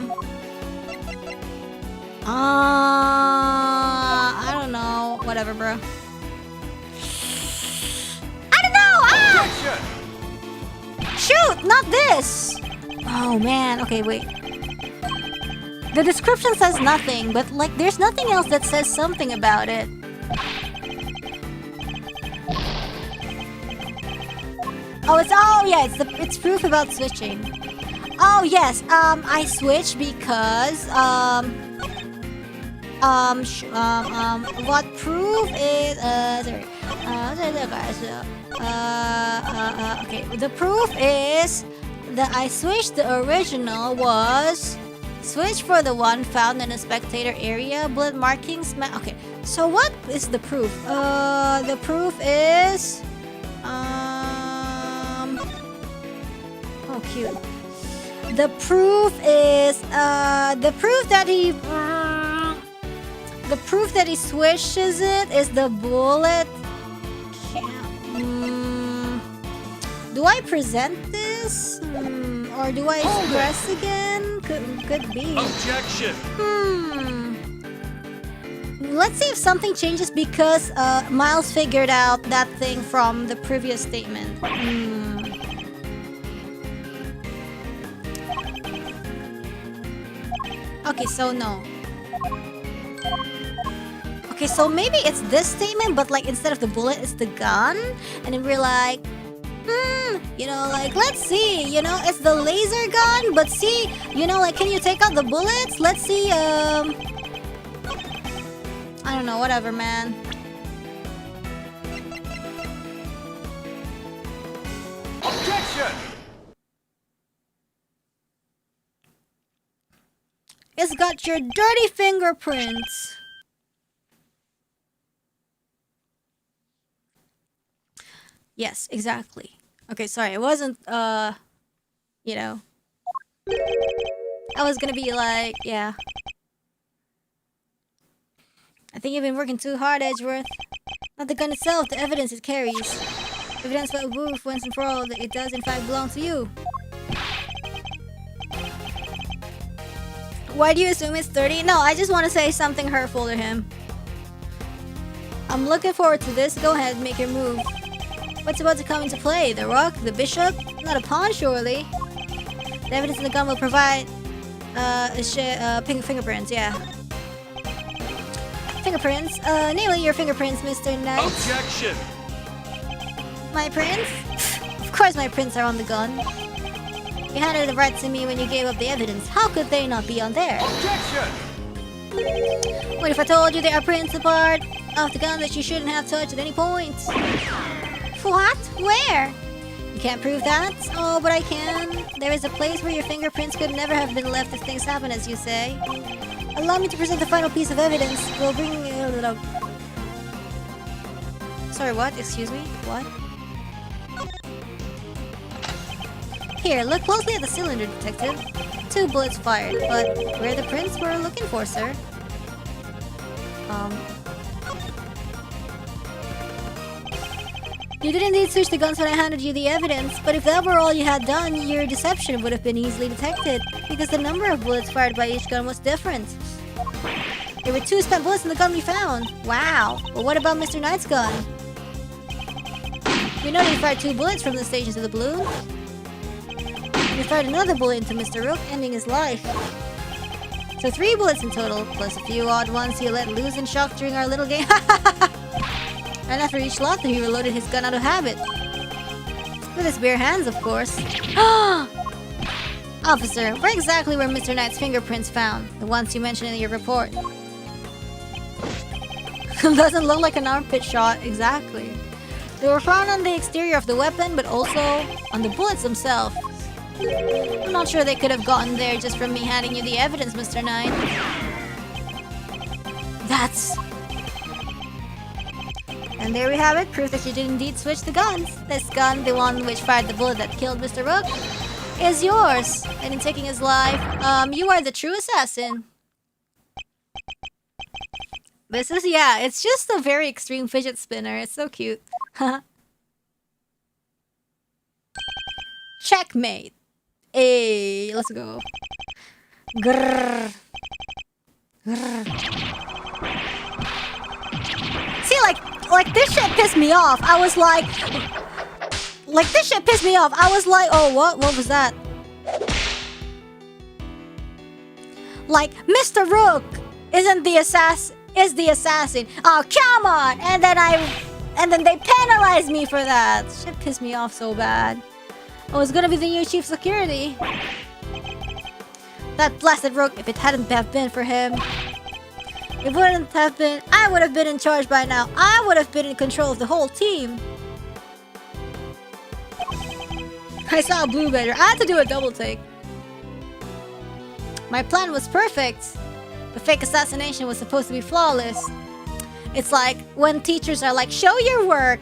don't know. Whatever, bro. I don't know! Ah! Shoot! Not this! Oh, man. Okay, wait. The description says nothing, but, like, there's nothing else that says something about it. Oh, it's proof about switching. Oh, yes, I switched because, what proof is, okay, the proof is, that I switched the original was switch for the one found in a spectator area. Bullet markings. Okay, so what is the proof? The proof is oh cute. The proof is the proof that he switches it is the bullet. Do I present this? Or do I express again? Could be. Objection! Let's see if something changes because Miles figured out that thing from the previous statement. Okay, so no. Okay, so maybe it's this statement, but like instead of the bullet, it's the gun. And then we're like, you know, like, let's see, you know, it's the laser gun, but see, you know, like, can you take out the bullets? Let's see, I don't know, whatever, man. Objection! It's got your dirty fingerprints. Yes, exactly. Okay, sorry, it wasn't, you know. I was gonna be like, yeah. I think you've been working too hard, Edgeworth. Not the gun itself, the evidence it carries. Evidence will prove once and for all that it does in fact belong to you. Why do you assume it's 30? No, I just want to say something hurtful to him. I'm looking forward to this. Go ahead, make your move. What's about to come into play? The rook? The bishop? Not a pawn, surely. The evidence in the gun will provide fingerprints, yeah. Fingerprints? Namely your fingerprints, Mr. Knight. Objection! My prints? Of course my prints are on the gun. You handed the right to me when you gave up the evidence. How could they not be on there? Objection! What if I told you there are prints apart of the gun that you shouldn't have touched at any point? What? Where? You can't prove that? Oh, but I can. There is a place where your fingerprints could never have been left if things happen, as you say. Allow me to present the final piece of evidence. We'll bring you... Sorry, what? Excuse me? What? Here, look closely at the cylinder, detective. 2 bullets fired, but where the prints we're looking for, sir? You did indeed switch the guns when I handed you the evidence, but if that were all you had done, your deception would have been easily detected, because the number of bullets fired by each gun was different. There were 2 spent bullets in the gun we found. Wow. But what about Mr. Knight's gun? We know that he fired 2 bullets from the station to the balloon. And he fired another bullet into Mr. Rook, ending his life. So 3 bullets in total, plus a few odd ones he let loose in shock during our little game. And after each slaughter, he reloaded his gun out of habit. With his bare hands, of course. Officer, where exactly were Mr. Knight's fingerprints found? The ones you mentioned in your report. Doesn't look like an armpit shot, exactly. They were found on the exterior of the weapon, but also on the bullets themselves. I'm not sure they could have gotten there just from me handing you the evidence, Mr. Knight. That's... And there we have it, proof that you did indeed switch the guns. This gun, the one which fired the bullet that killed Mr. Rook, is yours. And in taking his life, you are the true assassin. This is, yeah, it's just a very extreme fidget spinner. It's so cute. Checkmate. Hey, let's go. Grrr. Grrr. See, like this shit pissed me off. I was like this shit pissed me off. I was like, oh, what was that? Like, Mr. Rook isn't the assassin, is the assassin. Oh, come on! And then they penalized me for that. Shit pissed me off so bad. I was gonna be the new chief security. That blasted Rook, if it hadn't have been for him, it wouldn't have been... I would have been in charge by now. I would have been in control of the whole team. I saw a blue badger. I had to do a double take. My plan was perfect. The fake assassination was supposed to be flawless. It's like when teachers are like, show your work.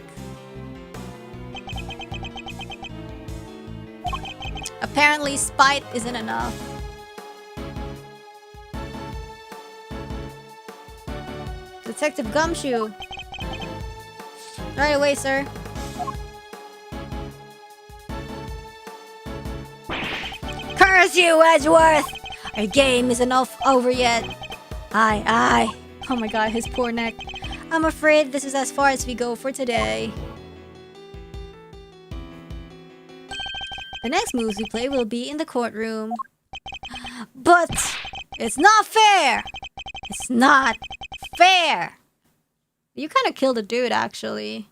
Apparently, spite isn't enough. Detective Gumshoe. Right away, sir. Curse you, Edgeworth! Our game isn't over yet. Aye. Oh my god, his poor neck. I'm afraid this is as far as we go for today. The next moves we play will be in the courtroom. But it's not fair! It's not fair! You kind of killed a dude, actually.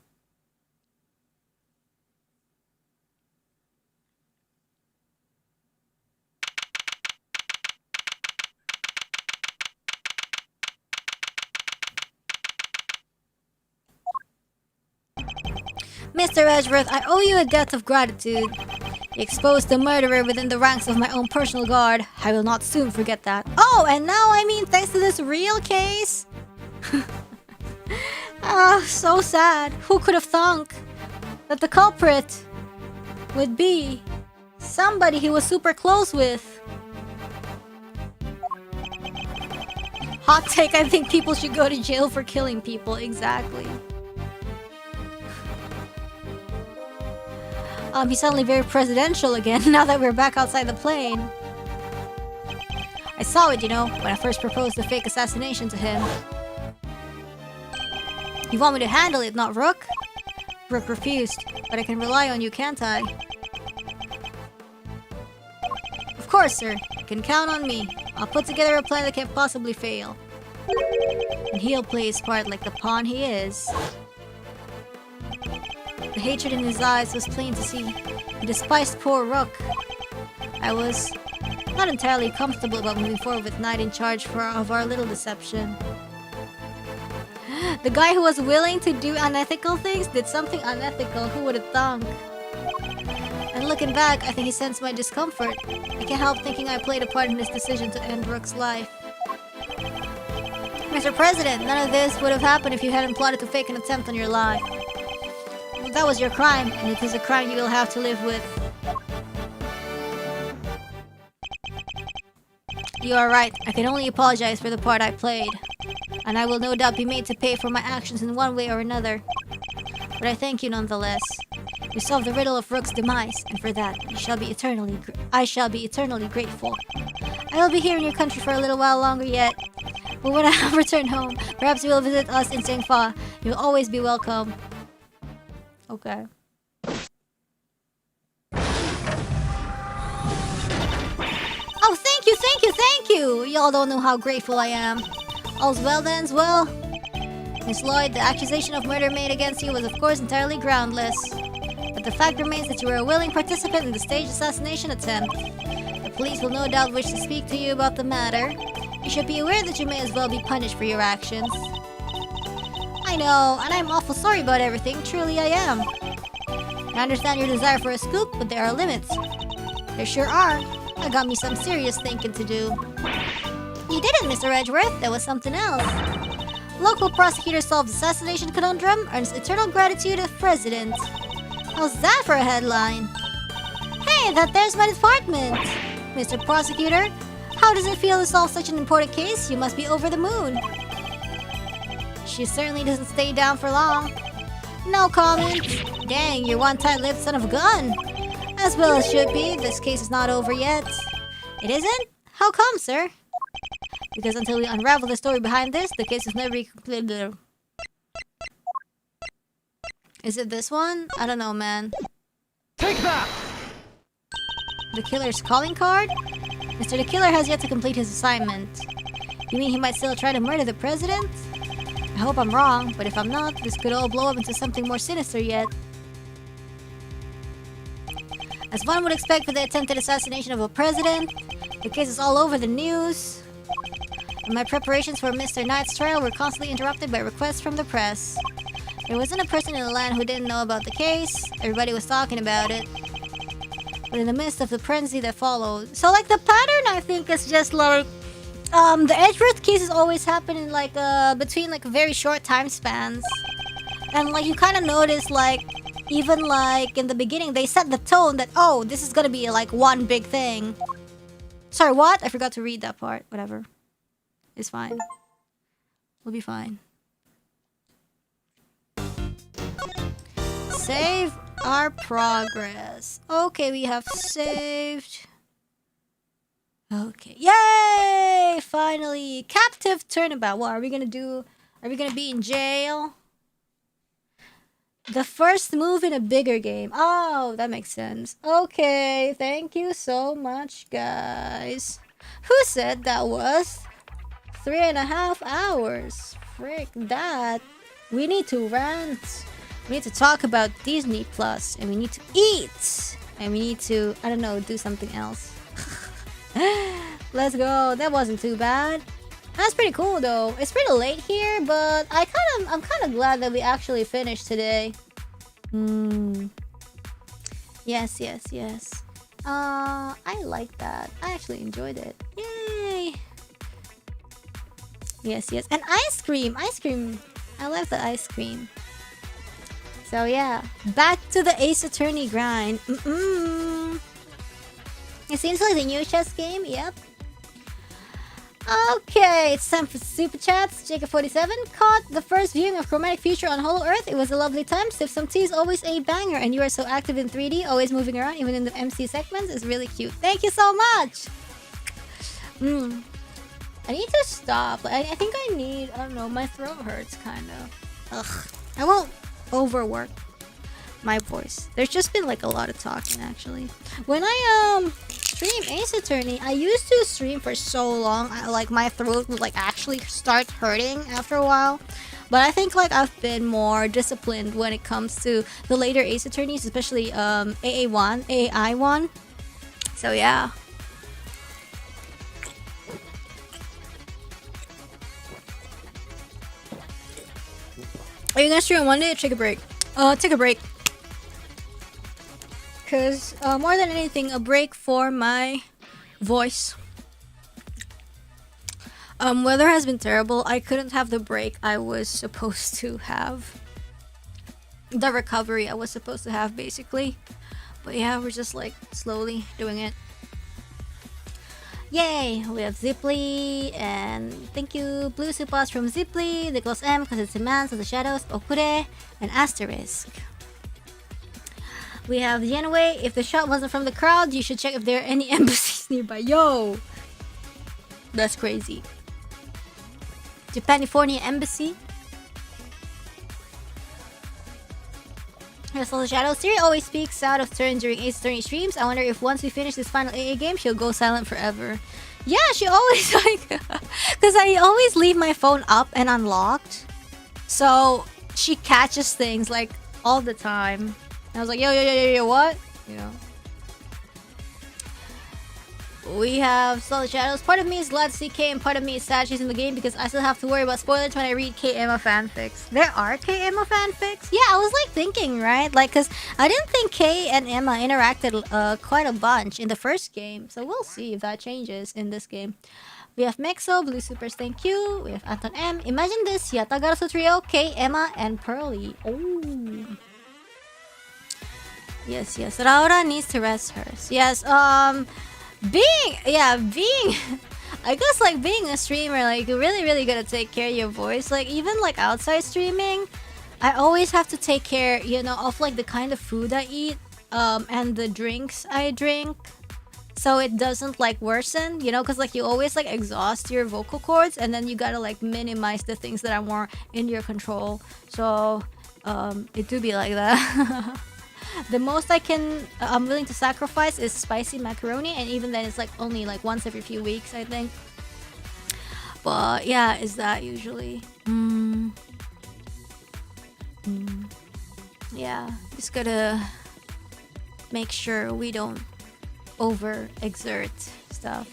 Mr. Edgeworth, I owe you a debt of gratitude. You exposed the murderer within the ranks of my own personal guard. I will not soon forget that. Oh, and now I mean thanks to this real case? Ah, so sad. Who could have thunk that the culprit would be somebody he was super close with? Hot take, I think people should go to jail for killing people. Exactly. He's suddenly very presidential again now that we're back outside the plane. I saw it, you know, when I first proposed the fake assassination to him. You want me to handle it, not Rook? Rook refused, but I can rely on you, can't I? Of course, sir. You can count on me. I'll put together a plan that can't possibly fail. And he'll play his part like the pawn he is. The hatred in his eyes was plain to see. He despised poor Rook. I was not entirely comfortable about moving forward with Knight in charge of our little deception. The guy who was willing to do unethical things did something unethical. Who would have thunk? And looking back, I think he sensed my discomfort. I can't help thinking I played a part in his decision to end Rook's life. Mr. President, none of this would have happened if you hadn't plotted to fake an attempt on your life. That was your crime, and it is a crime you will have to live with. You are right. I can only apologize for the part I played. And I will no doubt be made to pay for my actions in one way or another. But I thank you nonetheless. You solved the riddle of Rook's demise, and for that, I shall be eternally grateful. I will be here in your country for a little while longer yet. But when I have returned home, perhaps you will visit us in Sengfa. You will always be welcome. Okay. Oh, thank you! Y'all don't know how grateful I am. All's well that ends well. Miss Lloyd, the accusation of murder made against you was of course entirely groundless. But the fact remains that you were a willing participant in the staged assassination attempt. The police will no doubt wish to speak to you about the matter. You should be aware that you may as well be punished for your actions. I know, and I'm awful sorry about everything, truly I am. I understand your desire for a scoop, but there are limits. There sure are. That got me some serious thinking to do. You didn't, Mr. Edgeworth. There was something else. Local prosecutor solves assassination conundrum, earns eternal gratitude of president. How's that for a headline? Hey, there's my department. Mr. Prosecutor, how does it feel to solve such an important case? You must be over the moon. She certainly doesn't stay down for long. No comment. Dang, you're one tight-lipped son of a gun. As well as should be. This case is not over yet. It isn't? How come, sir? Because until we unravel the story behind this, the case is never concluded. Is it this one? I don't know, man. Take that! The killer's calling card? Mr. the Killer has yet to complete his assignment. You mean he might still try to murder the president? I hope I'm wrong, but if I'm not, this could all blow up into something more sinister yet. As one would expect for the attempted assassination of a president, the case is all over the news. And my preparations for Mr. Knight's trial were constantly interrupted by requests from the press. There wasn't a person in the land who didn't know about the case. Everybody was talking about it. but in the midst of the frenzy that followed. So like the pattern, I think, is just like the Edgeworth cases always happen in like between like very short time spans, and like you kind of notice like even like in the beginning they set the tone that, oh, this is gonna be like one big thing. Sorry, what? I forgot to read that part. Whatever, it's fine. We'll be fine. Save our progress. Okay, we have saved. Okay, yay! Finally, captive turnabout. What are we gonna do? Are we gonna be in jail? The first move in a bigger game. Oh, that makes sense. Okay, thank you so much, guys. Who said that was 3.5 hours? Frick that. We need to rant. We need to talk about Disney Plus, and we need to eat, and we need to, I don't know, do something else. Let's go. That wasn't too bad. That's pretty cool though. It's pretty late here, but I'm kind of glad that we actually finished today. Yes. I like that. I actually enjoyed it. Yay. Yes. And ice cream. I love the ice cream. So yeah, back to the Ace Attorney grind. It seems like the new chess game. Yep. Okay, it's time for super chats. Jacob47 caught the first viewing of Chromatic Future on Hollow Earth. It was a lovely time. Sip some tea is always a banger, and you are so active in 3D, always moving around, even in the MC segments. It's really cute. Thank you so much. I need to stop. I think I need. I don't know. My throat hurts, kind of. I won't overwork my voice. There's just been like a lot of talking actually. When I stream Ace Attorney, I used to stream for so long, like my throat would like actually start hurting after a while. But I think like I've been more disciplined when it comes to the later Ace Attorneys, especially AI1. So yeah. Are you gonna stream on Monday or take a break? Take a break. Cause more than anything, a break for my voice. Weather has been terrible. I couldn't have the break I was supposed to have. The recovery I was supposed to have, basically. But yeah, we're just like slowly doing it. Yay! We have Ziply, and thank you, Blue Supas from Ziply, Nicholas M, because it's Demands of the Shadows, Okure, and Asterisk. We have Yenwei. If the shot wasn't from the crowd, you should check if there are any embassies nearby. Yo! That's crazy. Japanifornia Embassy. Here's all the shadows. Siri always speaks out of turn during Ace Attorney streams. I wonder if once we finish this final AA game, she'll go silent forever. Yeah, she always like... Because I always leave my phone up and unlocked. So, she catches things like all the time. And I was like, yo, what? You know. We have Solid Shadows. Part of me is glad to see Kay, and part of me is sad she's in the game because I still have to worry about spoilers when I read Kay Emma fanfics. There are Kay Emma fanfics? Yeah, I was like thinking, right? Like, because I didn't think Kay and Emma interacted quite a bunch in the first game. So we'll see if that changes in this game. We have Mexo, Blue Supers, thank you. We have Anton M. Imagine this, Yatagarasu Trio, Kay, Emma, and Pearly. Oh. Yes. Raura needs to rest hers. Yes, being I guess like being a streamer, like you really gotta take care of your voice. Like even like outside streaming, I always have to take care, you know, of like the kind of food I eat, and the drinks I drink, so it doesn't like worsen, you know, because like you always like exhaust your vocal cords, and then you gotta like minimize the things that are more in your control. So it do be like that. The most I'm willing to sacrifice is spicy macaroni, and even then it's like only like once every few weeks, I think. But yeah, is that usually? Yeah, just gotta make sure we don't overexert stuff.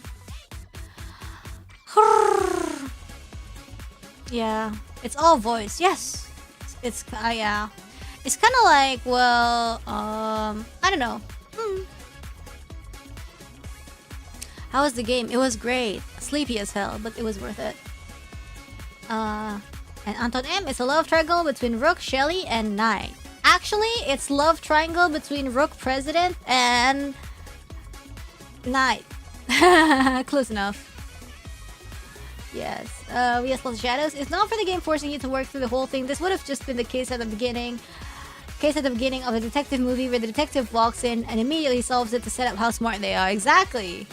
Yeah, it's all voice. Yes, it's yeah. It's kind of like, well, I don't know. How was the game? It was great. Sleepy as hell, but it was worth it. And Anton M, it's a love triangle between Rook, Shelly, and Knight. Actually, it's love triangle between Rook, President, and Knight. Close enough. Yes. We have lost shadows. It's not for the game forcing you to work through the whole thing. This would have just been the case at the beginning. Case at the beginning of a detective movie where the detective walks in and immediately solves it to set up how smart they are. Exactly.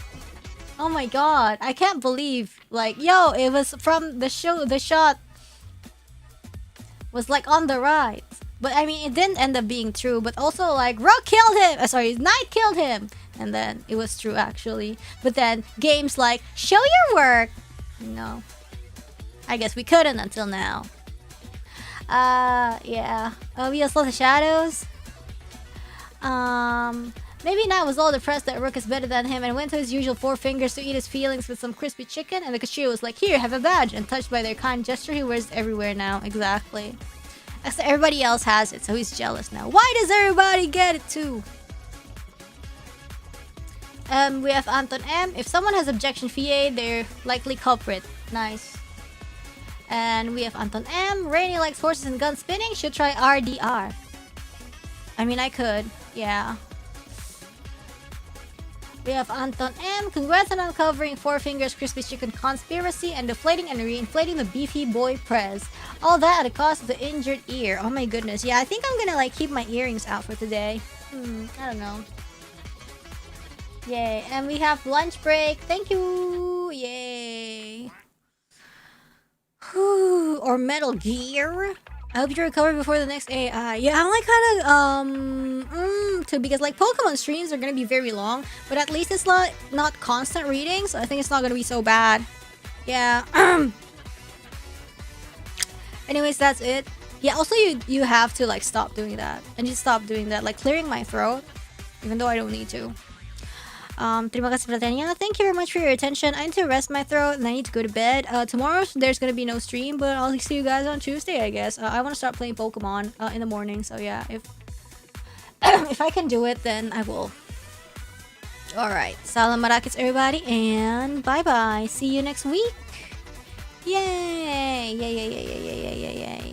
Oh my god. I can't believe. Like, yo, it was from the show. The shot was like on the right. But I mean, it didn't end up being true. But also, like, Rook killed him. Sorry, Knight killed him. And then it was true, actually. But then games like, show your work. No. I guess we couldn't until now. Yeah. We also saw the shadows. Maybe Knight was all depressed that Rook is better than him and went to his usual four fingers to eat his feelings with some crispy chicken, and the cashier was like, here, have a badge, and touched by their kind gesture, he wears it everywhere now. Exactly. Except everybody else has it, so he's jealous now. Why does everybody get it too? We have Anton M. If someone has objection FA, they're likely culprit. Nice. And we have Anton M. Rainy likes horses and gun spinning. Should try RDR. I mean, I could. Yeah. We have Anton M. Congrats on uncovering Four Fingers Crispy Chicken conspiracy and deflating and reinflating the beefy boy Prez. All that at the cost of the injured ear. Oh my goodness. Yeah, I think I'm gonna like keep my earrings out for today. I don't know. Yay. And we have lunch break. Thank you. Yay. Whew. Or Metal Gear. I hope you recover before the next AI. Yeah, I'm like kind of too, because like Pokemon streams are gonna be very long, but at least it's not constant reading, so I think it's not gonna be so bad. Yeah. Anyways, that's it. Yeah. Also, you have to like stop doing that, and just stop doing that, like clearing my throat, even though I don't need to. Terima kasih perhatiannya. Thank you very much for your attention. I need to rest my throat and I need to go to bed. Tomorrow there's gonna be no stream, but I'll see you guys on Tuesday, I guess. I want to start playing Pokemon in the morning, so yeah, if if I can do it, then I will. Alright, salam marakits everybody, and bye bye. See you next week. Yay! Yay, yay, yay, yay, yay, yay, yay.